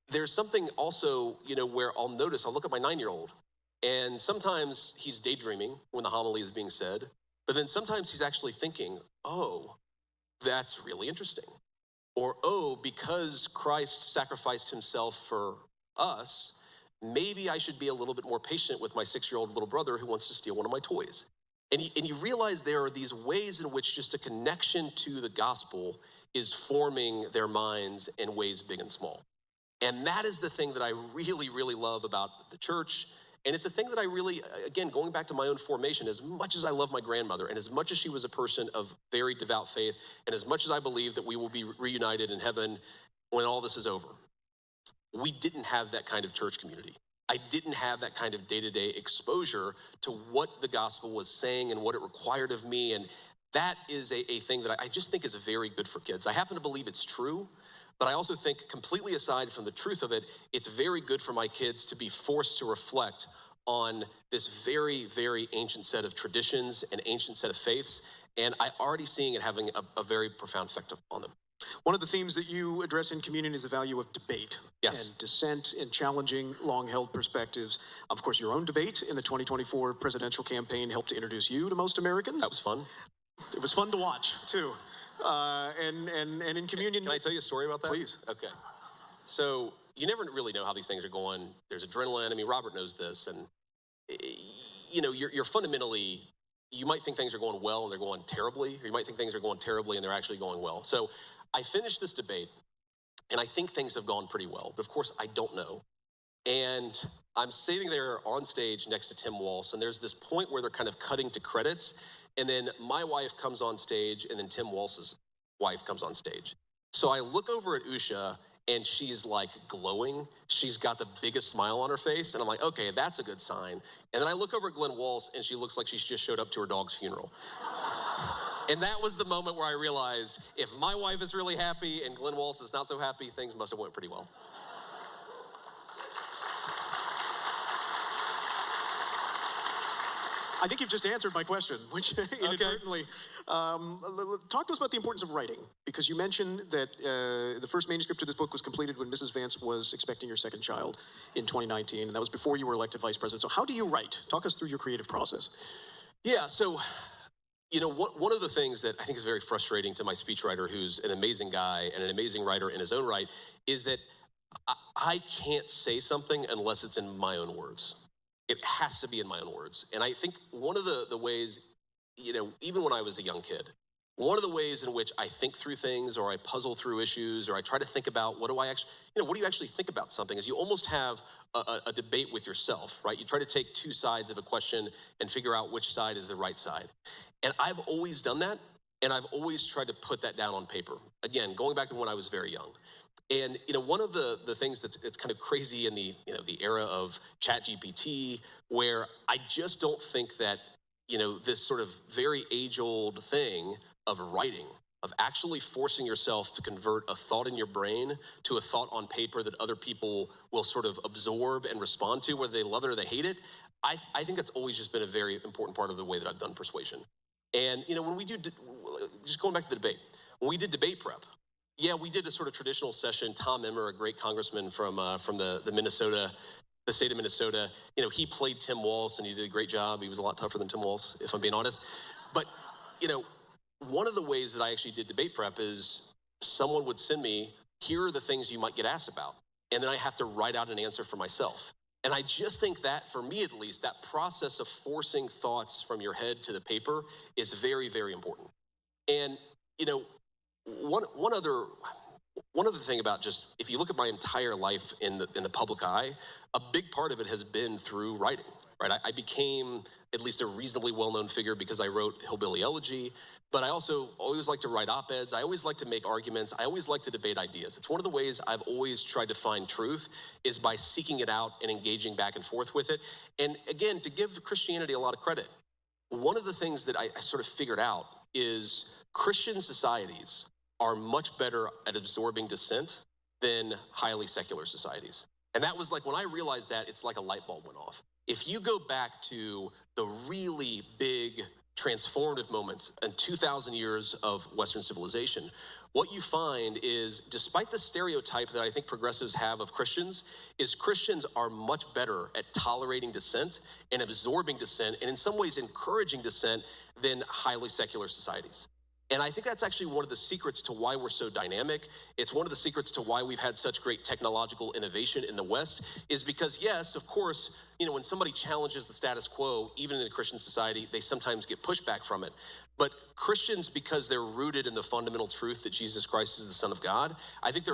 there's something also, where I'll look at my 9-year-old, and sometimes he's daydreaming when the homily is being said, but then sometimes he's actually thinking, oh, that's really interesting. Or, oh, because Christ sacrificed himself for us, maybe I should be a little bit more patient with my 6-year-old little brother who wants to steal one of my toys. And you realize there are these ways in which just a connection to the gospel is forming their minds in ways big and small. And that is the thing that I really, really love about the church. And it's a thing that I really, again, going back to my own formation, as much as I love my grandmother, and as much as she was a person of very devout faith, and as much as I believe that we will be reunited in heaven when all this is over, we didn't have that kind of church community. I didn't have that kind of day-to-day exposure to what the gospel was saying and what it required of me. And that is a thing that I just think is very good for kids. I happen to believe it's true, but I also think, completely aside from the truth of it, it's very good for my kids to be forced to reflect on this very, very ancient set of traditions and ancient set of faiths, And I'm already seeing it having a very profound effect on them. One of the themes that you address in Communion is the value of debate. Yes. And dissent and challenging long-held perspectives. Of course, your own debate in the 2024 presidential campaign helped to introduce you to most Americans. That was fun. It was fun to watch, too. And in Communion... Can I tell you a story about that? Please. Okay. So you never really know how these things are going. There's adrenaline. I mean, Robert knows this. And, you know, you're fundamentally... You might think things are going well and they're going terribly, or you might think things are going terribly and they're actually going well. So I finished this debate, and I think things have gone pretty well. But of course, I don't know. And I'm sitting there on stage next to Tim Walz, and there's this point where they're kind of cutting to credits, and then my wife comes on stage, and then Tim Walz's wife comes on stage. So I look over at Usha, and she's like glowing. She's got the biggest smile on her face, and I'm like, okay, that's a good sign. And then I look over at Glenn Walz, and she looks like she's just showed up to her dog's funeral. And that was the moment where I realized if my wife is really happy and Glenn Walz is not so happy, things must have went pretty well. I think you've just answered my question, which inadvertently. Talk to us about the importance of writing, because you mentioned that the first manuscript of this book was completed when Mrs. Vance was expecting your second child in 2019, and that was before you were elected vice president. So how do you write? Talk us through your creative process. Yeah, so, you know, one of the things that I think is very frustrating to my speechwriter, who's an amazing guy and an amazing writer in his own right, is that I can't say something unless it's in my own words. It has to be in my own words. And I think one of the ways, you know, even when I was a young kid, one of the ways in which I think through things, or I puzzle through issues, or I try to think about what do you actually think about something, is you almost have a debate with yourself, right? You try to take two sides of a question and figure out which side is the right side. And I've always done that, and I've always tried to put that down on paper. Again, going back to when I was very young. And, you know, one of the things that's kind of crazy in the era of ChatGPT, where I just don't think that, you know, this sort of very age-old thing of writing, of actually forcing yourself to convert a thought in your brain to a thought on paper that other people will sort of absorb and respond to, whether they love it or they hate it, I think that's always just been a very important part of the way that I've done persuasion. And, you know, when we do, just going back to the debate, when we did debate prep, yeah, we did a sort of traditional session. Tom Emmer, a great congressman from the Minnesota, the state of Minnesota, you know, he played Tim Walz, and he did a great job. He was a lot tougher than Tim Walz, if I'm being honest. But, you know, one of the ways that I actually did debate prep is someone would send me, here are the things you might get asked about. And then I have to write out an answer for myself. And I just think that, for me at least, that process of forcing thoughts from your head to the paper is very, very important. And, you know, one other thing about just, if you look at my entire life in the public eye, a big part of it has been through writing, right? I became at least a reasonably well-known figure because I wrote Hillbilly Elegy, but I also always like to write op-eds. I always like to make arguments. I always like to debate ideas. It's one of the ways I've always tried to find truth, is by seeking it out and engaging back and forth with it. And again, to give Christianity a lot of credit, one of the things that I sort of figured out is Christian societies are much better at absorbing dissent than highly secular societies. And that was like, when I realized that, it's like a light bulb went off. If you go back to the really big transformative moments in 2,000 years of Western civilization, what you find is, despite the stereotype that I think progressives have of Christians, is Christians are much better at tolerating dissent and absorbing dissent, and in some ways encouraging dissent, than highly secular societies. And I think that's actually one of the secrets to why we're so dynamic. It's one of the secrets to why we've had such great technological innovation in the West, is because, yes, of course, you know, when somebody challenges the status quo, even in a Christian society, they sometimes get pushback from it. But Christians, because they're rooted in the fundamental truth that Jesus Christ is the Son of God, I think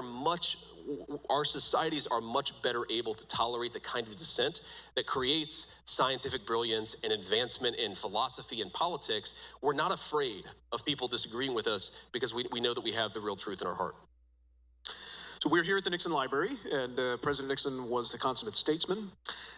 our societies are much better able to tolerate the kind of dissent that creates scientific brilliance and advancement in philosophy and politics. We're not afraid of people disagreeing with us because we know that we have the real truth in our heart. So we're here at the Nixon Library, and President Nixon was the consummate statesman.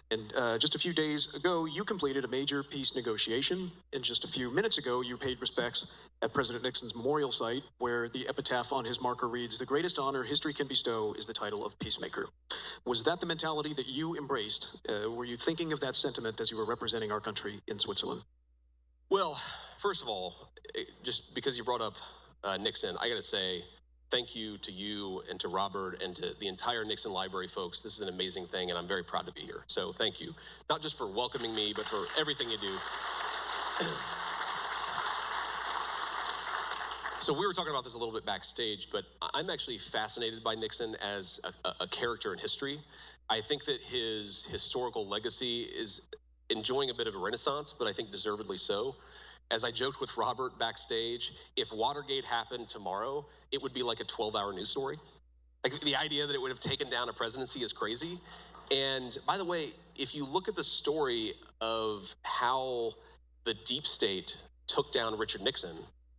And just a few days ago, you completed a major peace negotiation. And just a few minutes ago, you paid respects at President Nixon's memorial site, where the epitaph on his marker reads, "The greatest honor history can bestow is the title of peacemaker." Was that the mentality that you embraced? Were you thinking of that sentiment as you were representing our country in Switzerland? Well, first of all, just because you brought up Nixon, I got to say thank you to you and to Robert and to the entire Nixon Library folks. This is an amazing thing, and I'm very proud to be here. So thank you, not just for welcoming me, but for everything you do. So we were talking about this a little bit backstage, but I'm actually fascinated by Nixon as a character in history. I think that his historical legacy is enjoying a bit of a renaissance, but I think deservedly so. As I joked with Robert backstage, if Watergate happened tomorrow, it would be like a 12-hour news story. Like, the idea that it would have taken down a presidency is crazy. And by the way, if you look at the story of how the deep state took down Richard Nixon,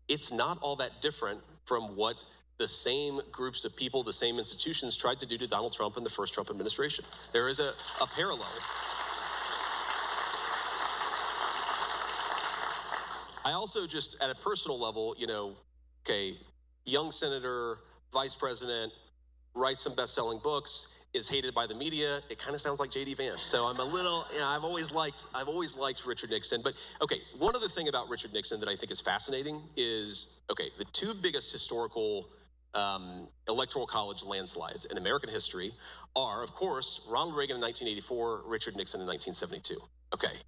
it's not all that different from what the same groups of people, the same institutions tried to do to Donald Trump in the first Trump administration. There is a parallel. I also just, at a personal level, young senator, vice president, writes some best-selling books, is hated by the media. It kind of sounds like J.D. Vance. So I'm a little, I've always liked Richard Nixon. But okay, one other thing about Richard Nixon that I think is fascinating is, the two biggest historical electoral college landslides in American history are, of course, Ronald Reagan in 1984, Richard Nixon in 1972. Okay.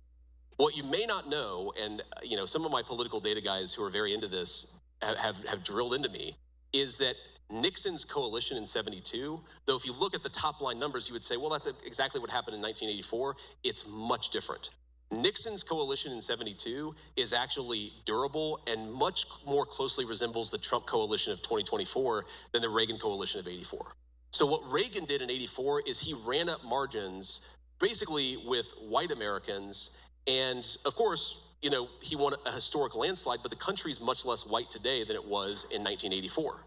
What you may not know, and some of my political data guys who are very into this have drilled into me, is that Nixon's coalition in 72, though if you look at the top line numbers, you would say, well, that's exactly what happened in 1984. It's much different. Nixon's coalition in 72 is actually durable and much more closely resembles the Trump coalition of 2024 than the Reagan coalition of 84. So what Reagan did in 84 is he ran up margins basically with white Americans. And of course, he won a historic landslide, but the country's much less white today than it was in 1984.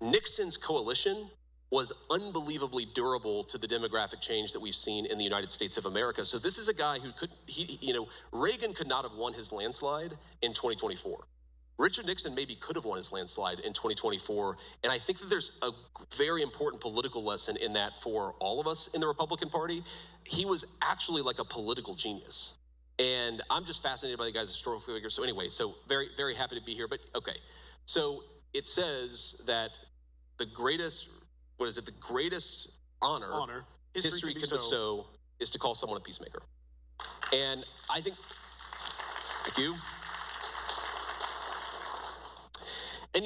Nixon's coalition was unbelievably durable to the demographic change that we've seen in the United States of America. So this is a guy who Reagan could not have won his landslide in 2024. Richard Nixon maybe could have won his landslide in 2024. And I think that there's a very important political lesson in that for all of us in the Republican Party. He was actually like a political genius. And I'm just fascinated by the guy's historical figure. So anyway, so very, very happy to be here. But okay, so it says that the greatest honor history can bestow is to call someone a peacemaker. And I think, thank you. And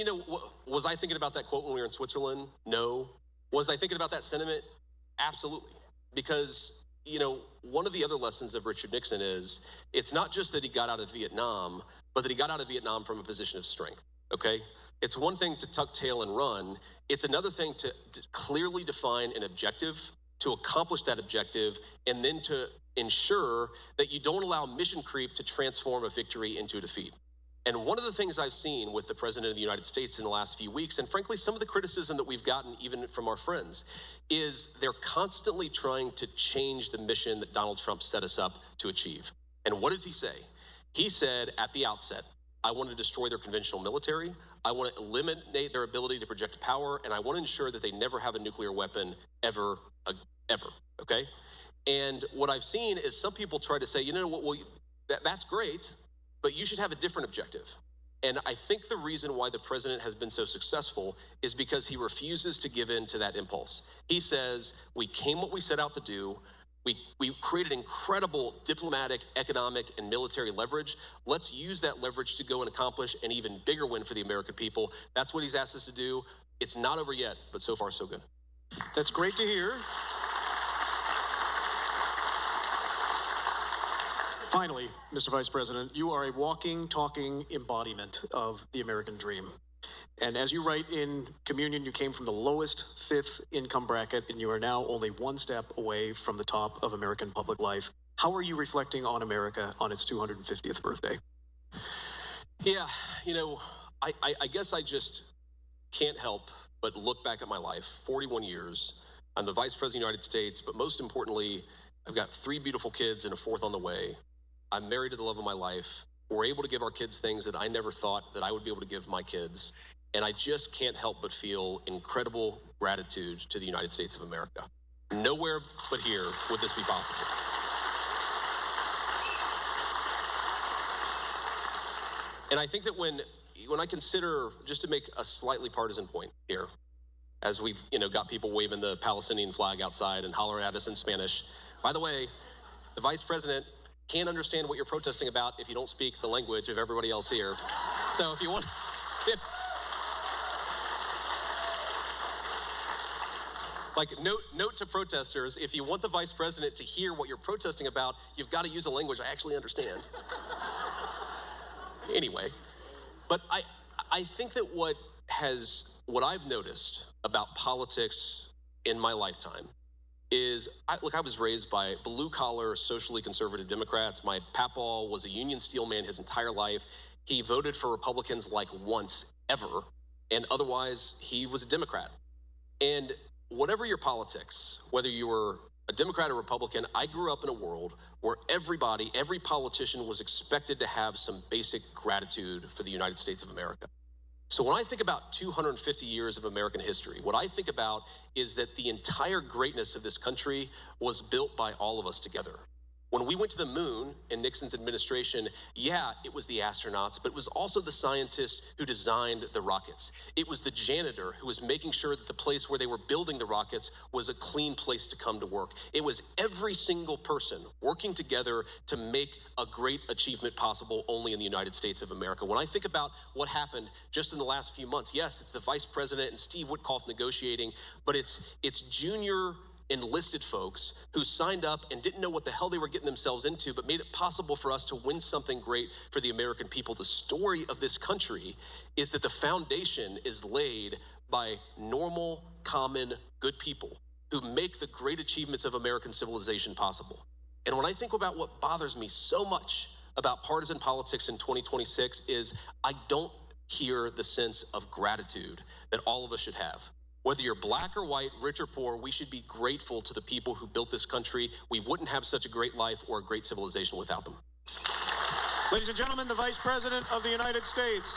was I thinking about that quote when we were in Switzerland? No. Was I thinking about that sentiment? Absolutely. Because one of the other lessons of Richard Nixon is it's not just that he got out of Vietnam, but that he got out of Vietnam from a position of strength, okay? It's one thing to tuck tail and run. It's another thing to clearly define an objective, to accomplish that objective, and then to ensure that you don't allow mission creep to transform a victory into a defeat. And one of the things I've seen with the President of the United States in the last few weeks, and frankly, some of the criticism that we've gotten even from our friends, is they're constantly trying to change the mission that Donald Trump set us up to achieve. And what did he say? He said at the outset, I want to destroy their conventional military, I want to eliminate their ability to project power, and I want to ensure that they never have a nuclear weapon ever, okay? And what I've seen is some people try to say, that's great, but you should have a different objective. And I think the reason why the president has been so successful is because he refuses to give in to that impulse. He says, we came what we set out to do. We created incredible diplomatic, economic, and military leverage. Let's use that leverage to go and accomplish an even bigger win for the American people. That's what he's asked us to do. It's not over yet, but so far so good. That's great to hear. Finally, Mr. Vice President, you are a walking, talking embodiment of the American dream. And as you write in Communion, you came from the lowest 5th income bracket, and you are now only one step away from the top of American public life. How are you reflecting on America on its 250th birthday? Yeah, I guess I just can't help but look back at my life, 41 years. I'm the Vice President of the United States, but most importantly, I've got 3 beautiful kids and a 4th on the way. I'm married to the love of my life. We're able to give our kids things that I never thought that I would be able to give my kids. And I just can't help but feel incredible gratitude to the United States of America. Nowhere but here would this be possible. And I think that when I consider, just to make a slightly partisan point here, as we've got people waving the Palestinian flag outside and hollering at us in Spanish. By the way, the vice president can't understand what you're protesting about if you don't speak the language of everybody else here. So if you want, note to protesters, if you want the vice president to hear what you're protesting about, you've got to use a language I actually understand. Anyway, but I think that what I've noticed about politics in my lifetime is, I was raised by blue-collar, socially conservative Democrats. My papaw was a union steel man his entire life. He voted for Republicans like once ever, and otherwise he was a Democrat. And whatever your politics, whether you were a Democrat or Republican, I grew up in a world where every politician was expected to have some basic gratitude for the United States of America. So when I think about 250 years of American history, what I think about is that the entire greatness of this country was built by all of us together. When we went to the moon in Nixon's administration, yeah, it was the astronauts, but it was also the scientists who designed the rockets. It was the janitor who was making sure that the place where they were building the rockets was a clean place to come to work. It was every single person working together to make a great achievement possible only in the United States of America. When I think about what happened just in the last few months, yes, it's the vice president and Steve Witkoff negotiating, but it's junior enlisted folks who signed up and didn't know what the hell they were getting themselves into, but made it possible for us to win something great for the American people. The story of this country is that the foundation is laid by normal, common, good people who make the great achievements of American civilization possible. And when I think about what bothers me so much about partisan politics in 2026 is I don't hear the sense of gratitude that all of us should have. Whether you're black or white, rich or poor, we should be grateful to the people who built this country. We wouldn't have such a great life or a great civilization without them. Ladies and gentlemen, the Vice President of the United States.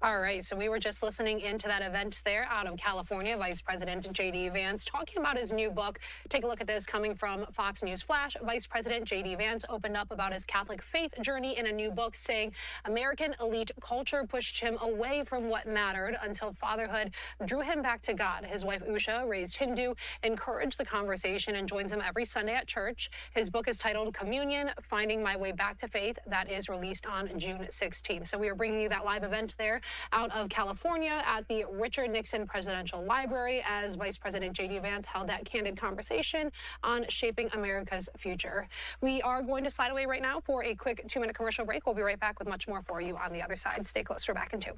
All right, so we were just listening into that event there out of California. Vice President J.D. Vance talking about his new book. Take a look at this coming from Fox News Flash. Vice President J.D. Vance opened up about his Catholic faith journey in a new book, saying American elite culture pushed him away from what mattered until fatherhood drew him back to God. His wife, Usha, raised Hindu, encouraged the conversation, and joins him every Sunday at church. His book is titled Communion, Finding My Way Back to Faith. That is released on June 16th. So we are bringing you that live event there out of California at the Richard Nixon Presidential Library as Vice President J.D. Vance held that candid conversation on shaping America's future. We are going to slide away right now for a quick 2-minute commercial break. We'll be right back with much more for you on the other side. Stay close. We're back in 2.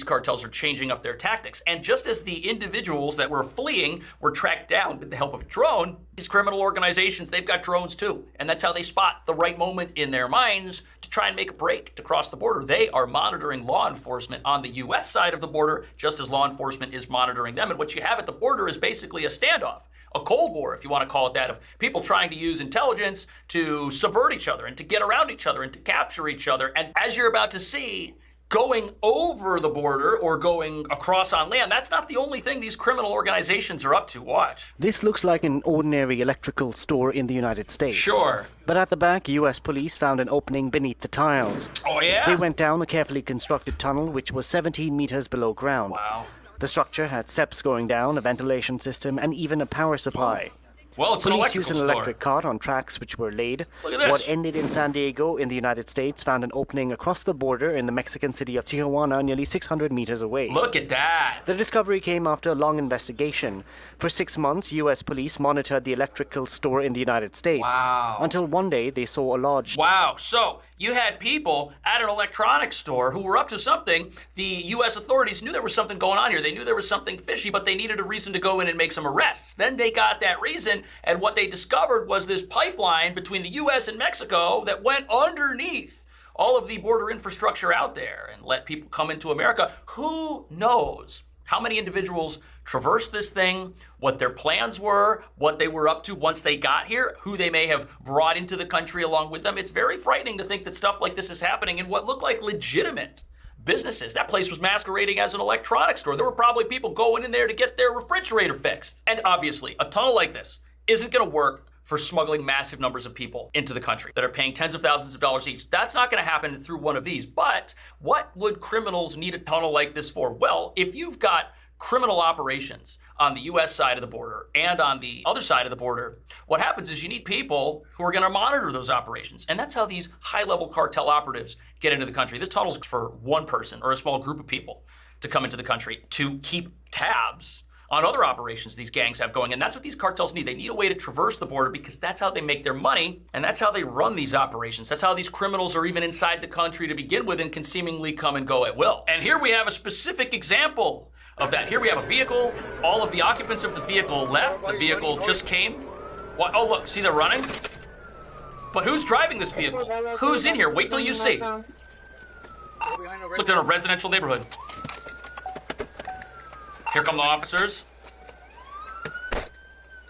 Cartels are changing up their tactics. And just as the individuals that were fleeing were tracked down with the help of a drone, these criminal organizations, they've got drones too. And that's how they spot the right moment in their minds to try and make a break to cross the border. They are monitoring law enforcement on the U.S. side of the border, just as law enforcement is monitoring them. And what you have at the border is basically a standoff. A Cold War, if you want to call it that, of people trying to use intelligence to subvert each other and to get around each other and to capture each other. And as you're about to see, going over the border or going across on land, that's not the only thing these criminal organizations are up to. Watch. This looks like an ordinary electrical store in the United States. Sure. But at the back, U.S. police found an opening beneath the tiles. Oh, yeah? They went down a carefully constructed tunnel which was 17 meters below ground. Wow. The structure had steps going down, a ventilation system, and even a power supply. Well, it's an Police electrical used an store. electric cart on tracks which were laid. Look at this. What ended in San Diego in the United States found an opening across the border in the Mexican city of Tijuana, nearly 600 meters away. Look at that. The discovery came after a long investigation. For 6 months, U.S. police monitored the electrical store in the United States. Wow. Until one day they saw a large... Wow. So you had people at an electronics store who were up to something. The U.S. authorities knew there was something going on here. They knew there was something fishy, but they needed a reason to go in and make some arrests. Then they got that reason, and what they discovered was this pipeline between the U.S. and Mexico that went underneath all of the border infrastructure out there and let people come into America. Who knows how many individuals traversed this thing, what their plans were, what they were up to once they got here, who they may have brought into the country along with them. It's very frightening to think that stuff like this is happening in what look like legitimate businesses. That place was masquerading as an electronics store. There were probably people going in there to get their refrigerator fixed. And obviously, a tunnel like this isn't going to work for smuggling massive numbers of people into the country that are paying tens of thousands of dollars each. That's not going to happen through one of these. But what would criminals need a tunnel like this for? Well, if you've got criminal operations on the U.S. side of the border and on the other side of the border, what happens is you need people who are going to monitor those operations. And that's how these high-level cartel operatives get into the country. This tunnel's for one person or a small group of people to come into the country to keep tabs on other operations these gangs have going. And that's what these cartels need. They need a way to traverse the border because that's how they make their money and that's how they run these operations. That's how these criminals are even inside the country to begin with and can seemingly come and go at will. And here we have a specific example of that. Here we have a vehicle. All of the occupants of the vehicle left. The vehicle just came. What? Oh, look, see they're running? But who's driving this vehicle? Who's in here? Wait till you see. Looked at a residential neighborhood. Here come the officers.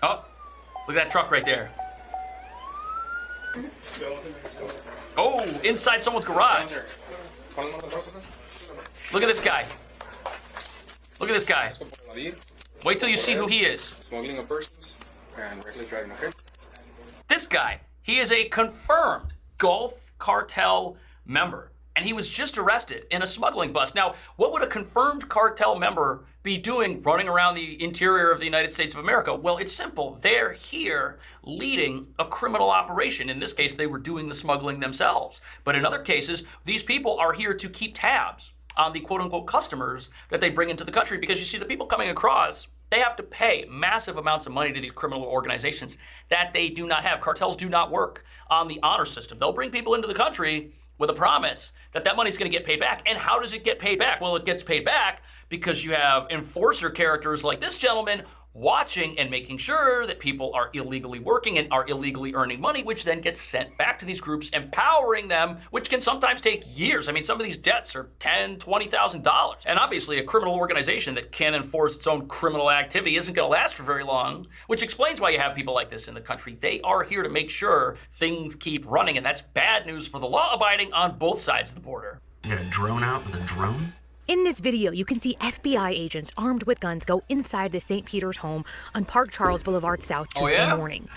Oh, look at that truck right there. Oh, inside someone's garage. Look at this guy. Look at this guy. Wait till you see who he is. Smuggling of persons and reckless driving. This guy, he is a confirmed Gulf Cartel member. And he was just arrested in a smuggling bust. Now, what would a confirmed cartel member be doing running around the interior of the United States of America? Well, it's simple. They're here leading a criminal operation. In this case, they were doing the smuggling themselves. But in other cases, these people are here to keep tabs on the quote-unquote customers that they bring into the country. Because you see, the people coming across, they have to pay massive amounts of money to these criminal organizations that they do not have. Cartels do not work on the honor system. They'll bring people into the country with a promise that that money's going to get paid back. And how does it get paid back? Well, it gets paid back because you have enforcer characters like this gentleman watching and making sure that people are illegally working and are illegally earning money, which then gets sent back to these groups, empowering them, which can sometimes take years. I mean, some of these debts are $10,000, $20,000. And obviously a criminal organization that can enforce its own criminal activity isn't going to last for very long, which explains why you have people like this in the country. They are here to make sure things keep running, and that's bad news for the law-abiding on both sides of the border. You got a drone out with a drone? In this video, you can see FBI agents armed with guns go inside the St. Peter's home on Park Charles Boulevard South Tuesday morning.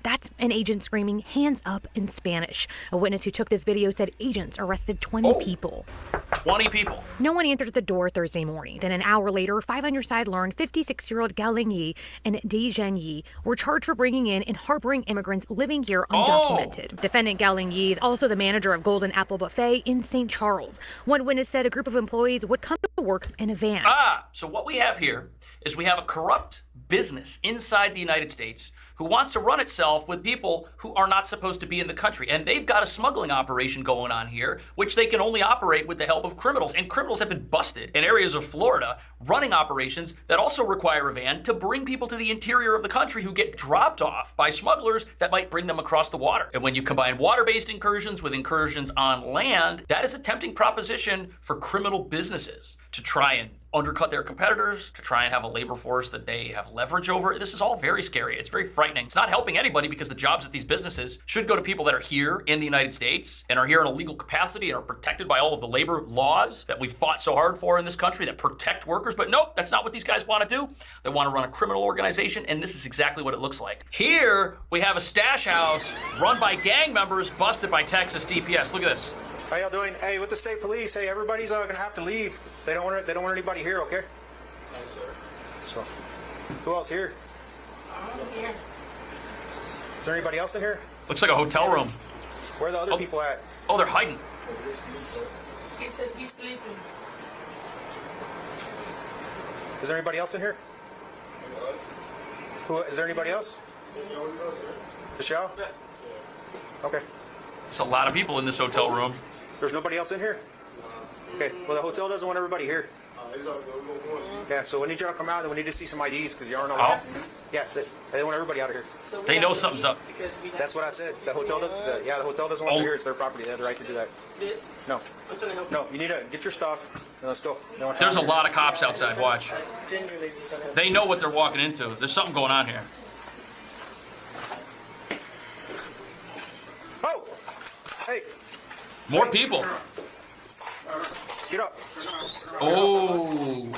That's an agent screaming, "Hands up," in Spanish. A witness who took this video said agents arrested 20 people. 20 people. No one answered the door Thursday morning. Then an hour later, 5 on your side learned 56-year-old Gao Lingyi and Di Zhenyi were charged for bringing in and harboring immigrants living here undocumented. Defendant Gao Lingyi is also the manager of Golden Apple Buffet in St. Charles. One witness said a group of employees would come to work in a van. So what we have here is we have a corrupt business inside the United States who wants to run itself with people who are not supposed to be in the country. And they've got a smuggling operation going on here, which they can only operate with the help of criminals. And criminals have been busted in areas of Florida running operations that also require a van to bring people to the interior of the country who get dropped off by smugglers that might bring them across the water. And when you combine water-based incursions with incursions on land, that is a tempting proposition for criminal businesses to try and undercut their competitors, to try and have a labor force that they have leverage over. This is all very scary. It's very frightening. It's not helping anybody because the jobs at these businesses should go to people that are here in the United States and are here in a legal capacity and are protected by all of the labor laws that we've fought so hard for in this country that protect workers. But nope, that's not what these guys want to do. They want to run a criminal organization, and this is exactly what it looks like. Here, we have a stash house run by gang members busted by Texas DPS. Look at this. How y'all doing? Hey, with the state police, hey, everybody's gonna have to leave. They don't want anybody here, okay? Yes, sir. So, who else here? Here. Is there anybody else in here? Looks like a hotel room. Where are the other people at? Oh, they're hiding. He said he's sleeping. Is there anybody else in here? Who? Is there anybody else? Michelle? Okay. There's a lot of people in this hotel room. There's nobody else in here? Okay, well, the hotel doesn't want everybody here. Yeah, so we need you to come out and we need to see some IDs because you aren't allowed. Yeah, they want everybody out of here. So they know something's up. That's what I said. The hotel doesn't. The hotel doesn't want you here. It's their property. They have the right to do that. This? No. No, you need to get your stuff and let's go. There's a lot of cops outside. Watch. They know what they're walking into. There's something going on here. Oh! Hey! More people. Get up. Oh.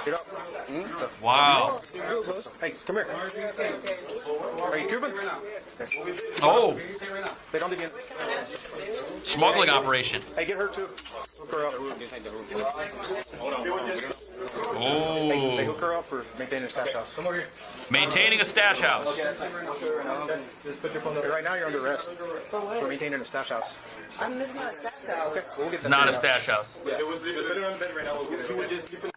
Get up. Wow. Hey, come here. Are you Cuban? Oh. They don't begin. Smuggling operation. Hey, get her too. Hook her up. Oh. They hook her up for maintaining a stash house. Come over here. Maintaining a stash house. Right now you're under arrest for maintaining a stash house. This is not a stash house. Okay, we'll get that. Not a stash house.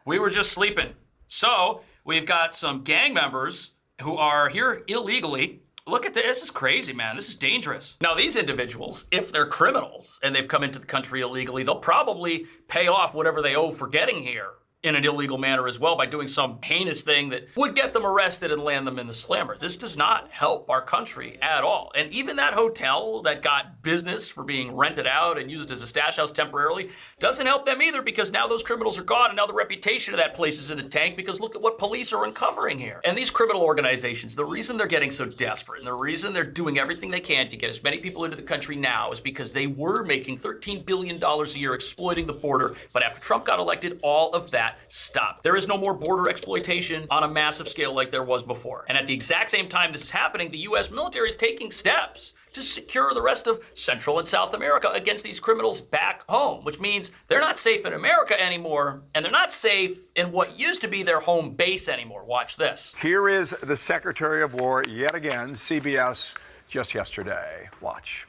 We were just sleeping. So we've got some gang members who are here illegally. Look at this. This is crazy, man. This is dangerous. Now, these individuals, if they're criminals and they've come into the country illegally, they'll probably pay off whatever they owe for getting here in an illegal manner as well by doing some heinous thing that would get them arrested and land them in the slammer. This does not help our country at all. And even that hotel that got business for being rented out and used as a stash house temporarily doesn't help them either, because now those criminals are gone and now the reputation of that place is in the tank, because look at what police are uncovering here. And these criminal organizations, the reason they're getting so desperate and the reason they're doing everything they can to get as many people into the country now is because they were making $13 billion a year exploiting the border. But after Trump got elected, all of that stopped. There is no more border exploitation on a massive scale like there was before. And at the exact same time this is happening, the U.S. military is taking steps to secure the rest of Central and South America against these criminals back home, which means they're not safe in America anymore, and they're not safe in what used to be their home base anymore. Watch this. Here is the Secretary of War yet again, CBS just yesterday. Watch.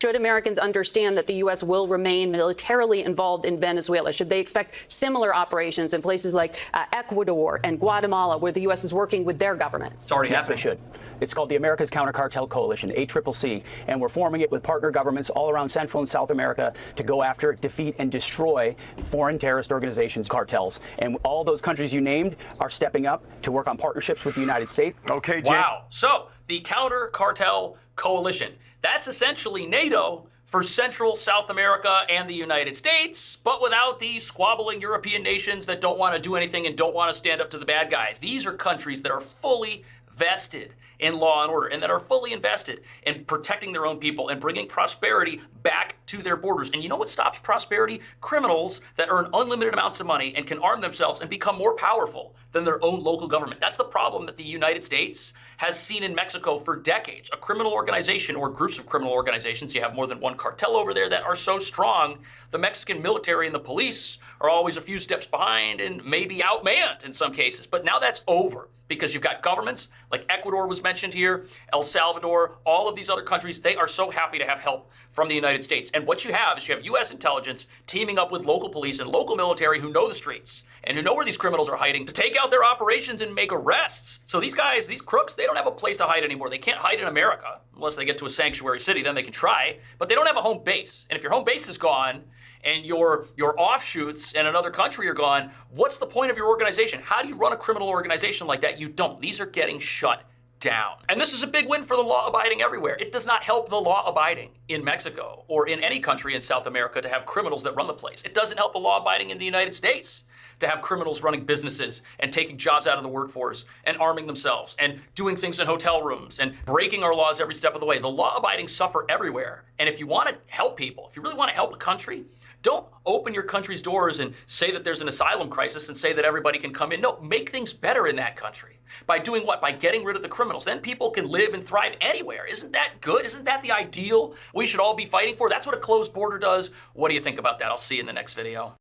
Should Americans understand that the U.S. will remain militarily involved in Venezuela? Should they expect similar operations in places like Ecuador and Guatemala, where the U.S. is working with their governments? It's already happening. Yes, they should. It's called the America's Counter Cartel Coalition, ACCC, and we're forming it with partner governments all around Central and South America to go after, defeat, and destroy foreign terrorist organizations, cartels. And all those countries you named are stepping up to work on partnerships with the United States. Okay, Jim. Wow. So the Counter Cartel Coalition, that's essentially NATO for Central, South America, and the United States, but without these squabbling European nations that don't want to do anything and don't want to stand up to the bad guys. These are countries that are fully vested in law and order and that are fully invested in protecting their own people and bringing prosperity back to their borders. And you know what stops prosperity? Criminals that earn unlimited amounts of money and can arm themselves and become more powerful than their own local government. That's the problem that the United States has seen in Mexico for decades. A criminal organization or groups of criminal organizations, you have more than one cartel over there, that are so strong, the Mexican military and the police are always a few steps behind and maybe outmanned in some cases. But now that's over, because you've got governments like Ecuador was mentioned here, El Salvador, all of these other countries, they are so happy to have help from the United States. And what you have is you have U.S. intelligence teaming up with local police and local military who know the streets and who know where these criminals are hiding to take out their operations and make arrests. So these guys, these crooks, they don't have a place to hide anymore. They can't hide in America unless they get to a sanctuary city, then they can try, but they don't have a home base. And if your home base is gone, and your offshoots in another country are gone, what's the point of your organization? How do you run a criminal organization like that? You don't. These are getting shut down. And this is a big win for the law-abiding everywhere. It does not help the law-abiding in Mexico or in any country in South America to have criminals that run the place. It doesn't help the law-abiding in the United States to have criminals running businesses and taking jobs out of the workforce and arming themselves and doing things in hotel rooms and breaking our laws every step of the way. The law-abiding suffer everywhere. And if you want to help people, if you really want to help a country, don't open your country's doors and say that there's an asylum crisis and say that everybody can come in. No, make things better in that country. By doing what? By getting rid of the criminals. Then people can live and thrive anywhere. Isn't that good? Isn't that the ideal we should all be fighting for? That's what a closed border does. What do you think about that? I'll see you in the next video.